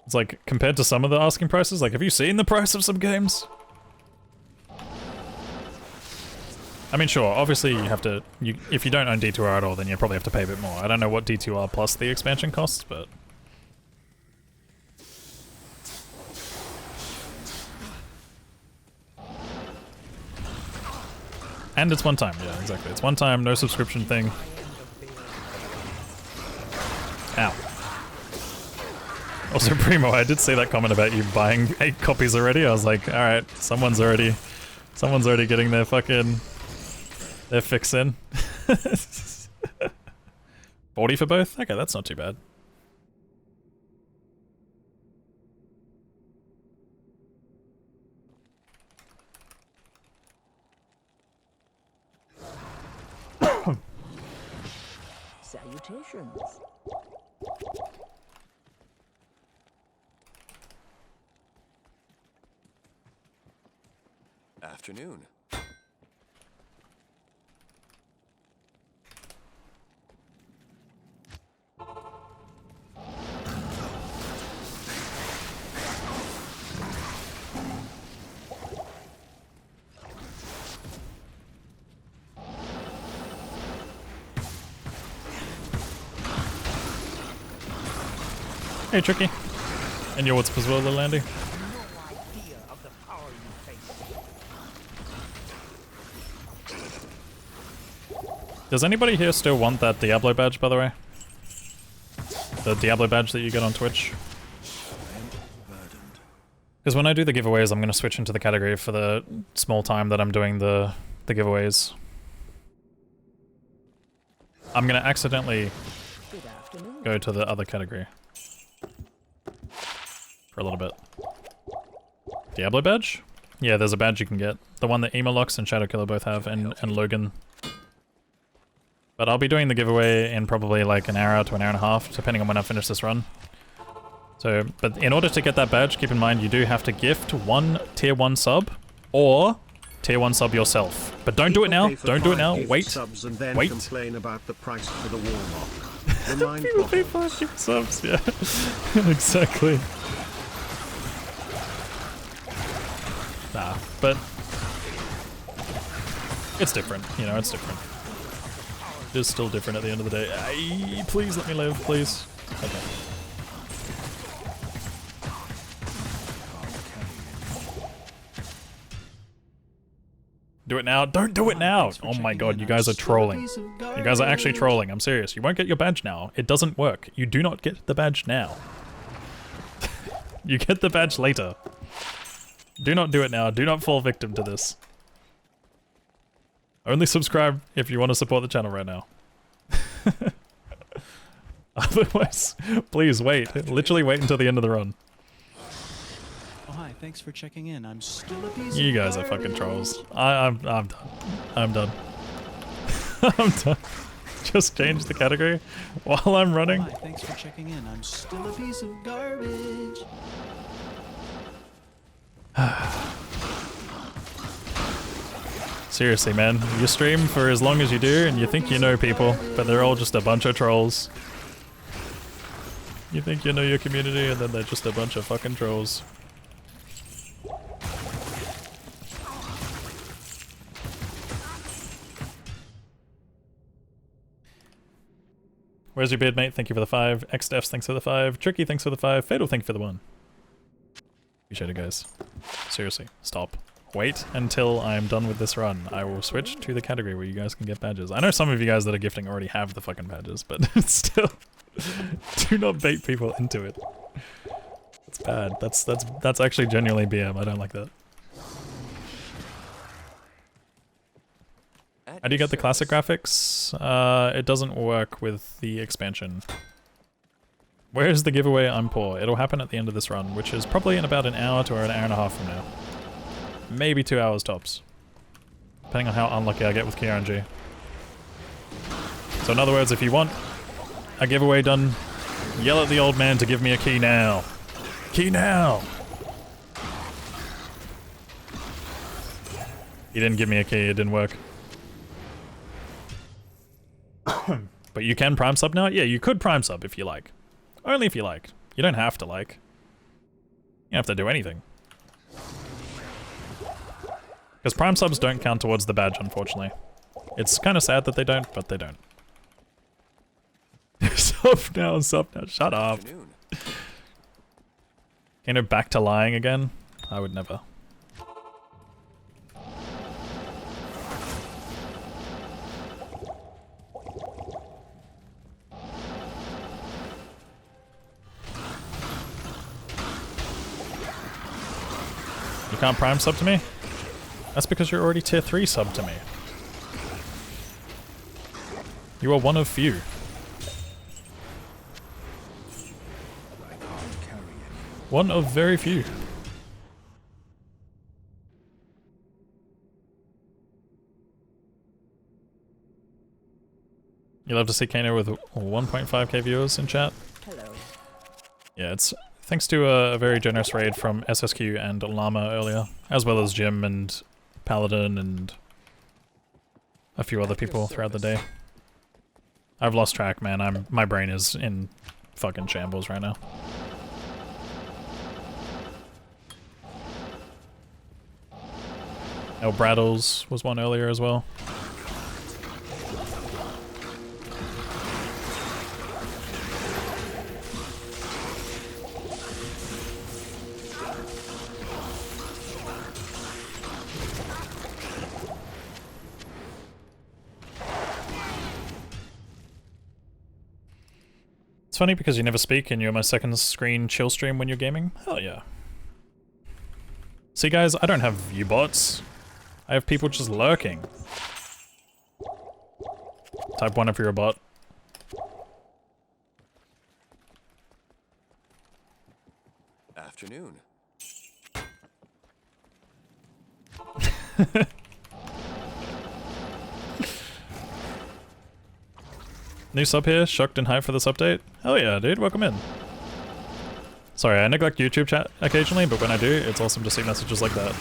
It's like, compared to some of the asking prices, like, have you seen the price of some games? I mean, sure, obviously you have to, if you don't own D2R at all, then you probably have to pay a bit more. I don't know what D2R plus the expansion costs, but... And it's one time, yeah, exactly. It's one time, no subscription thing. Ow. Also, Primo, I did see that comment about you buying 8 copies already. I was like, alright, someone's already getting their fucking... They're fixing. 40 for both? Okay, that's not too bad. Salutations. Afternoon. Hey, Tricky. And your what's as well, little Andy. Does anybody here still want that Diablo badge, by the way? The Diablo badge that you get on Twitch? Because when I do the giveaways, I'm going to switch into the category for the small time that I'm doing the giveaways. I'm going to accidentally go to the other category for a little bit. Diablo badge? Yeah, there's a badge you can get. The one that Emolox and Shadowkiller both have, and Logan. But I'll be doing the giveaway in probably like an hour to an hour and a half, depending on when I finish this run. So, but in order to get that badge, keep in mind you do have to gift one tier 1 sub, or tier 1 sub yourself. But don't do it now, don't do it now, wait, subs and then wait. Complain about the price for the Warlock. Remind People pay 5 gift subs, yeah. Exactly. Nah, but it's different, you know, it's different. It's still different at the end of the day. Aye, please let me live, please. Okay. Do it now. Don't do it now! Oh my god, you guys are trolling. You guys are actually trolling, I'm serious. You won't get your badge now. It doesn't work. You do not get the badge now. You get the badge later. Do not do it now. Do not fall victim to this. Only subscribe if you want to support the channel right now. Otherwise, please wait. Literally wait until the end of the run. Oh, hi. Thanks for checking in. I'm still a piece You of guys are fucking trolls. I'm done. I'm done. I'm done. Just change the category while I'm running. Oh, hi. Thanks for checking in. I'm still a piece of garbage. Seriously, man. You stream for as long as you do and you think you know people, but they're all just a bunch of trolls. You think you know your community and then they're just a bunch of fucking trolls. Where's your beard, mate? Thank you for the 5. XDefs, thanks for the 5. Tricky, thanks for the 5. Fatal, thank you for the 1. Appreciate it, guys. Seriously, stop. Wait until I'm done with this run. I will switch to the category where you guys can get badges. I know some of you guys that are gifting already have the fucking badges, but still, do not bait people into it. It's bad. That's actually genuinely BM. I don't like that. How do you get the classic graphics? It doesn't work with the expansion. Where's the giveaway? I'm poor. It'll happen at the end of this run, which is probably in about an hour to an hour and a half from now. Maybe 2 hours tops. Depending on how unlucky I get with KRNG. So in other words, if you want a giveaway done, yell at the old man to give me a key now. Key now! He didn't give me a key, it didn't work. But you can prime sub now? Yeah, you could prime sub if you like. Only if you like. You don't have to like. You don't have to do anything. Because prime subs don't count towards the badge, unfortunately. It's kind of sad that they don't, but they don't. Sub now, shut up. Kano back to lying again? I would never. You can't prime sub to me? That's because you're already tier 3 sub to me. You are one of few. One of very few. You love to see Kano with 1.5k viewers in chat? Hello. Yeah, it's thanks to a very generous raid from SSQ and Llama earlier, as well as Jim and Paladin and a few other people throughout the day. I've lost track, man. My brain is in fucking shambles right now. El Braddles was one earlier as well. It's funny because you never speak and you're my second screen chill stream when you're gaming. Hell yeah. See guys, I don't have view bots. I have people just lurking. Type 1 if you're a bot. Afternoon. New sub here, shocked and hyped for this update. Hell yeah, dude, welcome in. Sorry, I neglect YouTube chat occasionally, but when I do, it's awesome to see messages like that.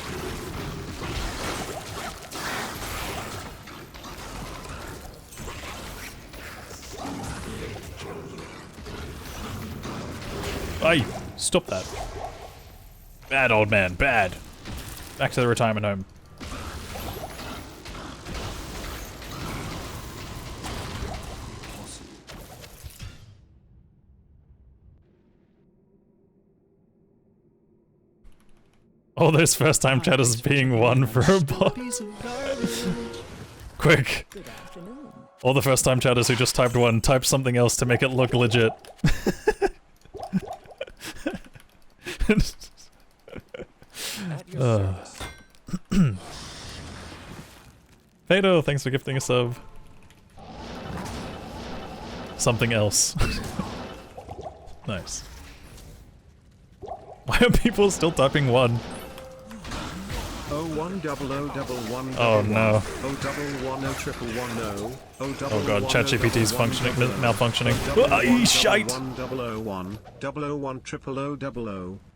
Aye, stop that. Bad old man, bad. Back to the retirement home. All those first time chatters being won for a bot. Quick. All the first time chatters who just typed 1, type something else to make it look legit. Fado, thanks for gifting a sub. Something else. Nice. Why are people still typing 1? Oh no. Oh god, ChatGPT's functioning, malfunctioning. Ah, shite! 001 001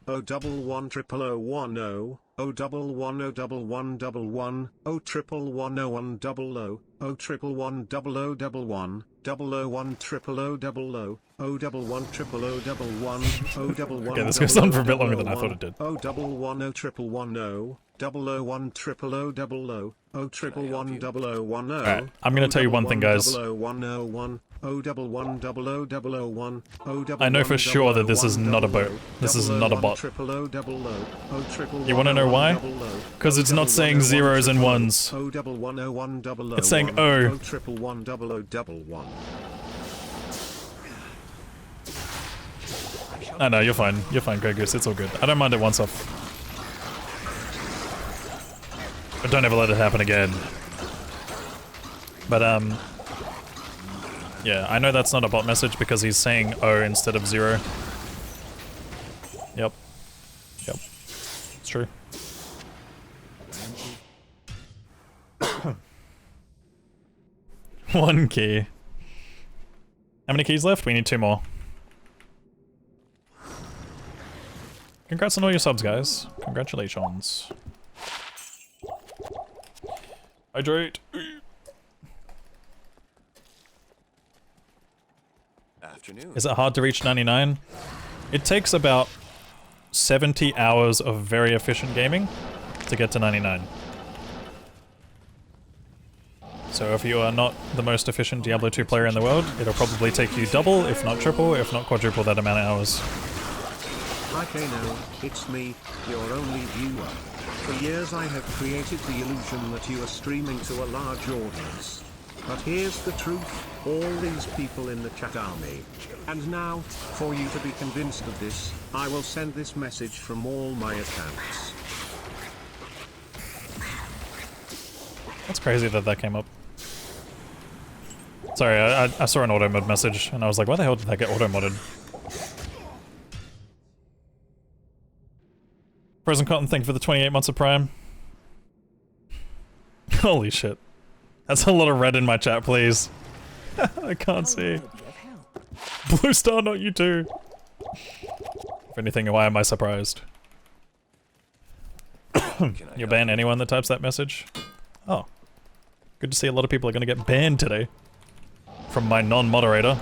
Oh double one triple oh one oh oh double one oh double one double one oh triple one oh one double oh oh triple one double oh double one double oh one triple oh double oh oh double one triple oh double one oh double one. Okay, this goes on for a bit longer than I thought it did. Oh double one oh triple one oh double oh one triple oh double oh oh triple one double oh one oh. Alright, I'm gonna tell you one thing, guys. I know for sure that this is not a bot. This is not a bot. You wanna know why? Because it's not saying zeros and ones. It's saying O. I know, you're fine. You're fine, Grey Goose. It's all good. I don't mind it once off. But don't ever let it happen again. But, yeah, I know that's not a bot message because he's saying O instead of 0. Yep. Yep. It's true. One key. How many keys left? We need 2 more. Congrats on all your subs, guys. Congratulations. Hydrate. Afternoon. Is it hard to reach 99? It takes about 70 hours of very efficient gaming to get to 99. So if you are not the most efficient Diablo 2 player in the world, it'll probably take you double, if not triple, if not quadruple that amount of hours. Hi Kano, it's me, your only viewer. For years I have created the illusion that you are streaming to a large audience. But here's the truth, all these people in the chat are me. And now, for you to be convinced of this, I will send this message from all my accounts. That's crazy that that came up. Sorry, I saw an auto mod message and I was like, why the hell did that get auto modded? Frozen Cotton, thank you for the 28 months of Prime. Holy shit. That's a lot of red in my chat, please. I can't see. Blue Star, not you too. If anything, why am I surprised? You ban anyone that types that message? Oh. Good to see a lot of people are gonna get banned today. From my non-moderator.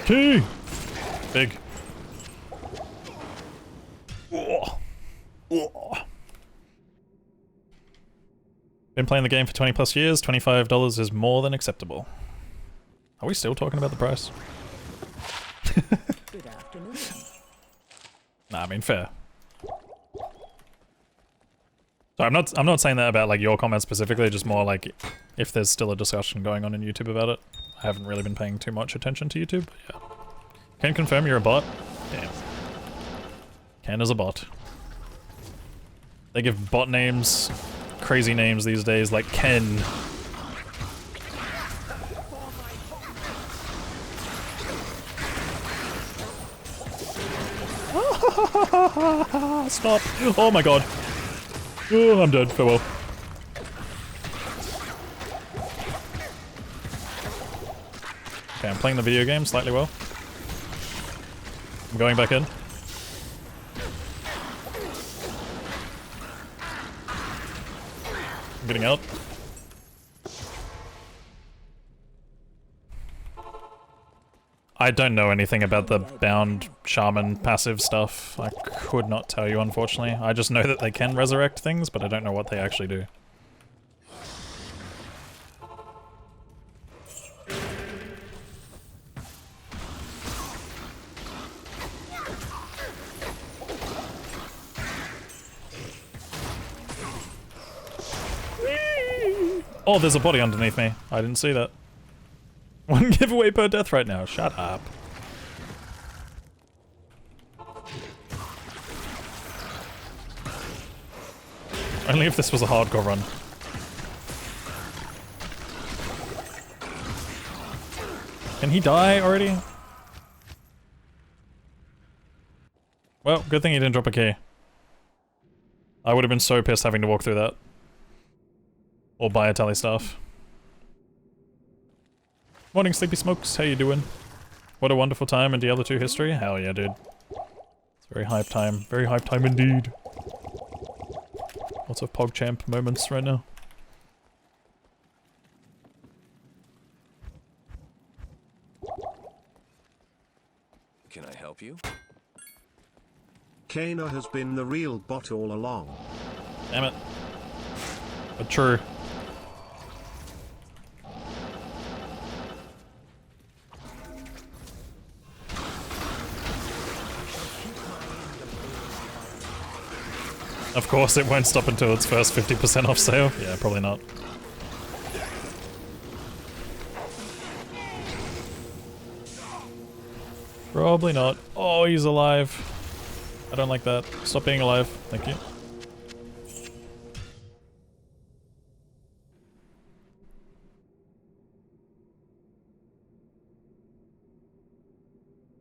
Key! Big. Oh. Oh. Been playing the game for 20 plus years, $25 is more than acceptable. Are we still talking about the price? Good afternoon. Nah, I mean fair. So I'm not saying that about like your comments specifically, just more like if there's still a discussion going on in YouTube about it. I haven't really been paying too much attention to YouTube, but yeah. Can confirm you're a bot? Damn. Ken is a bot. They give bot names crazy names these days, like Ken. Stop! Oh my god. Oh, I'm dead. Farewell. Okay, I'm playing the video game slightly well. I'm going back in. I'm getting out. I don't know anything about the bound shaman passive stuff. I could not tell you, unfortunately. I just know that they can resurrect things, but I don't know what they actually do. Oh, there's a body underneath me. I didn't see that. One giveaway per death right now. Shut up. Only if this was a hardcore run. Can he die already? Well, good thing he didn't drop a key. I would have been so pissed having to walk through that. Or buy a tally staff. Morning, Sleepy Smokes. How you doing? What a wonderful time in Diablo 2 history. Hell yeah, dude. It's a very hype time. Very hype time indeed. Lots of PogChamp moments right now. Can I help you? Kano has been the real bot all along. Damn it. But true. Of course, it won't stop until its first 50% off sale. Yeah, probably not. Probably not. Oh, he's alive. I don't like that. Stop being alive. Thank you.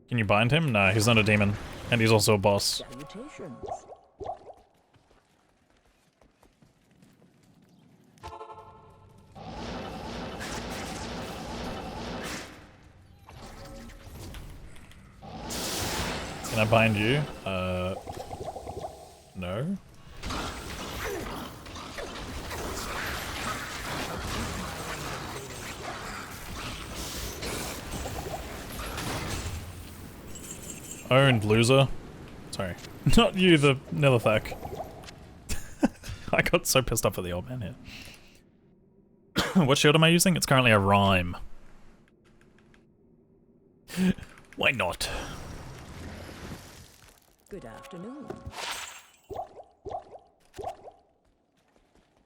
Can you bind him? Nah, he's not a demon. And he's also a boss. Salutations. Can I bind you? No. Owned, loser. Sorry. Not you, the Nilithak. I got so pissed off at the old man here. What shield am I using? It's currently a rhyme. Why not? Good afternoon.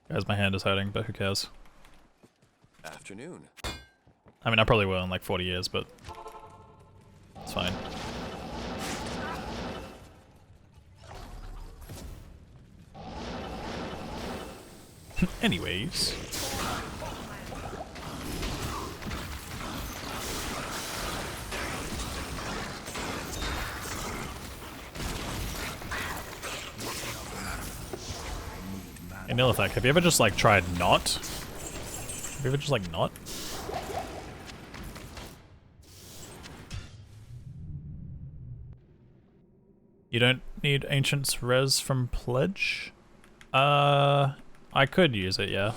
Guys, my hand is hurting, but who cares? Afternoon. I mean, I probably will in like 40 years, but it's fine. Anyways. Hey Nilithak, have you ever just like tried not? Have you ever just like not? You don't need Ancient's Res from Pledge? I could use it, yeah.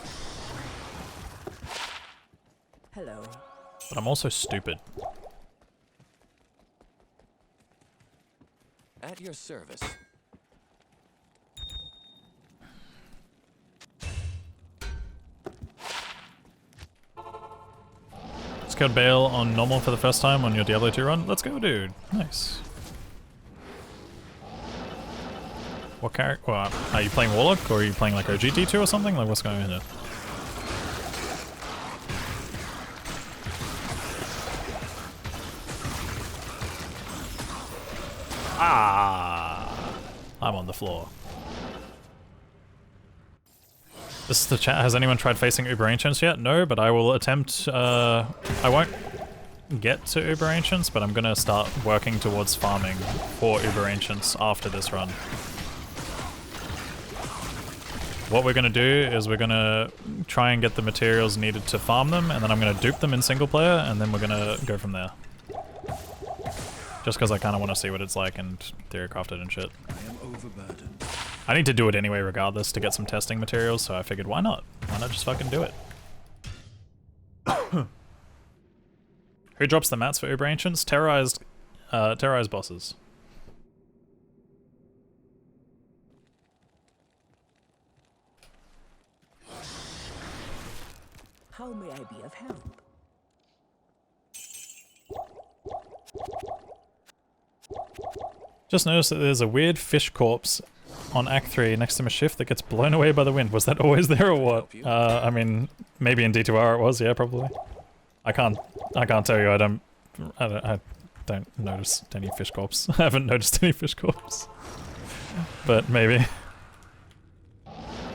Hello. But I'm also stupid. At your service. This killed Bale on normal for the first time on your Diablo 2 run. Let's go, dude. Nice. What character? Well, are you playing Warlock or are you playing like OGD2 or something? Like, what's going on here? Ah! I'm on the floor. This is the chat. Has anyone tried facing Uber Ancients yet? No, but I will attempt. I won't get to Uber Ancients, but I'm gonna start working towards farming for Uber Ancients after this run. What we're gonna do is we're gonna try and get the materials needed to farm them, and then I'm gonna dupe them in single player, and then we're gonna go from there. Just because I kind of want to see what it's like and theory craft it and shit. I am overburdened. I need to do it anyway regardless to get some testing materials, so I figured why not? Why not just fucking do it? Who drops the mats for Uber Ancients? Terrorized bosses. How may I be of help? Just noticed that there's a weird fish corpse on Act 3 next to my shift that gets blown away by the wind. Was that always there or what? I mean, maybe in D2R it was, yeah, probably. I can't tell you, I don't notice any fish corpse. I haven't noticed any fish corpse. But maybe.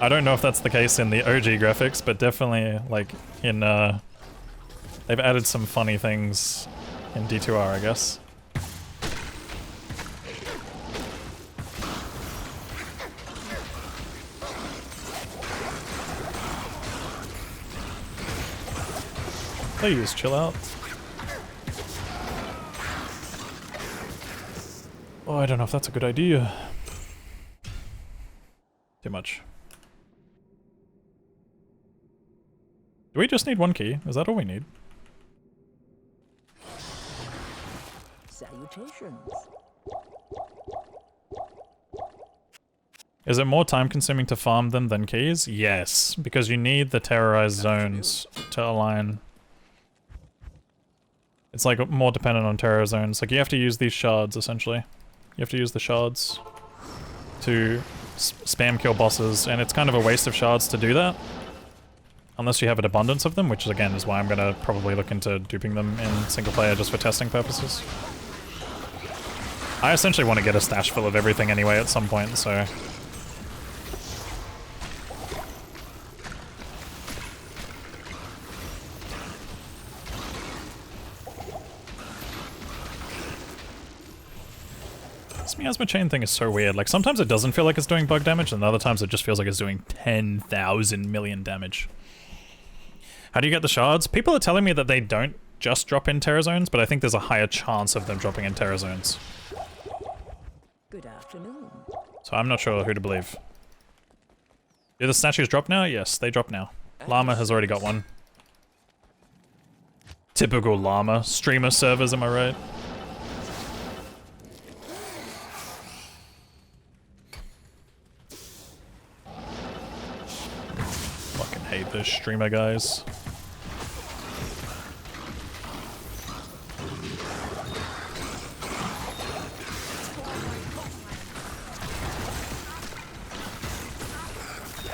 I don't know if that's the case in the OG graphics, but definitely, like, in, they've added some funny things in D2R, I guess. Please, chill out. Oh, I don't know if that's a good idea. Too much. Do we just need one key? Is that all we need? Salutations. Is it more time consuming to farm them than keys? Yes, because you need the terrorized zones to align. It's like more dependent on terror zones. Like you have to use these shards essentially. You have to use the shards to spam kill bosses, and it's kind of a waste of shards to do that. Unless you have an abundance of them, which again is why I'm gonna probably look into duping them in single player just for testing purposes. I essentially want to get a stash full of everything anyway at some point, so... This Miasma Chain thing is so weird. Like, sometimes it doesn't feel like it's doing bug damage, and other times it just feels like it's doing 10,000 million damage. How do you get the shards? People are telling me that they don't just drop in terror zones, but I think there's a higher chance of them dropping in terror zones. Good afternoon. So I'm not sure who to believe. Do the statues drop now? Yes, they drop now. Llama has already got one. Typical Llama. Streamer servers, am I right? Fucking hate those streamer guys.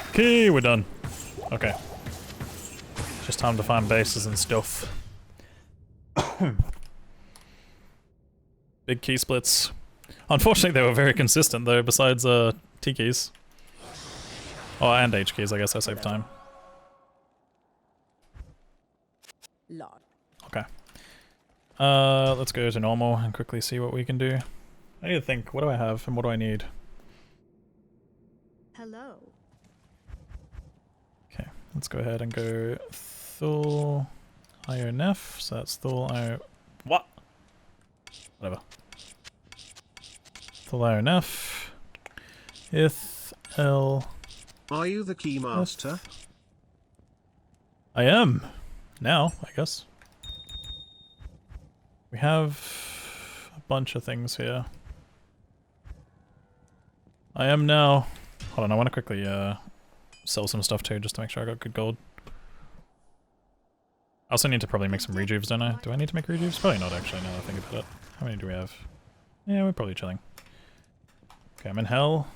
Okay, we're done. Okay. Just time to find bases and stuff. Big key splits. Unfortunately, they were very consistent though, besides T keys. Oh, and H keys, I guess I saved time. Okay. Let's go to normal and quickly see what we can do. I need to think, what do I have and what do I need? Hello. Okay, let's go ahead and go Thul IONF. So that's Thul IO. What? Whatever. Thul IONF. Ith L. Are you the keymaster? I am. Now, I guess. We have a bunch of things here. I am now. Hold on, I want to quickly sell some stuff too, just to make sure I got good gold. I also need to probably make some rejuves, don't I? Do I need to make rejuves? Probably not, actually, now that I think about it. How many do we have? Yeah, we're probably chilling. Okay, I'm in hell.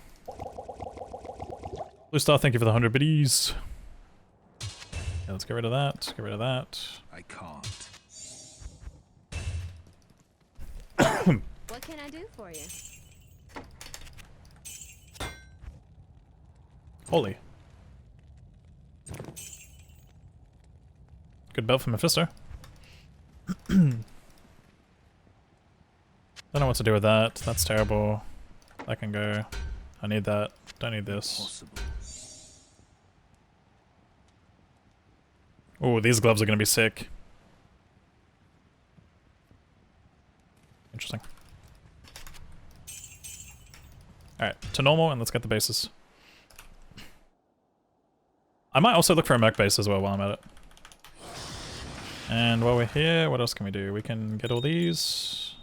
Blue Star, thank you for the 100 biddies. Yeah, let's get rid of that. Get rid of that. I can't. What can I do for you? Holy. Good belt from Mephisto. Don't know what to do with that. That's terrible. That can go. I need that. Don't need this. Oh, these gloves are gonna be sick. Interesting. Alright, to normal, and let's get the bases. I might also look for a mech base as well while I'm at it. And while we're here, what else can we do? We can get all these.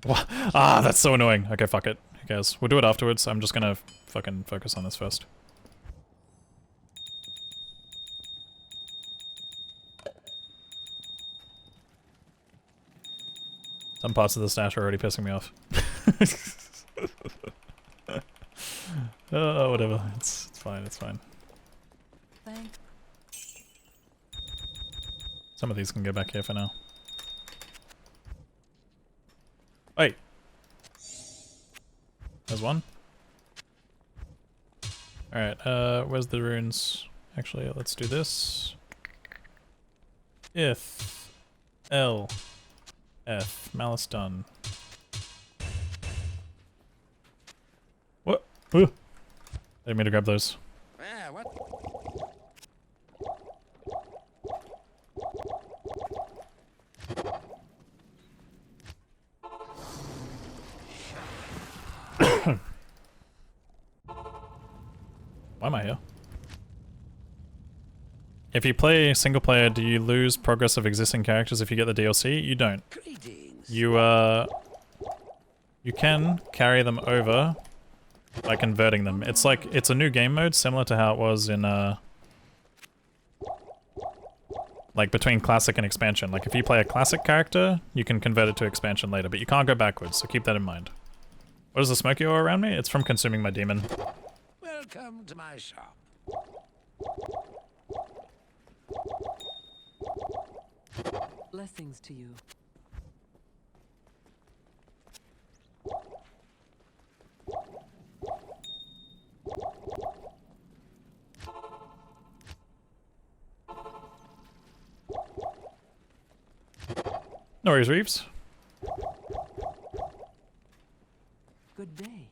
What? Ah, that's so annoying. Okay, fuck it. Who cares? We'll do it afterwards. I'm just gonna fucking focus on this first. Some parts of the stash are already pissing me off. Oh, whatever. It's fine, it's fine. Thanks. Some of these can go back here for now. Wait. There's one. Alright, where's the runes? Actually, let's do this. If L F Malice done. What? Ooh. I didn't mean to grab those. Yeah, what? Why am I here? If you play single player, do you lose progress of existing characters if you get the DLC? You don't. You can carry them over by converting them. It's like, it's a new game mode similar to how it was in like between classic and expansion. Like if you play a classic character, you can convert it to expansion later, but you can't go backwards, so keep that in mind. What is the smoky aura around me? It's from consuming my demon. Welcome to my shop. Blessings to you. No worries, Reeves. Good day.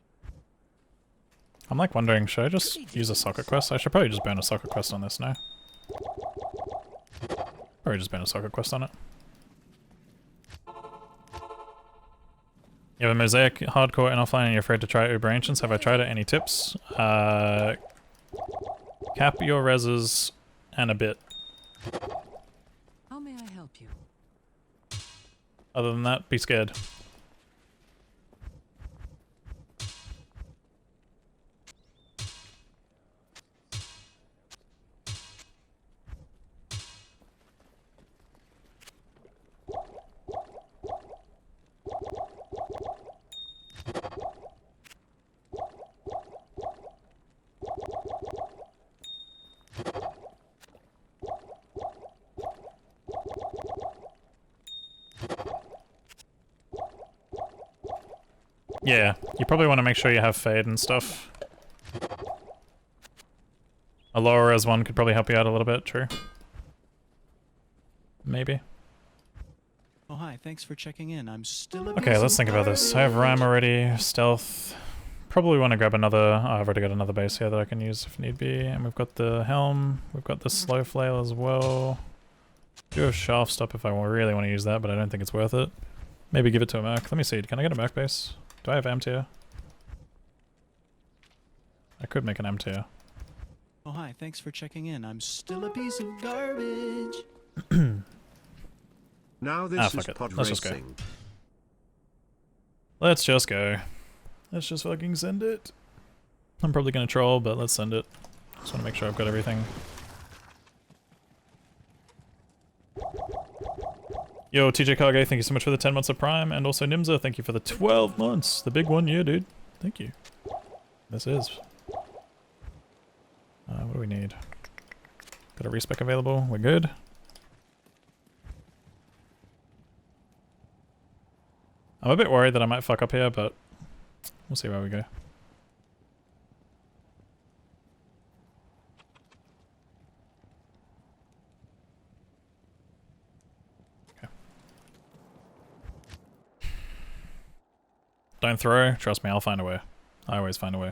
I'm like wondering, should I just use a socket quest? I should probably just burn a socket quest on this now. Probably just burn a socket quest on it. You have a Mosaic hardcore and offline and you're afraid to try Uber Ancients. Have I tried it? Any tips? Cap your reses and a bit. How may I help you? Other than that, be scared. Yeah, you probably want to make sure you have Fade and stuff. A lower res one could probably help you out a little bit, true. Maybe. Oh hi, thanks for checking in. I'm still a Okay, let's think about this. I have Ram already, Stealth. Probably want to grab another... Oh, I've already got another base here that I can use if need be. And we've got the Helm. We've got the Slow Flail as well. Do have Shaft Stop if I really want to use that, but I don't think it's worth it. Maybe give it to a Merc. Let me see, can I get a Merc base? Do I have M tier? I could make an M tier. Oh hi, thanks for checking in. I'm still a piece of garbage. Now this is fuck it. pod Let's just go. racing. Let's just go. Let's just fucking send it. I'm probably gonna troll, but let's send it. Just want to make sure I've got everything. Yo, TJ Kage, thank you so much for the 10 months of Prime, and also Nimza, thank you for the 12 months. The big one, yeah, dude. Thank you. This is. What do we need? Got a respec available. We're good. I'm a bit worried that I might fuck up here, but we'll see where we go. Okay. Don't throw. Trust me, I'll find a way. I always find a way.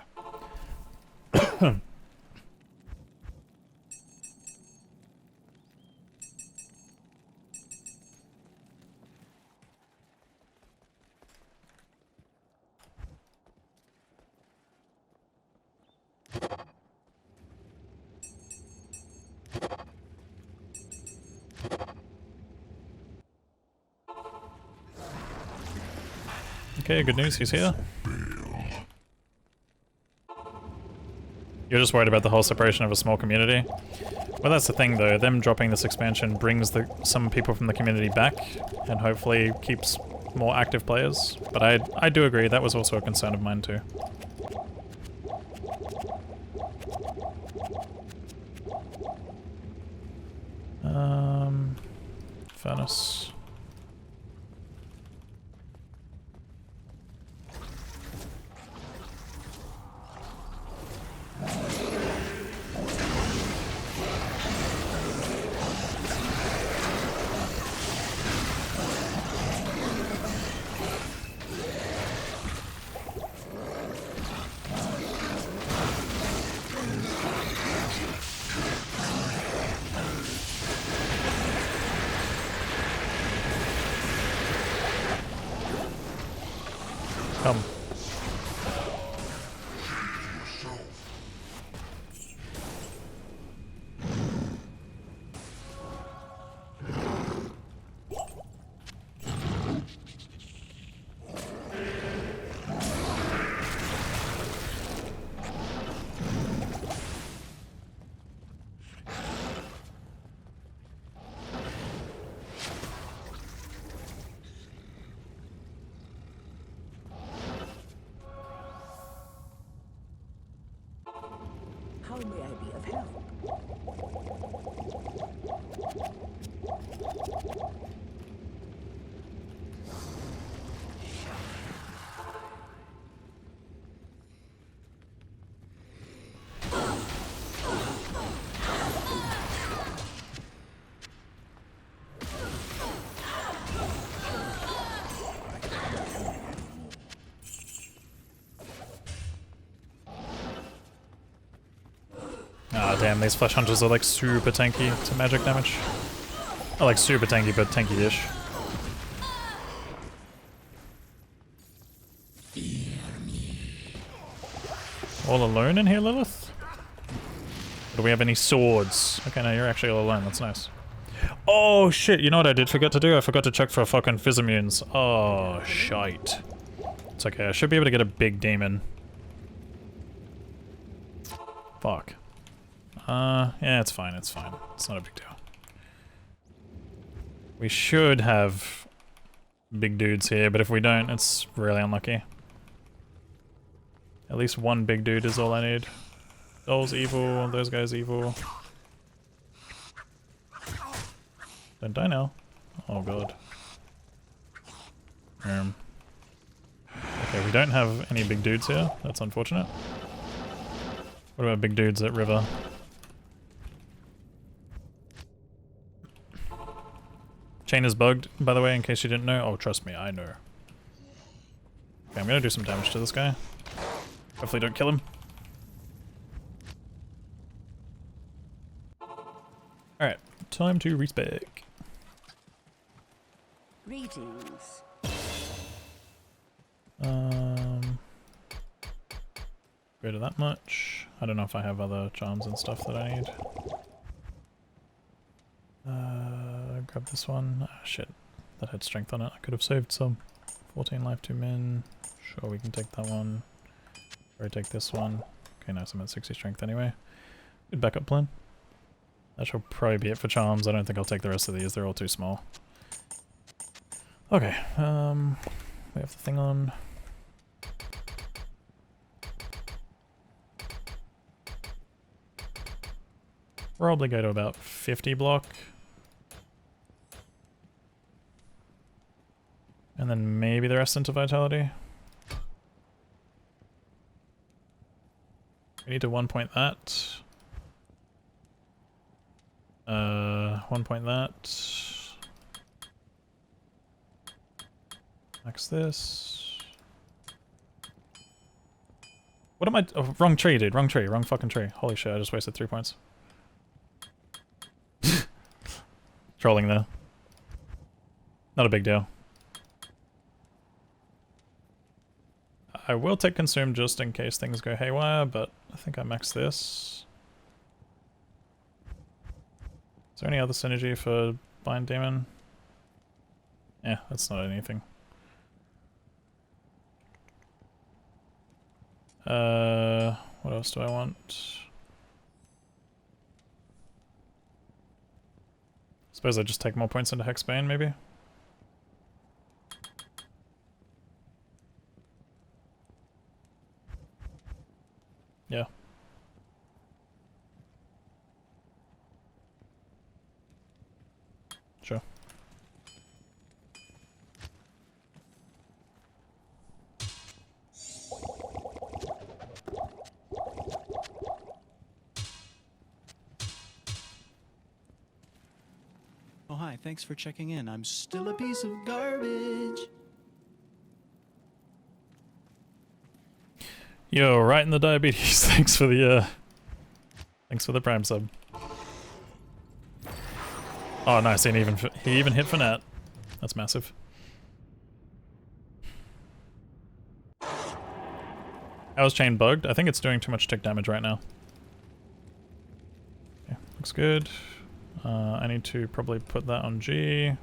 Okay, good news, he's here. You're just worried about the whole separation of a small community? Well, that's the thing though, them dropping this expansion brings some people from the community back, and hopefully keeps more active players. But I do agree, that was also a concern of mine too. Furnace. Come. How may I be of help? Ah, damn, these flesh hunters are like super tanky to magic damage. Not like super tanky, but tanky-ish. All alone in here, Lilith? Or do we have any swords? Okay, no, you're actually all alone, that's nice. Oh shit, you know what I did forget to do? I forgot to check for fucking Fizzimmunes. Oh, shite. It's okay, I should be able to get a big demon. Fuck. Yeah, it's fine, it's fine. It's not a big deal. We should have big dudes here, but if we don't, it's really unlucky. At least one big dude is all I need. Doll's evil, those guys evil. Don't die now. Oh god. Okay, we don't have any big dudes here. That's unfortunate. What about big dudes at river? Chain is bugged, by the way, in case you didn't know. Oh, trust me, I know. Okay, I'm gonna do some damage to this guy. Hopefully don't kill him. Alright, time to respec. Greetings. Go to that much. I don't know if I have other charms and stuff that I need. Grab this one. Ah, shit. That had strength on it. I could have saved some. 14 life, 2 min. Sure, we can take that one. Or take this one. Okay, nice. I'm at 60 strength anyway. Good backup plan. That shall probably be it for charms. I don't think I'll take the rest of these. They're all too small. Okay, we have the thing on. Probably go to about 50 block. And then maybe the rest into vitality. We need to 1 point that. 1 point that. Max this. What am I? Oh, wrong tree, dude. Wrong tree. Wrong fucking tree. Holy shit, I just wasted 3 points. Trolling there. Not a big deal. I will take consume just in case things go haywire, but I think I maxed this. Is there any other synergy for Bind Demon? Yeah, that's not anything. What else do I want? Suppose I just take more points into Hexbane, maybe? Yeah. Sure. Oh, hi. Thanks for checking in. I'm still a piece of garbage. Yo, right in the diabetes. Thanks for the Prime sub. Oh, nice. He even hit for net. That's massive. How is chain bugged? I think it's doing too much tick damage right now. Okay, looks good. I need to probably put that on G.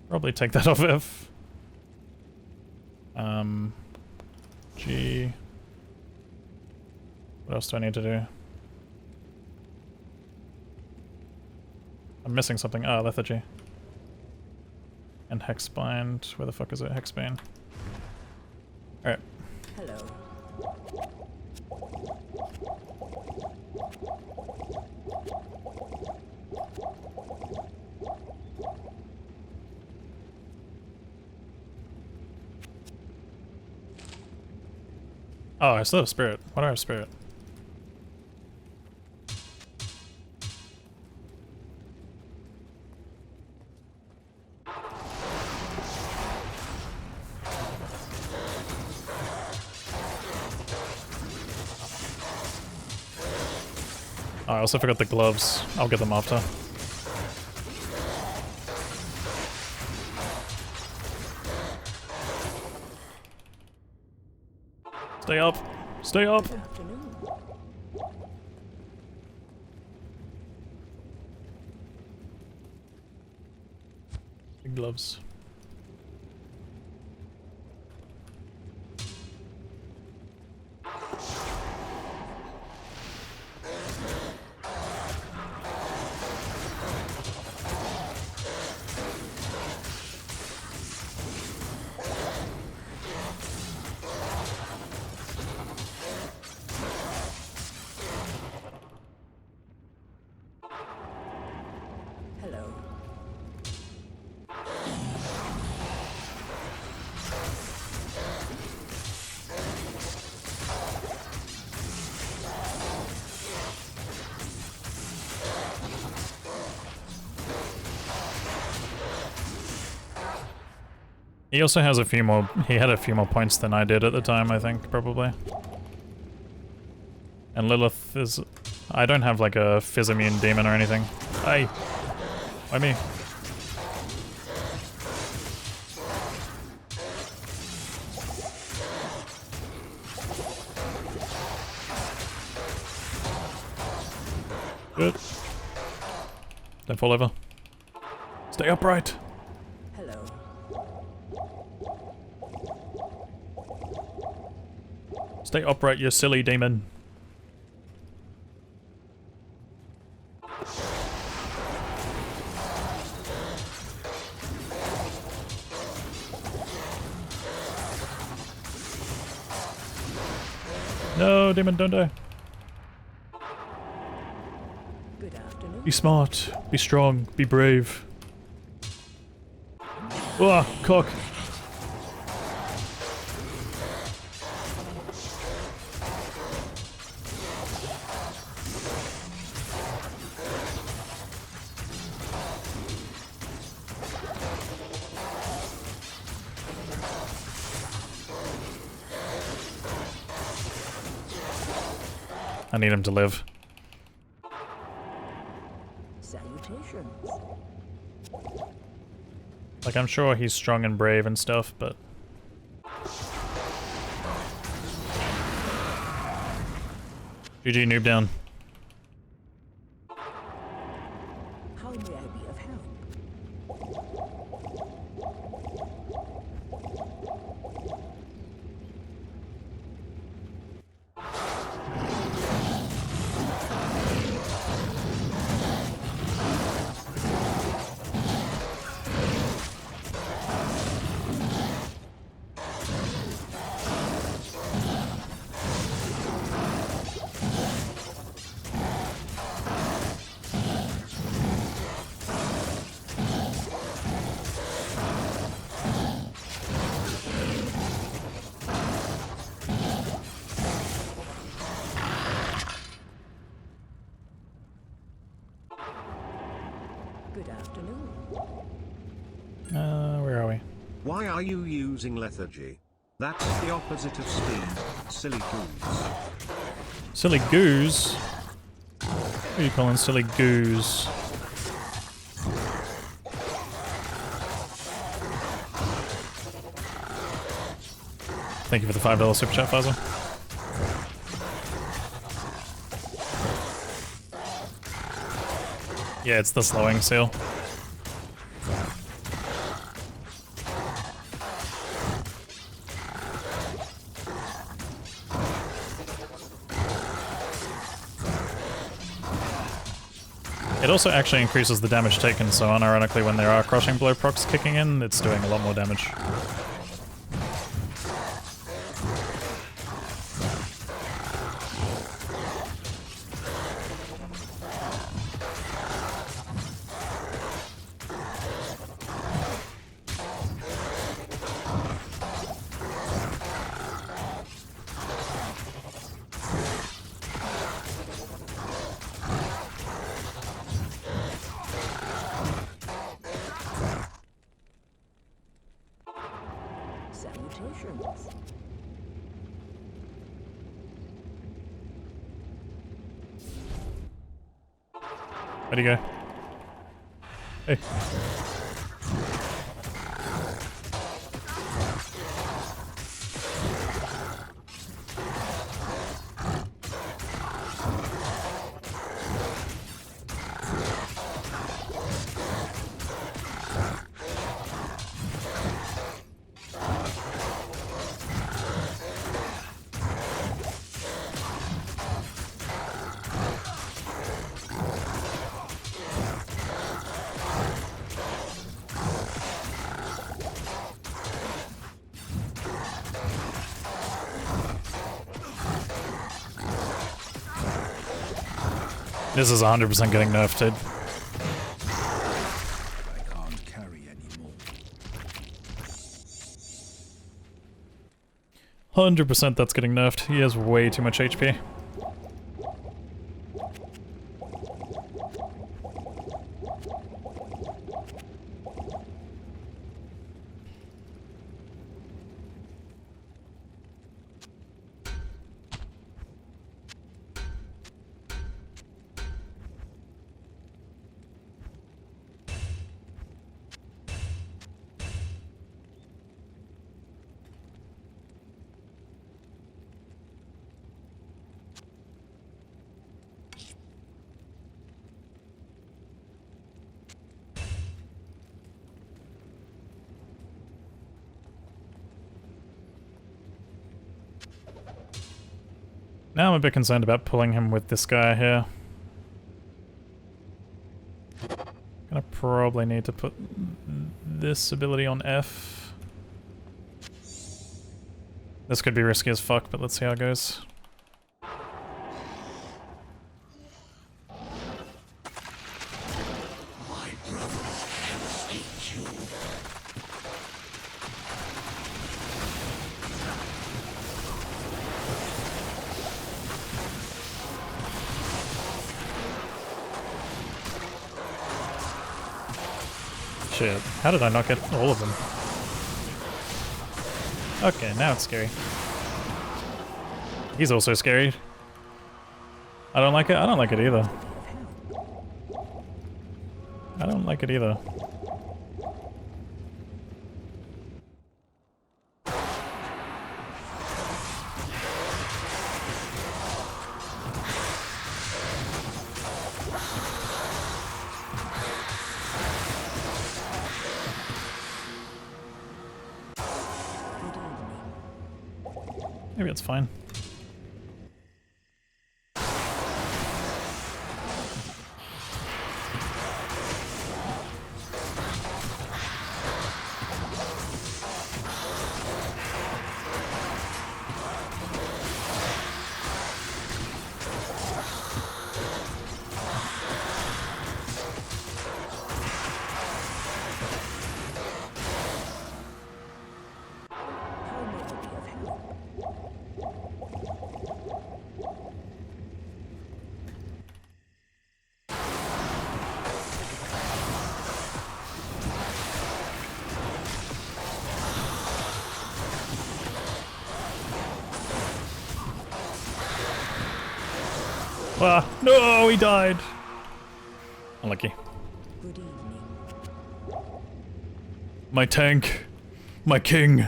Probably take that off F. G. What else do I need to do? I'm missing something. Ah, Lethargy. And Hexbind. Where the fuck is it? Hexbane. Alright. Hello. Oh, I still have Spirit. Why do I have Spirit? Oh, I also forgot the gloves. I'll get them after. Stay up! Stay up! Good afternoon. Big gloves. Hello. He also has a few more, he had a few more points than I did at the time, I think, probably. And Lilith is, I don't have like a Fizz-immune demon or anything. Hey! Why me? Good. Don't fall over. Stay upright! Hello. Stay upright, you silly demon. No, demon, don't die. Good afternoon. Be smart, be strong, be brave. Ah, cock. I need him to live. Salutations. Like, I'm sure he's strong and brave and stuff, but... GG, noob down. How may I be of help? Good afternoon. Where are we? Why are you using lethargy? That's the opposite of speed, silly goose. Silly goose? What are you calling silly goose? Thank you for the $5 super chat, Faza. Yeah, it's the slowing seal. It also actually increases the damage taken, so unironically when there are crushing blow procs kicking in, it's doing a lot more damage. Salutations. Where'd he go? Hey. This is 100% getting nerfed, dude. I can't carry anymore. 100% that's getting nerfed. He has way too much HP. Now I'm a bit concerned about pulling him with this guy here. Gonna probably need to put this ability on F. This could be risky as fuck, but let's see how it goes. Shit, how did I not get all of them? Okay, now it's scary. He's also scary. I don't like it. I don't like it either. I don't like it either. Maybe it's fine. Ah, no, he died. Unlucky. Good evening. My tank. My king.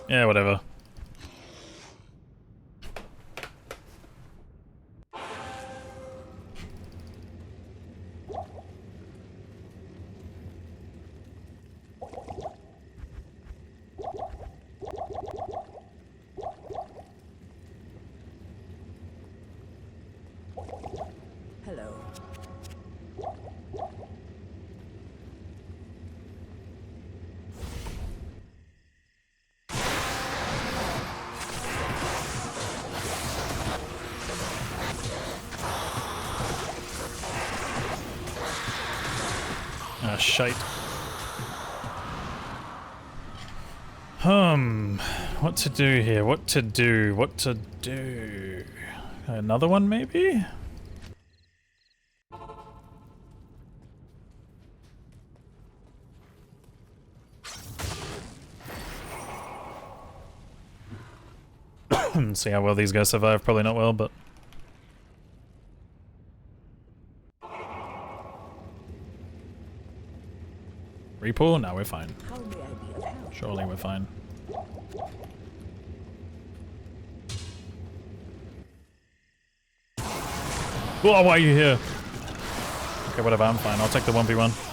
Yeah, whatever. Hello. Ah, shite. What to do here? What to do? What to do? Another one, maybe? See how well these guys survive. Probably not well, but... Repull? No, we're fine. How may I be of help? Surely we're fine. Whoa, why are you here? Okay, whatever, I'm fine. I'll take the 1v1.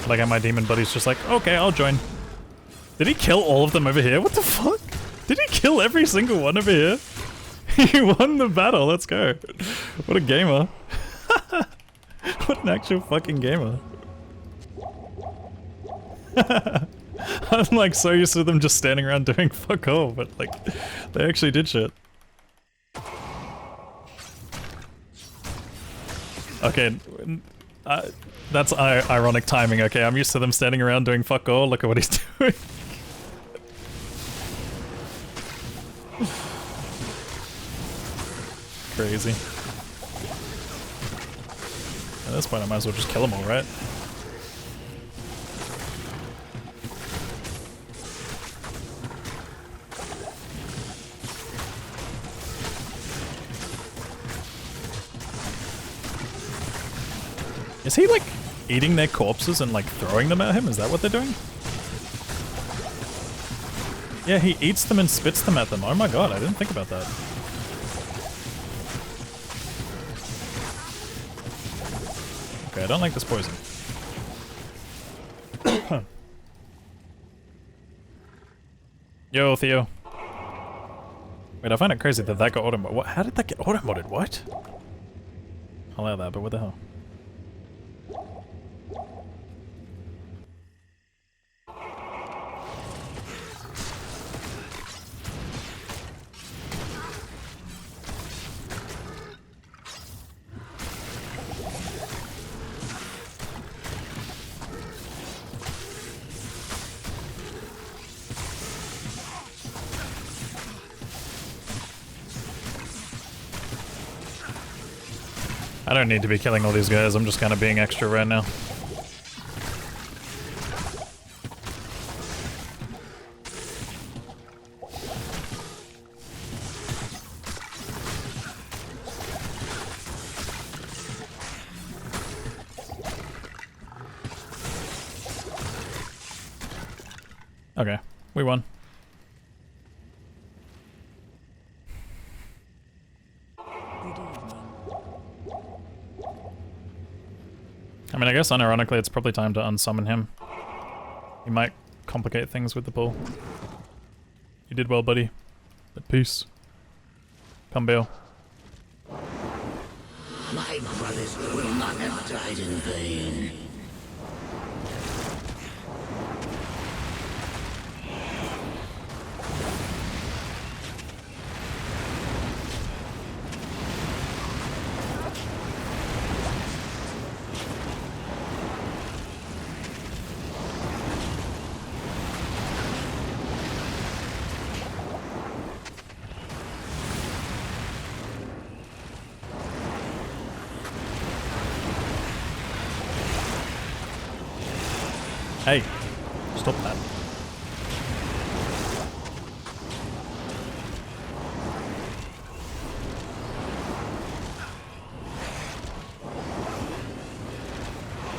Like, my demon buddy's just like, okay, I'll join. Did he kill all of them over here? What the fuck? Did he kill every single one over here? He won the battle, let's go. What a gamer. What an actual fucking gamer. I'm like so used to them just standing around doing fuck all, but like, they actually did shit. Okay, That's ironic timing, okay? I'm used to them standing around doing fuck all. Look at what he's doing. Crazy. At this point, I might as well just kill them all, right? Is he, like, eating their corpses and, like, throwing them at him? Is that what they're doing? Yeah, he eats them and spits them at them. Oh my god, I didn't think about that. Okay, I don't like this poison. Yo, Theo. Wait, I find it crazy that that got auto-modded. What? How did that get auto-modded? What? I'll allow that, but what the hell? I don't need to be killing all these guys, I'm just kind of being extra right now. Okay, we won. I mean, I guess unironically it's probably time to unsummon him. He might complicate things with the pull. You did well, buddy. But peace. Come, Bale. My brothers will not have died in vain. Hey, stop that.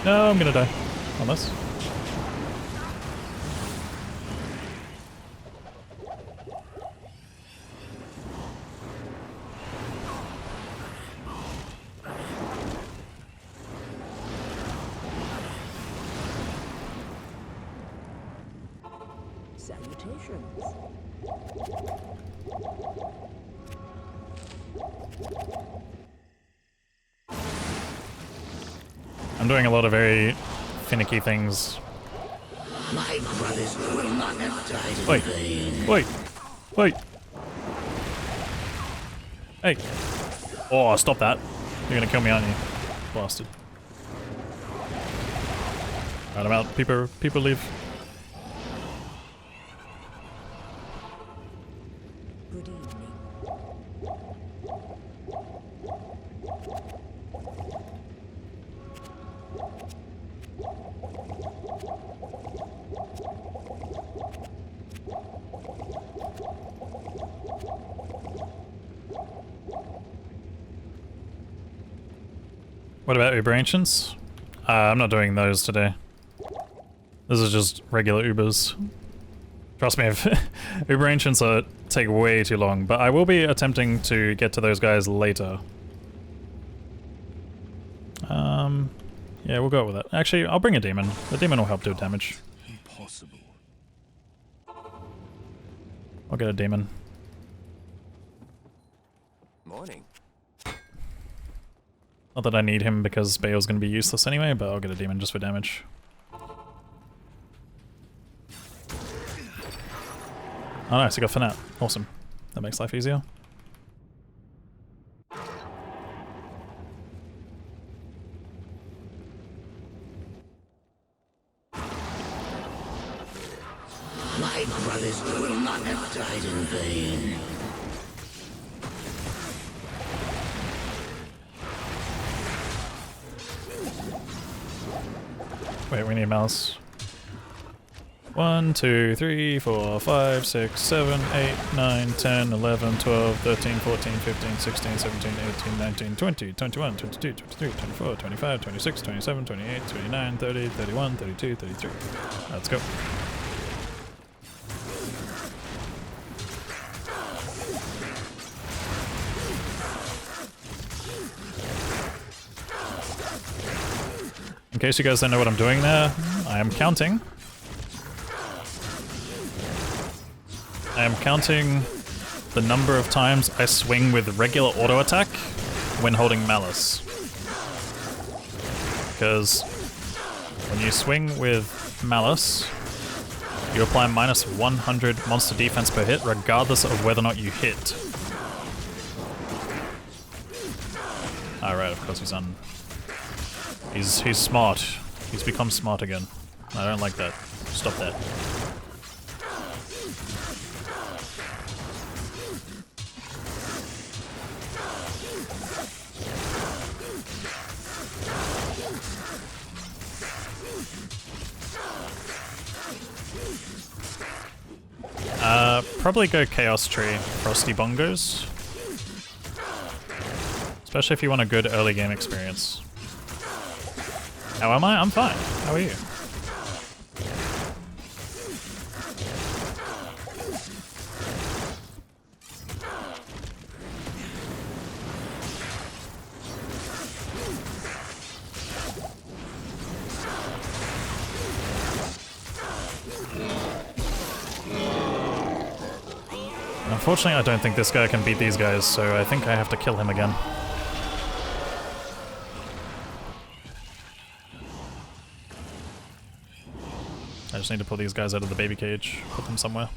No, I'm gonna die. On this. Salutations. I'm doing a lot of very finicky things. My brothers will not have died in Wait, vain. wait, wait. Hey. Oh, stop that. You're gonna kill me, aren't you? Bastard. Right, I'm out. People leave. Good evening. What about Uber Ancients? I'm not doing those today. This is just regular Ubers. Trust me, if Uber Ancients take way too long, but I will be attempting to get to those guys later. Yeah, we'll go with it. Actually, I'll bring a demon. The demon will help do damage. Impossible. I'll get a demon. Morning. Not that I need him because Bale's gonna be useless anyway, but I'll get a demon just for damage. Oh nice, I got Fanat. Awesome. That makes life easier. My brothers will not have died in vain. Wait, we need mouse. 1, 2, 3, 4, 5, 6, 7, 8, 9, 10, 11, 12, 13, 14, 15, 16, 17, 18, 19, 20, 21, 22, 23, 24, 25, 26, 27, 28, 29, 30, 31, 32, 33. Let's go. In case you guys don't know what I'm doing there, I am counting. I am counting the number of times I swing with regular auto attack when holding Malice. Because when you swing with Malice, you apply minus 100 monster defense per hit regardless of whether or not you hit. Alright, of course he's on. He's smart. He's become smart again. I don't like that. Stop that. Probably go Chaos Tree, Frosty Bongos. Especially if you want a good early game experience. How am I? I'm fine. How are you? Unfortunately, I don't think this guy can beat these guys, so I think I have to kill him again. I just need to pull these guys out of the baby cage, put them somewhere,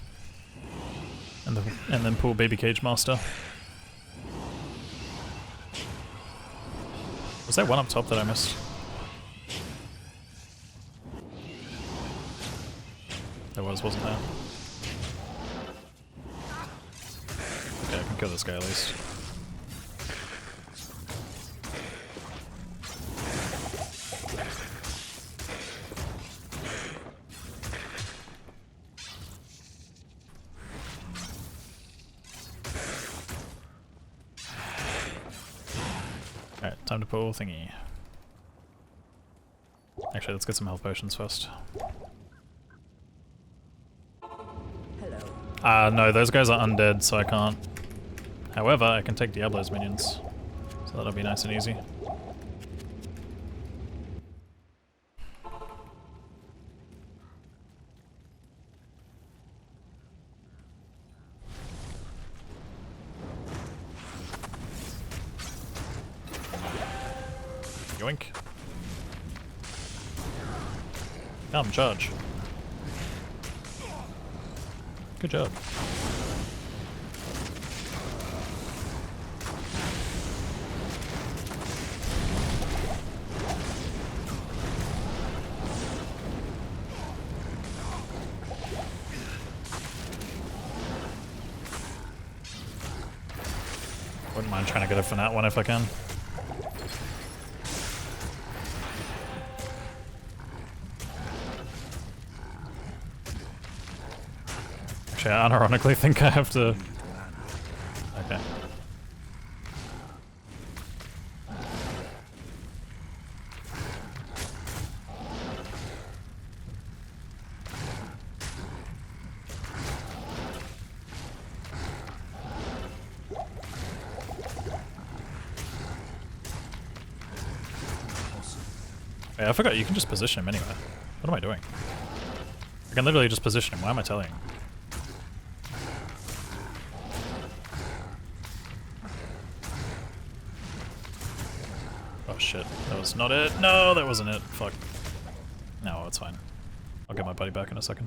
and then pull baby cage master. Was there one up top that I missed? There was, wasn't there? Okay, I can kill this guy at least. Alright, time to pull thingy. Actually, let's get some health potions first. No, those guys are undead, so I can't. However, I can take Diablo's minions, so that'll be nice and easy. Yoink. Come, charge. Good job. Wouldn't mind trying to get a Fanat one if I can. Actually, I unironically think I have to... Okay. Wait, I forgot you can just position him anywhere. What am I doing? I can literally just position him. Why am I telling him? Oh shit, that was not it. No, that wasn't it. Fuck. No, it's fine. I'll get my buddy back in a second.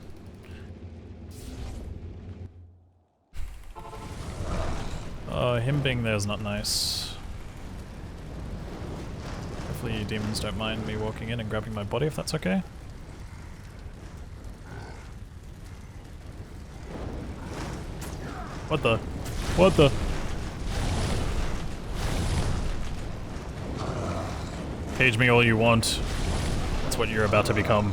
Oh, him being there is not nice. Hopefully you demons don't mind me walking in and grabbing my body if that's okay. What the? What the? Cage me all you want. That's what you're about to become.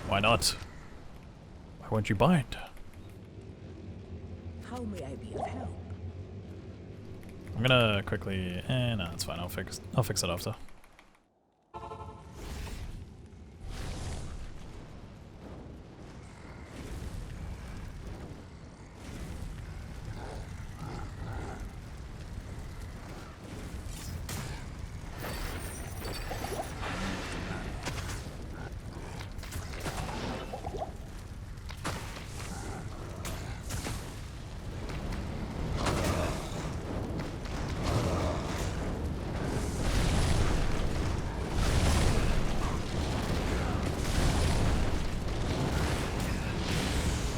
Why not? Why won't you bind? How may I be of help? I'm gonna quickly. No, it's fine. I'll fix it after.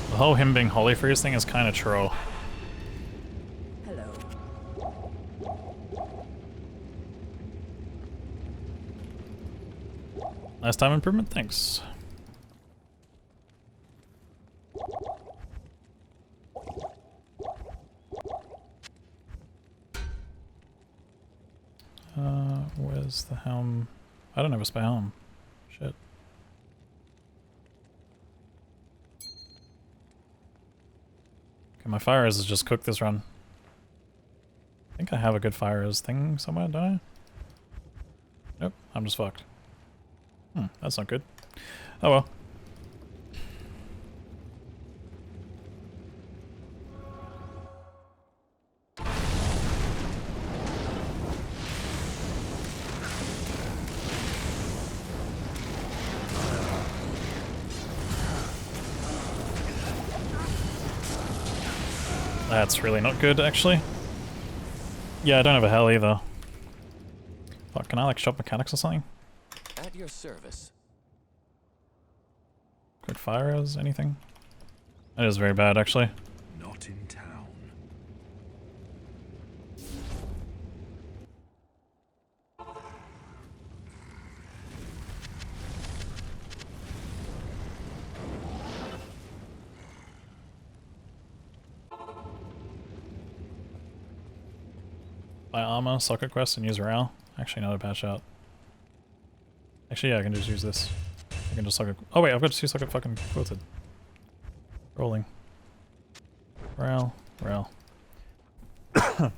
The whole him being Holy Freeze thing is kind of troll. Hello. Last time improvement, thanks. Where's the helm? I don't have a spy helm. Shit. Okay, my fire is just cooked this run. I think I have a good fire is thing somewhere, don't I? Nope, I'm just fucked. That's not good. Oh well. That's really not good, actually. Yeah, I don't have a hell either. Fuck, can I like shop mechanics or something? At your service. Quick fire is anything? That is very bad, actually. Not in town. Buy armor, socket quest, and use Rail. Actually, not a bad shot. Actually, yeah, I can just use this. I can just socket. Oh wait, I've got two socket fucking quoted. Rolling. Rail, Rail. Where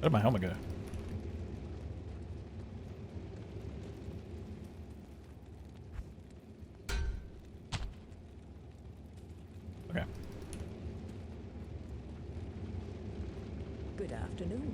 did my helmet go? Okay. Good afternoon.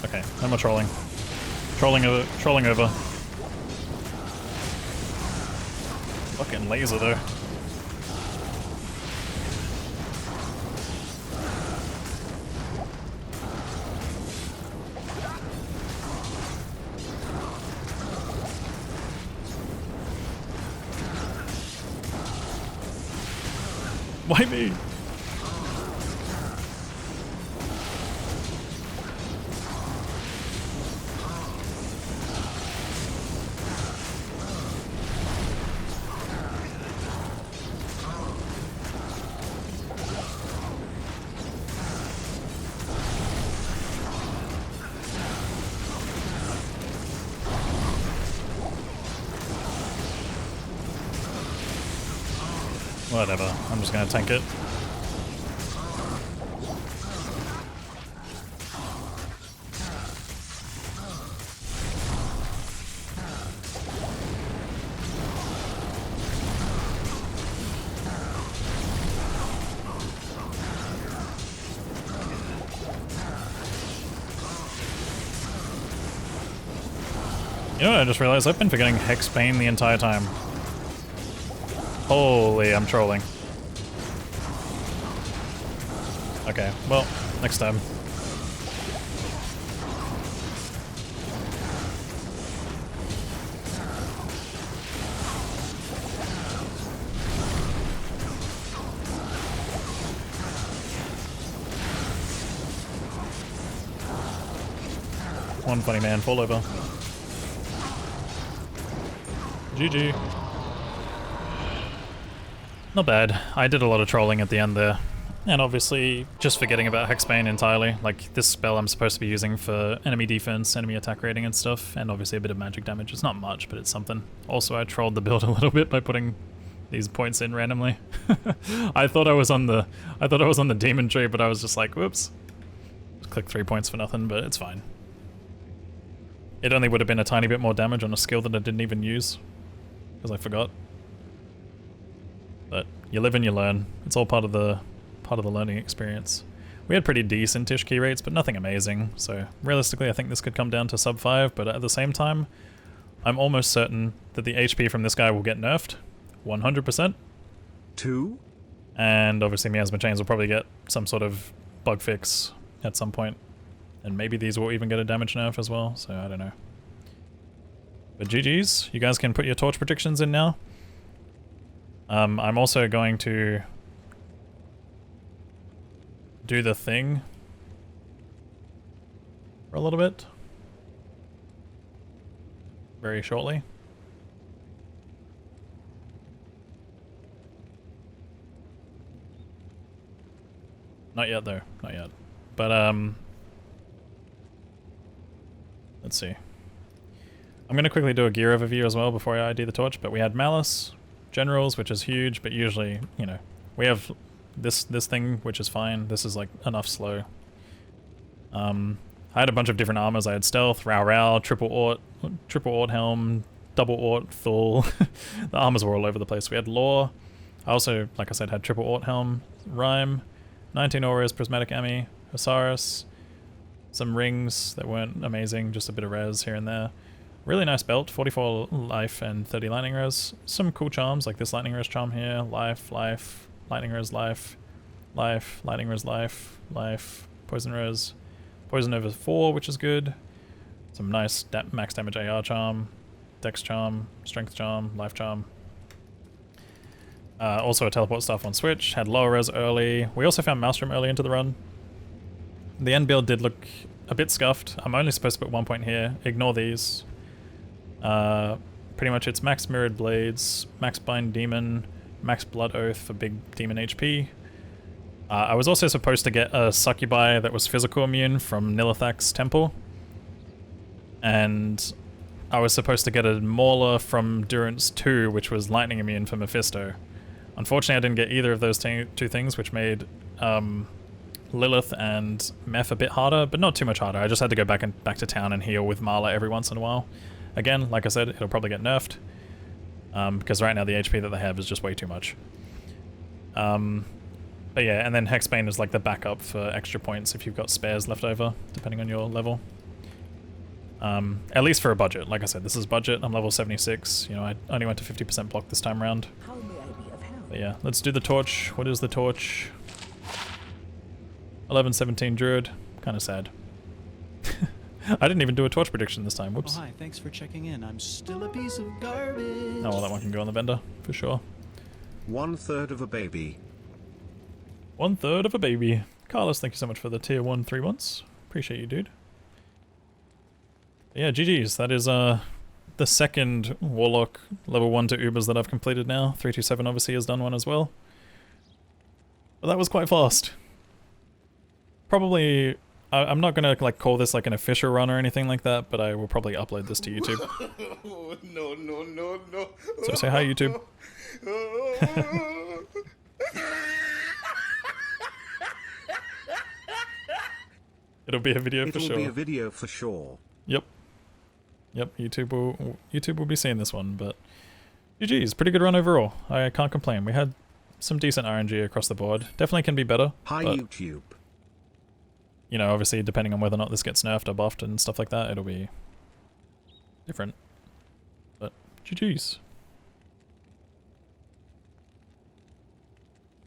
Okay, no more trolling. Trolling over. Trolling over. Fucking laser though. Why me? Whatever, I'm just gonna tank it. You know what I just realized? I've been forgetting Hexbane the entire time. Holy, I'm trolling. Okay, well, next time. One funny man, fall over. GG. Not bad. I did a lot of trolling at the end there. And obviously, just forgetting about Hexbane entirely. Like, this spell I'm supposed to be using for enemy defense, enemy attack rating and stuff, and obviously a bit of magic damage. It's not much, but it's something. Also, I trolled the build a little bit by putting these points in randomly. I thought I was on the demon tree, but I was just like, whoops. Just click 3 points for nothing, but it's fine. It only would have been a tiny bit more damage on a skill that I didn't even use, because I forgot. But you live and you learn. It's all part of the learning experience. We had pretty decent-ish key rates, but nothing amazing. So realistically, I think this could come down to sub 5. But at the same time, I'm almost certain that the HP from this guy will get nerfed, 100%. 2? And obviously, Miasma Chains will probably get some sort of bug fix at some point. And maybe these will even get a damage nerf as well, so I don't know. But GG's, you guys can put your torch predictions in now. I'm also going to do the thing for a little bit. Very shortly. Not yet though, not yet. But let's see. I'm going to quickly do a gear overview as well before I ID the torch, but we had Malice, Generals, which is huge, but usually, you know, we have this thing, which is fine. This is like enough slow. I had a bunch of different armors. I had Stealth, Rao, Triple Ort Helm, Double Ort, Thul. The armors were all over the place. We had Law. I also, like I said, had Triple Ort Helm, Rhyme, 19 Auras, Prismatic Ami, Osiris, some rings that weren't amazing, just a bit of res here and there. Really nice belt, 44 life and 30 lightning res. Some cool charms, like this lightning res charm here. Life, life, lightning res life, life, lightning res life, life, poison res. Poison over 4, which is good. Some nice max damage AR charm, dex charm, strength charm, life charm. Also a teleport stuff on Switch. Had lower res early. We also found Maelstrom early into the run. The end build did look a bit scuffed. I'm only supposed to put 1 point here. Ignore these. Pretty much it's max Mirrored Blades, max Bind Demon, max Blood Oath for big demon HP. I was also supposed to get a Succubi that was physical immune from Nilithak's Temple. And I was supposed to get a Mauler from Durance 2, which was lightning immune for Mephisto. Unfortunately, I didn't get either of those two things, which made Lilith and Meph a bit harder, but not too much harder. I just had to go back to town and heal with Marla every once in a while. Again, like I said, it'll probably get nerfed, because right now the HP that they have is just way too much. But yeah, and then Hexbane is like the backup for extra points if you've got spares left over, depending on your level. At least for a budget. Like I said, this is budget. I'm level 76. You know, I only went to 50% block this time around. How may I be of help? But yeah, let's do the torch. What is the torch? 11-17 Druid. Kind of sad. I didn't even do a torch prediction this time. Whoops. Oh, hi, thanks for checking in. I'm still a piece of garbage. Oh, well, that one can go on the vendor, for sure. 1/3 of a baby. 1/3 of a baby. Carlos, thank you so much for the tier 1 3 months. Appreciate you, dude. But yeah, GG's. That is the second Warlock level 1 to Ubers that I've completed now. 327 obviously has done one as well. But that was quite fast. Probably... I'm not gonna like call this like an official run or anything like that, but I will probably upload this to YouTube. No. So say hi, YouTube. It'll be a video for sure. It'll be a video for sure. Yep. YouTube will be seeing this one, but GG's, pretty good run overall. I can't complain. We had some decent RNG across the board. Definitely can be better. Hi, but, YouTube. You know, obviously, depending on whether or not this gets nerfed or buffed and stuff like that, it'll be different. But GG's.